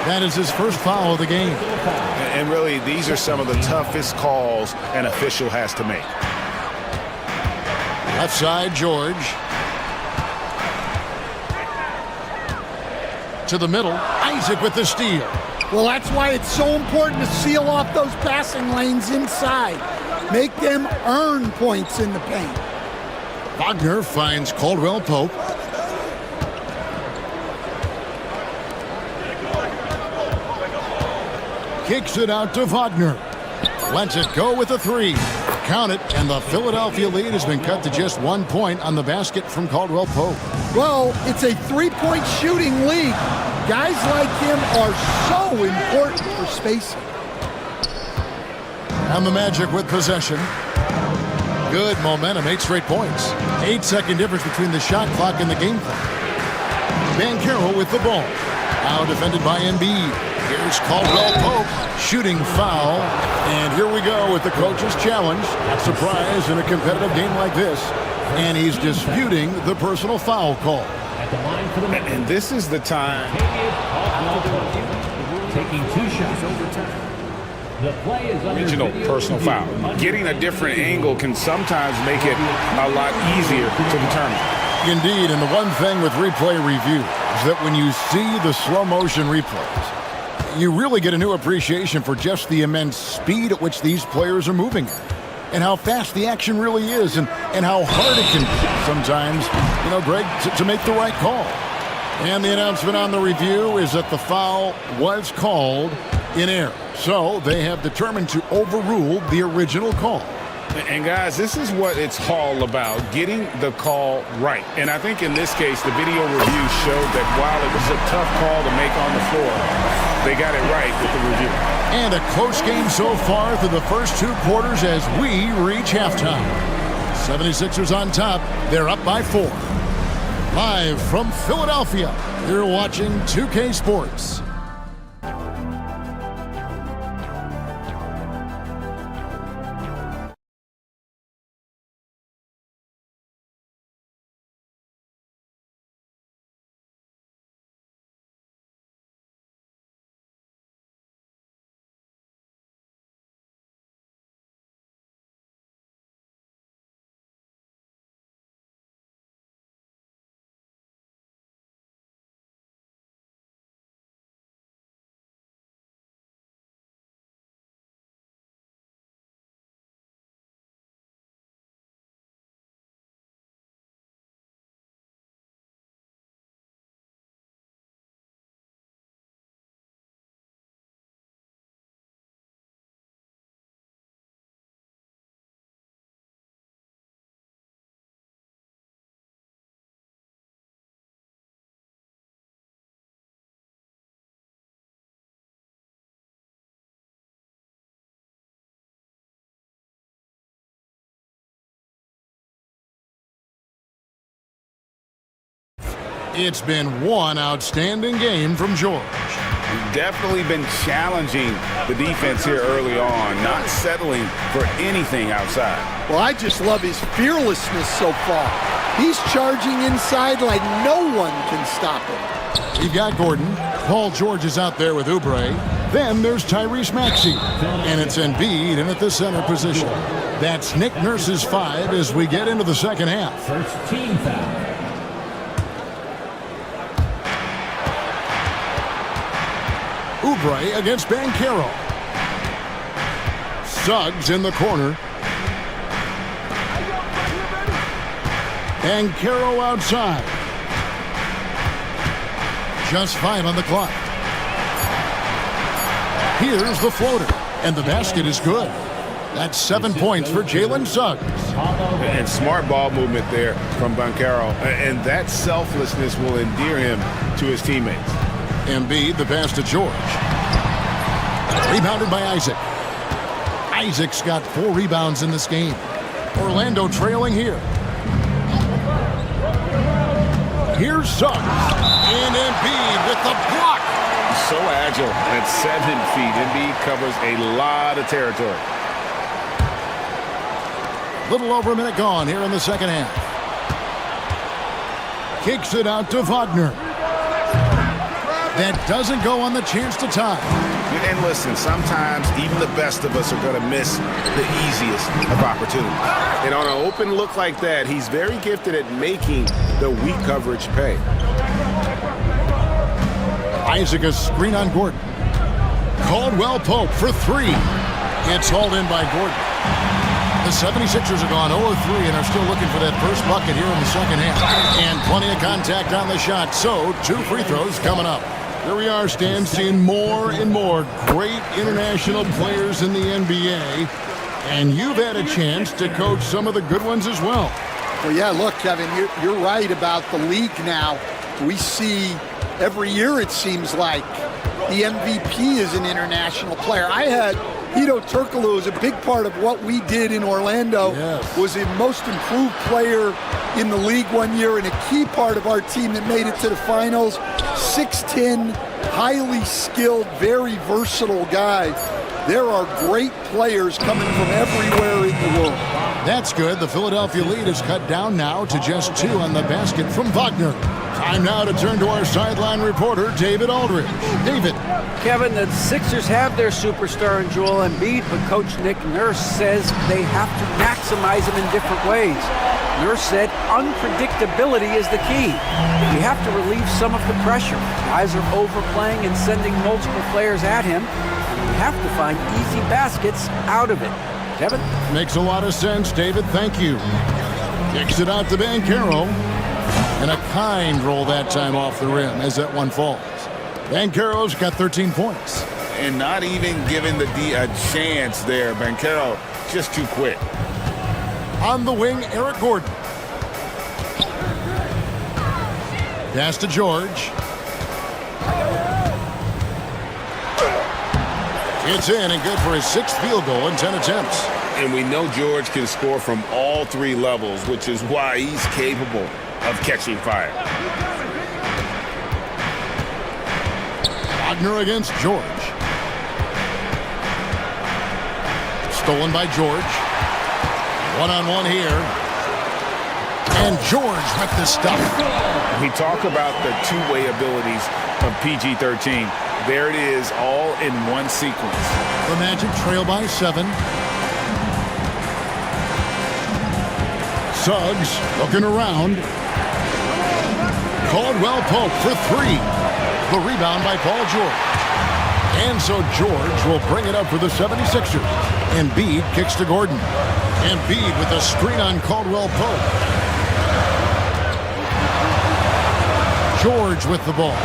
That is his first foul of the game. And really, these are some of the toughest calls an official has to make. Left side, George. To the middle, Isaac with the steal. Well, that's why it's so important to seal off those passing lanes inside. Make them earn points in the paint. Wagner finds Caldwell Pope. Kicks it out to Wagner. Lets it go with a three. Count it, and the Philadelphia lead has been cut to just 1 point on the basket from Caldwell Pope. Well, it's a three-point shooting league. Guys like him are so important for spacing. And the Magic with possession. Good momentum, 8 straight points. 8-second difference between the shot clock and the game clock. Banchero with the ball. Now defended by Embiid. Here's Caldwell Pope, shooting foul. And here we go with the coach's challenge. Surprise in a competitive game like this. And he's disputing the personal foul call. And this is the time. Taking 2 shots. The play is Original personal foul. Getting a different angle can sometimes make it a lot easier to determine. Indeed, and the one thing with replay review is that when you see the slow motion replays, you really get a new appreciation for just the immense speed at which these players are moving and how fast the action really is and how hard it can be sometimes, you know, Greg, to make the right call. And the announcement on the review is that the foul was called in error. So they have determined to overrule the original call. And guys, this is what it's all about, getting the call right. And I think in this case, the video review showed that while it was a tough call to make on the floor, they got it right with the review. And a close game so far through the first 2 quarters as we reach halftime. 76ers on top. They're up by 4. Live from Philadelphia, you're watching 2K Sports. It's been one outstanding game from George. Definitely been challenging the defense here early on, not settling for anything outside. Well, I just love his fearlessness so far. He's charging inside like no one can stop him. You've got Gordon. Paul George is out there with Oubre. Then there's Tyrese Maxey. And it's Embiid in at the center position. That's Nick Nurse's 5 as we get into the second half. First team foul. Oubre against Banchero. Suggs in the corner. Banchero outside. Just 5 on the clock. Here's the floater, and the basket is good. That's 7 points for Jalen Suggs. And smart ball movement there from Banchero, and that selflessness will endear him to his teammates. Embiid, the pass to George. Rebounded by Isaac. Isaac's got 4 rebounds in this game. Orlando trailing here. Here's Suggs. And Embiid with the block. So agile at 7 feet. Embiid covers a lot of territory. Little over a minute gone here in the second half. Kicks it out to Wagner. That doesn't go on the chance to tie. And listen, sometimes even the best of us are going to miss the easiest of opportunities. And on an open look like that, he's very gifted at making the weak coverage pay. Isaac a screen on Gordon. Caldwell Pope for 3. It's hauled in by Gordon. The 76ers are gone 0-3 and are still looking for that first bucket here in the second half. And plenty of contact on the shot, so 2 free throws coming up. Here we are, Stan, seeing more and more great international players in the NBA. And you've had a chance to coach some of the good ones as well. Well, yeah, look, Kevin, you're right about the league now. We see every year, it seems like, the MVP is an international player. I had Hedo Turkoglu is a big part of what we did in Orlando. Yes. Was the most improved player in the league one year and a key part of our team that made it to the finals. 6'10", highly skilled, very versatile guy. There are great players coming from everywhere in the world. That's good. The Philadelphia lead is cut down now to just 2 on the basket from Wagner. Time now to turn to our sideline reporter, David Aldridge. David. Kevin, the Sixers have their superstar in Joel Embiid, but Coach Nick Nurse says they have to maximize him in different ways. Nurse said unpredictability is the key. You have to relieve some of the pressure. Guys are overplaying and sending multiple players at him. You have to find easy baskets out of it. Kevin? Makes a lot of sense, David. Thank you. Kicks it out to Banchero. And a kind roll that time off the rim as that one falls. Banchero's got 13 points. And not even giving the D a chance there. Banchero just too quick. On the wing, Eric Gordon. Pass to George. It's in and good for his 6th field goal in 10 attempts. And we know George can score from all 3 levels, which is why he's capable of catching fire. Wagner against George. Stolen by George. One-on-one here. And George with the stuff. We talk about the two-way abilities of PG-13. There it is, all in one sequence. The Magic trail by 7. Suggs looking around. Caldwell Pope for 3. The rebound by Paul George. And so George will bring it up for the 76ers. Embiid kicks to Gordon. Embiid with a screen on Caldwell Pope. George with the ball.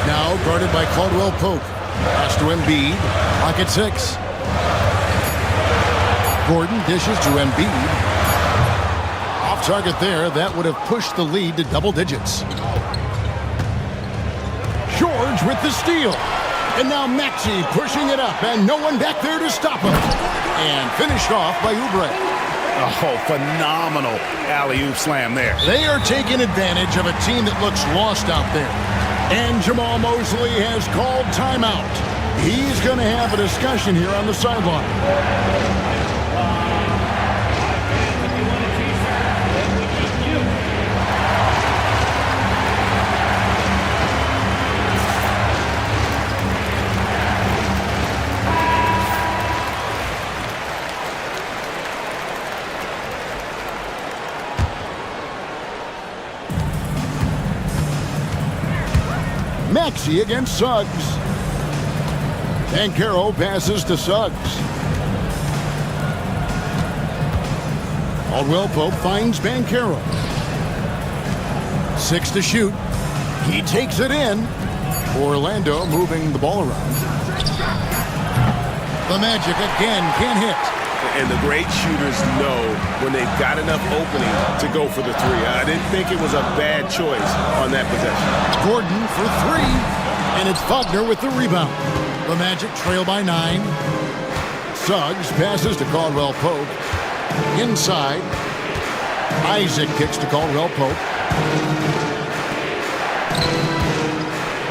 Now guarded by Caldwell Pope. Pass to Embiid. Pocket 6. Gordon dishes to Embiid. Off target there. That would have pushed the lead to double digits. George with the steal. And now Maxey pushing it up, and no one back there to stop him. And finished off by Oubre. Oh, phenomenal alley-oop slam there. They are taking advantage of a team that looks lost out there. And Jamal Mosley has called timeout. He's going to have a discussion here on the sideline. Maxey against Suggs. Bankero passes to Suggs. Caldwell Pope finds Bankero. 6 to shoot. He takes it in. Orlando moving the ball around. The Magic again can't hit. And the great shooters know when they've got enough opening to go for the three. I didn't think it was a bad choice on that possession. Gordon for 3, and it's Wagner with the rebound. The Magic trail by 9. Suggs passes to Caldwell Pope. Inside. Isaac kicks to Caldwell Pope.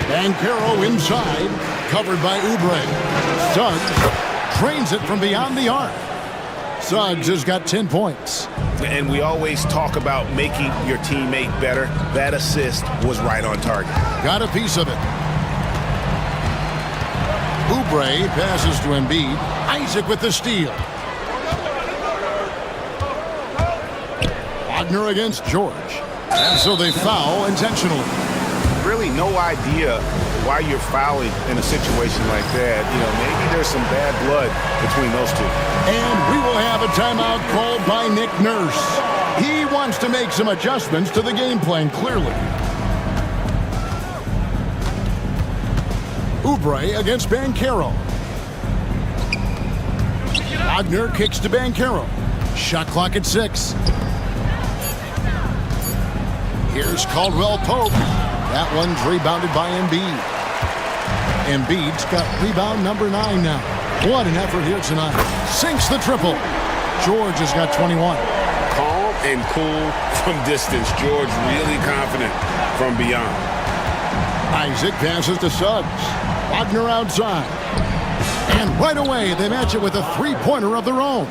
Bankero inside, covered by Oubre. Suggs trains it from beyond the arc. Suggs has got 10 points. And we always talk about making your teammate better. That assist was right on target. Got a piece of it. Oubre passes to Embiid. Isaac with the steal. Wagner against George. And so they foul intentionally. Really no idea why you're fouling in a situation like that. You know, maybe there's some bad blood between those two. And we will have a timeout called by Nick Nurse. He wants to make some adjustments to the game plan, clearly. Oubre against Bankero. Wagner kicks to Bankero. Shot clock at 6. Here's Caldwell Pope. That one's rebounded by Embiid. Embiid's got rebound number 9 now. What an effort here tonight. Sinks the triple. George has got 21. Calm and cool from distance. George really confident from beyond. Isaac passes to Suggs. Wagner outside. And right away, they match it with a three-pointer of their own.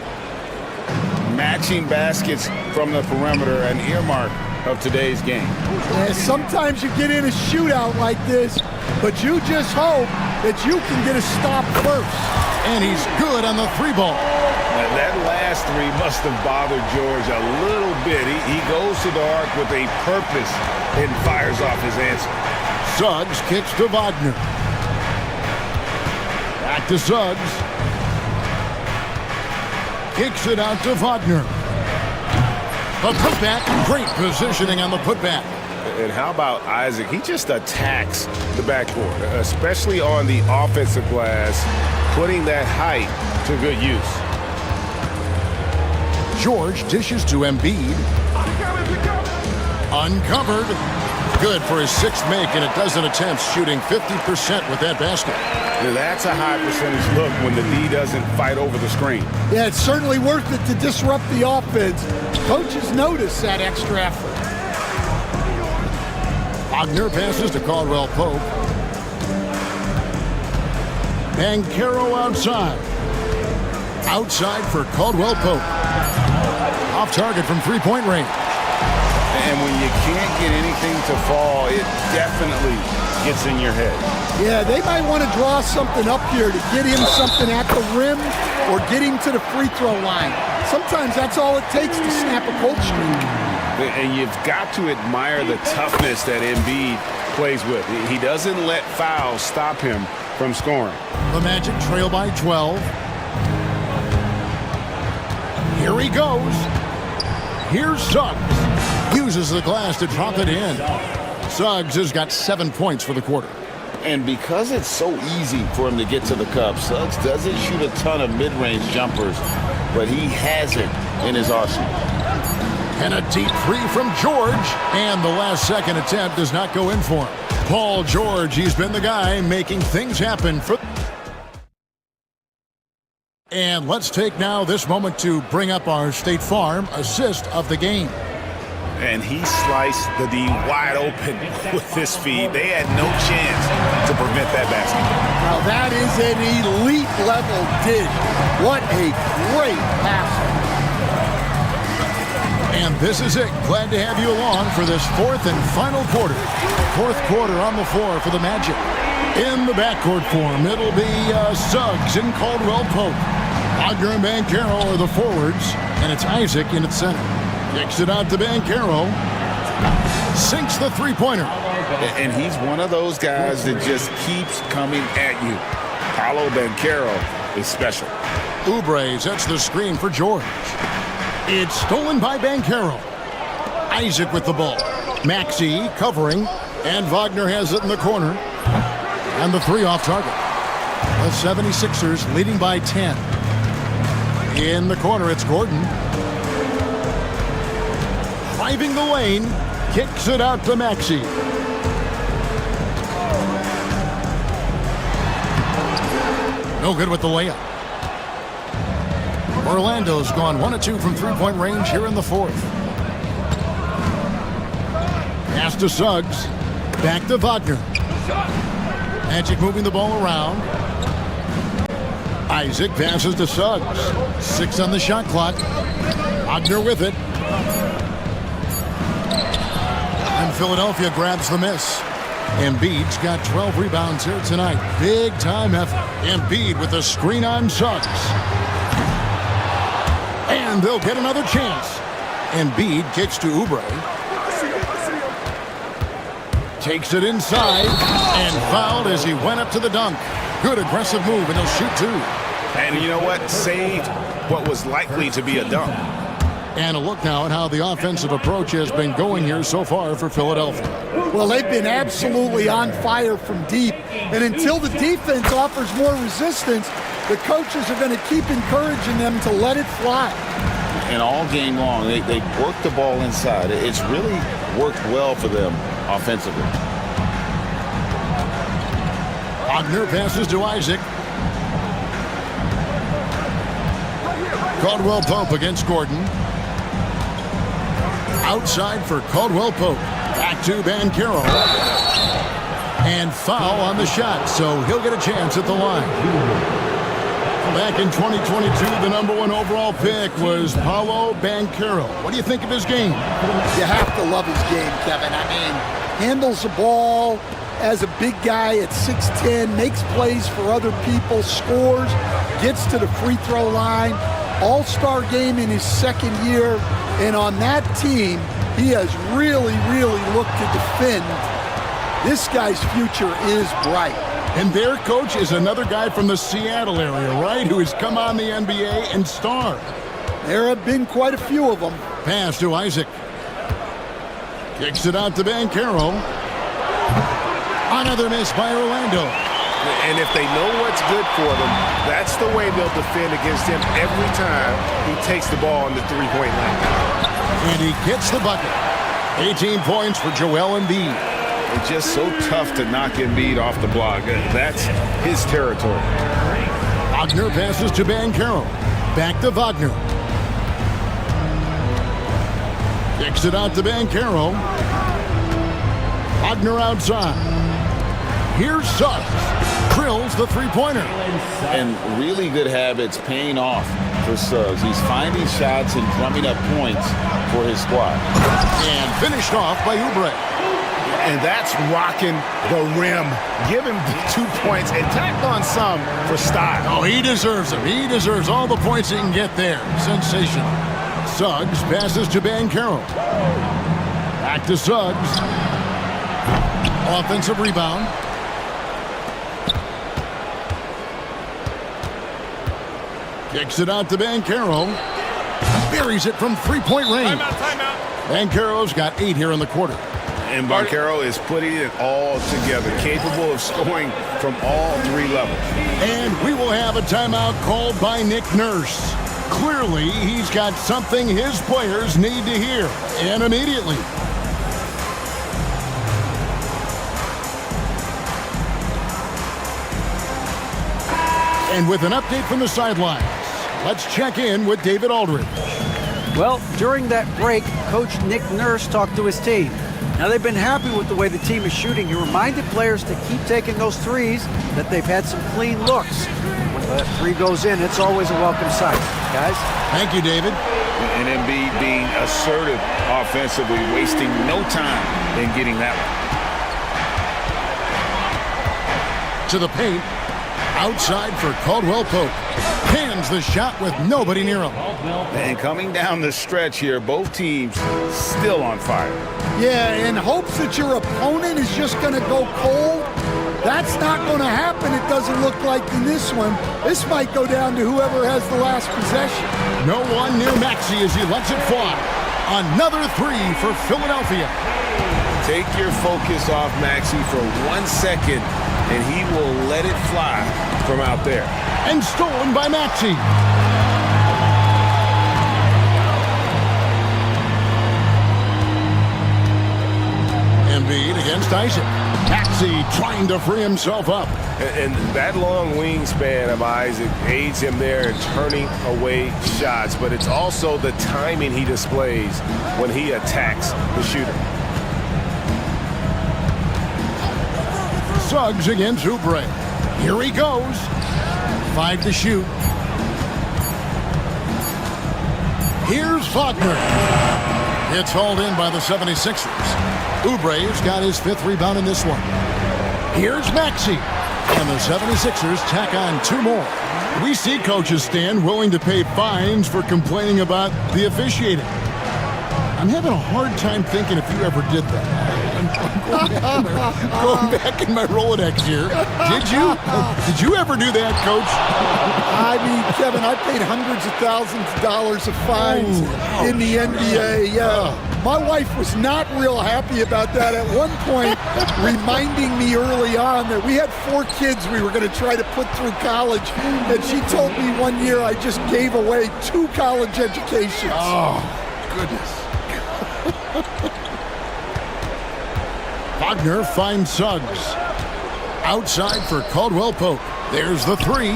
Matching baskets from the perimeter, an earmark of today's game. Yeah, sometimes you get in a shootout like this, but you just hope that you can get a stop first. And he's good on the 3-ball. That last 3 must have bothered George a little bit. He goes to the arc with a purpose and fires off his answer. Suggs kicks to Wagner. Back to Suggs. Kicks it out to Wagner. A putback, great positioning on the putback. And how about Isaac? He just attacks the backboard, especially on the offensive glass, putting that height to good use. George dishes to Embiid. Uncovered. Good for his 6th make in a dozen attempts, shooting 50% with that basket. That's a high percentage look when the D doesn't fight over the screen. Yeah, it's certainly worth it to disrupt the offense. Coaches notice that extra effort. Wagner passes to Caldwell Pope. Bankero outside. Outside for Caldwell Pope. Off target from 3-point range. And when you can't get anything to fall, it definitely gets in your head. Yeah, they might want to draw something up here to get him something at the rim or get him to the free throw line. Sometimes that's all it takes to snap a cold streak. And you've got to admire the toughness that Embiid plays with. He doesn't let fouls stop him from scoring. The Magic trail by 12. Here he goes. Here's Suggs. Uses the glass to drop it in. Suggs has got 7 points for the quarter. And because it's so easy for him to get to the cup, Suggs doesn't shoot a ton of mid-range jumpers, but he has it in his arsenal. And a deep 3 from George. And the last second attempt does not go in for him. Paul George, he's been the guy making things happen for... And let's take now this moment to bring up our State Farm assist of the game. And he sliced the D wide open with this feed. They had no chance to prevent that basket. Now that is an elite level dig. What a great pass. And this is it. Glad to have you along for this fourth and final quarter. Fourth quarter on the floor for the Magic. In the backcourt form, it'll be Suggs and Caldwell Pope. Wagner and Banchero are the forwards, and it's Isaac in its center. Kicks it out to Banchero. Sinks the three-pointer. And he's one of those guys that just keeps coming at you. Paolo Banchero is special. Oubre sets the screen for George. It's stolen by Banchero. Isaac with the ball. Maxey covering, and Wagner has it in the corner. And the three off target. The 76ers leading by 10. In the corner, it's Gordon. Driving the lane, kicks it out to Maxey. No good with the layup. Orlando's gone 1 of 2 from three-point range here in the fourth. Pass to Suggs. Back to Wagner. Magic moving the ball around. Isaac passes to Suggs. 6 on the shot clock. Wagner with it. And Philadelphia grabs the miss. Embiid's got 12 rebounds here tonight. Big time effort. Embiid with a screen on Suggs. And they'll get another chance. Embiid kicks to Oubre. Takes it inside and fouled as he went up to the dunk. Good aggressive move, and he'll shoot 2. And you know what? Saved what was likely to be a dunk. And a look now at how the offensive approach has been going here so far for Philadelphia. Well, they've been absolutely on fire from deep. And until the defense offers more resistance, the coaches are going to keep encouraging them to let it fly. And all game long, they work the ball inside. It's really worked well for them offensively. Wagner passes to Isaac. Caldwell Pope against Gordon. Outside for Caldwell Pope. Back to Banchero. And foul on the shot, so he'll get a chance at the line. Back in 2022, the #1 overall pick was Paolo Banchero. What do you think of his game? You have to love his game, Kevin. I mean, handles the ball as a big guy at 6'10", makes plays for other people, scores, gets to the free throw line. All-star game in his second year, and on that team, he has really, really looked to defend. This guy's future is bright. And their coach is another guy from the Seattle area, right, who has come on the NBA and starred. There have been quite a few of them. Pass to Isaac. Kicks it out to Banchero. Another miss by Orlando. And if they know what's good for them, that's the way they'll defend against him every time he takes the ball in the three-point line. And he gets the bucket. 18 points for Joel Embiid. It's just so tough to knock Embiid off the block. That's his territory. Wagner passes to Banchero. Back to Wagner. Kicks it out to Banchero. Wagner outside. Here's Suggs. Drills the three-pointer. And really good habits paying off for Suggs. He's finding shots and drumming up points for his squad. And finished off by Oubre. And that's rocking the rim. Give him 2 points and tack on some for style. Oh, he deserves them. He deserves all the points he can get there. Sensational. Suggs passes to Banchero. Back to Suggs. Offensive rebound. Kicks it out to Banchero. Buries it from three-point range. Timeout. Banchero's got 8 here in the quarter. And Banchero is putting it all together, capable of scoring from all 3 levels. And we will have a timeout called by Nick Nurse. Clearly, he's got something his players need to hear, and immediately. And with an update from the sidelines, Let's check in with David Aldridge. Well, during that break, Coach Nick Nurse talked to his team. Now, they've been happy with the way the team is shooting. He reminded players to keep taking those threes, that they've had some clean looks. When that three goes in, it's always a welcome sight. Guys? Thank you, David. And Embiid being assertive offensively, wasting no time in getting that one. To the paint. Outside for Caldwell Pope. Hands the shot with nobody near him. And coming down the stretch here, both teams still on fire. Yeah, in hopes that your opponent is just going to go cold. That's not going to happen, it doesn't look like in this one. This might go down to whoever has the last possession. No one near Maxey as he lets it fly. Another three for Philadelphia. Take your focus off Maxey for 1 second, and he will let it fly from out there. And stolen by Maxey. Embiid against Isaac. Maxey trying to free himself up. And that long wingspan of Isaac aids him there in turning away shots, but it's also the timing he displays when he attacks the shooter. Suggs against Oubre. Here he goes. 5 to shoot. Here's Wagner. It's hauled in by the 76ers. Oubre's got his 5th rebound in this one. Here's Maxey. And the 76ers tack on 2 more. We see coaches stand willing to pay fines for complaining about the officiating. I'm having a hard time thinking if you ever did that. Going back in my Rolodex here. Did you? Did you ever do that, Coach? I mean, Kevin, I paid hundreds of thousands of dollars of fines in the NBA. My wife was not real happy about that at one point, reminding me early on that we had 4 kids we were going to try to put through college. And she told me one year I just gave away 2 college educations. Oh, goodness. Wagner finds Suggs. Outside for Caldwell Pope. There's the 3.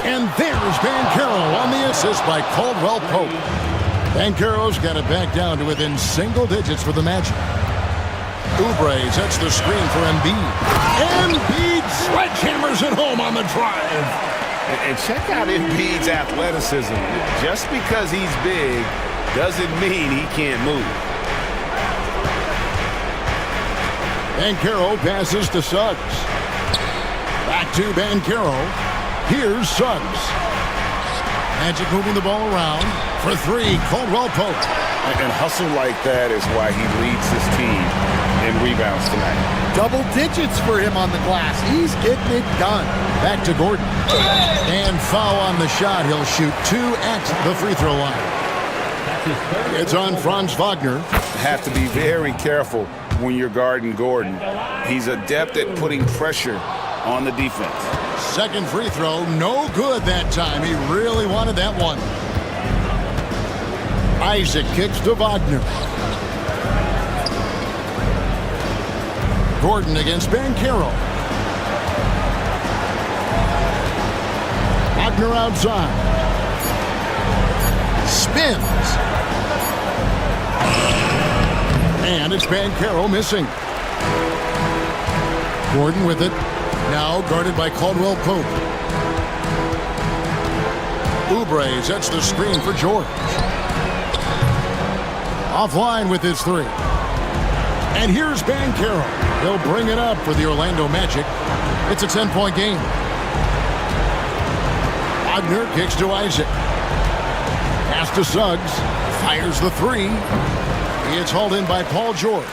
And there's Banchero on the assist by Caldwell Pope. Banchero's got it back down to within single digits for the Magic. Oubre sets the screen for Embiid. Embiid sledgehammers it home on the drive. And check out Embiid's athleticism. Just because he's big doesn't mean he can't move. Banchero passes to Suggs. Back to Banchero. Here's Suggs. Magic moving the ball around. For 3, Caldwell Pope. And hustle like that is why he leads his team in rebounds tonight. Double digits for him on the glass. He's getting it done. Back to Gordon. And foul on the shot. He'll shoot 2 at the free throw line. It's on Franz Wagner. Have to be very careful when you're guarding Gordon. He's adept at putting pressure on the defense. Second free throw, no good that time. He really wanted that one. Isaac kicks to Wagner. Gordon against Banchero. Wagner outside. Spins. And it's Banchero missing. Gordon with it. Now guarded by Caldwell Pope. Oubre sets the screen for George. Offline with his 3. And here's Banchero. He'll bring it up for the Orlando Magic. It's a 10-point game. Wagner kicks to Isaac. Pass to Suggs. Fires the 3. It's hauled in by Paul George.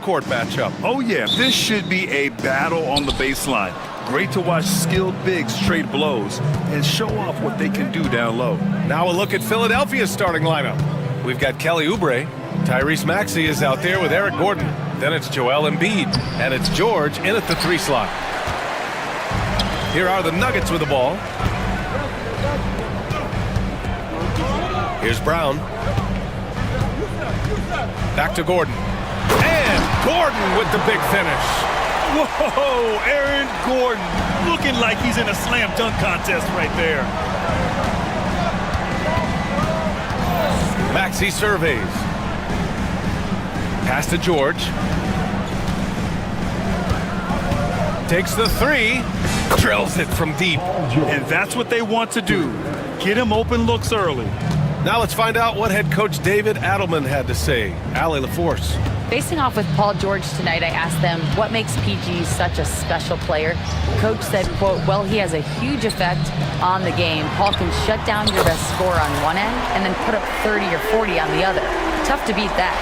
half-court matchup. Oh, yeah, this should be a battle on the baseline. Great to watch skilled bigs trade blows and show off what they can do down low. Now a look at Philadelphia's starting lineup. We've got Kelly Oubre. Tyrese Maxey is out there with Eric Gordon. Then it's Joel Embiid. And it's George in at the 3 slot. Here are the Nuggets with the ball. Here's Brown. Back to Gordon. And Gordon with the big finish. Whoa, Aaron Gordon looking like he's in a slam dunk contest right there. Maxey surveys. Pass to George. Takes the 3. Drills it from deep. And that's what they want to do. Get him open looks early. Now let's find out what head coach David Adelman had to say. Allie LaForce. Facing off with Paul George tonight, I asked them what makes PG such a special player. Coach said, quote, well, he has a huge effect on the game. Paul can shut down your best scorer on one end and then put up 30 or 40 on the other. Tough to beat that.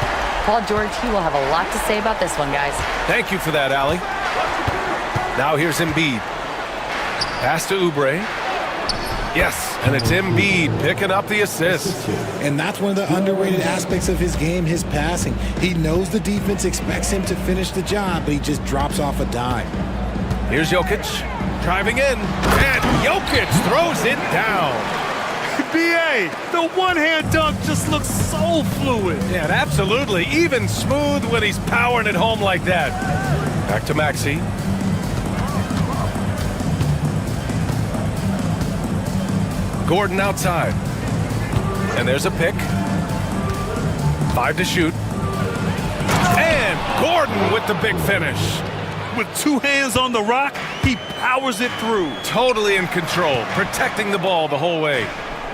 Paul George, he will have a lot to say about this one, guys. Thank you for that, Allie. Now here's Embiid. Pass to Oubre. Yes, and it's Embiid picking up the assist. And that's one of the underrated aspects of his game, his passing. He knows the defense expects him to finish the job, but he just drops off a dime. Here's Jokic driving in, and Jokic throws it down. B.A., the one-hand dunk just looks so fluid. Yeah, and absolutely, even smooth when he's powering it home like that. Back to Maxey. Gordon outside. And there's a pick. 5 to shoot. And Gordon with the big finish. With 2 hands on the rock, he powers it through. Totally in control, protecting the ball the whole way.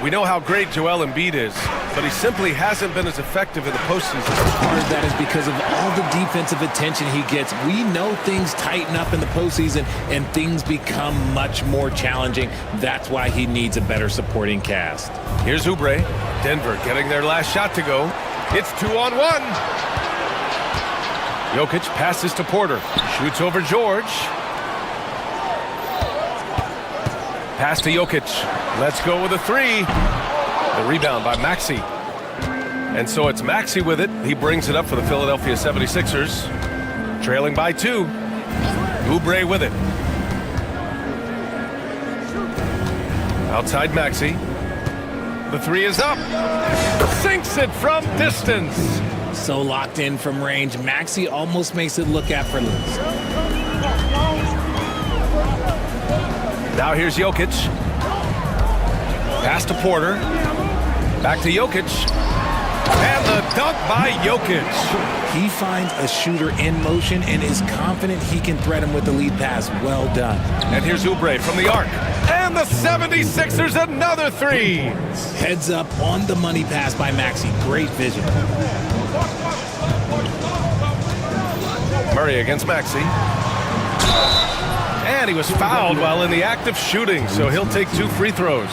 We know how great Joel Embiid is, but he simply hasn't been as effective in the postseason. Part of that is because of all the defensive attention he gets. We know things tighten up in the postseason and things become much more challenging. That's why he needs a better supporting cast. Here's Oubre. Denver getting their last shot to go. It's 2-on-1. Jokic passes to Porter. Shoots over George. Pass to Jokic. Let's go with a 3. The rebound by Maxey. And so it's Maxey with it. He brings it up for the Philadelphia 76ers. Trailing by 2. Oubre with it. Outside Maxey. The 3 is up. Sinks it from distance. So locked in from range. Maxey almost makes it look effortless. Now here's Jokic. Pass to Porter. Back to Jokic. And the dunk by Jokic. He finds a shooter in motion and is confident he can threat him with the lead pass. Well done. And here's Oubre from the arc. And the 76ers another 3. Heads up on the money pass by Maxey. Great vision. Murray against Maxey. And he was fouled while in the act of shooting, so he'll take 2 free throws.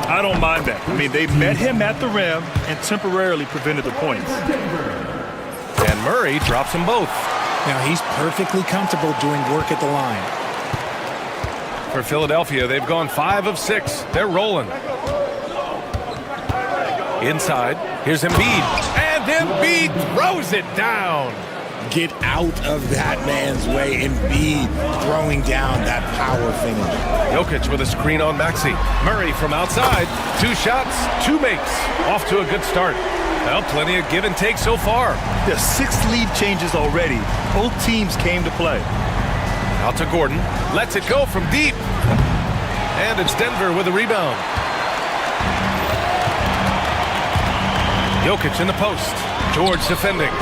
I don't mind that. I mean, they met him at the rim and temporarily prevented the points. And Murray drops them both. Now he's perfectly comfortable doing work at the line. For Philadelphia, they've gone 5 of 6. They're rolling. Inside, here's Embiid. And Embiid throws it down. Get out of that man's way. Embiid throwing down that power finish. Jokic with a screen on Maxey. Murray from outside. 2 shots, 2 makes. Off to a good start. Well, plenty of give and take so far. There's 6 lead changes already. Both teams came to play. Out to Gordon. Lets it go from deep. And it's Denver with a rebound. Jokic in the post. George defending.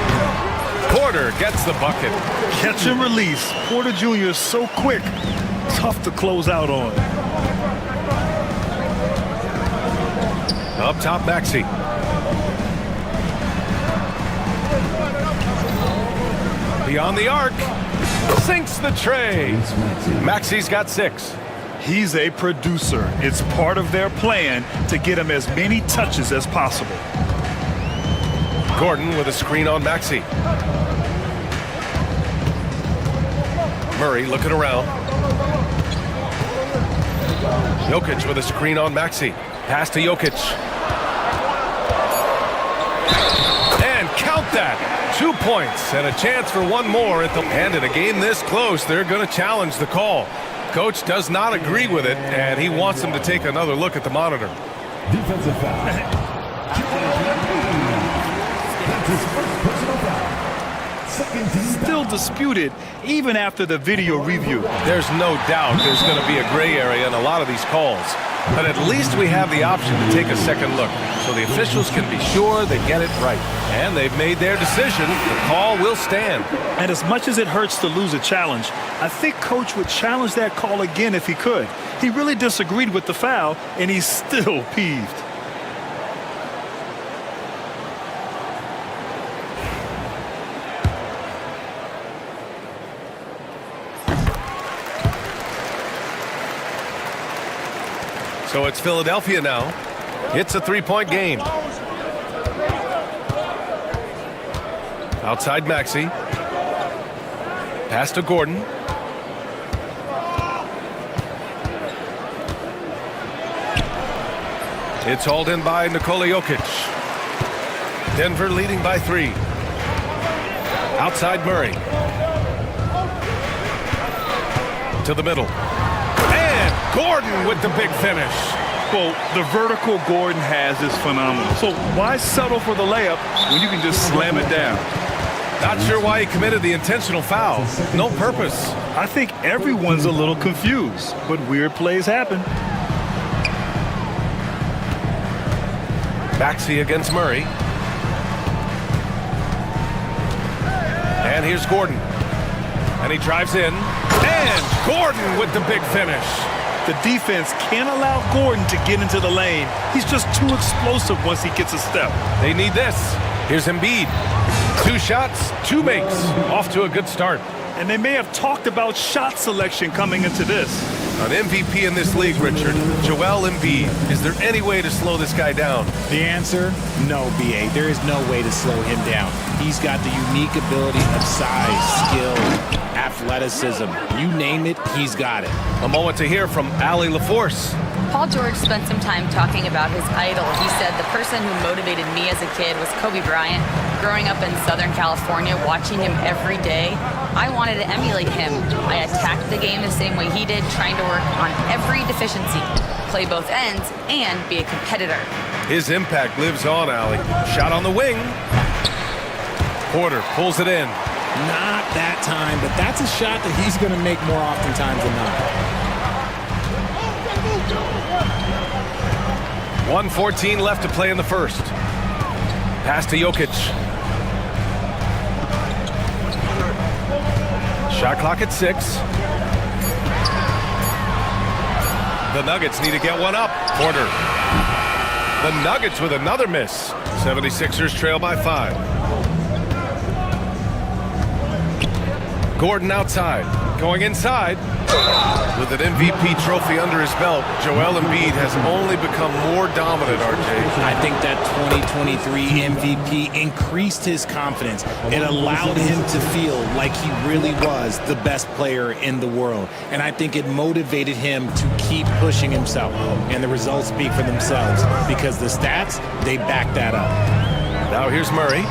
Porter gets the bucket. Catch and release. Porter Jr. is so quick. Tough to close out on. Up top, Maxey. Beyond the arc. Sinks the tray. Maxey's got 6. He's a producer. It's part of their plan to get him as many touches as possible. Gordon with a screen on Maxey. Murray looking around. Jokic with a screen on Maxey. Pass to Jokic. And count that. 2 points and a chance for one more at the end. In a game this close, they're going to challenge the call. Coach does not agree with it, and he wants them to take another look at the monitor. Defensive foul. That's his first personal foul. Second team Still disputed even after the video review. There's no doubt there's going to be a gray area in a lot of these calls. But at least we have the option to take a second look, so the officials can be sure they get it right. And they've made their decision. The call will stand. And as much as it hurts to lose a challenge, I think Coach would challenge that call again if he could. He really disagreed with the foul, and he's still peeved. So it's Philadelphia now. It's a three-point game. Outside Maxey. Pass to Gordon. It's hauled in by Nikola Jokic. Denver leading by 3. Outside Murray. To the middle. Gordon with the big finish. Well, the vertical Gordon has is phenomenal. So why settle for the layup when you can just slam it down? Not sure why he committed the intentional foul. No purpose. I think everyone's a little confused, but weird plays happen. Maxey against Murray. And here's Gordon. And he drives in. And Gordon with the big finish. The defense can't allow Gordon to get into the lane. He's just too explosive once he gets a step. They need this. Here's Embiid. 2 shots, 2 makes. Off to a good start. And they may have talked about shot selection coming into this. An MVP in this league, Richard. Joel Embiid. Is there any way to slow this guy down? The answer, no, B.A. There is no way to slow him down. He's got the unique ability of size, skill, athleticism. You name it, he's got it. A moment to hear from Allie LaForce. Paul George spent some time talking about his idol. He said, the person who motivated me as a kid was Kobe Bryant. Growing up in Southern California, watching him every day, I wanted to emulate him. I attacked the game the same way he did, trying to work on every deficiency, play both ends, and be a competitor. His impact lives on, Allie. Shot on the wing. Porter pulls it in. Not that time, but that's a shot that he's going to make more oftentimes than not. 1:14 left to play in the first. Pass to Jokic. Shot clock at 6. The Nuggets need to get one up. Porter. The Nuggets with another miss. 76ers trail by 5. Gordon outside. Going inside. With an MVP trophy under his belt, Joel Embiid has only become more dominant, RJ. I think that 2023 MVP increased his confidence. It allowed him to feel like he really was the best player in the world. And I think it motivated him to keep pushing himself. And the results speak for themselves because the stats, they back that up. Now here's Murray.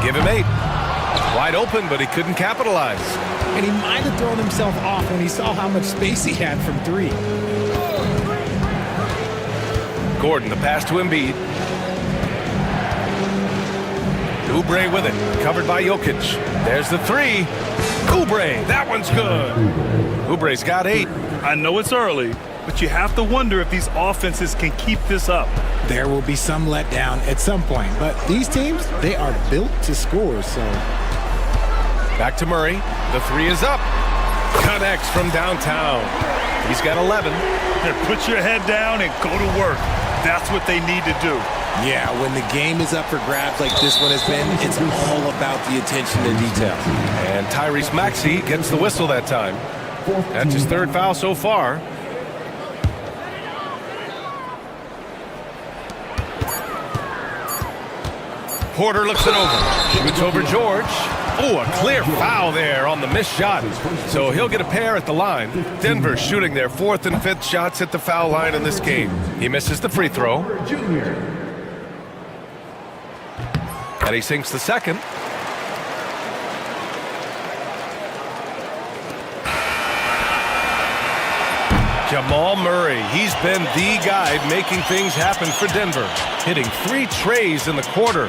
Give him 8. Wide open, but he couldn't capitalize. And he might have thrown himself off when he saw how much space he had from 3. Gordon, the pass to Embiid. Oubre with it, covered by Jokic. There's the 3. Oubre, that one's good. Oubre's got 8. I know it's early, but you have to wonder if these offenses can keep this up. There will be some letdown at some point, but these teams, they are built to score, so... Back to Murray. The 3 is up. Connects from downtown. He's got 11. Put your head down and go to work. That's what they need to do. Yeah, when the game is up for grabs like this one has been, it's all about the attention to detail. And Tyrese Maxey gets the whistle that time. That's his 3rd foul so far. Porter looks it over. Shoots over George. Oh, a clear foul there on the missed shot. So he'll get a pair at the line. Denver shooting their 4th and 5th shots at the foul line in this game. He misses the free throw. And he sinks the second. Jamal Murray, he's been the guy making things happen for Denver, hitting 3 trays in the quarter.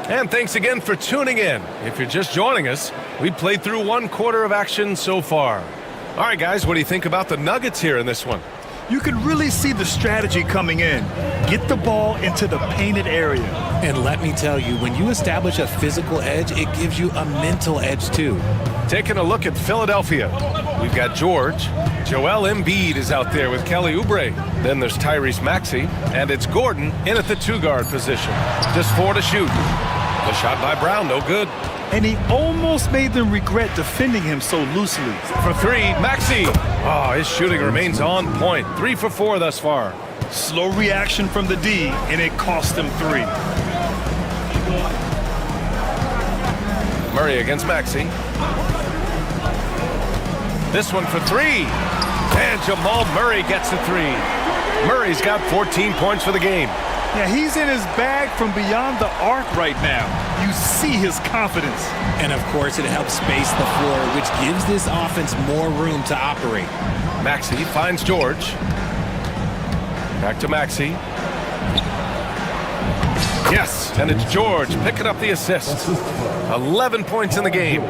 And thanks again for tuning in. If you're just joining us, we played through 1 quarter of action so far. All right, guys, what do you think about the Nuggets here in this one? You can really see the strategy coming in. Get the ball into the painted area. And let me tell you, when you establish a physical edge, it gives you a mental edge too. Taking a look at Philadelphia, we've got George. Joel Embiid is out there with Kelly Oubre. Then there's Tyrese Maxey, and it's Gordon in at the 2-guard position. Just 4 to shoot. The shot by Brown, no good. And he almost made them regret defending him so loosely. For 3, Maxey. Oh, his shooting remains on point. 3 for 4 thus far. Slow reaction from the D, and it cost him 3. Murray against Maxey. This one for 3. And Jamal Murray gets the 3. Murray's got 14 points for the game. Yeah, he's in his bag from beyond the arc right now. You see his confidence. And of course, it helps space the floor, which gives this offense more room to operate. Maxey finds George. Back to Maxey. Yes, and it's George picking up the assist. 11 points in the game.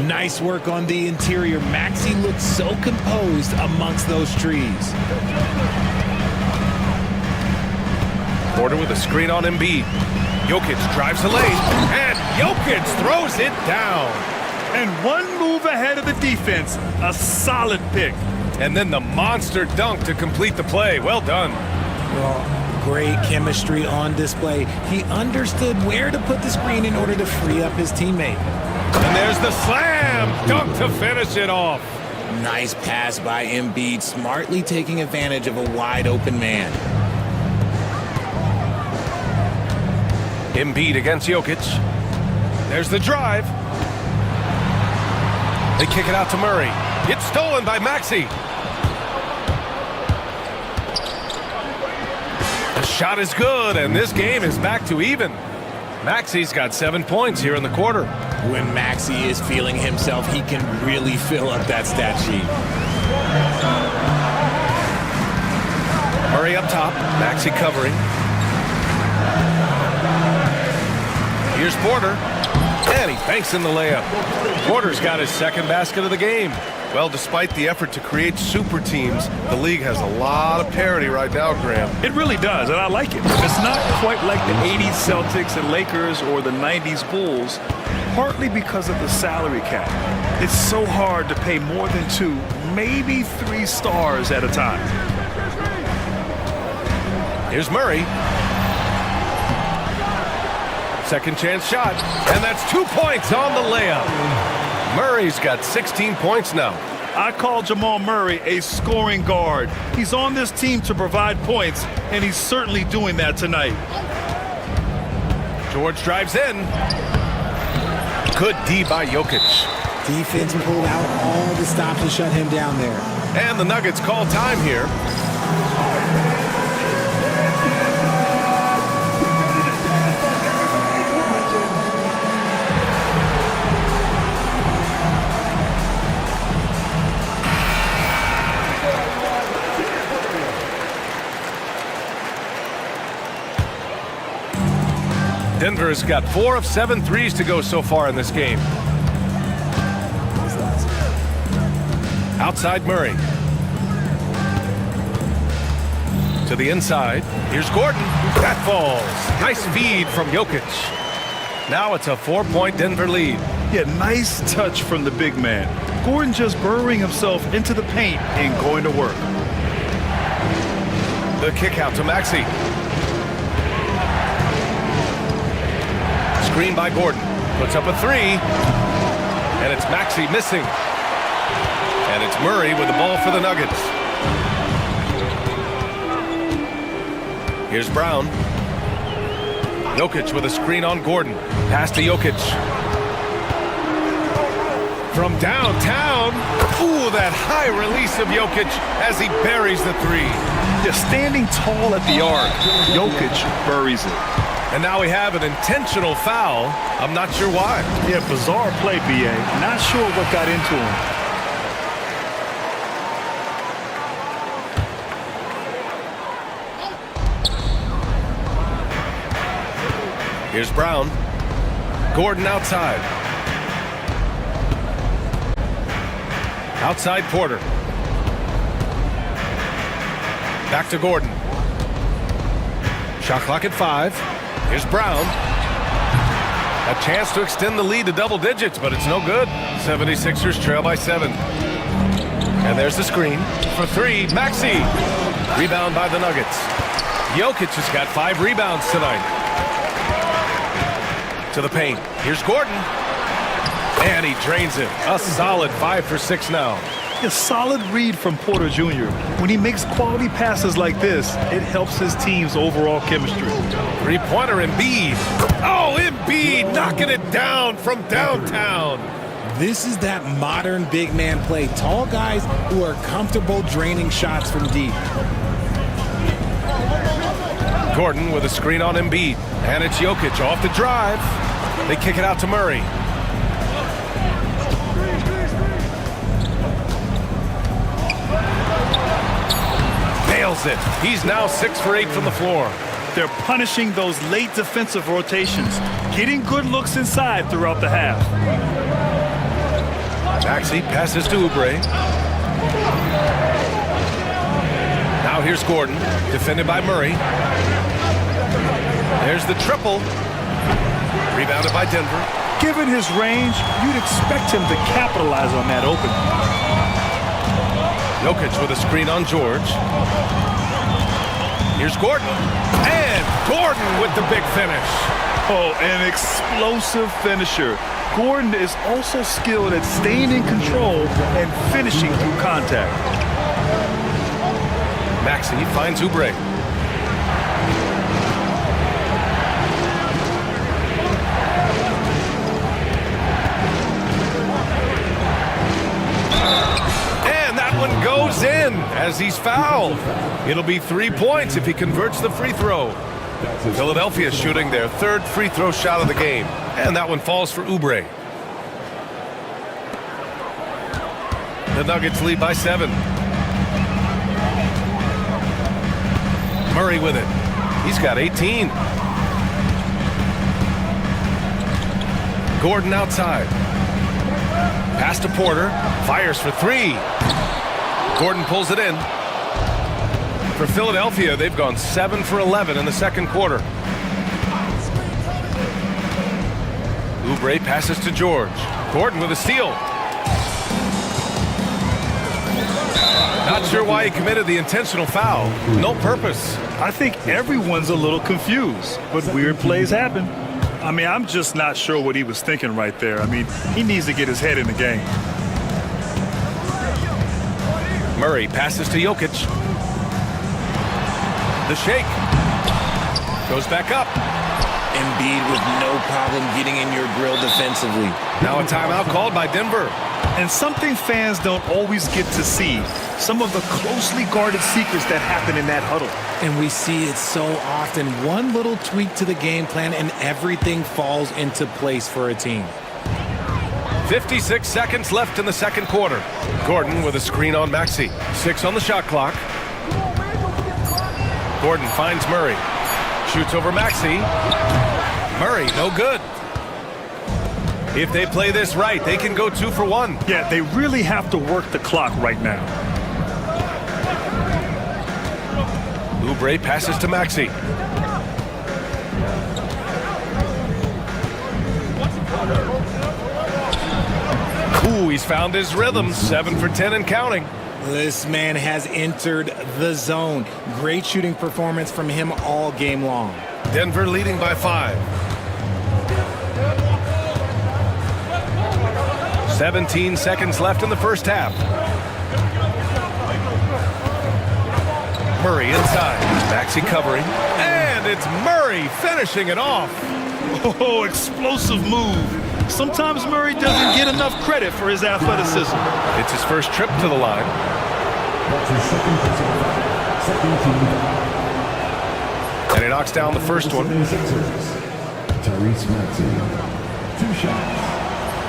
Nice work on the interior. Maxey looks so composed amongst those trees. Porter with a screen on Embiid. Jokic drives the lane, and Jokic throws it down. And 1 move ahead of the defense. A solid pick. And then the monster dunk to complete the play. Well done. Well, great chemistry on display. He understood where to put the screen in order to free up his teammate. And there's the slam dunk to finish it off. Nice pass by Embiid, smartly taking advantage of a wide open man. Embiid against Jokic. There's the drive. They kick it out to Murray. It's stolen by Maxey. The shot is good, and this game is back to even. Maxey's got 7 points here in the quarter. When Maxey is feeling himself, he can really fill up that stat sheet. Murray up top, Maxey covering. Here's Porter, and he banks in the layup. Porter's got his 2nd basket of the game. Well, despite the effort to create super teams, the league has a lot of parity right now, Graham. It really does, and I like it. It's not quite like the 80s Celtics and Lakers or the 90s Bulls, partly because of the salary cap. It's so hard to pay more than 2, maybe 3 stars at a time. Here's Murray. 2nd chance shot, and that's 2 points on the layup. Murray's got 16 points now. I call Jamal Murray a scoring guard. He's on this team to provide points, and he's certainly doing that tonight. George drives in. Good D by Jokic. Defense pulled out all the stops to shut him down there. And the Nuggets call time here. Denver's got 4 of 7 threes to go so far in this game. Outside Murray. To the inside. Here's Gordon. That falls. Nice feed from Jokic. Now it's a 4-point Denver lead. Yeah, nice touch from the big man. Gordon just burrowing himself into the paint and going to work. The kick out to Maxey. Screen by Gordon. Puts up a 3. And it's Maxey missing. And it's Murray with the ball for the Nuggets. Here's Brown. Jokic with a screen on Gordon. Pass to Jokic. From downtown. Ooh, that high release of Jokic as he buries the three. Just standing tall at the arc, Jokic buries it. And now we have an intentional foul. I'm not sure why. Yeah, bizarre play, B.A. Not sure what got into him. Here's Brown. Gordon outside. Outside Porter. Back to Gordon. Shot clock at 5. Here's Brown. A chance to extend the lead to double digits, but it's no good. 76ers trail by 7. And there's the screen for 3. Maxey. Rebound by the Nuggets. Jokic has got 5 rebounds tonight. To the paint. Here's Gordon. And he drains it. A solid 5 for 6 now. A solid read from Porter Jr. When he makes quality passes like this, it helps his team's overall chemistry. Three-pointer Embiid. Oh, Embiid knocking it down from downtown. This is that modern big man play. Tall guys who are comfortable draining shots from deep. Gordon with a screen on Embiid. And it's Jokic off the drive. They kick it out to Murray. Nails it. He's now 6 for 8 from the floor. They're punishing those late defensive rotations, getting good looks inside throughout the half. Maxey passes to Oubre. Now here's Gordon, defended by Murray. There's the triple. Rebounded by Denver. Given his range, you'd expect him to capitalize on that opening. Jokic with a screen on George. Here's Gordon. And Gordon with the big finish. Oh, an explosive finisher. Gordon is also skilled at staying in control and finishing through contact. Maxey finds Oubre. One goes in as he's fouled. It'll be 3 points if he converts the free throw. Philadelphia shooting their 3rd free throw shot of the game. And that one falls for Oubre. The Nuggets lead by 7. Murray with it. He's got 18. Gordon outside. Pass to Porter. Fires for 3. Gordon pulls it in. For Philadelphia, they've gone 7 for 11 in the second quarter. Oubre passes to George. Gordon with a steal. Not sure why he committed the intentional foul. No purpose. I think everyone's a little confused, but weird plays happen. I mean, I'm just not sure what he was thinking right there. I mean, he needs to get his head in the game. Murray passes to Jokic. The shake. Goes back up. Embiid with no problem getting in your grill defensively. Now a timeout called by Denver. And something fans don't always get to see. Some of the closely guarded secrets that happen in that huddle. And we see it so often. One little tweak to the game plan and everything falls into place for a team. 56 seconds left in the second quarter. Gordon with a screen on Maxey. 6 on the shot clock. Gordon finds Murray. Shoots over Maxey. Murray, no good. If they play this right, they can go 2 for 1. Yeah, they really have to work the clock right now. Oubre passes to Maxey. Ooh, he's found his rhythm. 7 for 10 and counting. This man has entered the zone. Great shooting performance from him all game long. Denver leading by 5. 17 seconds left in the first half. Murray inside. Maxey covering. And And it's Murray finishing it off. Oh, explosive move. Sometimes Murray doesn't get enough credit for his athleticism. It's his first trip to the line. And he knocks down the first one.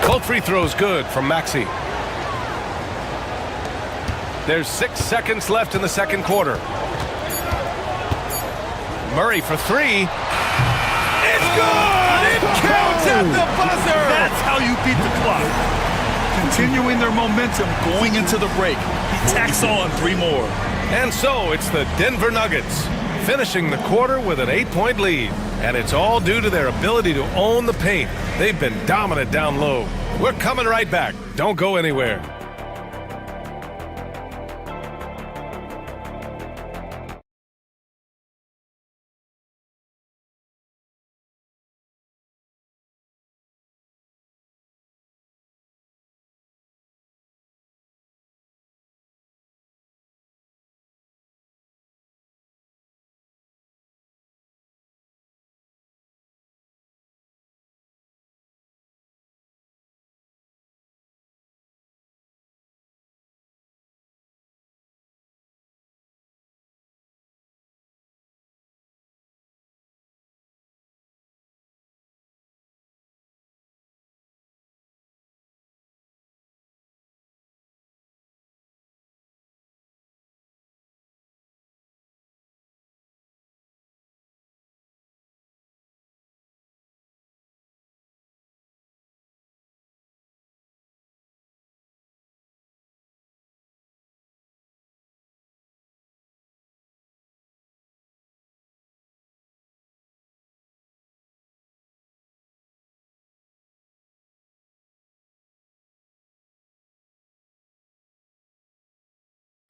Both free throws good from Maxey. There's 6 seconds left in the second quarter. Murray for three. It's good! It counts at the buzzer! That's how you beat the clock. Continuing their momentum going into the break. He tacks on 3 more. And so it's the Denver Nuggets finishing the quarter with an 8-point lead. And it's all due to their ability to own the paint. They've been dominant down low. We're coming right back. Don't go anywhere.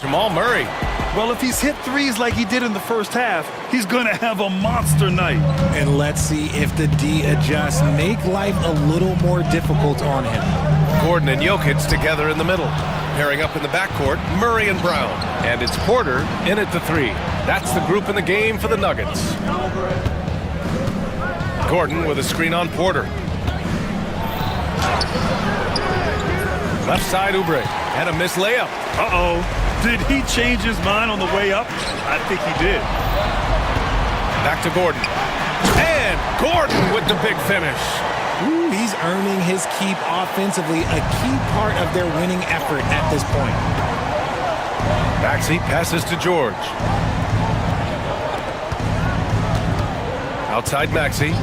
Jamal Murray. Well, if he's hit threes like he did in the first half, he's going to have a monster night. And let's see if the D adjusts, make life a little more difficult on him. Gordon and Jokic together in the middle. Pairing up in the backcourt, Murray and Brown. And it's Porter in at the three. That's the group in the game for the Nuggets. Gordon with a screen on Porter. Left side, Oubre. And a missed layup. Uh-oh. Did he change his mind on the way up? I think he did. Back to Gordon. And Gordon with the big finish. Ooh, he's earning his keep offensively, a key part of their winning effort at this point. Maxey passes to George. Outside Maxey.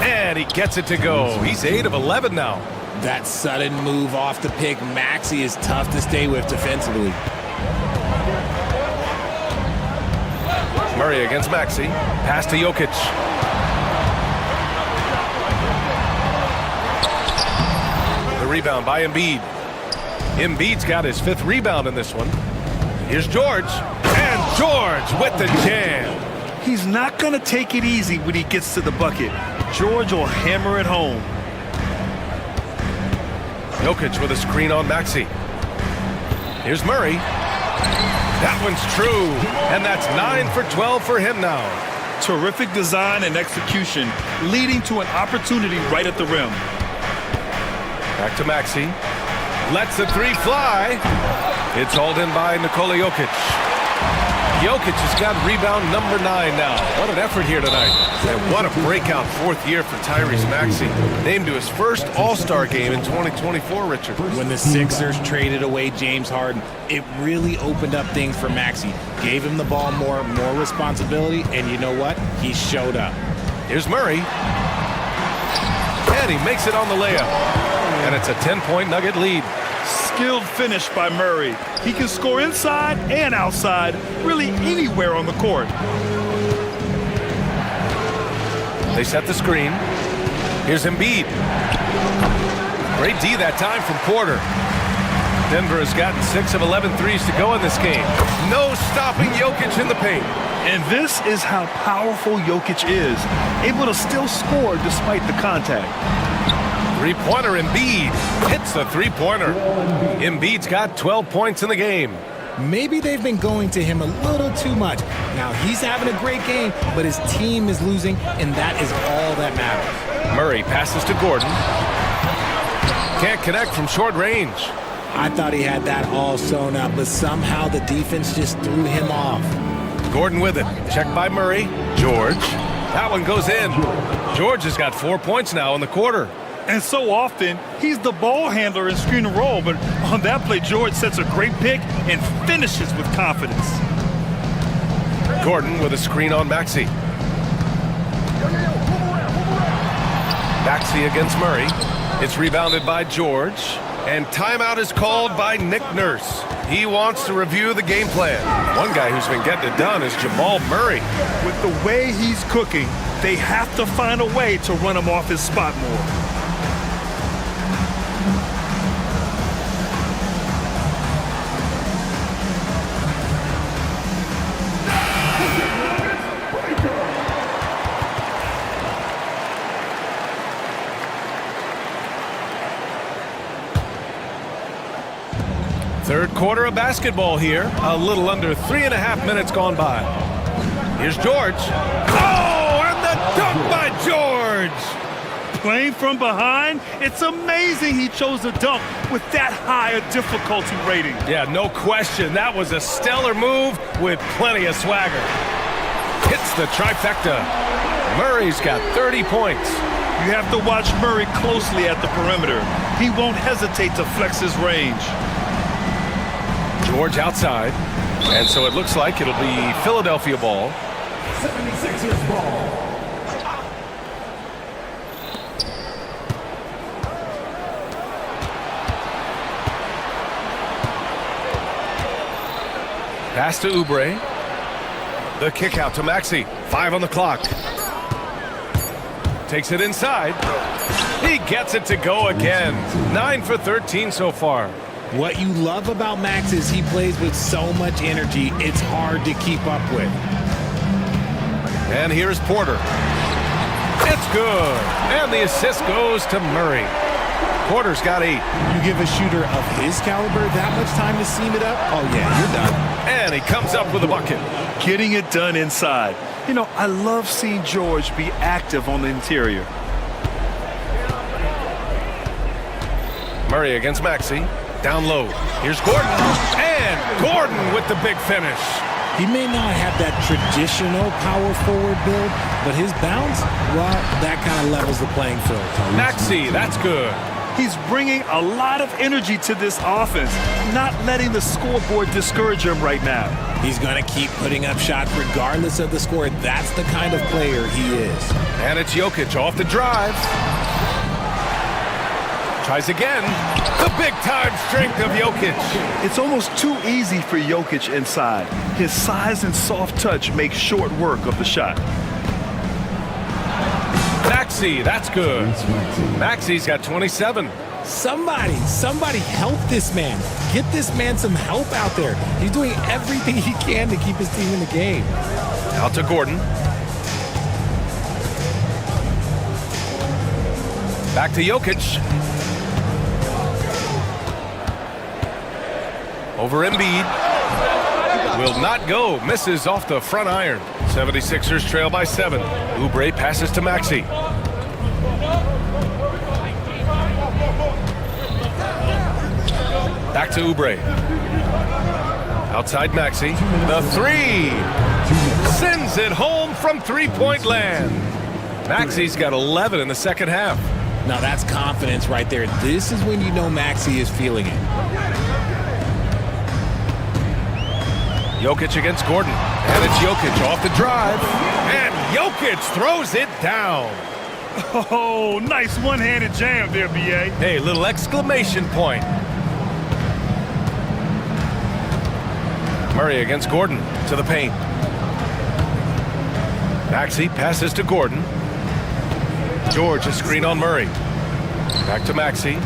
And he gets it to go. He's 8 of 11 now. That sudden move off the pick, Maxey, is tough to stay with defensively. Murray against Maxey. Pass to Jokic. The rebound by Embiid. Embiid's got his 5th rebound in this one. Here's George. And George with the jam. He's not going to take it easy when he gets to the bucket. George will hammer it home. Jokic with a screen on Maxey. Here's Murray. That one's true. And that's 9 for 12 for him now. Terrific design and execution, leading to an opportunity right at the rim. Back to Maxey. Lets the three fly. It's hauled in by Nikola Jokic. Jokic has got rebound number 9 now. What an effort here tonight. And what a breakout 4th year for Tyrese Maxey. Named to his first All-Star game in 2024, Richard. When the Sixers traded away James Harden, it really opened up things for Maxey. Gave him the ball more responsibility, and you know what? He showed up. Here's Murray. And he makes it on the layup. And it's a 10-point Nugget lead. Skilled finish by Murray. He can score inside and outside, really anywhere on the court. They set the screen. Here's Embiid. Great D that time from Porter. Denver has gotten 6 of 11 threes to go in this game. No stopping Jokic in the paint. And this is how powerful Jokic is, able to still score despite the contact. Three-pointer, Embiid hits the three-pointer. Embiid's got 12 points in the game. Maybe they've been going to him a little too much. Now he's having a great game, but his team is losing, and that is all that matters. Murray passes to Gordon. Can't connect from short range. I thought he had that all sewn up, but somehow the defense just threw him off. Gordon with it. Checked by Murray. George. That one goes in. George has got 4 points now in the quarter. And so often, he's the ball handler in screen and roll, but on that play, George sets a great pick and finishes with confidence. Gordon with a screen on Maxey. Maxey against Murray. It's rebounded by George. And timeout is called by Nick Nurse. He wants to review the game plan. One guy who's been getting it done is Jamal Murray. With the way he's cooking, they have to find a way to run him off his spot more. Third quarter of basketball here. A little under 3.5 minutes gone by. Here's George. Oh, and the dunk by George! Playing from behind, it's amazing he chose a dunk with that high a difficulty rating. Yeah, no question. That was a stellar move with plenty of swagger. Hits the trifecta. Murray's got 30 points. You have to watch Murray closely at the perimeter. He won't hesitate to flex his range. George outside, and so it looks like it'll be Philadelphia ball. 76ers ball. Pass to Oubre. The kick out to Maxey. 5 on the clock. Takes it inside. He gets it to go again. 9 for 13 so far. What you love about Max is he plays with so much energy, it's hard to keep up with. And here's Porter. It's good. And the assist goes to Murray. Porter's got 8. You give a shooter of his caliber that much time to seam it up? Oh, yeah, you're done. And he comes up with a bucket. Getting it done inside. You know, I love seeing George be active on the interior. Murray against Maxey. Down low. Here's Gordon. And Gordon with the big finish. He may not have that traditional power forward build, but his bounce, well, that kind of levels the playing field. Maxey, that's good. He's bringing a lot of energy to this offense, not letting the scoreboard discourage him right now. He's going to keep putting up shots regardless of the score. That's the kind of player he is. And it's Jokic off the drive. Tries again. The big-time strength of Jokic. It's almost too easy for Jokic inside. His size and soft touch make short work of the shot. Maxey, that's good. Maxey's got 27. Somebody help this man. Get this man some help out there. He's doing everything he can to keep his team in the game. Out to Gordon. Back to Jokic. Over Embiid. Will not go. Misses off the front iron. 76ers trail by 7. Oubre passes to Maxey. Back to Oubre. Outside Maxey. The 3. Sends it home from three-point land. Maxey's got 11 in the second half. Now that's confidence right there. This is when you know Maxey is feeling it. Jokic against Gordon. And it's Jokic off the drive. And Jokic throws it down. Oh, nice one-handed jam there, B.A. Hey, little exclamation point. Murray against Gordon to the paint. Maxey passes to Gordon. George a screen on Murray. Back to Maxey.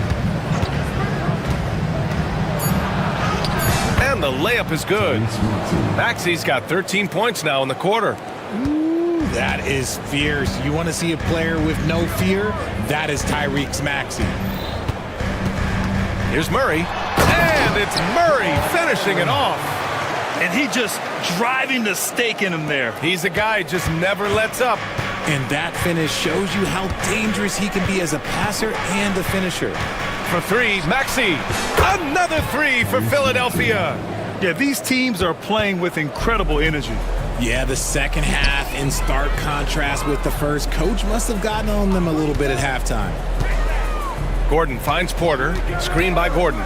And the layup is good. Maxey's got 13 points now in the quarter. Ooh, That is fierce. You want to see a player with no fear? That is Tyrese Maxey. Here's Murray, and it's Murray finishing it off. And he just driving the stake in him there. He's a guy just never lets up. And that finish shows you how dangerous he can be as a passer and a finisher. For three, Maxey. Another three for Philadelphia. Yeah, these teams are playing with incredible energy. Yeah, the second half in stark contrast with the first. Coach must have gotten on them a little bit at halftime. Gordon finds Porter. Screen by Gordon.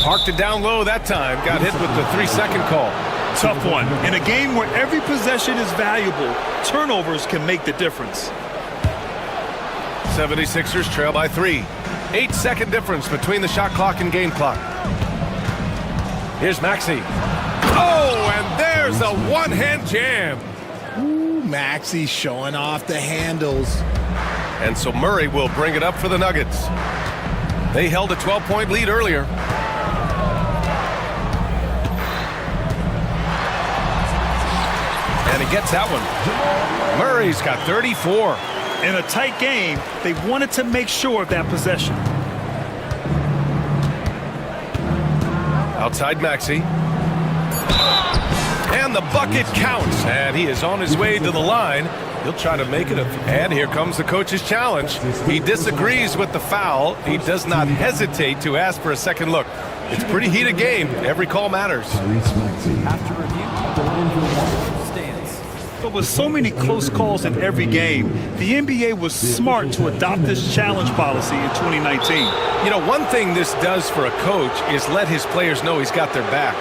Parked it down low that time. Got hit with the 3-second call. Tough one. In a game where every possession is valuable, turnovers can make the difference. 76ers trail by 3. 8-second difference between the shot clock and game clock. Here's Maxey. Oh, and there's a one-hand jam. Ooh, Maxey showing off the handles. And so Murray will bring it up for the Nuggets. They held a 12-point lead earlier. And he gets that one. Murray's got 34. In a tight game, they wanted to make sure of that possession. Outside Maxey. And the bucket counts. And he is on his way to the line. He'll try to make it. And here comes the coach's challenge. He disagrees with the foul. He does not hesitate to ask for a second look. It's a pretty heated game. Every call matters. After review, the line for one stands. But with so many close calls in every game, the NBA was smart to adopt this challenge policy in 2019. You know, one thing this does for a coach is let his players know he's got their back.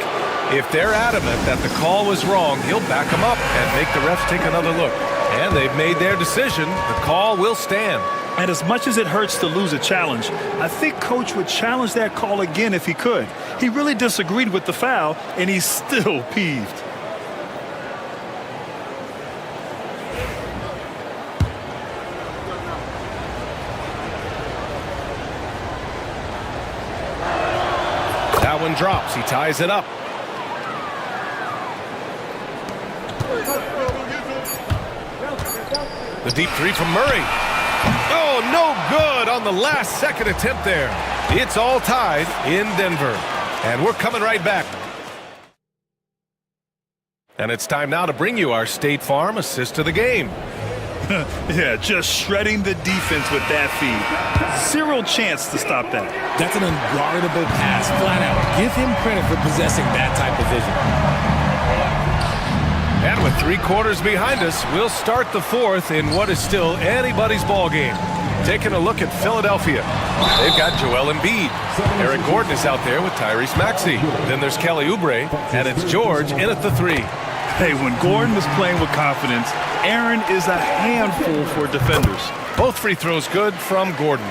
If they're adamant that the call was wrong, he'll back them up and make the refs take another look. And they've made their decision. The call will stand. And as much as it hurts to lose a challenge, I think Coach would challenge that call again if he could. He really disagreed with the foul, and he's still peeved. That one drops. He ties it up. The deep three from Murray. Oh, no good on the last second attempt there. It's all tied in Denver. And we're coming right back. And it's time now to bring you our State Farm assist of the game. Yeah, just shredding the defense with that feed. Zero chance to stop that. That's an unguardable pass, flat out. Give him credit for possessing that type of vision. And with 3 quarters behind us, we'll start the fourth in what is still anybody's ball game. Taking a look at Philadelphia. They've got Joel Embiid. Eric Gordon is out there with Tyrese Maxey. Then there's Kelly Oubre, and it's George in at the 3. Hey, when Gordon was playing with confidence, Aaron is a handful for defenders. Both free throws good from Gordon.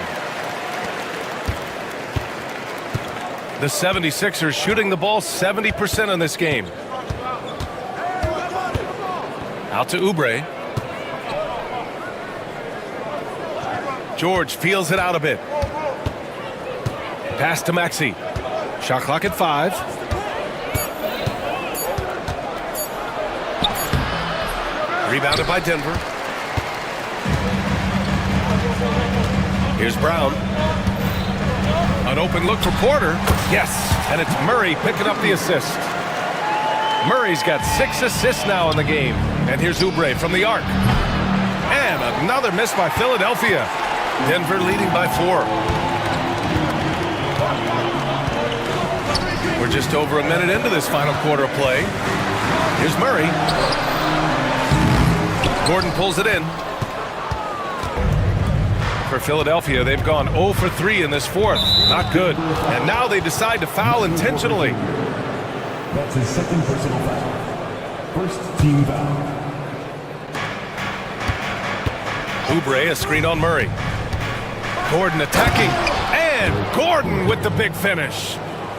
The 76ers shooting the ball 70% in this game. Out to Oubre. George feels it out a bit. Pass to Maxey. Shot clock at 5. Rebounded by Denver. Here's Brown. An open look for Porter. Yes, and it's Murray picking up the assist. Murray's got 6 assists now in the game. And here's Oubre from the arc. And another miss by Philadelphia. Denver leading by 4. We're just over a minute into this final quarter of play. Here's Murray. Gordon pulls it in. For Philadelphia, they've gone 0 for 3 in this fourth. Not good. And now they decide to foul intentionally. That's his second personal foul. First team foul. Oubre, a screen on Murray. Gordon attacking. And Gordon with the big finish.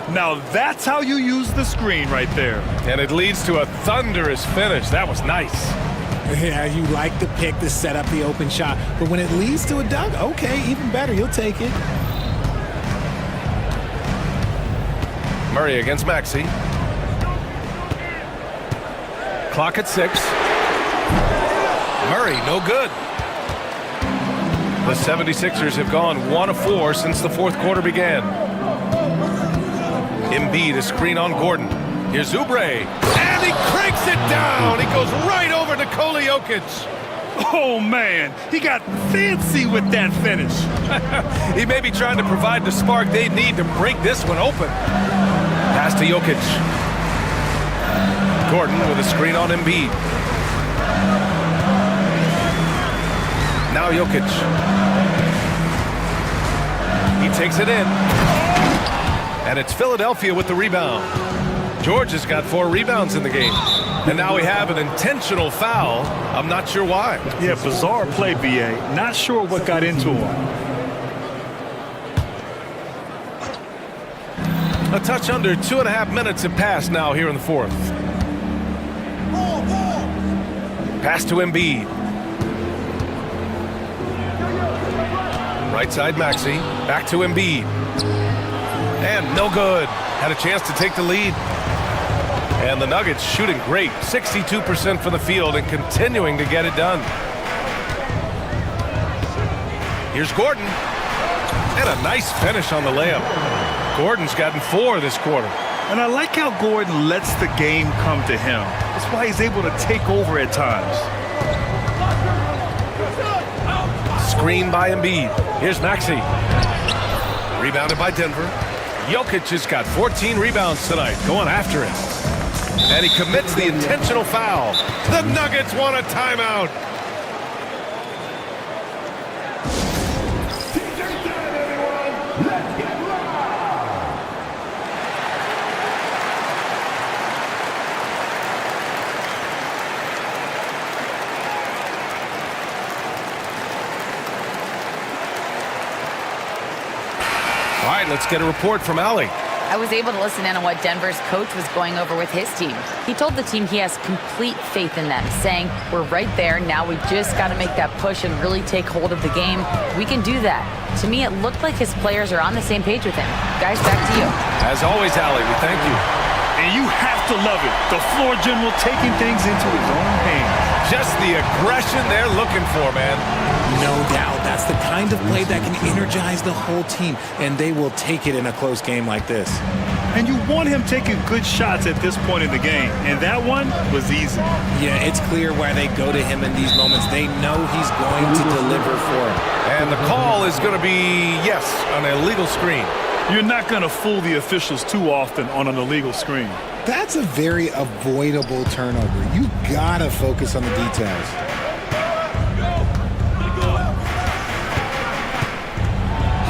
Now that's how you use the screen right there. And it leads to a thunderous finish. That was nice. Yeah, you like the pick to set up the open shot. But when it leads to a dunk, okay, even better. You'll take it. Murray against Maxey. Clock at 6. Murray, no good. The 76ers have gone 1 of 4 since the fourth quarter began. Embiid, a screen on Gordon. Here's Oubre, and he cranks it down. He goes right over Nikola Jokic. Oh, man, he got fancy with that finish. He may be trying to provide the spark they need to break this one open. Pass to Jokic. Gordon with a screen on Embiid. Now Jokic. He takes it in. And it's Philadelphia with the rebound. George has got 4 rebounds in the game. And now we have an intentional foul. I'm not sure why. Yeah, bizarre play, BA. Not sure what got into him. A touch under 2.5 minutes have passed now here in the fourth. Pass to Embiid. Right side Maxey. Back to Embiid. And no good. Had a chance to take the lead. And the Nuggets shooting great. 62% from the field and continuing to get it done. Here's Gordon. And a nice finish on the layup. Gordon's gotten 4 this quarter. And I like how Gordon lets the game come to him. That's why he's able to take over at times. Screen by Embiid. Here's Maxey. Rebounded by Denver. Jokic has got 14 rebounds tonight, going after it. And he commits the intentional foul. The Nuggets want a timeout. All right, let's get a report from Allie. I was able to listen in on what Denver's coach was going over with his team. He told the team he has complete faith in them, saying, we're right there, now we just got to make that push and really take hold of the game. We can do that. To me, it looked like his players are on the same page with him. Guys, back to you. As always, Allie, we thank you. And you have to love it. The floor general taking things into his own hands. Just the aggression they're looking for, man. No doubt. That's the kind of play that can energize the whole team, and they will take it in a close game like this. And you want him taking good shots at this point in the game, and that one was easy. Yeah, it's clear why they go to him in these moments. They know he's going to deliver for them. And the call is going to be, yes, an illegal screen. You're not going to fool the officials too often on an illegal screen. That's a very avoidable turnover. You gotta focus on the details.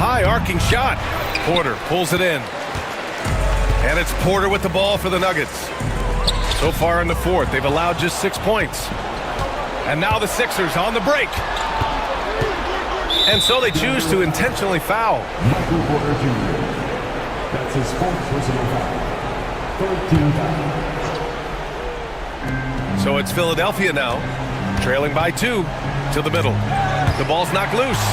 High arcing shot. Porter pulls it in. And it's Porter with the ball for the Nuggets. So far in the fourth, they've allowed just 6 points. And now the Sixers on the break. And so they choose to intentionally foul. Michael Porter Jr. That's his 4th personal foul. 13 foul. So it's Philadelphia now, trailing by 2 to the middle. The ball's knocked loose.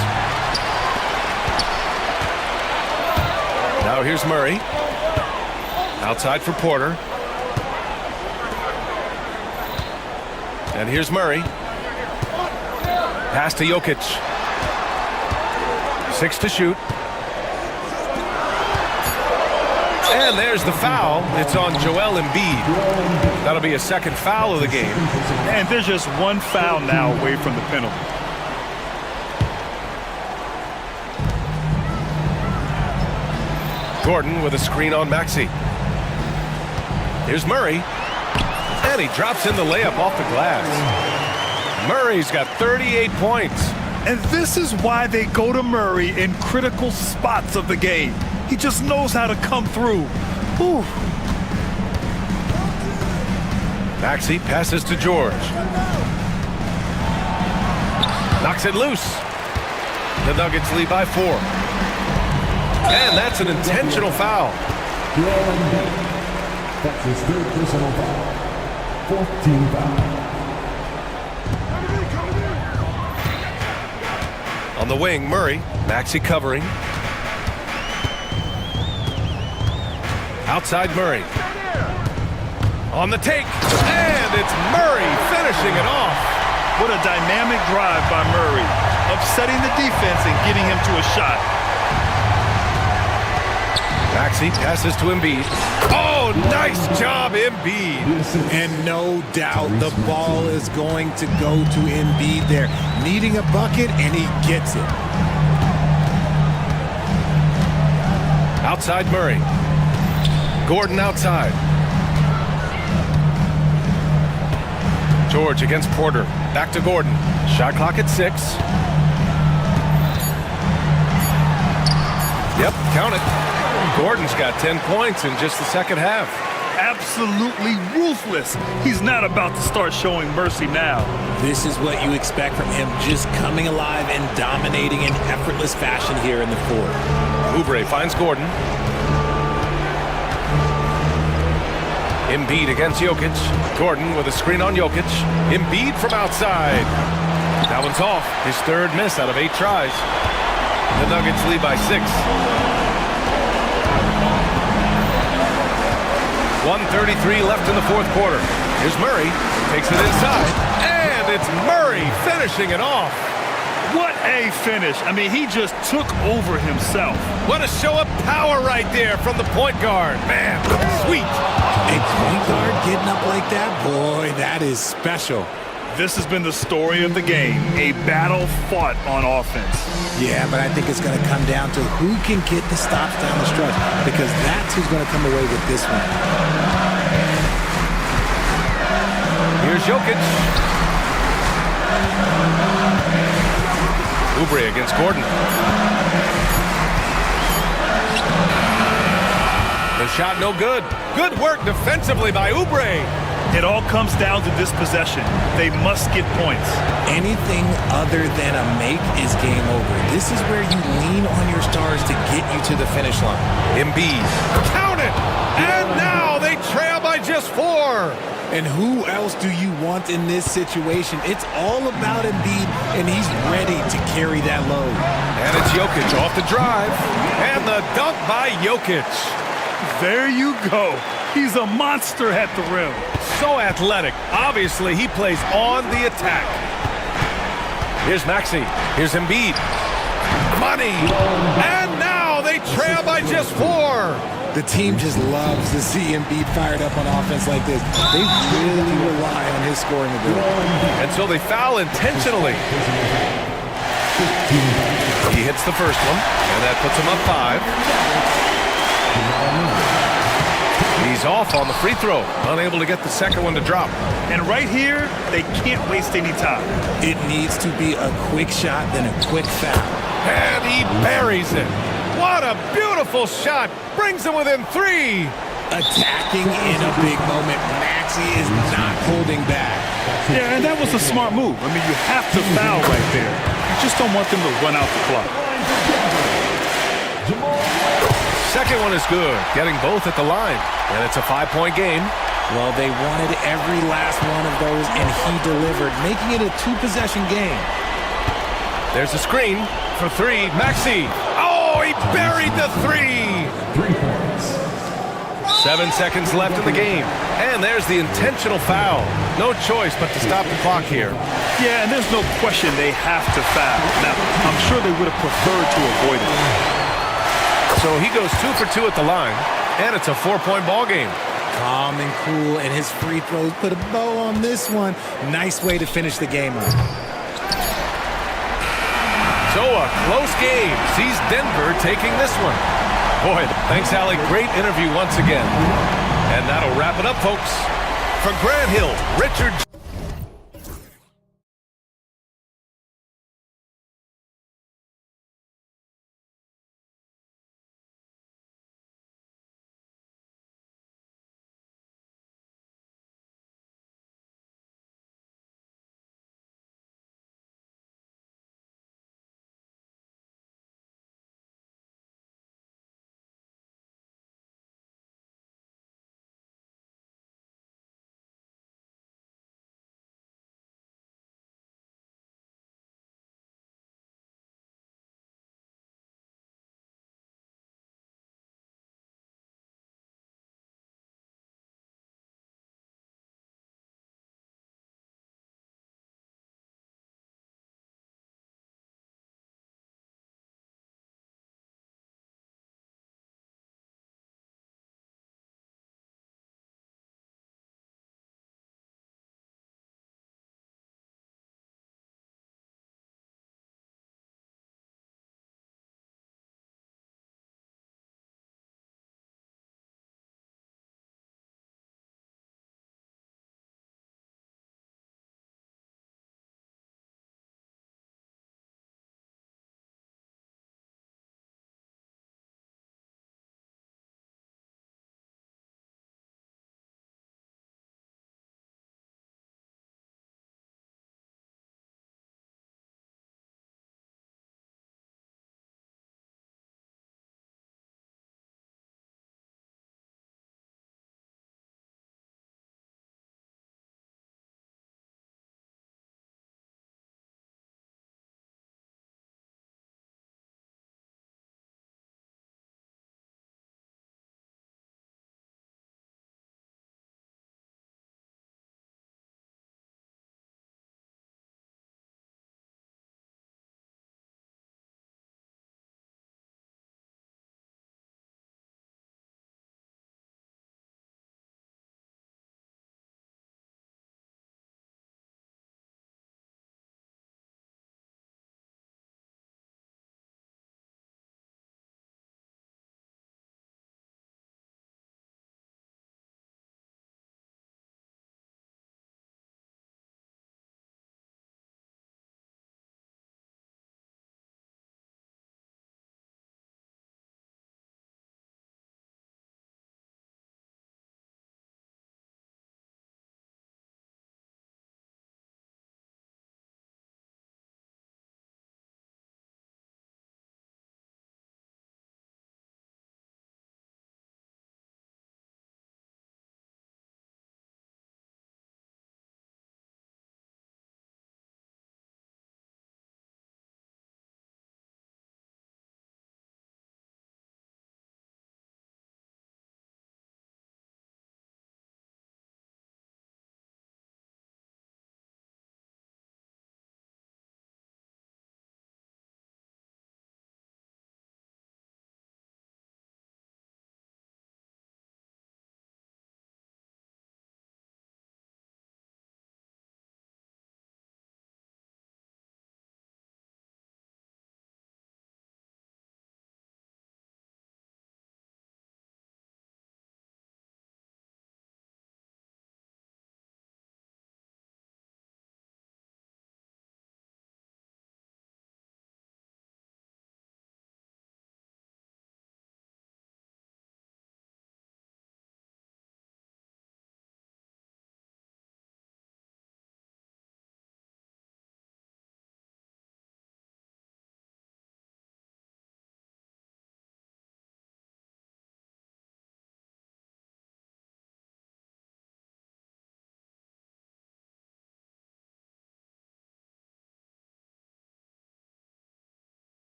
Now here's Murray. Outside for Porter. And here's Murray. Pass to Jokic. 6 to shoot. And there's the foul. It's on Joel Embiid. That'll be a second foul of the game. And there's just one foul now away from the penalty. Gordon with a screen on Maxey. Here's Murray. And he drops in the layup off the glass. Murray's got 38 points. And this is why they go to Murray in critical spots of the game. He just knows how to come through. Whew. Maxey passes to George. Knocks it loose. The Nuggets lead by 4. And that's an intentional foul. That's his 3rd personal foul. 14 foul. On the wing, Murray. Maxey covering. Outside Murray. On the take, and it's Murray finishing it off. What a dynamic drive by Murray, upsetting the defense and getting him to a shot. Maxey passes to Embiid. Oh, nice job, Embiid. And no doubt the ball is going to go to Embiid there. Needing a bucket, and he gets it. Outside Murray. Gordon outside. George against Porter. Back to Gordon. Shot clock at 6. Yep, count it. Gordon's got 10 points in just the second half. Absolutely ruthless. He's not about to start showing mercy now. This is what you expect from him, just coming alive and dominating in effortless fashion here in the fourth. Oubre finds Gordon. Embiid against Jokic. Gordon with a screen on Jokic. Embiid from outside. That one's off. His third miss out of 8 tries. The Nuggets lead by 6. 1:33 left in the fourth quarter. Here's Murray. Takes it inside. And it's Murray finishing it off. What a finish. I mean, he just took over himself. What a show of power right there from the point guard. Man, sweet. A point guard getting up like that? Boy, that is special. This has been the story of the game, a battle fought on offense. Yeah, but I think it's going to come down to who can get the stops down the stretch, because that's who's going to come away with this one. Here's Jokic. Oubre against Gordon. The shot no good. Good work defensively by Oubre. It all comes down to this possession. They must get points. Anything other than a make is game over. This is where you lean on your stars to get you to the finish line. Embiid. Count it! And now they trail by just 4. And who else do you want in this situation? It's all about Embiid, and he's ready to carry that load. And it's Jokic off the drive. And the dunk by Jokic. There you go. He's a monster at the rim. So athletic. Obviously, he plays on the attack. Here's Maxey. Here's Embiid. Money. And now they trail by just 4. The team just loves to see Embiid fired up on offense like this. They really rely on his scoring ability. And so they foul intentionally. He hits the first one, and that puts him up 5. He's off on the free throw, unable to get the second one to drop. And right here, they can't waste any time. It needs to be a quick shot, then a quick foul. And he buries it. What a beautiful shot. Brings him within 3. Attacking in a big moment. Maxey is not holding back. Yeah, and that was a smart move. I mean, you have to foul right there. You just don't want them to run out the clock. Second one is good, getting both at the line. And it's a 5-point game. Well, they wanted every last one of those, and he delivered, making it a 2-possession game. There's a screen for 3. Maxey. Oh, he buried the 3. 3 points. 7 seconds left in the game. And there's the intentional foul. No choice but to stop the clock here. Yeah, and there's no question they have to foul. Now, I'm sure they would have preferred to avoid it. So he goes 2 for 2 at the line, and it's a 4-point ball game. Calm and cool, and his free throws put a bow on this one. Nice way to finish the game up. So a close game sees Denver taking this one. Boy, thanks, Allie. Great interview once again. And that'll wrap it up, folks. From Grant Hill, Richard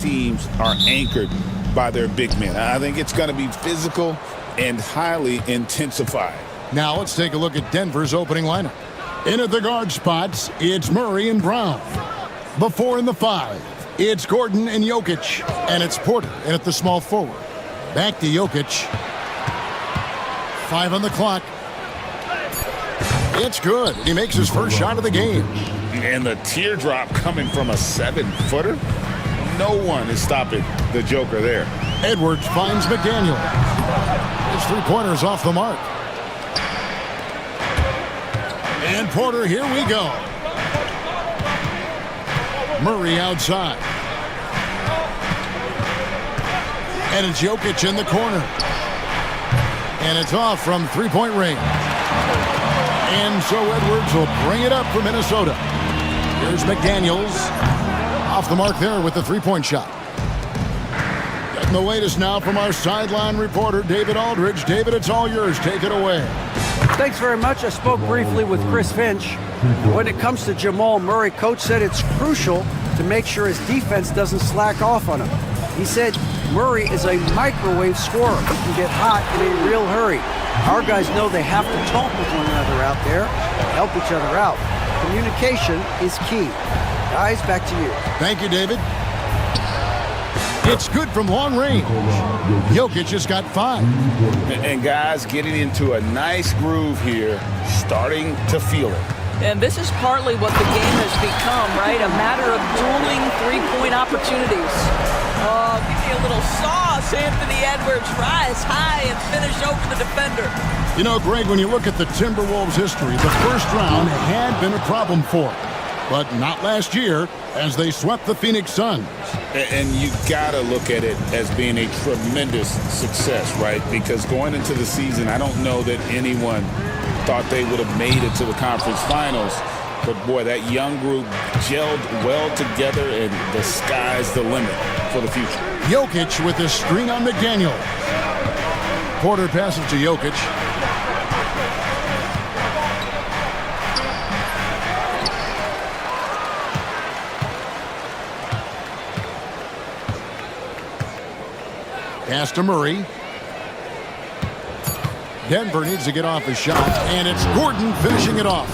teams are anchored by their big men. I think it's going to be physical and highly intensified. Now let's take a look at Denver's opening lineup. In at the guard spots, it's Murray and Brown. Before in the 5, it's Gordon and Jokic. And it's Porter in at the small forward. Back to Jokic. 5 on the clock. It's good. He makes his first shot of the game. And the teardrop coming from a 7-footer. No one is stopping the Joker there. Edwards finds McDaniel. His three-pointer's off the mark. And Porter, here we go. Murray outside. And it's Jokic in the corner. And it's off from three-point range. And so Edwards will bring it up for Minnesota. Here's McDaniels. Off the mark there with the three-point shot. Getting the latest now from our sideline reporter, David Aldridge. David, it's all yours. Take it away. Thanks very much. I spoke briefly with Chris Finch. When it comes to Jamal Murray, coach said it's crucial to make sure his defense doesn't slack off on him. He said Murray is a microwave scorer who can get hot in a real hurry. Our guys know they have to talk with one another out there, help each other out. Communication is key. Guys, back to you. Thank you, David. It's good from long range. Jokic has got 5. And guys getting into a nice groove here, starting to feel it. And this is partly what the game has become, right? A matter of dueling three-point opportunities. Oh, give me a little sauce, Anthony Edwards. Rise high and finish over the defender. You know, Greg, when you look at the Timberwolves' history, the first round had been a problem for them. But not last year, as they swept the Phoenix Suns. And you got to look at it as being a tremendous success, right? Because going into the season, I don't know that anyone thought they would have made it to the conference finals. But, boy, that young group gelled well together, and the sky's the limit for the future. Jokic with a string on McDaniel. Porter passes to Jokic. Pass to Murray. Denver needs to get off his shot, and it's Gordon finishing it off.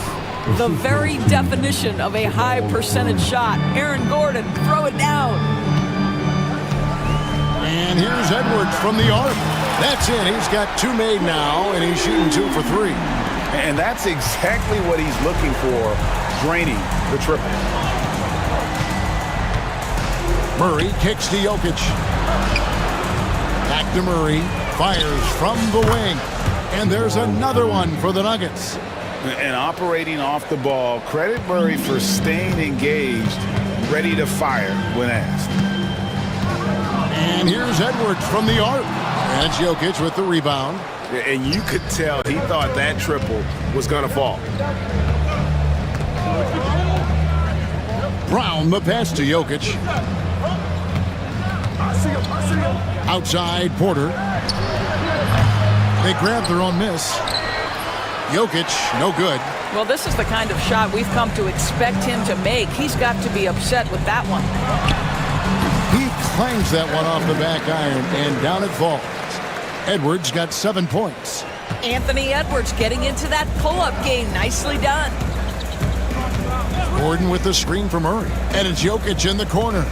The very definition of a high percentage shot. Aaron Gordon, throw it down. And here's Edwards from the arc. That's it. He's got 2 made now, and he's shooting 2 for 3. And that's exactly what he's looking for, draining the triple. Murray kicks to Jokic. Back to Murray. Fires from the wing. And there's another one for the Nuggets. And operating off the ball, credit Murray for staying engaged, ready to fire when asked. And here's Edwards from the arc. And it's Jokic with the rebound. And you could tell he thought that triple was going to fall. Brown the pass to Jokic. Outside Porter. They grab their own miss. Jokic, no good. Well, this is the kind of shot we've come to expect him to make. He's got to be upset with that one. He clangs that one off the back iron, and down it falls. Edwards got 7 points. Anthony Edwards getting into that pull-up game. Nicely done. Gordon with the screen from Murray. And it's Jokic in the corner.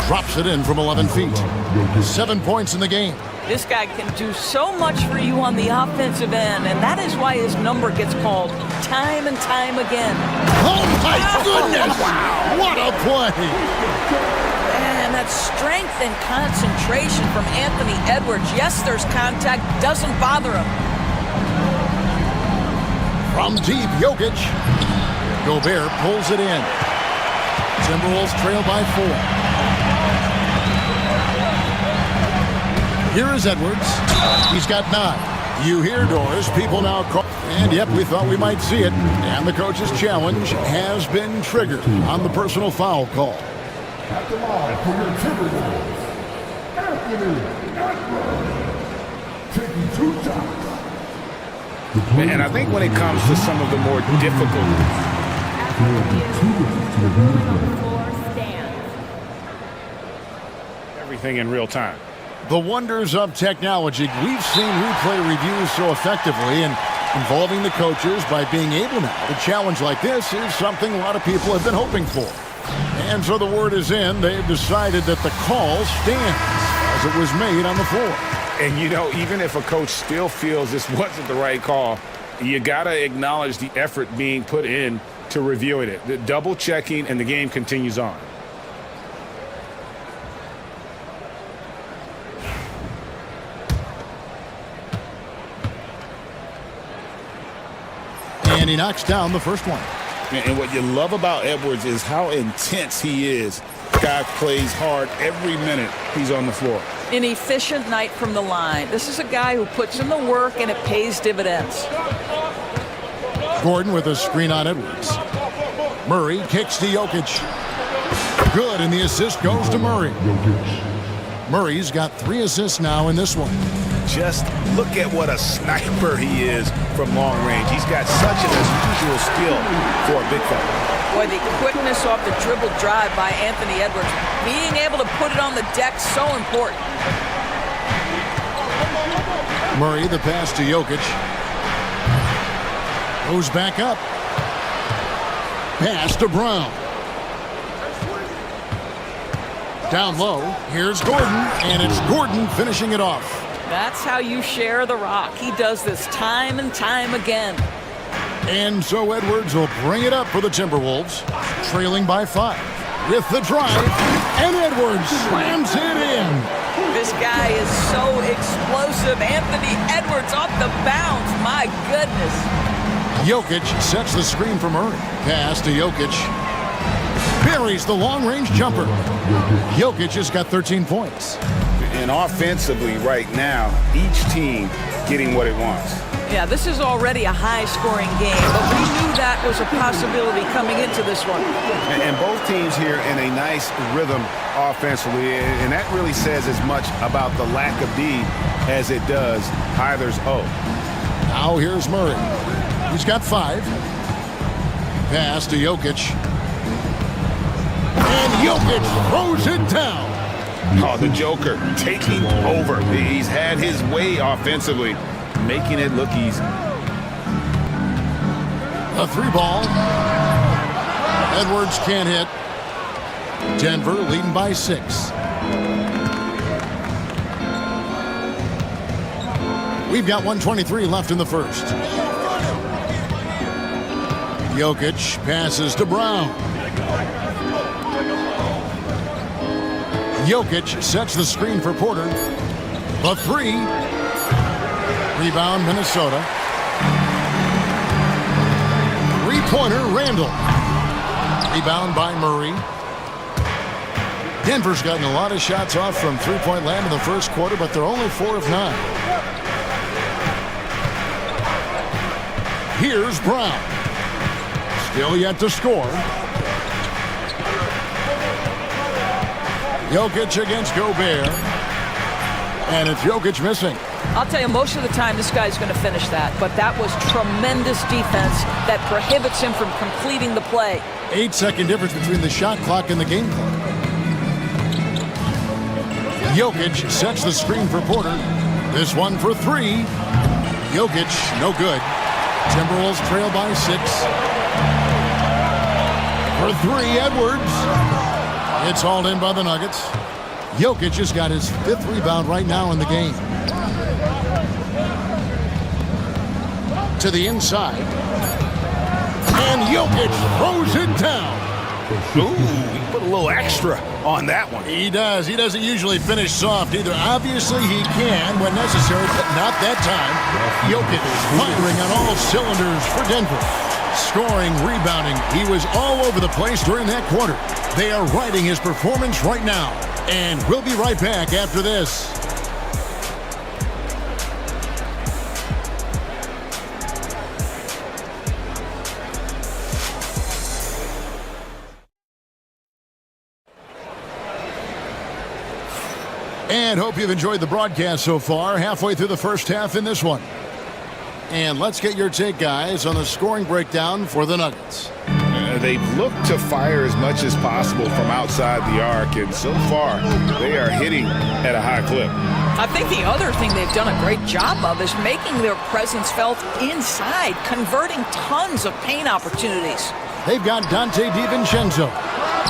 Drops it in from 11 feet. 7 points in the game. This guy can do so much for you on the offensive end, and that is why his number gets called time and time again. Oh, my goodness! Wow. What a play! And that strength and concentration from Anthony Edwards. Yes, there's contact. Doesn't bother him. From deep, Jokic. Gobert pulls it in. Timberwolves trail by 4. Here is Edwards. He's got 9. You hear, Doris, people now call. And yep, we thought we might see it. And the coach's challenge has been triggered on the personal foul call. At the line for your Timberwolves, Anthony Edwards, taking 2 shots. And I think when it comes to some of the more difficult Everything in real time. The wonders of technology. We've seen replay reviews so effectively, and involving the coaches by being able now to challenge like this is something a lot of people have been hoping for. And so the word is in. They've decided that the call stands as it was made on the floor. And, you know, even if a coach still feels this wasn't the right call, you got to acknowledge the effort being put in to reviewing it. The double checking, and the game continues on. And he knocks down the first one. And what you love about Edwards is how intense he is. Guy plays hard every minute he's on the floor. An efficient night from the line. This is a guy who puts in the work, and it pays dividends. Gordon with a screen on Edwards. Murray kicks to Jokic. Good, and the assist goes to Murray. Murray's got 3 assists now in this one. Just look at what a sniper he is from long range. He's got such an unusual skill for a big fella. Boy, the quickness off the dribble drive by Anthony Edwards. Being able to put it on the deck, so important. Murray, the pass to Jokic. Goes back up. Pass to Brown. Down low, here's Gordon, and it's Gordon finishing it off. That's how you share the rock. He does this time and time again. And so Edwards will bring it up for the Timberwolves, trailing by 5. With the drive, and Edwards slams it in. This guy is so explosive. Anthony Edwards off the bounce. My goodness. Jokic sets the screen for Murray. Pass to Jokic. Buries the long-range jumper. Jokic has got 13 points. And offensively right now, each team getting what it wants. Yeah, this is already a high-scoring game, but we knew that was a possibility coming into this one. And both teams here in a nice rhythm offensively, and that really says as much about the lack of D as it does either's O. Now here's Murray. He's got 5. Pass to Jokic. And Jokic throws it down. Oh, the Joker taking over. He's had his way offensively, making it look easy. A 3-ball. Edwards can't hit. Denver leading by 6. We've got 1:23 left in the first. Jokic passes to Brown. Jokic sets the screen for Porter. The 3. Rebound, Minnesota. 3-pointer, Randall. Rebound by Murray. Denver's gotten a lot of shots off from three-point land in the first quarter, but they're only 4 of 9. Here's Brown. Still yet to score. Jokic against Gobert. And it's Jokic missing. I'll tell you, most of the time this guy's going to finish that, but that was tremendous defense that prohibits him from completing the play. 8-second difference between the shot clock and the game clock. Jokic sets the screen for Porter. This one for 3. Jokic, no good. Timberwolves trail by 6. For 3, Edwards. It's hauled in by the Nuggets. Jokic has got his 5th rebound right now in the game. To the inside. And Jokic throws it down. Ooh, he put a little extra on that one. He does. He doesn't usually finish soft either. Obviously, he can when necessary, but not that time. Jokic firing on all cylinders for Denver. Scoring, rebounding. He was all over the place during that quarter. They are riding his performance right now. And we'll be right back after this. And hope you've enjoyed the broadcast so far. Halfway through the first half in this one. And let's get your take, guys, on the scoring breakdown for the Nuggets. they've looked to fire as much as possible from outside the arc, and so far they are hitting at a high clip. I think the other thing they've done a great job of is making their presence felt inside, converting tons of paint opportunities. They've got Dante DiVincenzo.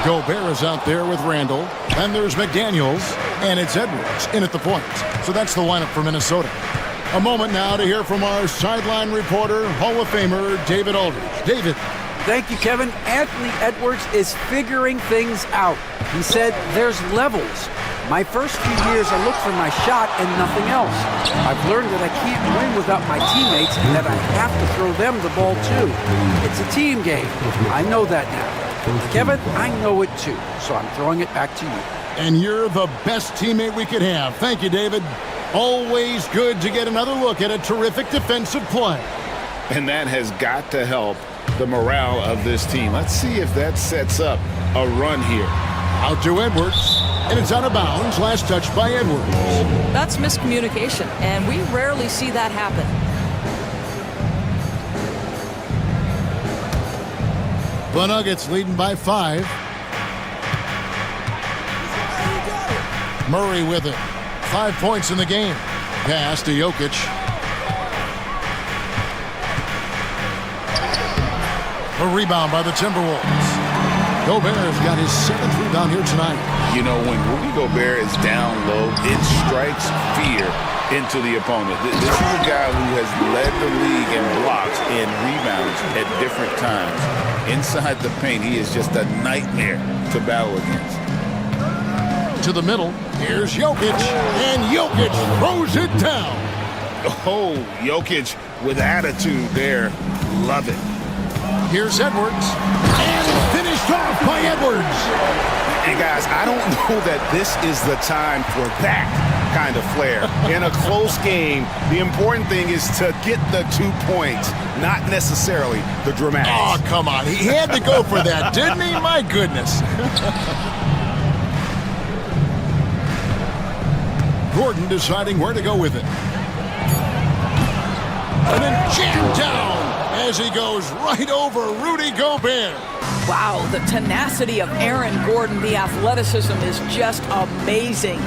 Gobert is out there with Randall. Then there's McDaniels, and it's Edwards in at the point. So that's the lineup for Minnesota. A moment now to hear from our sideline reporter, Hall of Famer David Aldridge. David. Thank you, Kevin. Anthony Edwards is figuring things out. He said there's levels. My first few years, I looked for my shot and nothing else. I've learned that I can't win without my teammates and that I have to throw them the ball too. It's a team game. I know that now. Kevin, I know it too, so I'm throwing it back to you. And you're the best teammate we could have. Thank you, David. Always good to get another look at a terrific defensive play. And that has got to help the morale of this team. Let's see if that sets up a run here. Out to Edwards, and it's out of bounds. Last touch by Edwards. That's miscommunication, and we rarely see that happen. The Nuggets leading by 5. Murray with it. 5 points in the game. Pass to Jokic. A rebound by the Timberwolves. Gobert's got his 7th rebound here tonight. You know, when Rudy Gobert is down low, it strikes fear into the opponent. This is a guy who has led the league in blocks and rebounds at different times. Inside the paint, he is just a nightmare to battle against. To the middle, here's Jokic, and Jokic throws it down. Oh, Jokic with attitude there. Love it. Here's Edwards, and finished off by Edwards. And guys, I don't know that this is the time for that kind of flair. In a close game, the important thing is to get the 2 points, not necessarily the dramatics. Oh, come on. He had to go for that, didn't he? My goodness. Gordon deciding where to go with it. And then jammed down as he goes right over Rudy Gobert. Wow, the tenacity of Aaron Gordon, the athleticism is just amazing.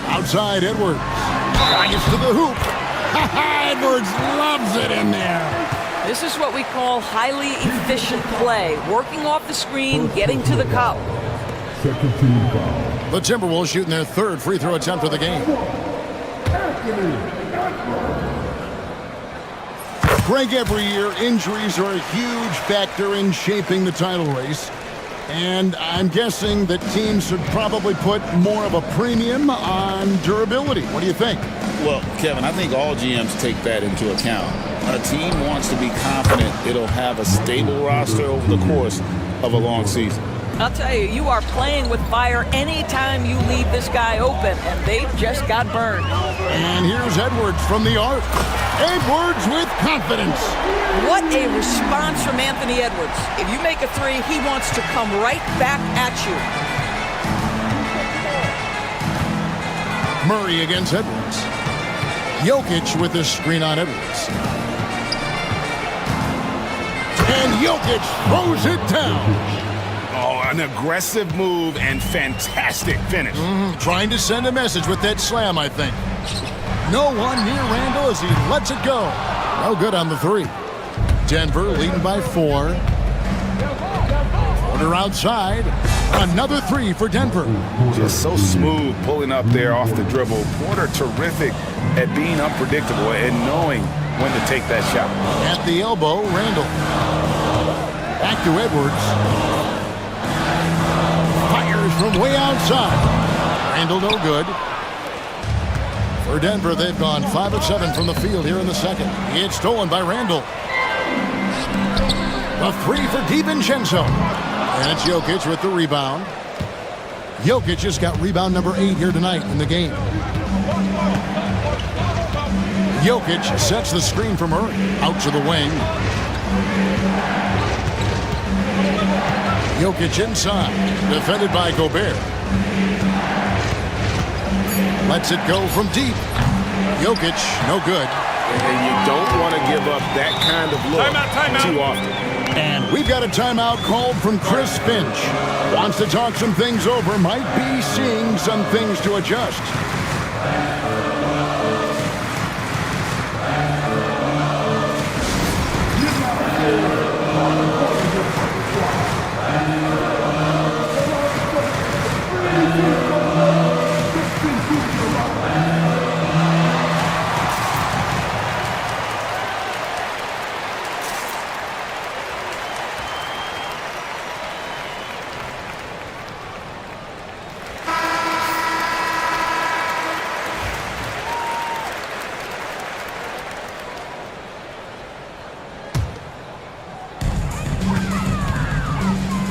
Outside Edwards. Gets to the hoop. Edwards loves it in there. This is what we call highly efficient play. Working off the screen, getting to the cup. The Timberwolves shooting their 3rd free throw attempt of the game. Greg, every year, injuries are a huge factor in shaping the title race. And I'm guessing that teams should probably put more of a premium on durability. What do you think? Well, Kevin, I think all GMs take that into account. A team wants to be confident it'll have a stable roster over the course of a long season. I'll tell you, you are playing with fire anytime you leave this guy open, and they've just got burned. And here's Edwards from the arc. Edwards with confidence. What a response from Anthony Edwards. If you make a 3, he wants to come right back at you. Murray against Edwards. Jokic with this screen on Edwards. And Jokic throws it down. Oh, an aggressive move and fantastic finish. Trying to send a message with that slam, I think. No one near Randall as he lets it go. No good on the 3. Denver leading by 4. Porter outside. Another 3 for Denver. Just so smooth pulling up there off the dribble. Porter terrific at being unpredictable and knowing when to take that shot. At the elbow, Randall. Back to Edwards. Fires from way outside. Randall no good. For Denver, they've gone 5 of 7 from the field here in the second. It's stolen by Randall. A 3 for DiVincenzo. And it's Jokic with the rebound. Jokic just got rebound number 8 here tonight in the game. Jokic sets the screen for Murray. Out to the wing. Jokic inside. Defended by Gobert. Lets it go from deep. Jokic, no good. And you don't want to give up that kind of look too often. And we've got a timeout called from Chris Finch. Wants to talk some things over, might be seeing some things to adjust.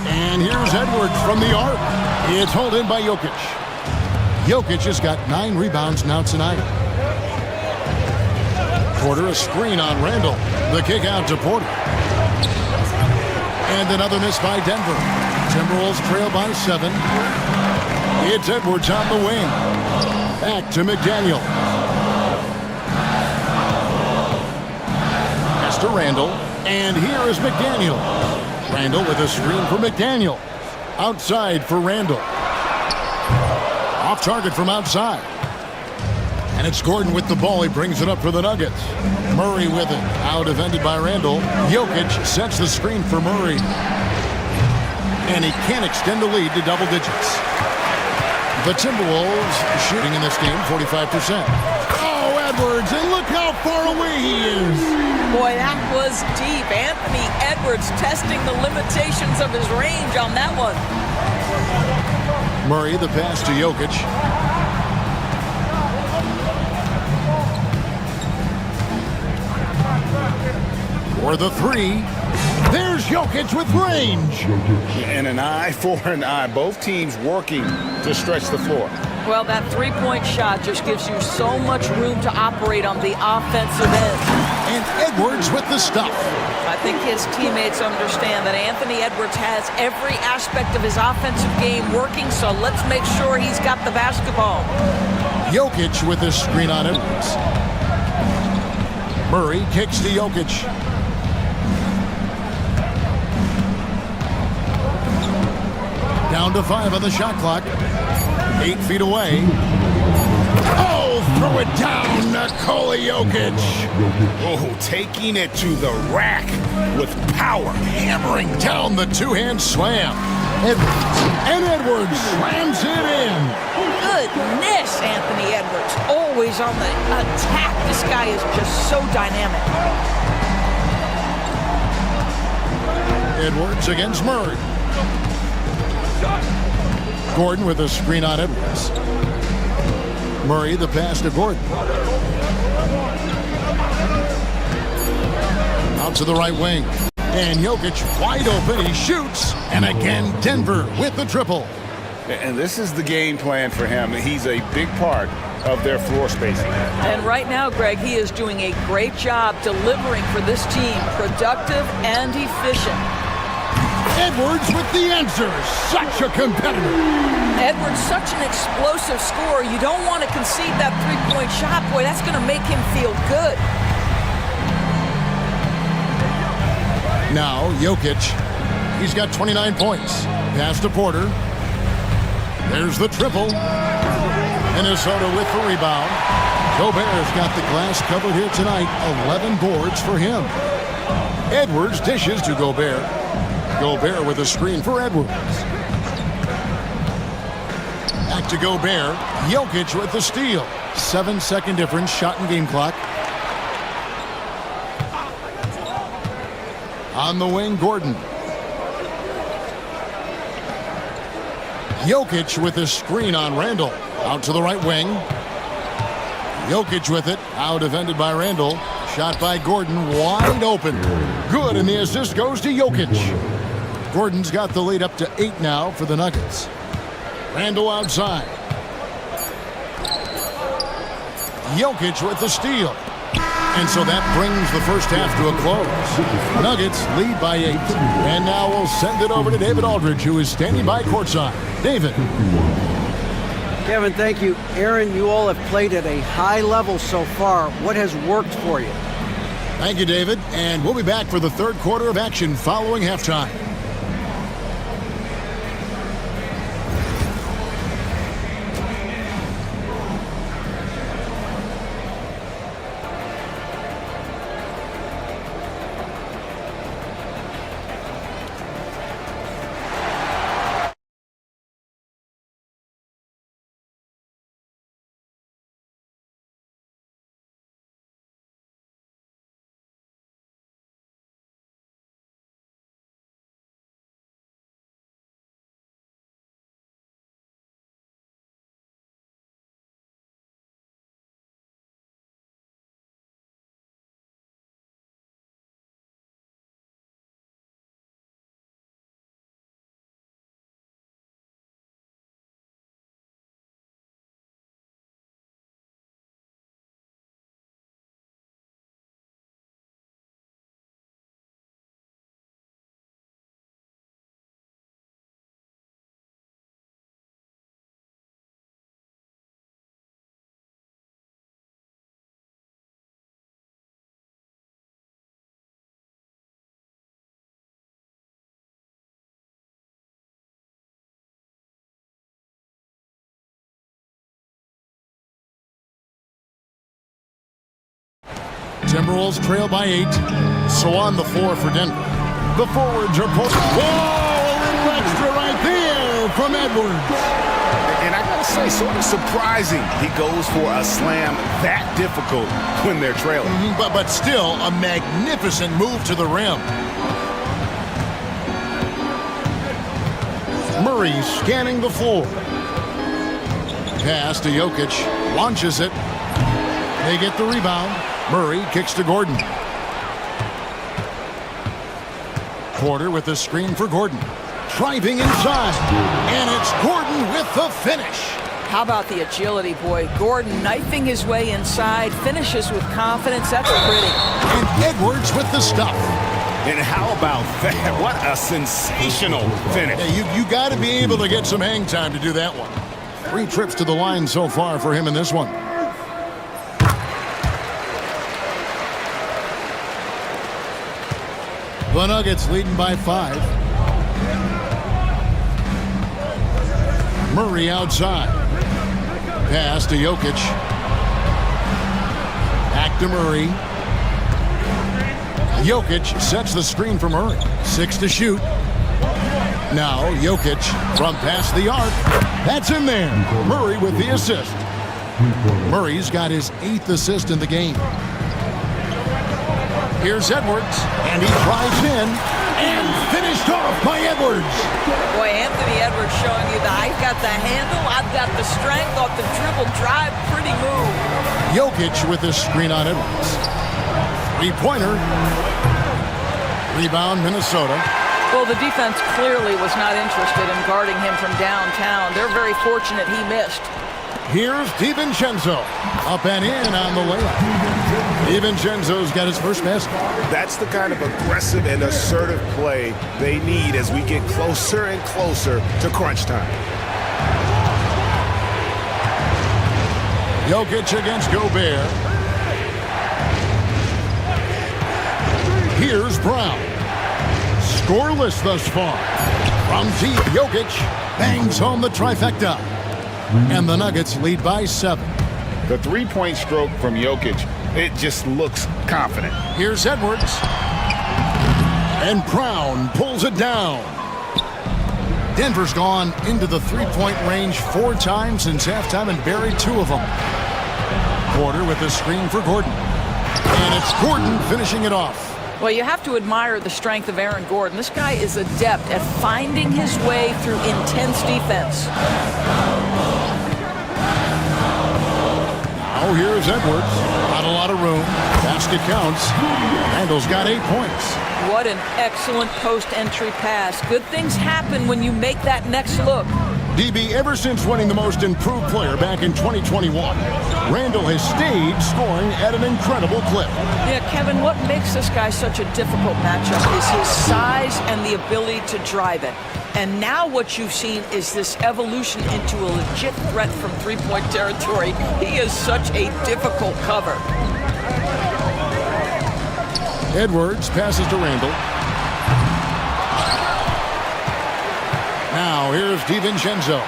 And here's Edwards from the arc. It's hauled in by Jokic. Jokic has got 9 rebounds now tonight. Porter, a screen on Randall. The kick out to Porter. And another miss by Denver. Timberwolves trail by 7. It's Edwards on the wing. Back to McDaniel. Pass to Randall. And here is McDaniel. Randall with a screen for McDaniel. Outside for Randall. Off target from outside. And it's Gordon with the ball. He brings it up for the Nuggets. Murray with it. Out defended by Randall. Jokic sets the screen for Murray. And he can't extend the lead to double digits. The Timberwolves shooting in this game 45%. Oh, Edwards, and look how far away he is. Boy, that was deep. Anthony Edwards testing the limitations of his range on that one. Murray, the pass to Jokic. For the 3. There's Jokic with range. And an eye for an eye. Both teams working to stretch the floor. Well, that three-point shot just gives you so much room to operate on the offensive end. And Edwards with the stuff. I think his teammates understand that Anthony Edwards has every aspect of his offensive game working, so let's make sure he's got the basketball. Jokic with the screen on Edwards. Murray kicks to Jokic. Down to 5 on the shot clock. 8 feet away. Oh, throw it down, Nikola Jokic. Oh, taking it to the rack with power. Hammering down the two-hand slam. Edwards. And Edwards slams it in. Goodness, Anthony Edwards. Always on the attack. This guy is just so dynamic. Edwards against Murray. Gordon with a screen on Edwards. Murray, the pass to Gordon. Out to the right wing. And Jokic wide open. He shoots. And again, Denver with the triple. And this is the game plan for him. He's a big part of their floor spacing. And right now, Greg, he is doing a great job delivering for this team. Productive and efficient. Edwards with the answer. Such a competitor. Edwards, such an explosive scorer. You don't want to concede that three-point shot. Boy, that's going to make him feel good. Now, Jokic. He's got 29 points. Pass to Porter. There's the triple. Minnesota with the rebound. Gobert's got the glass covered here tonight. 11 boards for him. Edwards dishes to Gobert. Gobert with a screen for Edwards. Back to Gobert. Jokic with the steal. 7-second difference, shot and game clock. On the wing, Gordon. Jokic with a screen on Randall. Out to the right wing. Jokic with it. Out defended by Randall. Shot by Gordon. Wide open. Good, and the assist goes to Jokic. Gordon's got the lead up to 8 now for the Nuggets. Randall outside. Jokic with the steal. And so that brings the first half to a close. Nuggets lead by 8. And now we'll send it over to David Aldridge, who is standing by courtside. David. Kevin, thank you. Aaron, you all have played at a high level so far. What has worked for you? Thank you, David. And we'll be back for the third quarter of action following halftime. Timberwolves trail by 8. So on the floor for Denver. The forwards are posted. Whoa! A little extra right there from Edwards. And I gotta say, sort of surprising he goes for a slam that difficult when they're trailing. But still, a magnificent move to the rim. Murray scanning the floor. Pass to Jokic. Launches it. They get the rebound. Murray kicks to Gordon. Porter with the screen for Gordon. Driving inside. And it's Gordon with the finish. How about the agility, boy? Gordon knifing his way inside, finishes with confidence. That's pretty. And Edwards with the stuff. And how about that? What a sensational finish. Yeah, you got to be able to get some hang time to do that one. 3 trips to the line so far for him in this one. The Nuggets leading by 5. Murray outside. Pass to Jokic. Back to Murray. Jokic sets the screen for Murray. 6 to shoot. Now Jokic from past the arc. That's in there. Murray with the assist. Murray's got his 8th assist in the game. Here's Edwards, and he drives in, and finished off by Edwards. Boy, Anthony Edwards showing you that I've got the handle, I've got the strength off the dribble drive, pretty move. Jokic with the screen on Edwards. 3-pointer. Rebound, Minnesota. Well, the defense clearly was not interested in guarding him from downtown. They're very fortunate he missed. Here's DiVincenzo. Up and in on the layup. DiVincenzo's got his first basket. That's the kind of aggressive and assertive play they need as we get closer and closer to crunch time. Jokic against Gobert. Here's Brown. Scoreless thus far. From deep, Jokic bangs home the trifecta. And the Nuggets lead by 7. The 3-point stroke from Jokic, it just looks confident. Here's Edwards. And Brown pulls it down. Denver's gone into the 3-point range 4 times since halftime and buried 2 of them. Porter with the screen for Gordon. And it's Gordon finishing it off. Well, you have to admire the strength of Aaron Gordon. This guy is adept at finding his way through intense defense. Now here's Edwards. Not a lot of room. Basket counts. Randall's got 8 points. What an excellent post-entry pass. Good things happen when you make that next look. DB, ever since winning the most improved player back in 2021, Randall has stayed scoring at an incredible clip. Yeah, Kevin, what makes this guy such a difficult matchup is his size and the ability to drive it. And now what you've seen is this evolution into a legit threat from three-point territory. He is such a difficult cover. Edwards passes to Randall. Now here's DiVincenzo.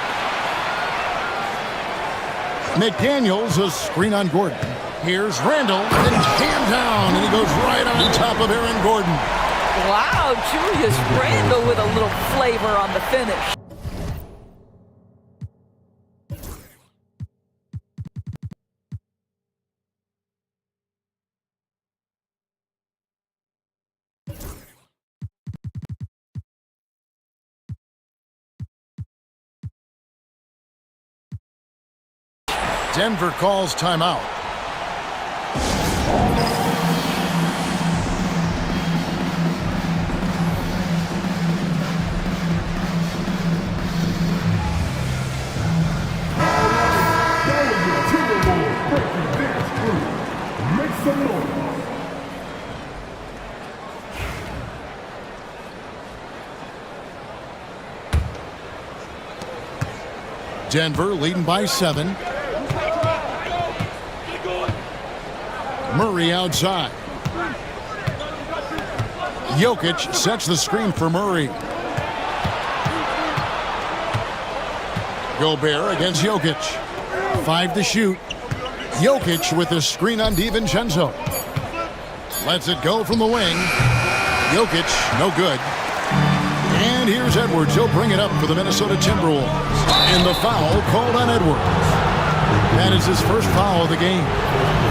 McDaniels, a screen on Gordon. Here's Randall, and jammed down, and he goes right on top of Aaron Gordon. Wow, Julius Randle with a little flavor on the finish. Denver calls timeout. Denver leading by 7. Murray outside. Jokic sets the screen for Murray. Gobert against Jokic. 5 to shoot. Jokic with the screen on DiVincenzo. Lets it go from the wing. Jokic, no good. And here's Edwards. He'll bring it up for the Minnesota Timberwolves. And the foul called on Edwards. That is his first foul of the game.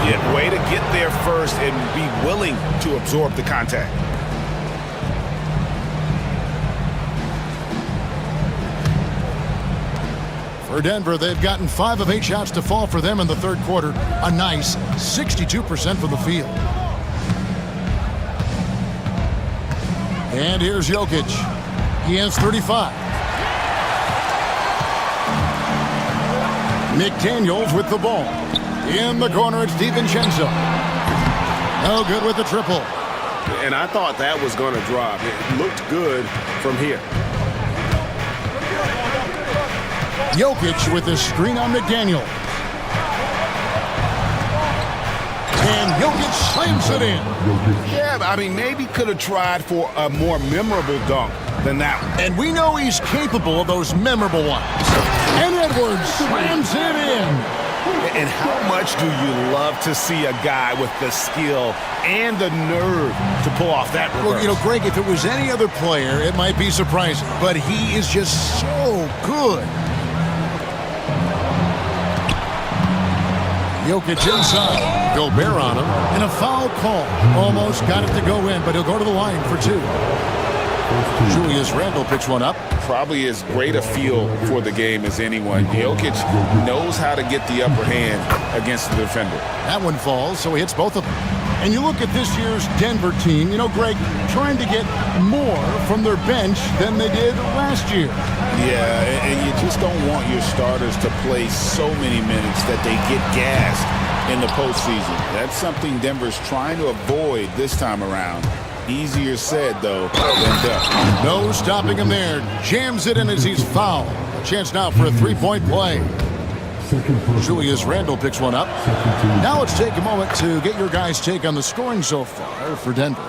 Yeah, way to get there first and be willing to absorb the contact. For Denver, they've gotten 5 of 8 shots to fall for them in the third quarter. A nice 62% from the field. And here's Jokic. He has 35. McDaniels with the ball. In the corner, it's DiVincenzo. No good with the triple. And I thought that was going to drop. It looked good from here. Jokic with the screen on McDaniel. And Jokic slams it in. Yeah, I mean, maybe could have tried for a more memorable dunk than that one. And we know he's capable of those memorable ones. And Edwards slams it in. And how much do you love to see a guy with the skill and the nerve to pull off that reverse? Well, you know, Greg, if it was any other player, it might be surprising. But he is just so good. Jokic inside. Gobert on him. And a foul call. Almost got it to go in, but he'll go to the line for 2. Julius Randle picks one up. Probably as great a feel for the game as anyone. Jokic knows how to get the upper hand against the defender. That one falls, so he hits both of them. And you look at this year's Denver team, you know, Greg, trying to get more from their bench than they did last year. Yeah, and you just don't want your starters to play so many minutes that they get gassed in the postseason. That's something Denver's trying to avoid this time around. Easier said, though, than done. No stopping him there. Jams it in as he's fouled. A chance now for a three-point play. Julius Randle picks one up. Now let's take a moment to get your guys' take on the scoring so far for Denver.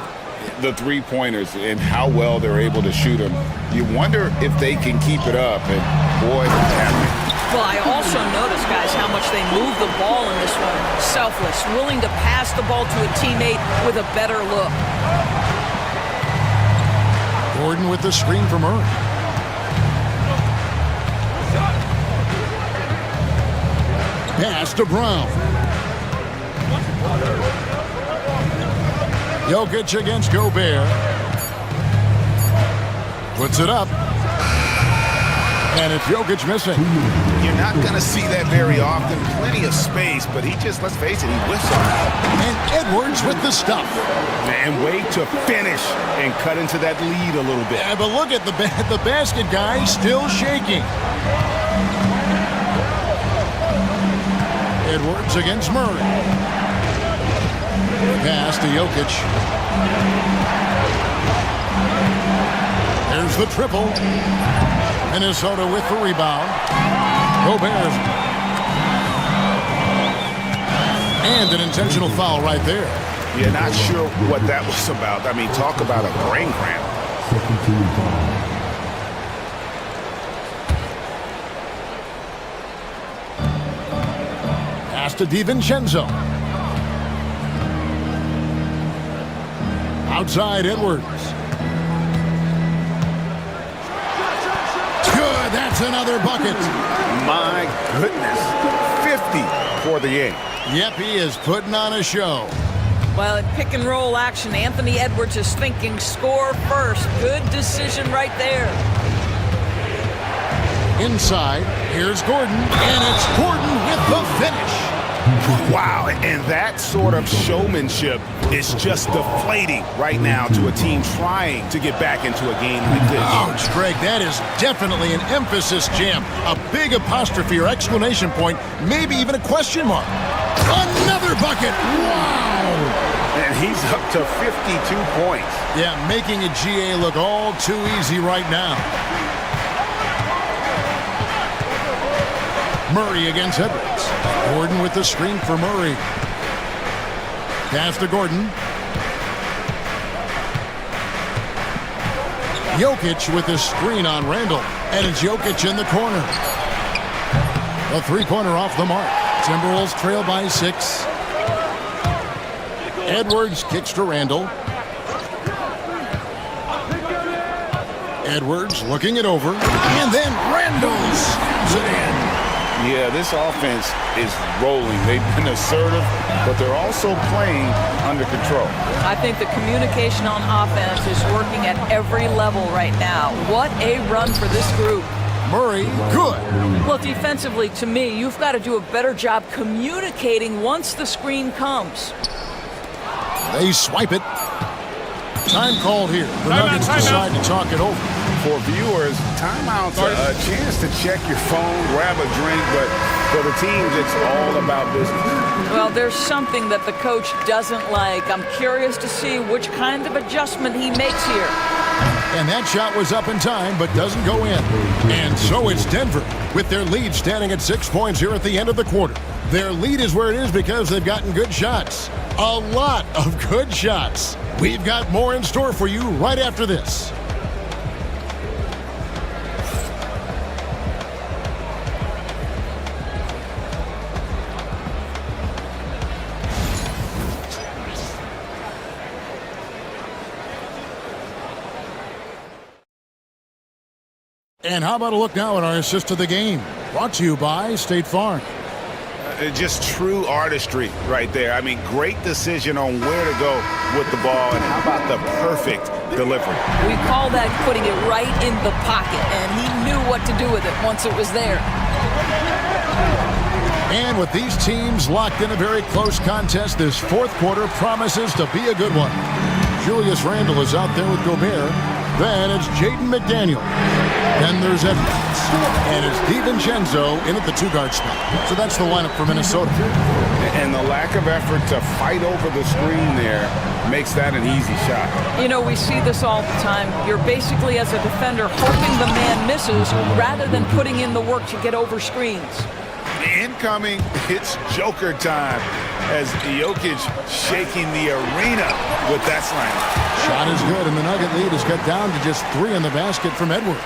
The three-pointers and how well they're able to shoot them. You wonder if they can keep it up, and boy, they're happening. Well, I also noticed, guys, how much they move the ball in this one. Selfless, willing to pass the ball to a teammate with a better look. Gordon with the screen from Murray. Pass to Brown. Jokic against Gobert. Puts it up. And it's Jokic missing. You're not going to see that very often. Plenty of space, but he just, let's face it, he whiffs on it. And Edwards with the stuff. And way to finish and cut into that lead a little bit. Yeah, but look at the basket guy still shaking. Edwards against Murray. Pass to Jokic. There's the triple. Minnesota with the rebound. Gobert. And an intentional foul right there. Yeah, not sure what that was about. I mean, talk about a brain cramp. Second team foul. Pass to DiVincenzo. Outside Edwards. Good, that's another bucket. My goodness, 50 for the game. Yep, he is putting on a show. Well, in pick and roll action, Anthony Edwards is thinking score first. Good decision right there. Inside, here's Gordon, and it's Gordon with the finish. Wow, and that sort of showmanship is just deflating right now to a team trying to get back into a game like this. Ouch, Greg, that is definitely an emphasis jam. A big apostrophe or exclamation point, maybe even a question mark. Another bucket! Wow! And he's up to 52 points. Yeah, making a GA look all too easy right now. Murray against Edwards. Gordon with the screen for Murray. Pass to Gordon. Jokic with the screen on Randall. And it's Jokic in the corner. A three-pointer off the mark. Timberwolves trail by 6. Edwards kicks to Randall. Edwards looking it over. And then Randall slams it in. Yeah, this offense is rolling. They've been assertive, but they're also playing under control. I think the communication on offense is working at every level right now. What a run for this group. Murray, good. Well, defensively, to me, you've got to do a better job communicating once the screen comes. They swipe it. Time called here. The Nuggets decide to talk it over. For viewers, timeouts are a chance to check your phone, grab a drink, but for the teams, it's all about business. Well, there's something that the coach doesn't like. I'm curious to see which kind of adjustment he makes here. And that shot was up in time, but doesn't go in. And so it's Denver, with their lead standing at 6 points here at the end of the quarter. Their lead is where it is because they've gotten good shots. A lot of good shots. We've got more in store for you right after this. And how about a look now at our assist of the game? Brought to you by State Farm. Just true artistry right there. I mean, great decision on where to go with the ball, and how about the perfect delivery? We call that putting it right in the pocket, and he knew what to do with it once it was there. And with these teams locked in a very close contest, this fourth quarter promises to be a good one. Julius Randle is out there with Gobert. Then it's Jaden McDaniel. Then there's Edwards. And it's DiVincenzo in at the two-guard spot. So that's the lineup for Minnesota. And the lack of effort to fight over the screen there makes that an easy shot. You know, we see this all the time. You're basically, as a defender, hoping the man misses rather than putting in the work to get over screens. Incoming, it's Joker time as Jokic shaking the arena with that slam. Shot is good, and the Nugget lead is cut down to just 3 in the basket from Edwards.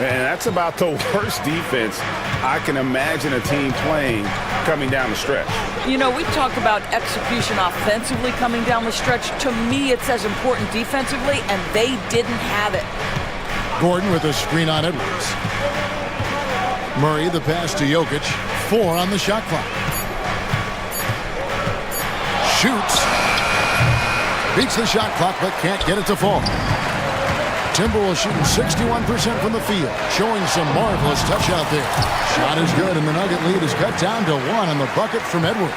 And that's about the worst defense I can imagine a team playing coming down the stretch. You know, we talk about execution offensively coming down the stretch. To me, it's as important defensively, and they didn't have it. Gordon with a screen on Edwards. Murray, the pass to Jokic. 4 on the shot clock. Shoots. Beats the shot clock, but can't get it to fall. Timberwolves shooting 61% from the field, showing some marvelous touch out there. Shot is good, and the Nugget lead is cut down to 1 on the bucket from Edwards.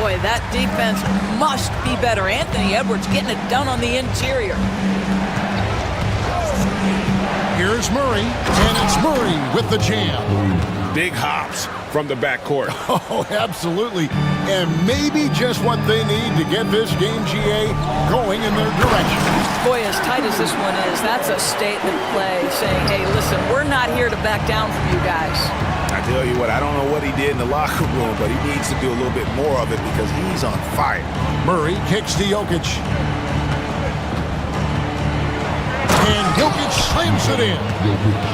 Boy, that defense must be better. Anthony Edwards getting it done on the interior. Here's Murray, and it's Murray with the jam. Big hops, from the backcourt. Oh, absolutely. And maybe just what they need to get this game, GA, going in their direction. Boy, as tight as this one is, that's a statement play saying, hey, listen, we're not here to back down from you guys. I tell you what, I don't know what he did in the locker room, but he needs to do a little bit more of it because he's on fire. Murray kicks to Jokic. And Jokic slams it in.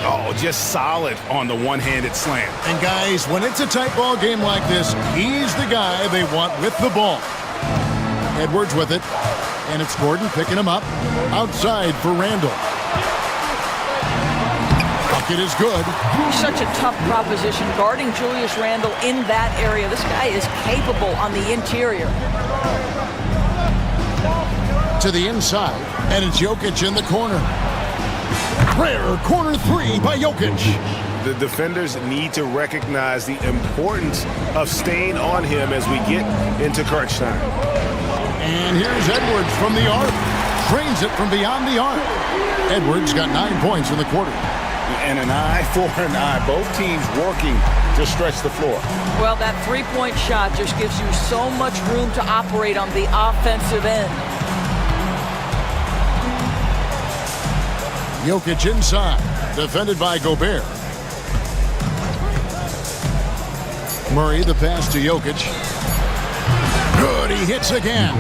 Oh, just solid on the one-handed slam. And guys, when it's a tight ball game like this, he's the guy they want with the ball. Edwards with it. And it's Gordon picking him up. Outside for Randall. Bucket is good. Such a tough proposition guarding Julius Randle in that area. This guy is capable on the interior. To the inside, and it's Jokic in the corner. Rare corner three by Jokic. The defenders need to recognize the importance of staying on him as we get into crunch time. And here's Edwards from the arc. Drains it from beyond the arc. Edwards got 9 points in the quarter. And an eye for an eye. Both teams working to stretch the floor. Well, that three-point shot just gives you so much room to operate on the offensive end. Jokic inside, defended by Gobert. Murray, the pass to Jokic. Good, he hits again.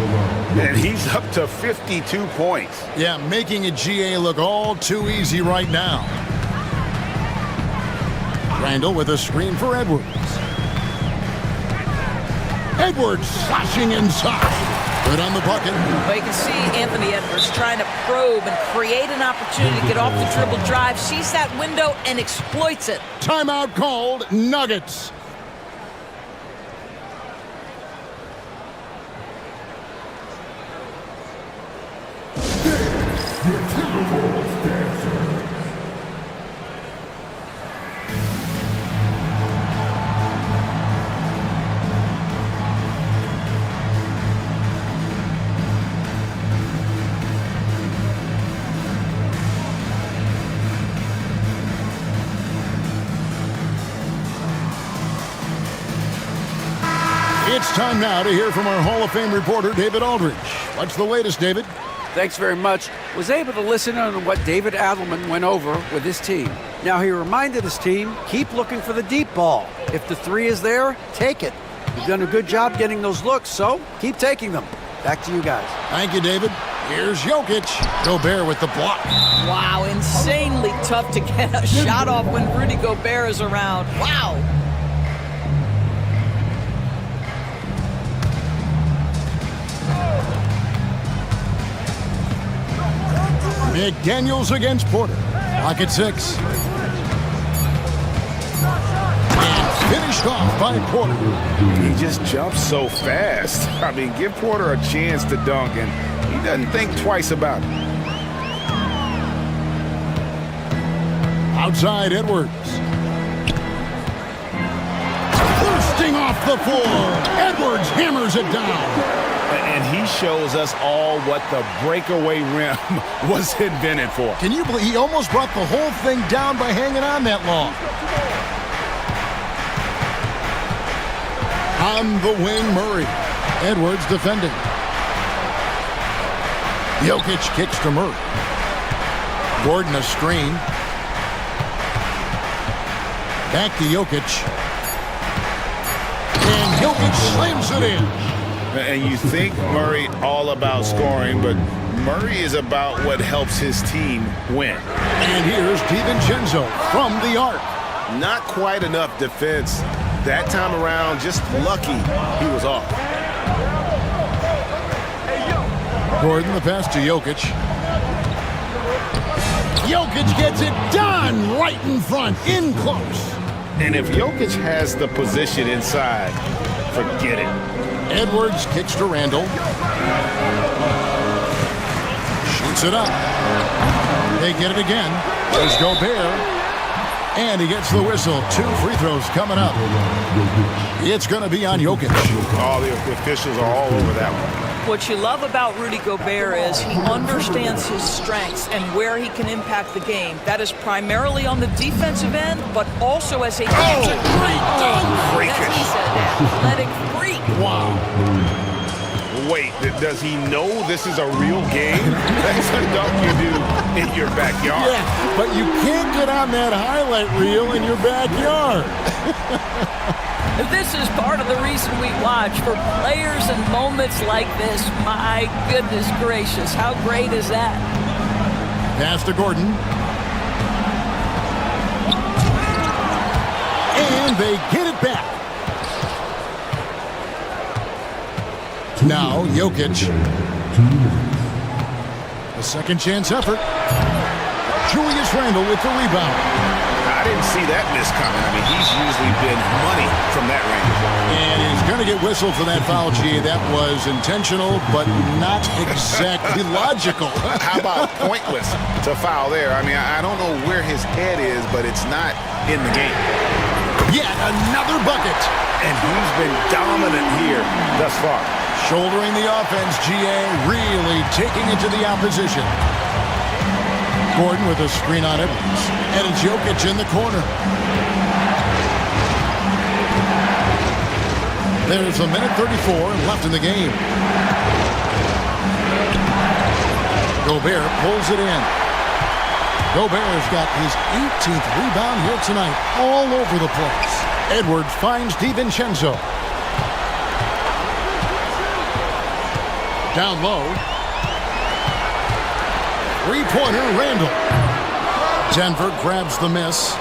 And he's up to 52 points. Yeah, making a GA look all too easy right now. Randall with a screen for Edwards. Edwards slashing inside. Good on the bucket. Well, you can see Anthony Edwards trying to probe and create an opportunity to get off the dribble drive, sees that window and exploits it. Timeout called, Nuggets. It's time now to hear from our Hall of Fame reporter, David Aldridge. What's the latest, David? Thanks very much. Was able to listen on what David Adelman went over with his team. Now, he reminded his team, keep looking for the deep ball. If the three is there, take it. You've done a good job getting those looks, so keep taking them. Back to you guys. Thank you, David. Here's Jokic. Gobert with the block. Wow, insanely tough to get a shot off when Rudy Gobert is around. Wow. McDaniels against Porter. Lock at 6. And finished off by Porter. He just jumps so fast. I mean, give Porter a chance to dunk, and he doesn't think twice about it. Outside Edwards. Bursting off the floor. Edwards hammers it down. And he shows us all what the breakaway rim was invented for. Can you believe he almost brought the whole thing down by hanging on that long? On the wing, Murray. Edwards defending. Jokic kicks to Murray. Gordon a screen. Back to Jokic. And Jokic slams it in. And you think Murray all about scoring, but Murray is about what helps his team win. And here's DiVincenzo from the arc. Not quite enough defense. That time around, just lucky he was off. Gordon, the pass to Jokic. Jokic gets it done right in front, in close. And if Jokic has the position inside, forget it. Edwards kicks to Randall. Shoots it up. They get it again. There's Gobert. And he gets the whistle. 2 free throws coming up. It's going to be on Jokic. All the officials are all over that one. What you love about Rudy Gobert is he understands his strengths and where he can impact the game. That is primarily on the defensive end, but also as a... Oh, great dunk athletic freak. Wow. Wait, does he know this is a real game? That's a dunk you do in your backyard. Yeah, but you can't get on that highlight reel in your backyard. This is part of the reason we watch, for players and moments like this. My goodness gracious, how great is that? Pass to Gordon. And they get it back. Now, Jokic. A second chance effort. Julius Randle with the rebound. I didn't see that miss coming. I mean, he's usually been money from that range. And he's going to get whistled for that foul, G. That was intentional, but not exactly logical. How about pointless to foul there? I mean, I don't know where his head is, but it's not in the game. Yet another bucket. And he's been dominant here thus far. Shouldering the offense, GA really taking it to the opposition. Gordon with a screen on Edwards. And it's Jokic in the corner. There's a minute 34 left in the game. Gobert pulls it in. Gobert's got his 18th rebound here tonight, all over the place. Edwards finds DiVincenzo. Down low. Three-pointer, Randle. Denver grabs the miss.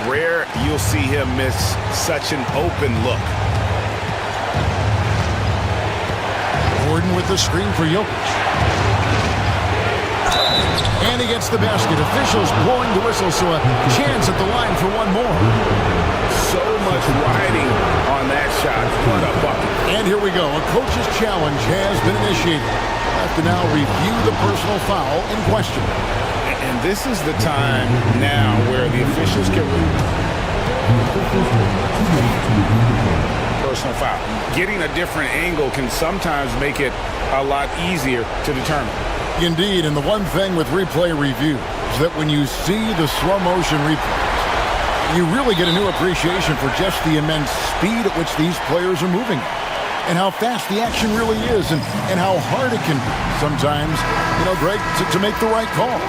Rare you'll see him miss such an open look. Gordon with the screen for Jokic. And he gets the basket. Officials blowing the whistle, so a chance at the line for one more. So much riding on that shot. What a bucket. And here we go. A coach's challenge has been initiated. Have to now review the personal foul in question. And this is the time now where the officials can personal foul. Getting a different angle can sometimes make it a lot easier to determine. Indeed, and the one thing with replay review is that when you see the slow motion replays, you really get a new appreciation for just the immense speed at which these players are moving and how fast the action really is and how hard it can be sometimes, Greg, to make the right call.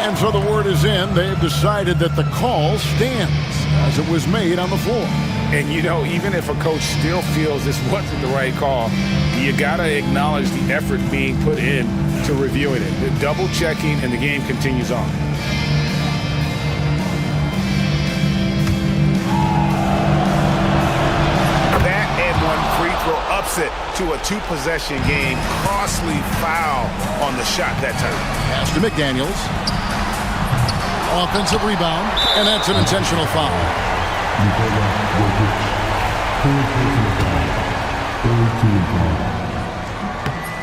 And so the word is in. They've decided that the call stands as it was made on the floor. And, even if a coach still feels this wasn't the right call, you got to acknowledge the effort being put in to reviewing it. The double checking, and the game continues on. That and one free throw ups it to a two-possession game. Costly foul on the shot that time. Pass to McDaniels. Offensive rebound, and that's an intentional foul.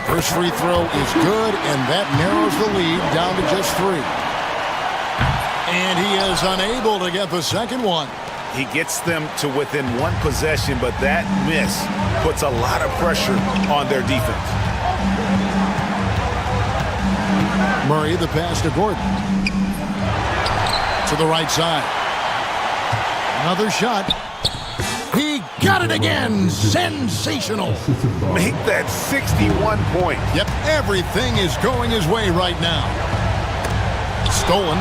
First free throw is good, and that narrows the lead down to just 3. And he is unable to get the second one. He gets them to within one possession, but that miss puts a lot of pressure on their defense. Murray, the pass to Gordon. To the right side. Another shot. He got it again. Sensational. Make that 61 points. Yep, everything is going his way right now. Stolen.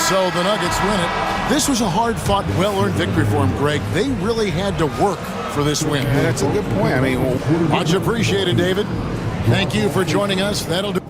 So the Nuggets win it. This was a hard-fought, well-earned victory for them, Greg. They really had to work for this win. Yeah, that's a good point. I mean, much appreciated, David. Thank you for joining us. That'll do.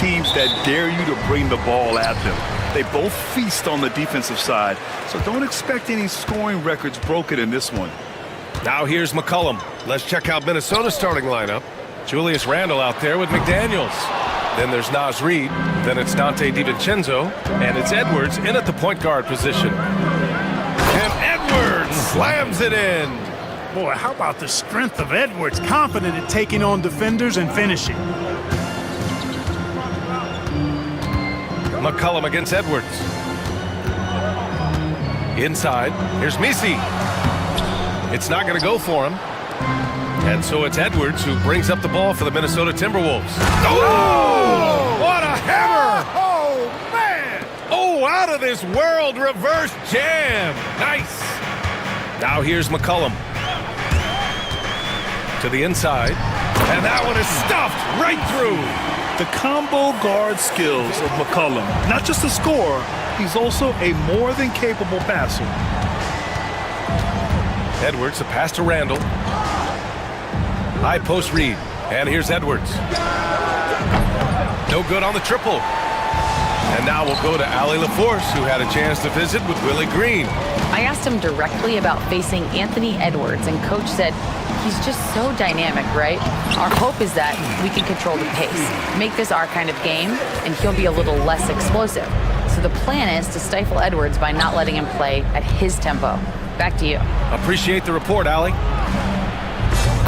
teams that dare you to bring the ball at them. They both feast on the defensive side, so don't expect any scoring records broken in this one. Now here's McCollum. Let's check out Minnesota's starting lineup. Julius Randle out there with McDaniels. Then there's Naz Reid. Then it's Dante DiVincenzo. And it's Edwards in at the point guard position. And Edwards slams it in. Boy, how about the strength of Edwards, confident in taking on defenders and finishing. McCollum against Edwards. Inside, here's Misi. It's not going to go for him. And so it's Edwards who brings up the ball for the Minnesota Timberwolves. Oh! What a hammer! Oh, man! Oh, out of this world reverse jam. Nice. Now here's McCollum. To the inside. And that one is stuffed right through. The combo guard skills of McCollum, not just a scorer, he's also a more than capable passer. Edwards, a pass to Randle. High post Reid. And here's Edwards. No good on the triple. And now we'll go to Allie LaForce, who had a chance to visit with Willie Green. I asked him directly about facing Anthony Edwards, and Coach said, he's just so dynamic, right? Our hope is that we can control the pace, make this our kind of game, and he'll be a little less explosive. So the plan is to stifle Edwards by not letting him play at his tempo. Back to you. Appreciate the report, Allie.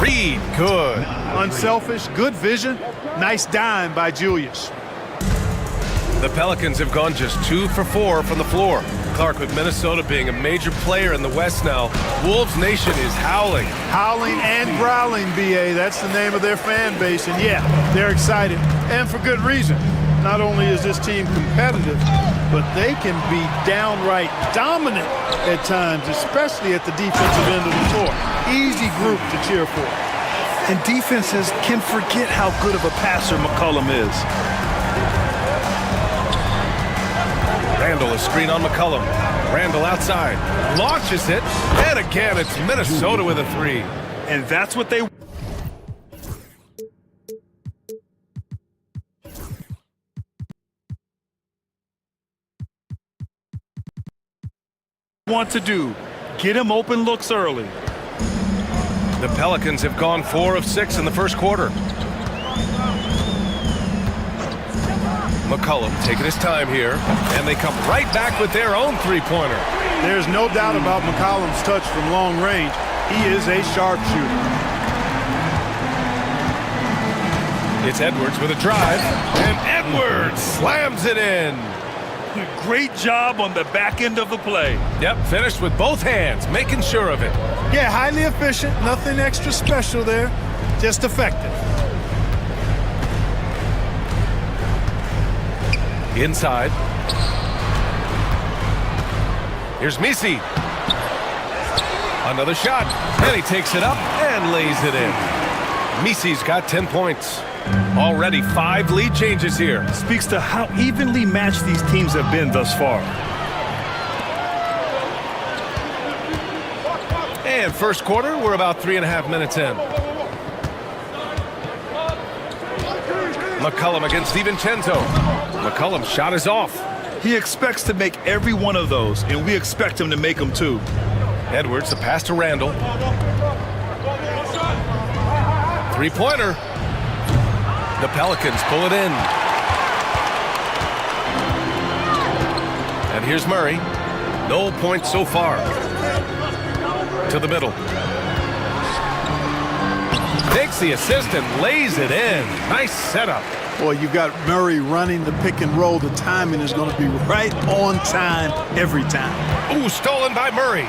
Reid, good. Unselfish, good vision. Nice dime by Julius. The Pelicans have gone just 2 for 4 from the floor. Clark, with Minnesota being a major player in the West now, Wolves Nation is howling. Howling and growling, B.A. That's the name of their fan base. And yeah, they're excited. And for good reason. Not only is this team competitive, but they can be downright dominant at times, especially at the defensive end of the floor. Easy group to cheer for. And defenses can forget how good of a passer McCollum is. Randle, a screen on McCollum. Randle outside, launches it, and again it's Minnesota with a 3. And that's what they want to do. Get him open looks early. The Pelicans have gone 4 of 6 in the first quarter. McCollum taking his time here, and they come right back with their own three-pointer. There's no doubt about McCollum's touch from long range. He is a sharpshooter. It's Edwards with a drive, and Edwards slams it in. Great job on the back end of the play. Yep, finished with both hands, making sure of it. Yeah, highly efficient, nothing extra special there, just effective. Inside. Here's Misi. Another shot, and he takes it up and lays it in. Misi's got 10 points. Already 5 lead changes here. Speaks to how evenly matched these teams have been thus far. And first quarter, we're about 3.5 minutes in. McCollum against DiVincenzo. McCollum's shot is off. He expects to make every one of those, and we expect him to make them too. Edwards, a pass to Randle. Three-pointer. The Pelicans pull it in. And here's Murray. No points so far. To the middle. Takes the assist and lays it in. Nice setup. Boy, you've got Murray running the pick and roll. The timing is going to be right on time every time. Ooh, stolen by Murray.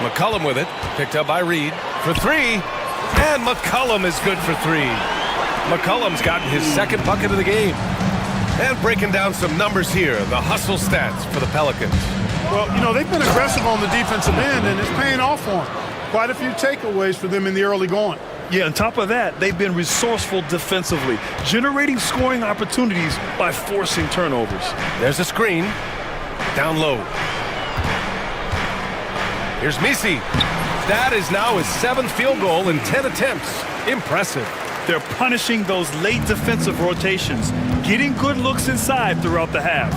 McCollum with it. Picked up by Reid for 3. And McCollum is good for 3. McCollum's gotten his second bucket of the game. And breaking down some numbers here, the hustle stats for the Pelicans. Well, you know, they've been aggressive on the defensive end, and it's paying off for them. Quite a few takeaways for them in the early going. Yeah, on top of that, they've been resourceful defensively, generating scoring opportunities by forcing turnovers. There's a screen. Down low. Here's Misi. That is now his 7th field goal in 10 attempts. Impressive. They're punishing those late defensive rotations, getting good looks inside throughout the half.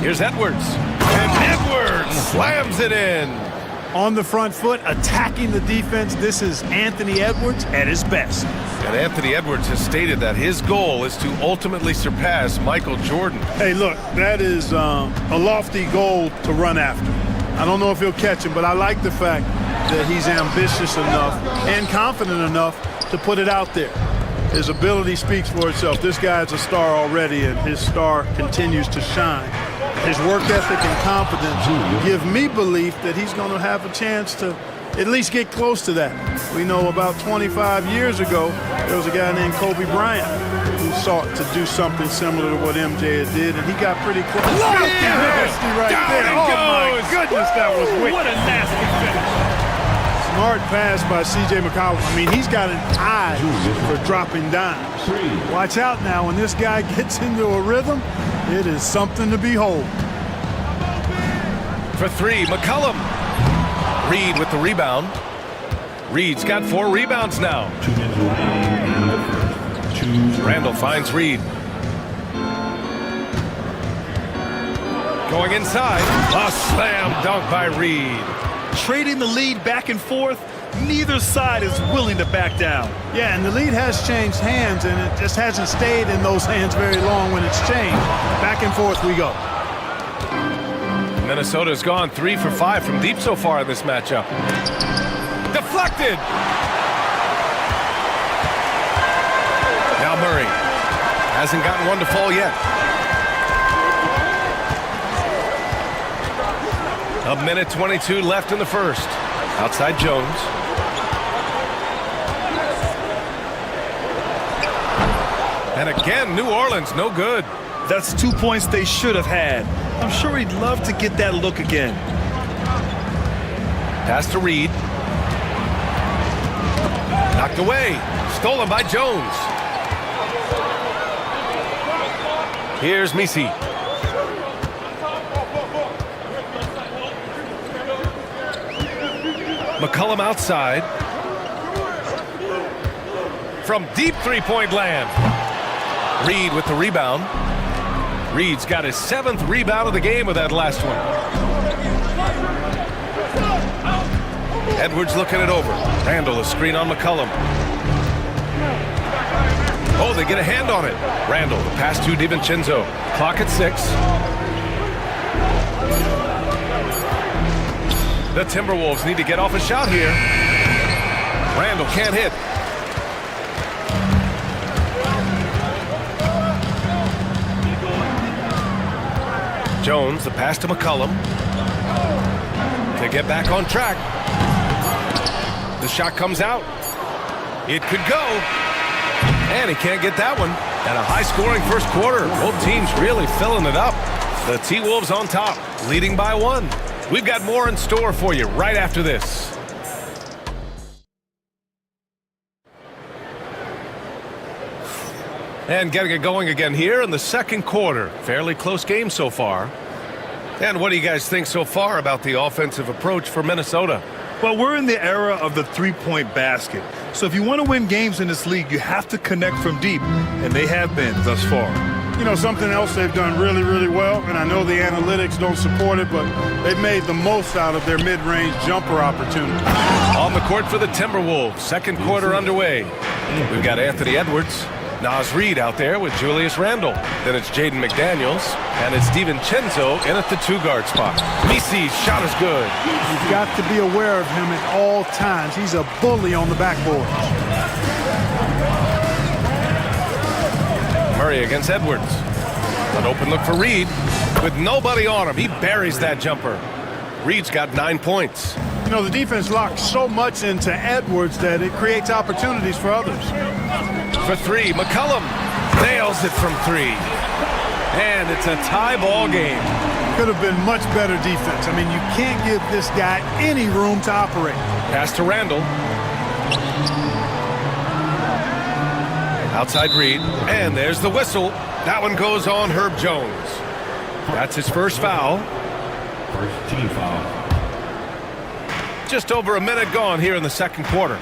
Here's Edwards. And Edwards slams it in. On the front foot, attacking the defense. This is Anthony Edwards at his best. And Anthony Edwards has stated that his goal is to ultimately surpass Michael Jordan. Hey, look, that is a lofty goal to run after. I don't know if he'll catch him, but I like the fact that he's ambitious enough and confident enough to put it out there. His ability speaks for itself. This guy's a star already, and his star continues to shine. His work ethic and confidence give me belief that he's going to have a chance to at least get close to that. We know about 25 years ago, there was a guy named Kobe Bryant who sought to do something similar to what MJ did, and he got pretty close. Nasty right there. Oh, my goodness, that was wicked. What a nasty finish. Smart pass by C.J. McCollum. I mean, he's got an eye for dropping dimes. Watch out now. When this guy gets into a rhythm, it is something to behold. For three, McCollum. Reed with the rebound. Reed's got 4 rebounds now. Randall finds Reed. Going inside. A slam dunk by Reed. Trading the lead back and forth, neither side is willing to back down. Yeah, and the lead has changed hands, and it just hasn't stayed in those hands very long when it's changed. Back and forth we go. Minnesota's gone 3 for 5 from deep so far in this matchup. Deflected! Now Murray hasn't gotten one to fall yet. A minute 22 left in the first. Outside Jones. And again, New Orleans, no good. That's 2 points they should have had. I'm sure he'd love to get that look again. Pass to Reed. Knocked away. Stolen by Jones. Here's Misi. McCollum outside. From deep three-point land. Reed with the rebound. Reed's got his 7th rebound of the game with that last one. Edwards looking it over. Randall a screen on McCollum. Oh, they get a hand on it. Randall, the pass to DiVincenzo. Clock at 6. The Timberwolves need to get off a shot here. Randall can't hit. Jones, the pass to McCollum. To get back on track. The shot comes out. It could go. And he can't get that one. And a high-scoring first quarter. Both teams really filling it up. The T-Wolves on top, leading by 1. We've got more in store for you right after this. And getting it going again here in the second quarter. Fairly close game so far. And what do you guys think so far about the offensive approach for Minnesota? Well, we're in the era of the three-point basket. So if you want to win games in this league, you have to connect from deep. And they have been thus far. You know, something else they've done really, really well, and I know the analytics don't support it, but they've made the most out of their mid-range jumper opportunity. On the court for the Timberwolves, second quarter underway. We've got Anthony Edwards, Naz Reid out there with Julius Randle. Then it's Jaden McDaniels, and it's DiVincenzo in at the 2-guard spot. Misi's shot is good. You've got to be aware of him at all times. He's a bully on the backboard. Murray against Edwards. An open look for Reed. With nobody on him, he buries that jumper. Reed's got 9 points. You know, the defense locks so much into Edwards that it creates opportunities for others. For 3, McCollum nails it from 3. And it's a tie ball game. Could have been much better defense. I mean, you can't give this guy any room to operate. Pass to Randall. Outside Reed, and there's the whistle. That one goes on Herb Jones. That's his first foul. First team foul. Just over a minute gone here in the second quarter.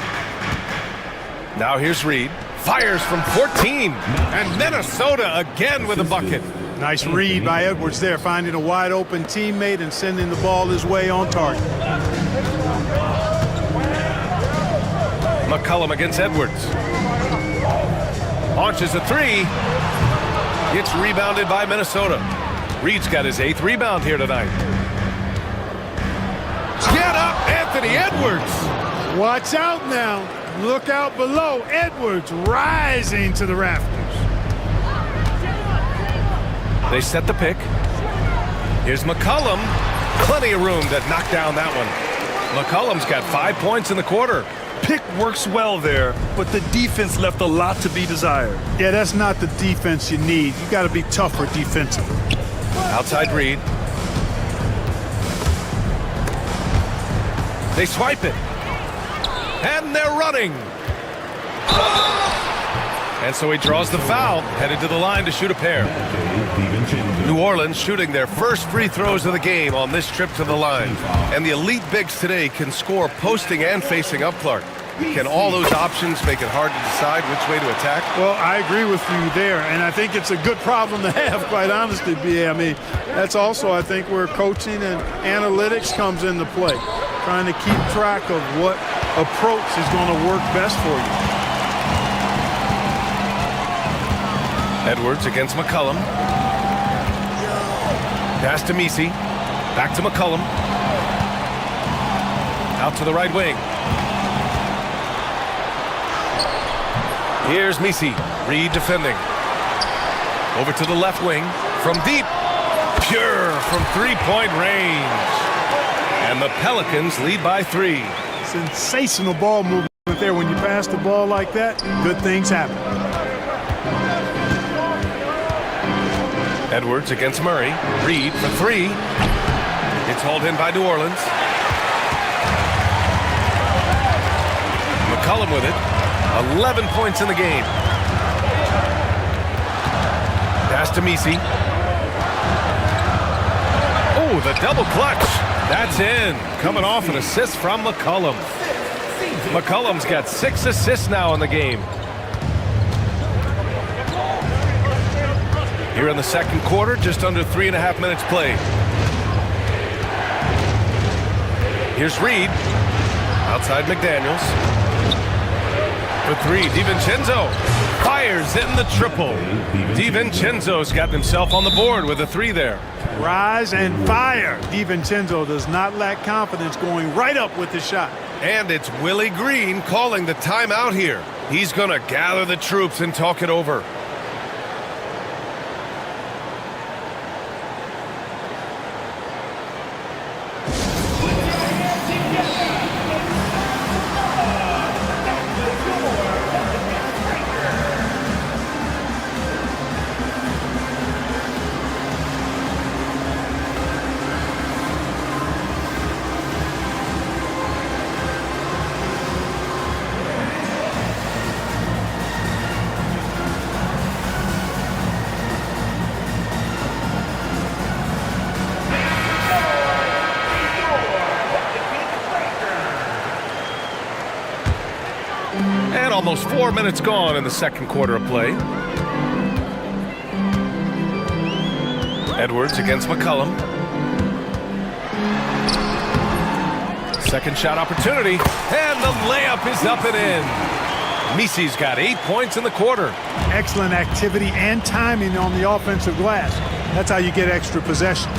Now here's Reed. Fires from 14. And Minnesota again with a bucket. Nice read by Edwards there, finding a wide open teammate and sending the ball his way on target. McCollum against Edwards. Launches a three. Gets rebounded by Minnesota. Reed's got his 8th rebound here tonight. Get up, Anthony Edwards. Watch out now. Look out below. Edwards rising to the rafters. They set the pick. Here's McCollum. Plenty of room to knock down that one. McCollum's got 5 points in the quarter. Pick works well there, but the defense left a lot to be desired. Yeah, that's not the defense you need. You got to be tougher defensively. Outside Reed. They swipe it. And they're running. And so he draws the foul, headed to the line to shoot a pair. New Orleans shooting their first free throws of the game on this trip to the line. And the elite bigs today can score posting and facing up, Clark. Can all those options make it hard to decide which way to attack? Well, I agree with you there, and I think it's a good problem to have, quite honestly, B.A. I mean, that's also, I think, where coaching and analytics comes into play. Trying to keep track of what approach is going to work best for you. Edwards against McCollum. Pass to Messi. Back to McCollum. Out to the right wing. Here's Messi. Reed defending. Over to the left wing. From deep. Pure from three-point range. And the Pelicans lead by 3. Sensational ball movement there. When you pass the ball like that, good things happen. Edwards against Murray. Reed for 3. It's hauled in by New Orleans. McCollum with it. 11 points in the game. Pass to Messi. Oh, the double clutch. That's in. Coming off an assist from McCollum. McCollum's got 6 assists now in the game. Here in the second quarter, just under 3.5 minutes played. Here's Reed. Outside McDaniels. For 3, DiVincenzo fires in the triple. DiVincenzo's got himself on the board with a 3 there. Rise and fire. DiVincenzo does not lack confidence, going right up with the shot. And it's Willie Green calling the timeout here. He's going to gather the troops and talk it over. And almost 4 minutes gone in the second quarter of play. Edwards against McCollum. Second shot opportunity. And the layup is up and in. Messi's got 8 points in the quarter. Excellent activity and timing on the offensive glass. That's how you get extra possessions.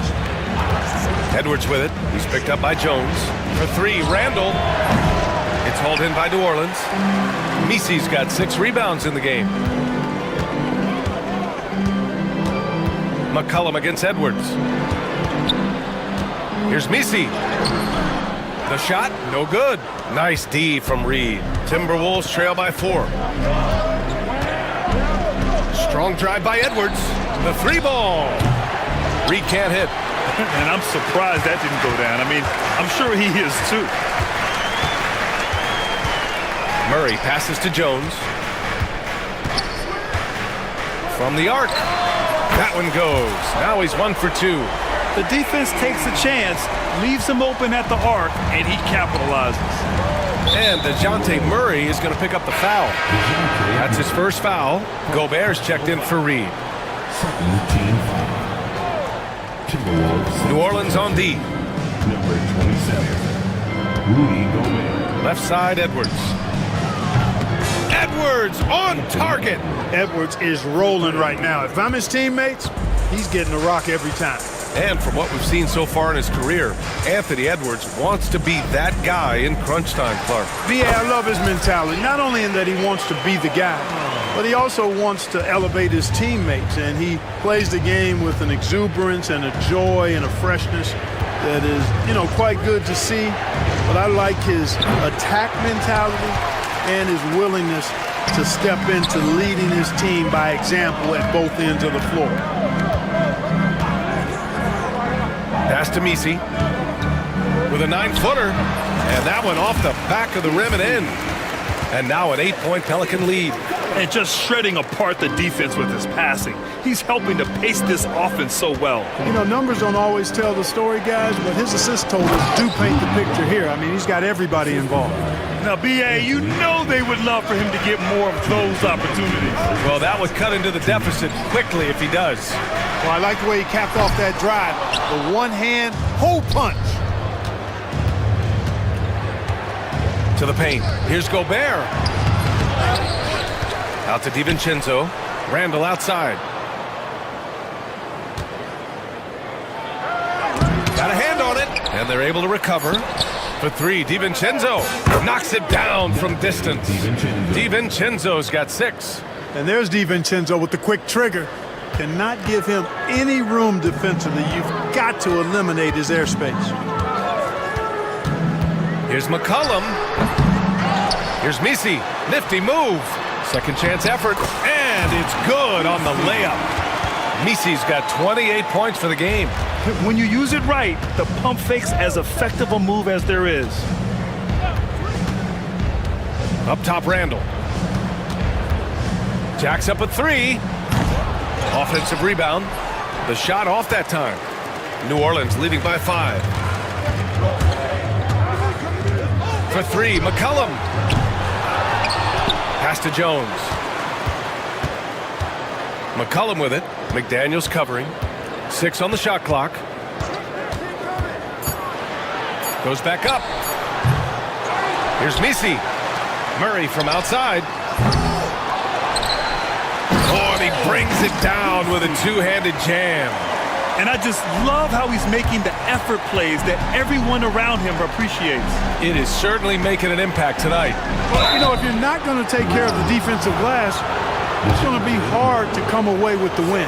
Edwards with it. He's picked up by Jones. For 3, Randall. It's hauled in by New Orleans. Messi's got 6 rebounds in the game. McCollum against Edwards. Here's Messi. The shot, no good. Nice D from Reed. Timberwolves trail by 4. Strong drive by Edwards. The 3-ball. Reed can't hit. And I'm surprised that didn't go down. I mean, I'm sure he is too. Murray passes to Jones. From the arc. That one goes. Now he's 1 for 2. The defense takes a chance, leaves him open at the arc, and he capitalizes. And DeJounte Murray is going to pick up the foul. That's his first foul. Gobert's checked in for Reed. New Orleans on D. Number 27, Rudy Gobert. Left side, Edwards. Edwards on target. Edwards is rolling right now. If I'm his teammates, he's getting the rock every time. And from what we've seen so far in his career, Anthony Edwards wants to be that guy in crunch time, Clark. B.A., I love his mentality, not only in that he wants to be the guy, but he also wants to elevate his teammates, and he plays the game with an exuberance and a joy and a freshness that is, quite good to see. But I like his attack mentality and his willingness to step into leading his team by example at both ends of the floor. Pass to Misi with a 9-footer, and that went off the back of the rim and in. And now an 8-point Pelican lead. And just shredding apart the defense with his passing. He's helping to pace this offense so well. Numbers don't always tell the story, guys, but his assist totals do paint the picture here. I mean, he's got everybody involved. Now, B.A., you know they would love for him to get more of those opportunities. Well, that would cut into the deficit quickly if he does. Well, I like the way he capped off that drive. The one-hand hole punch. To the paint. Here's Gobert. Out to DiVincenzo. Randall outside. Got a hand on it. And they're able to recover. For three, DiVincenzo knocks it down from distance. DiVincenzo's got 6. And there's DiVincenzo with the quick trigger. Cannot give him any room defensively. You've got to eliminate his airspace. Here's McCollum. Here's Misi. Nifty move. Second chance effort. And it's good on the layup. Misi's got 28 points for the game. When you use it right, the pump fake's as effective a move as there is. Up top, Randall. Jacks up a 3. Offensive rebound. The shot off that time. New Orleans leading by 5. For 3, McCollum. Pass to Jones. McCollum with it. McDaniels covering. 6 on the shot clock. Goes back up. Here's Misi. Murray from outside. Oh, and he brings it down with a two-handed jam. And I just love how he's making the effort plays that everyone around him appreciates. It is certainly making an impact tonight. Well, if you're not going to take care of the defensive glass, it's going to be hard to come away with the win.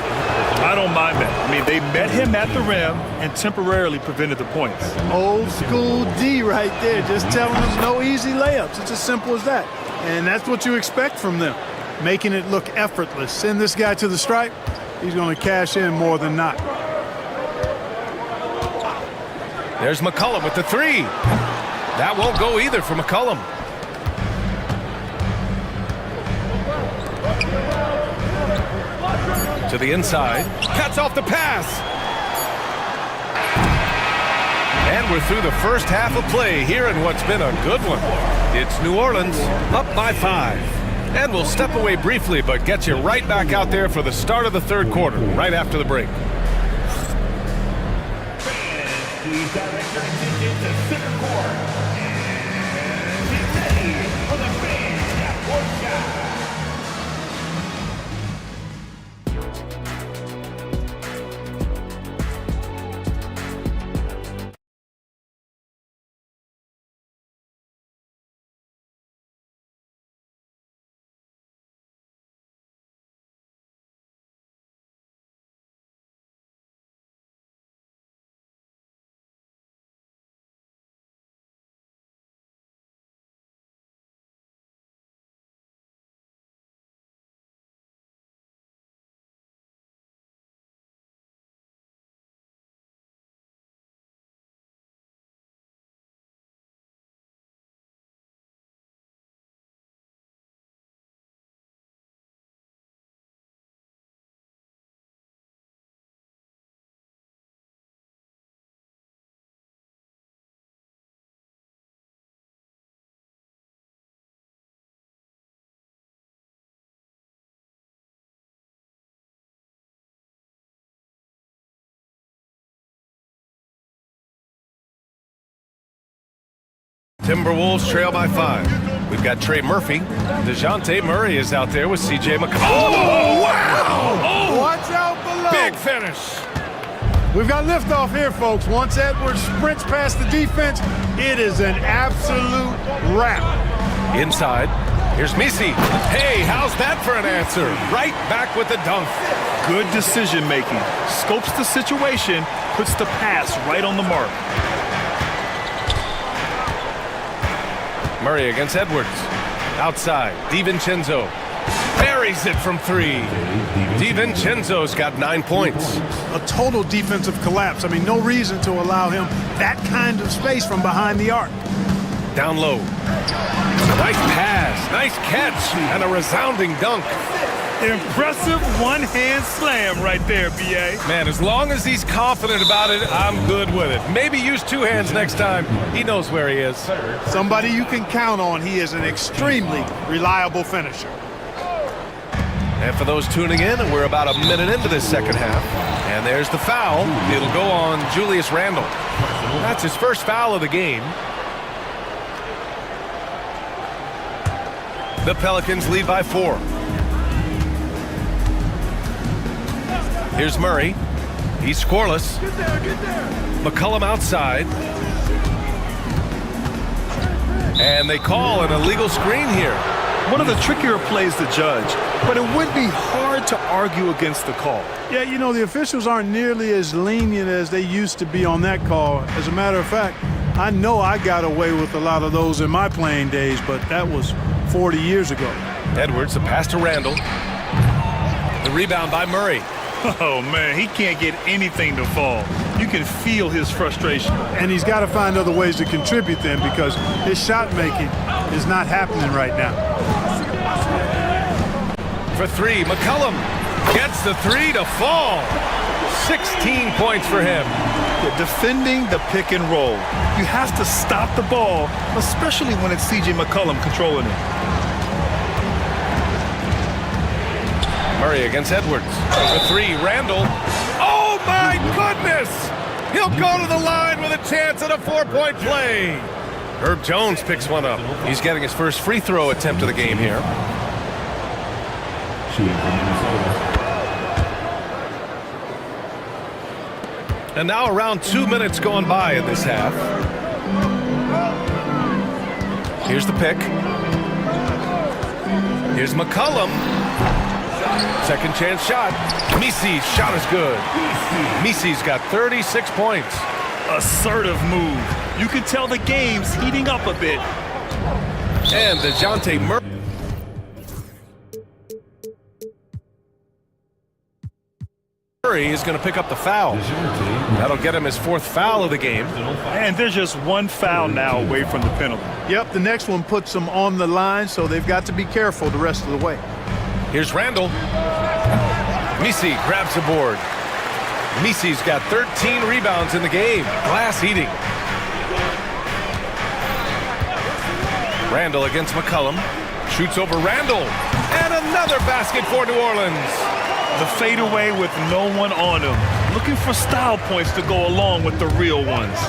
I don't mind that. I mean, they met him at the rim and temporarily prevented the points. Old school D right there, just telling them no easy layups. It's as simple as that. And that's what you expect from them, making it look effortless. Send this guy to the stripe, he's going to cash in more than not. There's McCollum with the 3. That won't go either for McCollum. To the inside. Cuts off the pass. And we're through the first half of play here in what's been a good one. It's New Orleans up by 5. And we'll step away briefly, but get you right back out there for the start of the third quarter, right after the break. Please direct your attention to center court. Timberwolves trail by 5. We've got Trey Murphy. DeJounte Murray is out there with C.J. McCollum. Oh, wow! Oh, watch out below. Big finish. We've got liftoff here, folks. Once Edwards sprints past the defense, it is an absolute wrap. Inside, here's Misi. Hey, how's that for an answer? Right back with the dunk. Good decision making. Scopes the situation, puts the pass right on the mark. Murray against Edwards. Outside, DiVincenzo buries it from 3. DiVincenzo's got 9 points. A total defensive collapse. I mean, no reason to allow him that kind of space from behind the arc. Down low. Nice pass, nice catch, and a resounding dunk. Impressive one-hand slam right there, B.A. Man, as long as he's confident about it, I'm good with it. Maybe use 2 hands next time. He knows where he is. Somebody you can count on. He is an extremely reliable finisher. And for those tuning in, we're about a minute into this second half. And there's the foul. It'll go on Julius Randle. That's his first foul of the game. The Pelicans lead by 4. Here's Murray. He's scoreless. McCollum outside. And they call an illegal screen here. One of the trickier plays to judge, but it would be hard to argue against the call. Yeah, you know, the officials aren't nearly as lenient as they used to be on that call. As a matter of fact, I know I got away with a lot of those in my playing days, but that was 40 years ago. Edwards, the pass to Randle. The rebound by Murray. Oh, man, he can't get anything to fall. You can feel his frustration. And he's got to find other ways to contribute then, because his shot making is not happening right now. For 3, McCollum gets the 3 to fall. 16 points for him. You're defending the pick and roll. You have to stop the ball, especially when it's C.J. McCollum controlling it. Murray against Edwards. For 3, Randle. Oh, my goodness! He'll go to the line with a chance at a 4-point play. Herb Jones picks one up. He's getting his first free throw attempt of the game here. And now around 2 minutes going by in this half. Here's the pick. Here's McCollum. Second chance shot. Misi's shot is good. Misi's got 36 points. Assertive move. You can tell the game's heating up a bit. And DeJounte Murray is going to pick up the foul. That'll get him his 4th foul of the game. And there's just 1 foul now away from the penalty. Yep, the next one puts them on the line, so they've got to be careful the rest of the way. Here's Randle. Misi grabs the board. Misi's got 13 rebounds in the game. Glass eating. Randle against McCollum. Shoots over Randle. And another basket for New Orleans. The fadeaway with no one on him. Looking for style points to go along with the real ones.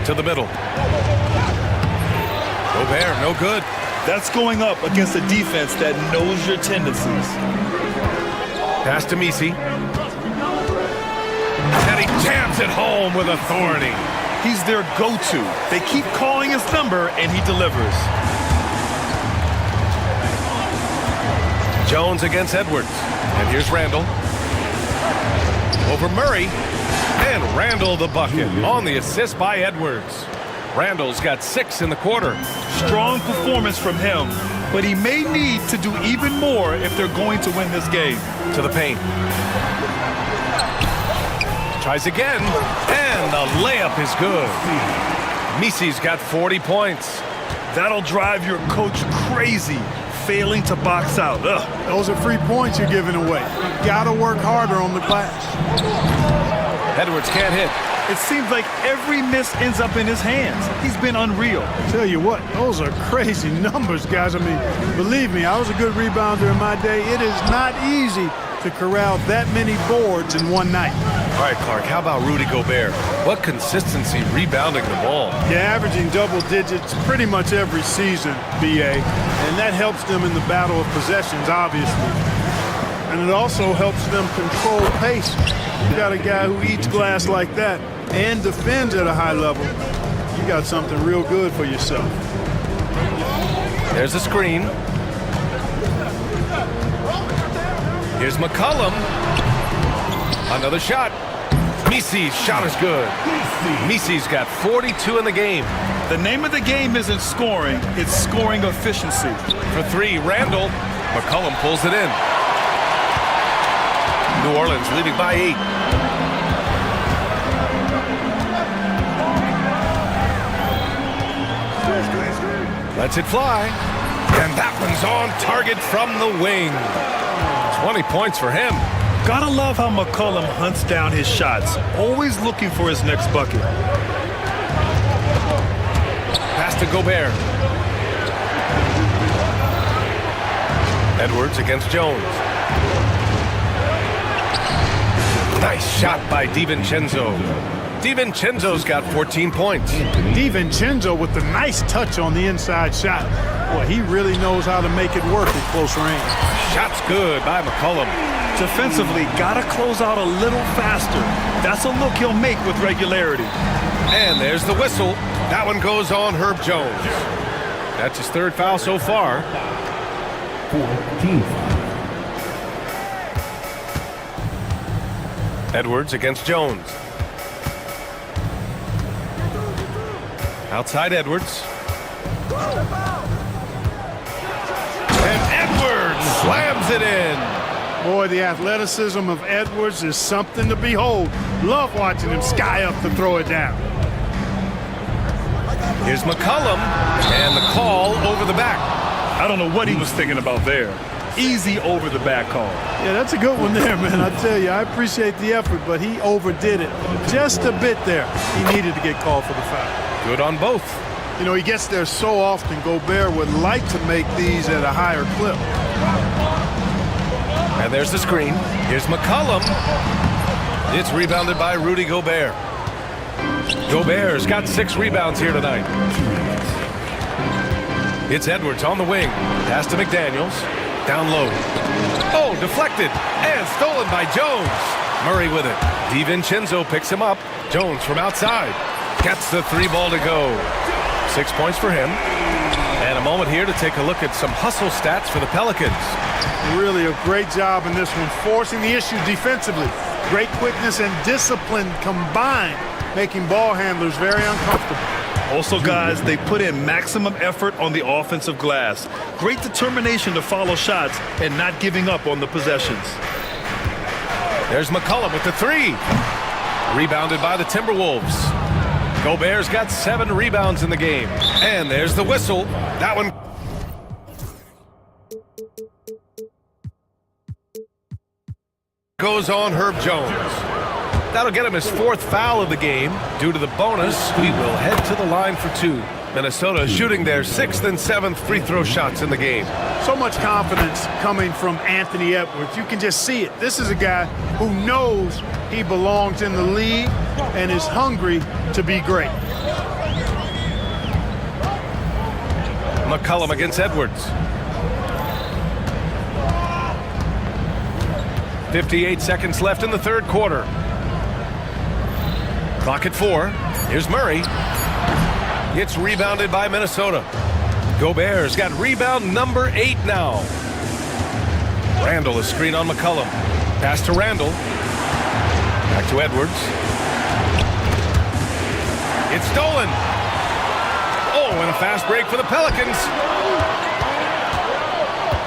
To the middle. Gobert, no good. That's going up against a defense that knows your tendencies. Pass to Misi. And he jams it home with authority. He's their go-to. They keep calling his number, and he delivers. Jones against Edwards. And here's Randle. Over Murray. And Randle the bucket on the assist by Edwards. Randle's got 6 in the quarter. Strong performance from him, but he may need to do even more if they're going to win this game. To the paint. Tries again, and the layup is good. Misi's got 40 points. That'll drive your coach crazy, failing to box out. Ugh. Those are free points you're giving away. You gotta work harder on the glass. Edwards can't hit. It seems like every miss ends up in his hands. He's been unreal. Tell you what, those are crazy numbers, guys. I mean, believe me, I was a good rebounder in my day. It is not easy to corral that many boards in one night. All right, Clark, how about Rudy Gobert? What consistency rebounding the ball. Yeah, averaging double digits pretty much every season, BA. And that helps them in the battle of possessions, obviously. And it also helps them control pace. You got a guy who eats glass like that and defends at a high level. You got something real good for yourself. There's a screen. Here's McCollum. Another shot. Misi's shot is good. Misi's got 42 in the game. The name of the game isn't scoring, it's scoring efficiency. For three, Randall. McCollum pulls it in. New Orleans leading by 8. Lets it fly. And that one's on target from the wing. 20 points for him. Gotta love how McCollum hunts down his shots, always looking for his next bucket. Pass to Gobert. Edwards against Jones. Nice shot by DiVincenzo. DiVincenzo's got 14 points. DiVincenzo with the nice touch on the inside shot. Boy, he really knows how to make it work at close range. Shot's good by McCollum. Defensively, gotta close out a little faster. That's a look he'll make with regularity. And there's the whistle. That one goes on Herb Jones. That's his third foul so far. 14. Edwards against Jones. Outside Edwards. And Edwards slams it in. Boy, the athleticism of Edwards is something to behold. Love watching him sky up to throw it down. Here's McCollum, and the call over the back. I don't know what he was thinking about there. Easy over the back call. Yeah, that's a good one there, man. I tell you, I appreciate the effort, but he overdid it just a bit there. He needed to get called for the foul. Good on both. You know, he gets there so often. Gobert would like to make these at a higher clip. And there's the screen. Here's McCollum. It's rebounded by Rudy Gobert. Gobert's got 6 rebounds here tonight. It's Edwards on the wing. Pass to McDaniels. Down low. Oh, deflected and stolen by Jones. Murray with it. DiVincenzo picks him up. Jones from outside. Gets the 3 ball to go. 6 points for him. And a moment here to take a look at some hustle stats for the Pelicans. Really a great job in this one, forcing the issue defensively. Great quickness and discipline combined, making ball handlers very uncomfortable. Also, guys, they put in maximum effort on the offensive glass. Great determination to follow shots and not giving up on the possessions. There's McCollum with the 3. Rebounded by the Timberwolves. Gobert's got 7 rebounds in the game. And there's the whistle. That one goes on Herb Jones. That'll get him his 4th foul of the game. Due to the bonus, we will head to the line for 2. Minnesota shooting their 6th and 7th free throw shots in the game. So much confidence coming from Anthony Edwards. You can just see it. This is a guy who knows he belongs in the league and is hungry to be great. McCollum against Edwards. 58 seconds left in the 3rd quarter. Clock at 4. Here's Murray. It's rebounded by Minnesota. Gobert's got rebound number 8 now. Randall is screen on McCollum. Pass to Randall. Back to Edwards. It's stolen. Oh, and a fast break for the Pelicans.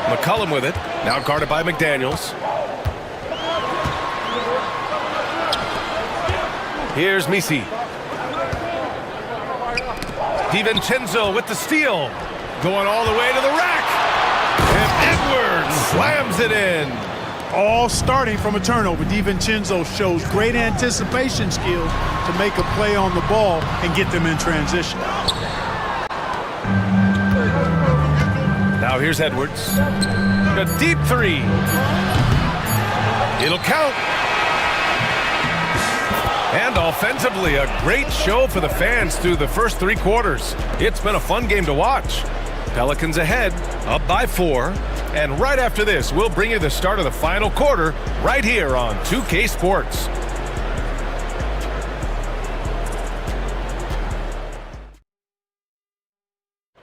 McCollum with it. Now guarded by McDaniels. Here's Misi. DiVincenzo with the steal. Going all the way to the rack. And Edwards slams it in. All starting from a turnover. DiVincenzo shows great anticipation skills to make a play on the ball and get them in transition. Now here's Edwards. A deep 3. It'll count. And offensively, a great show for the fans through the first 3 quarters. It's been a fun game to watch. Pelicans ahead, up by 4. And right after this, we'll bring you the start of the final quarter right here on 2K Sports.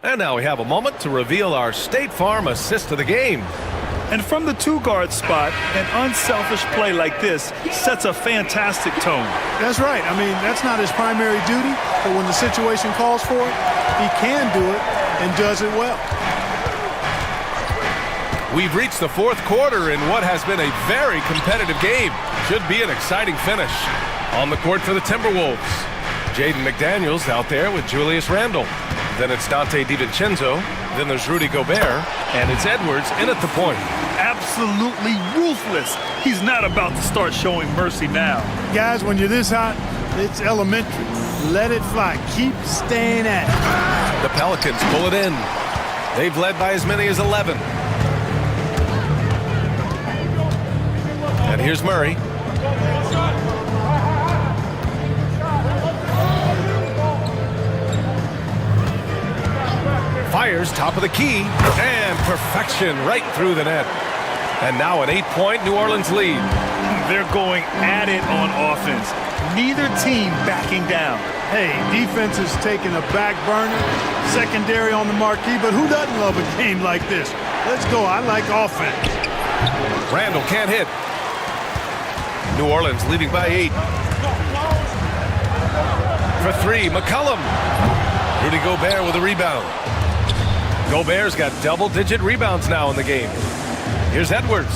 And now we have a moment to reveal our State Farm assist of the game. And from the 2-guard spot, an unselfish play like this sets a fantastic tone. That's right. I mean, that's not his primary duty, but when the situation calls for it, he can do it and does it well. We've reached the 4th quarter in what has been a very competitive game. Should be an exciting finish. On the court for the Timberwolves, Jaden McDaniels out there with Julius Randle. Then it's Dante DiVincenzo. Then there's Rudy Gobert. And it's Edwards in at the point. Absolutely ruthless. He's not about to start showing mercy now. Guys, when you're this hot, it's elementary. Let it fly. Keep staying at it. The Pelicans pull it in. They've led by as many as 11. And here's Murray. Fires top of the key, and perfection right through the net. And now an 8-point New Orleans lead. They're going at it on offense. Neither team backing down. Hey, defense is taking a back burner, secondary on the marquee, but who doesn't love a game like this? Let's go. I like offense. Randall can't hit. New Orleans leading by 8. For 3, McCollum. Rudy Gobert with a rebound. Gobert's got double-digit rebounds now in the game. Here's Edwards.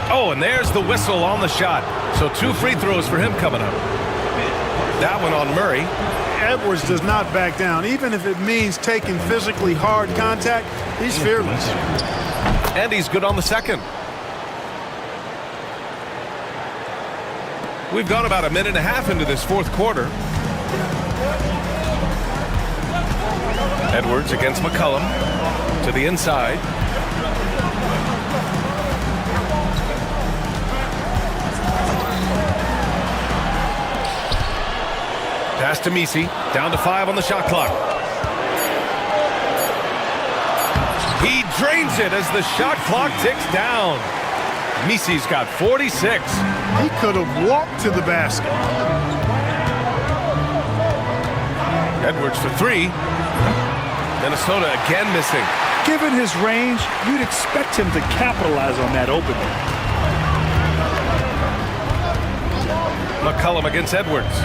Oh, and there's the whistle on the shot. So 2 free throws for him coming up. That one on Murray. Edwards does not back down. Even if it means taking physically hard contact, he's fearless. And he's good on the second. We've gone about a minute and a half into this 4th quarter. Edwards against McCollum to the inside. Pass to Misi, down to 5 on the shot clock. He drains it as the shot clock ticks down. Misi's got 46. He could have walked to the basket. Edwards for 3. Minnesota again missing. Given his range, you'd expect him to capitalize on that opening. McCollum against Edwards.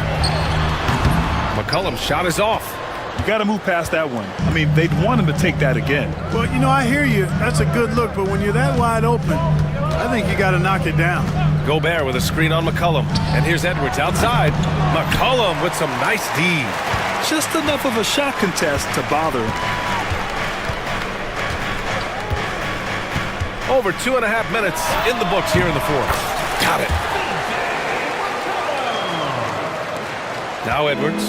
McCollum's shot is off. You got to move past that one. I mean, they'd want him to take that again. Well, you know, I hear you. That's a good look, but when you're that wide open, I think you got to knock it down. Gobert with a screen on McCollum. And here's Edwards outside. McCollum with some nice D. Just enough of a shot contest to bother him. Over 2.5 minutes in the books here in the 4th. Got it. Now Edwards.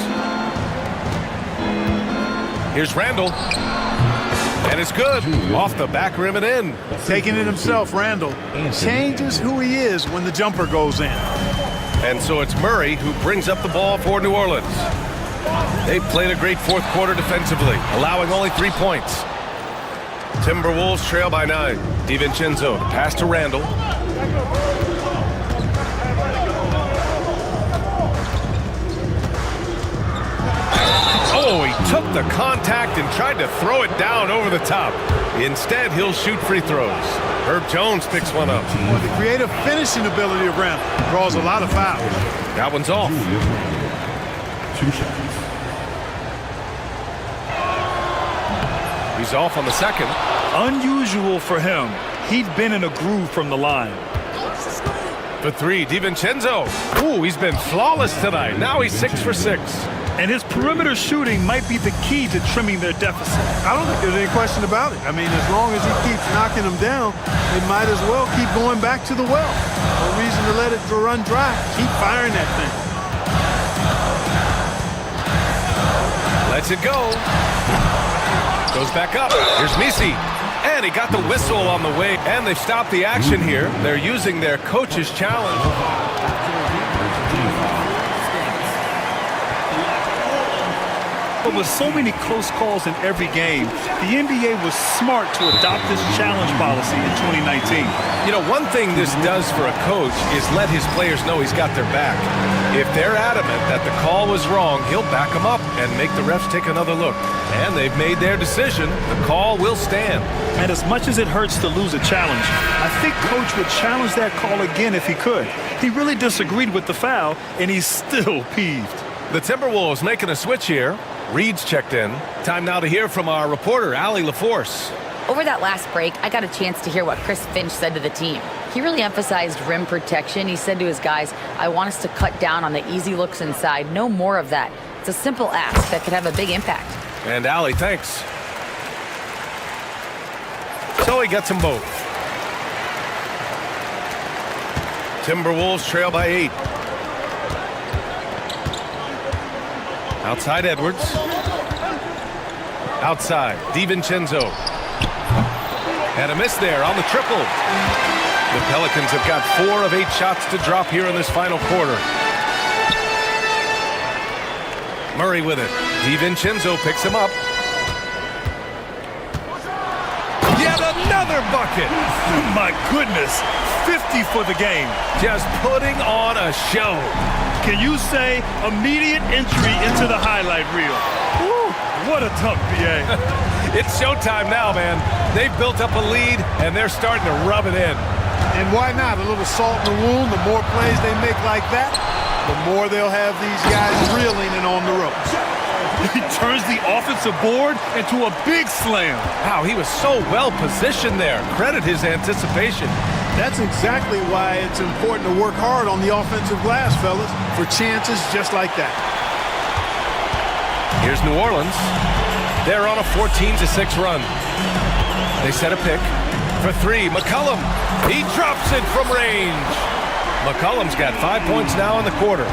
Here's Randall. And it's good. Off the back rim and in. Taking it himself, Randall. Changes who he is when the jumper goes in. And so it's Murray who brings up the ball for New Orleans. They've played a great 4th quarter defensively, allowing only 3 points. Timberwolves trail by 9. DiVincenzo, the pass to Randall. Oh, he took the contact and tried to throw it down over the top. Instead, he'll shoot free throws. Herb Jones picks one up. Well, the creative finishing ability of Randall draws a lot of fouls. That one's off. 2 shots. He's off on the second. Unusual for him. He'd been in a groove from the line. For 3, DiVincenzo. Ooh, he's been flawless tonight. Now he's 6 for 6. And his perimeter shooting might be the key to trimming their deficit. I don't think there's any question about it. I mean, as long as he keeps knocking them down, they might as well keep going back to the well. No reason to let it run dry. Keep firing that thing. Lets it go. Goes back up. Here's Misi. And he got the whistle on the way. And they've stopped the action here. They're using their coach's challenge. But with so many close calls in every game, the NBA was smart to adopt this challenge policy in 2019. You know, one thing this does for a coach is let his players know he's got their back. If they're adamant that the call was wrong, he'll back them up and make the refs take another look. And they've made their decision. The call will stand. And as much as it hurts to lose a challenge, I think Coach would challenge that call again if he could. He really disagreed with the foul, and he's still peeved. The Timberwolves making a switch here. Reed's checked in. Time now to hear from our reporter, Allie LaForce. Over that last break, I got a chance to hear what Chris Finch said to the team. He really emphasized rim protection. He said to his guys, I want us to cut down on the easy looks inside. No more of that. It's a simple ask that could have a big impact. And Allie, thanks. So he gets them both. Timberwolves trail by 8. Outside Edwards. Outside, DiVincenzo. And a miss there on the triple. The Pelicans have got 4 of 8 shots to drop here in this final quarter. Murray with it. DiVincenzo picks him up. Yet another bucket. My goodness, 50 for the game. Just putting on a show. Can you say immediate entry into the highlight reel? Woo, what a tough BA. It's showtime now, man. They've built up a lead, and they're starting to rub it in. And why not? A little salt in the wound. The more plays they make like that, the more they'll have these guys reeling and on the ropes. He turns the offensive board into a big slam. Wow, he was so well positioned there. Credit his anticipation. That's exactly why it's important to work hard on the offensive glass, fellas, for chances just like that. Here's New Orleans. They're on a 14-6 run. They set a pick for 3. McCollum, he drops it from range. McCollum's got 5 points now in the quarter.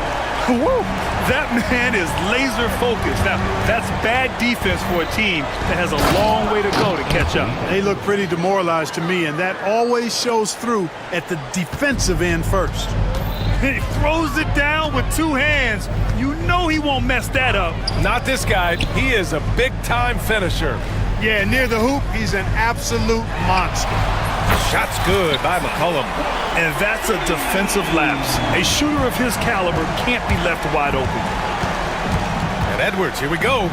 Woo! That man is laser focused. Now, that's bad defense for a team that has a long way to go to catch up. They look pretty demoralized to me, and that always shows through at the defensive end first. He throws it down with 2 hands. You know he won't mess that up. Not this guy. He is a big-time finisher. Yeah, near the hoop, he's an absolute monster. Shot's good by McCollum. And that's a defensive lapse. A shooter of his caliber can't be left wide open. And Edwards, here we go.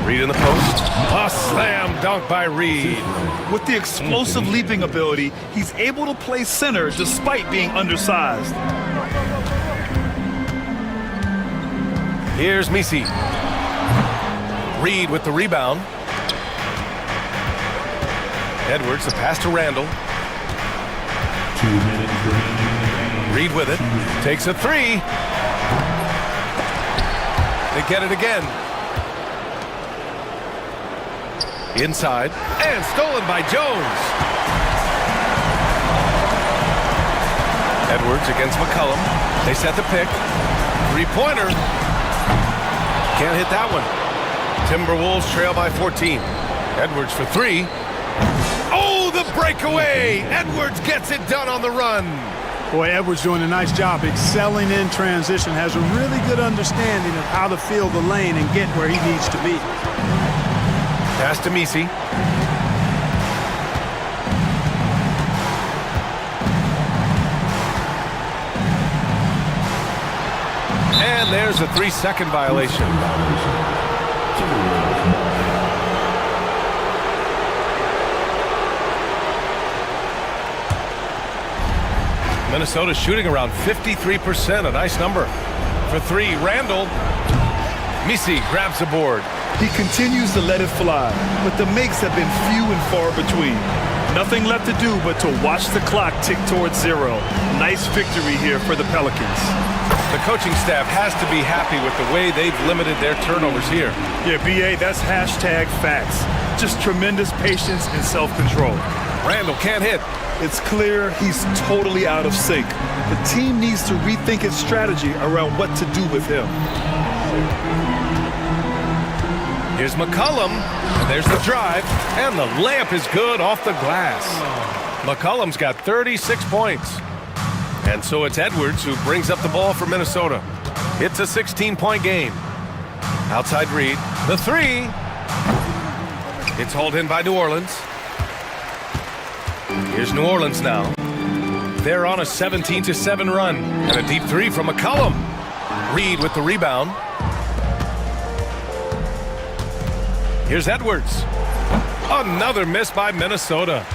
Reed in the post. A slam dunk by Reed. With the explosive leaping ability, he's able to play center despite being undersized. Here's Misi. Reed with the rebound. Edwards, the pass to Randall. 2 minutes remaining. Reed with it. Takes a 3. They get it again. Inside. And stolen by Jones. Edwards against McCollum. They set the pick. 3-pointer. Can't hit that one. Timberwolves trail by 14. Edwards for 3. Oh, the breakaway! Edwards gets it done on the run. Boy, Edwards doing a nice job excelling in transition, has a really good understanding of how to fill the lane and get where he needs to be. Pass to Misi. And there's a 3-second violation. Minnesota shooting around 53%, a nice number. For 3, Randall. Misi grabs the board. He continues to let it fly, but the makes have been few and far between. Nothing left to do but to watch the clock tick towards 0. Nice victory here for the Pelicans. The coaching staff has to be happy with the way they've limited their turnovers here. Yeah, BA, that's #facts. Just tremendous patience and self-control. Randall can't hit. It's clear he's totally out of sync. The team needs to rethink its strategy around what to do with him. Here's McCollum. And there's the drive. And the layup is good off the glass. McCollum's got 36 points. And so it's Edwards who brings up the ball for Minnesota. It's a 16-point game. Outside read. The three. It's hauled in by New Orleans. Here's New Orleans now. They're on a 17-7 run. And a deep three from McCollum. Reed with the rebound. Here's Edwards. Another miss by Minnesota.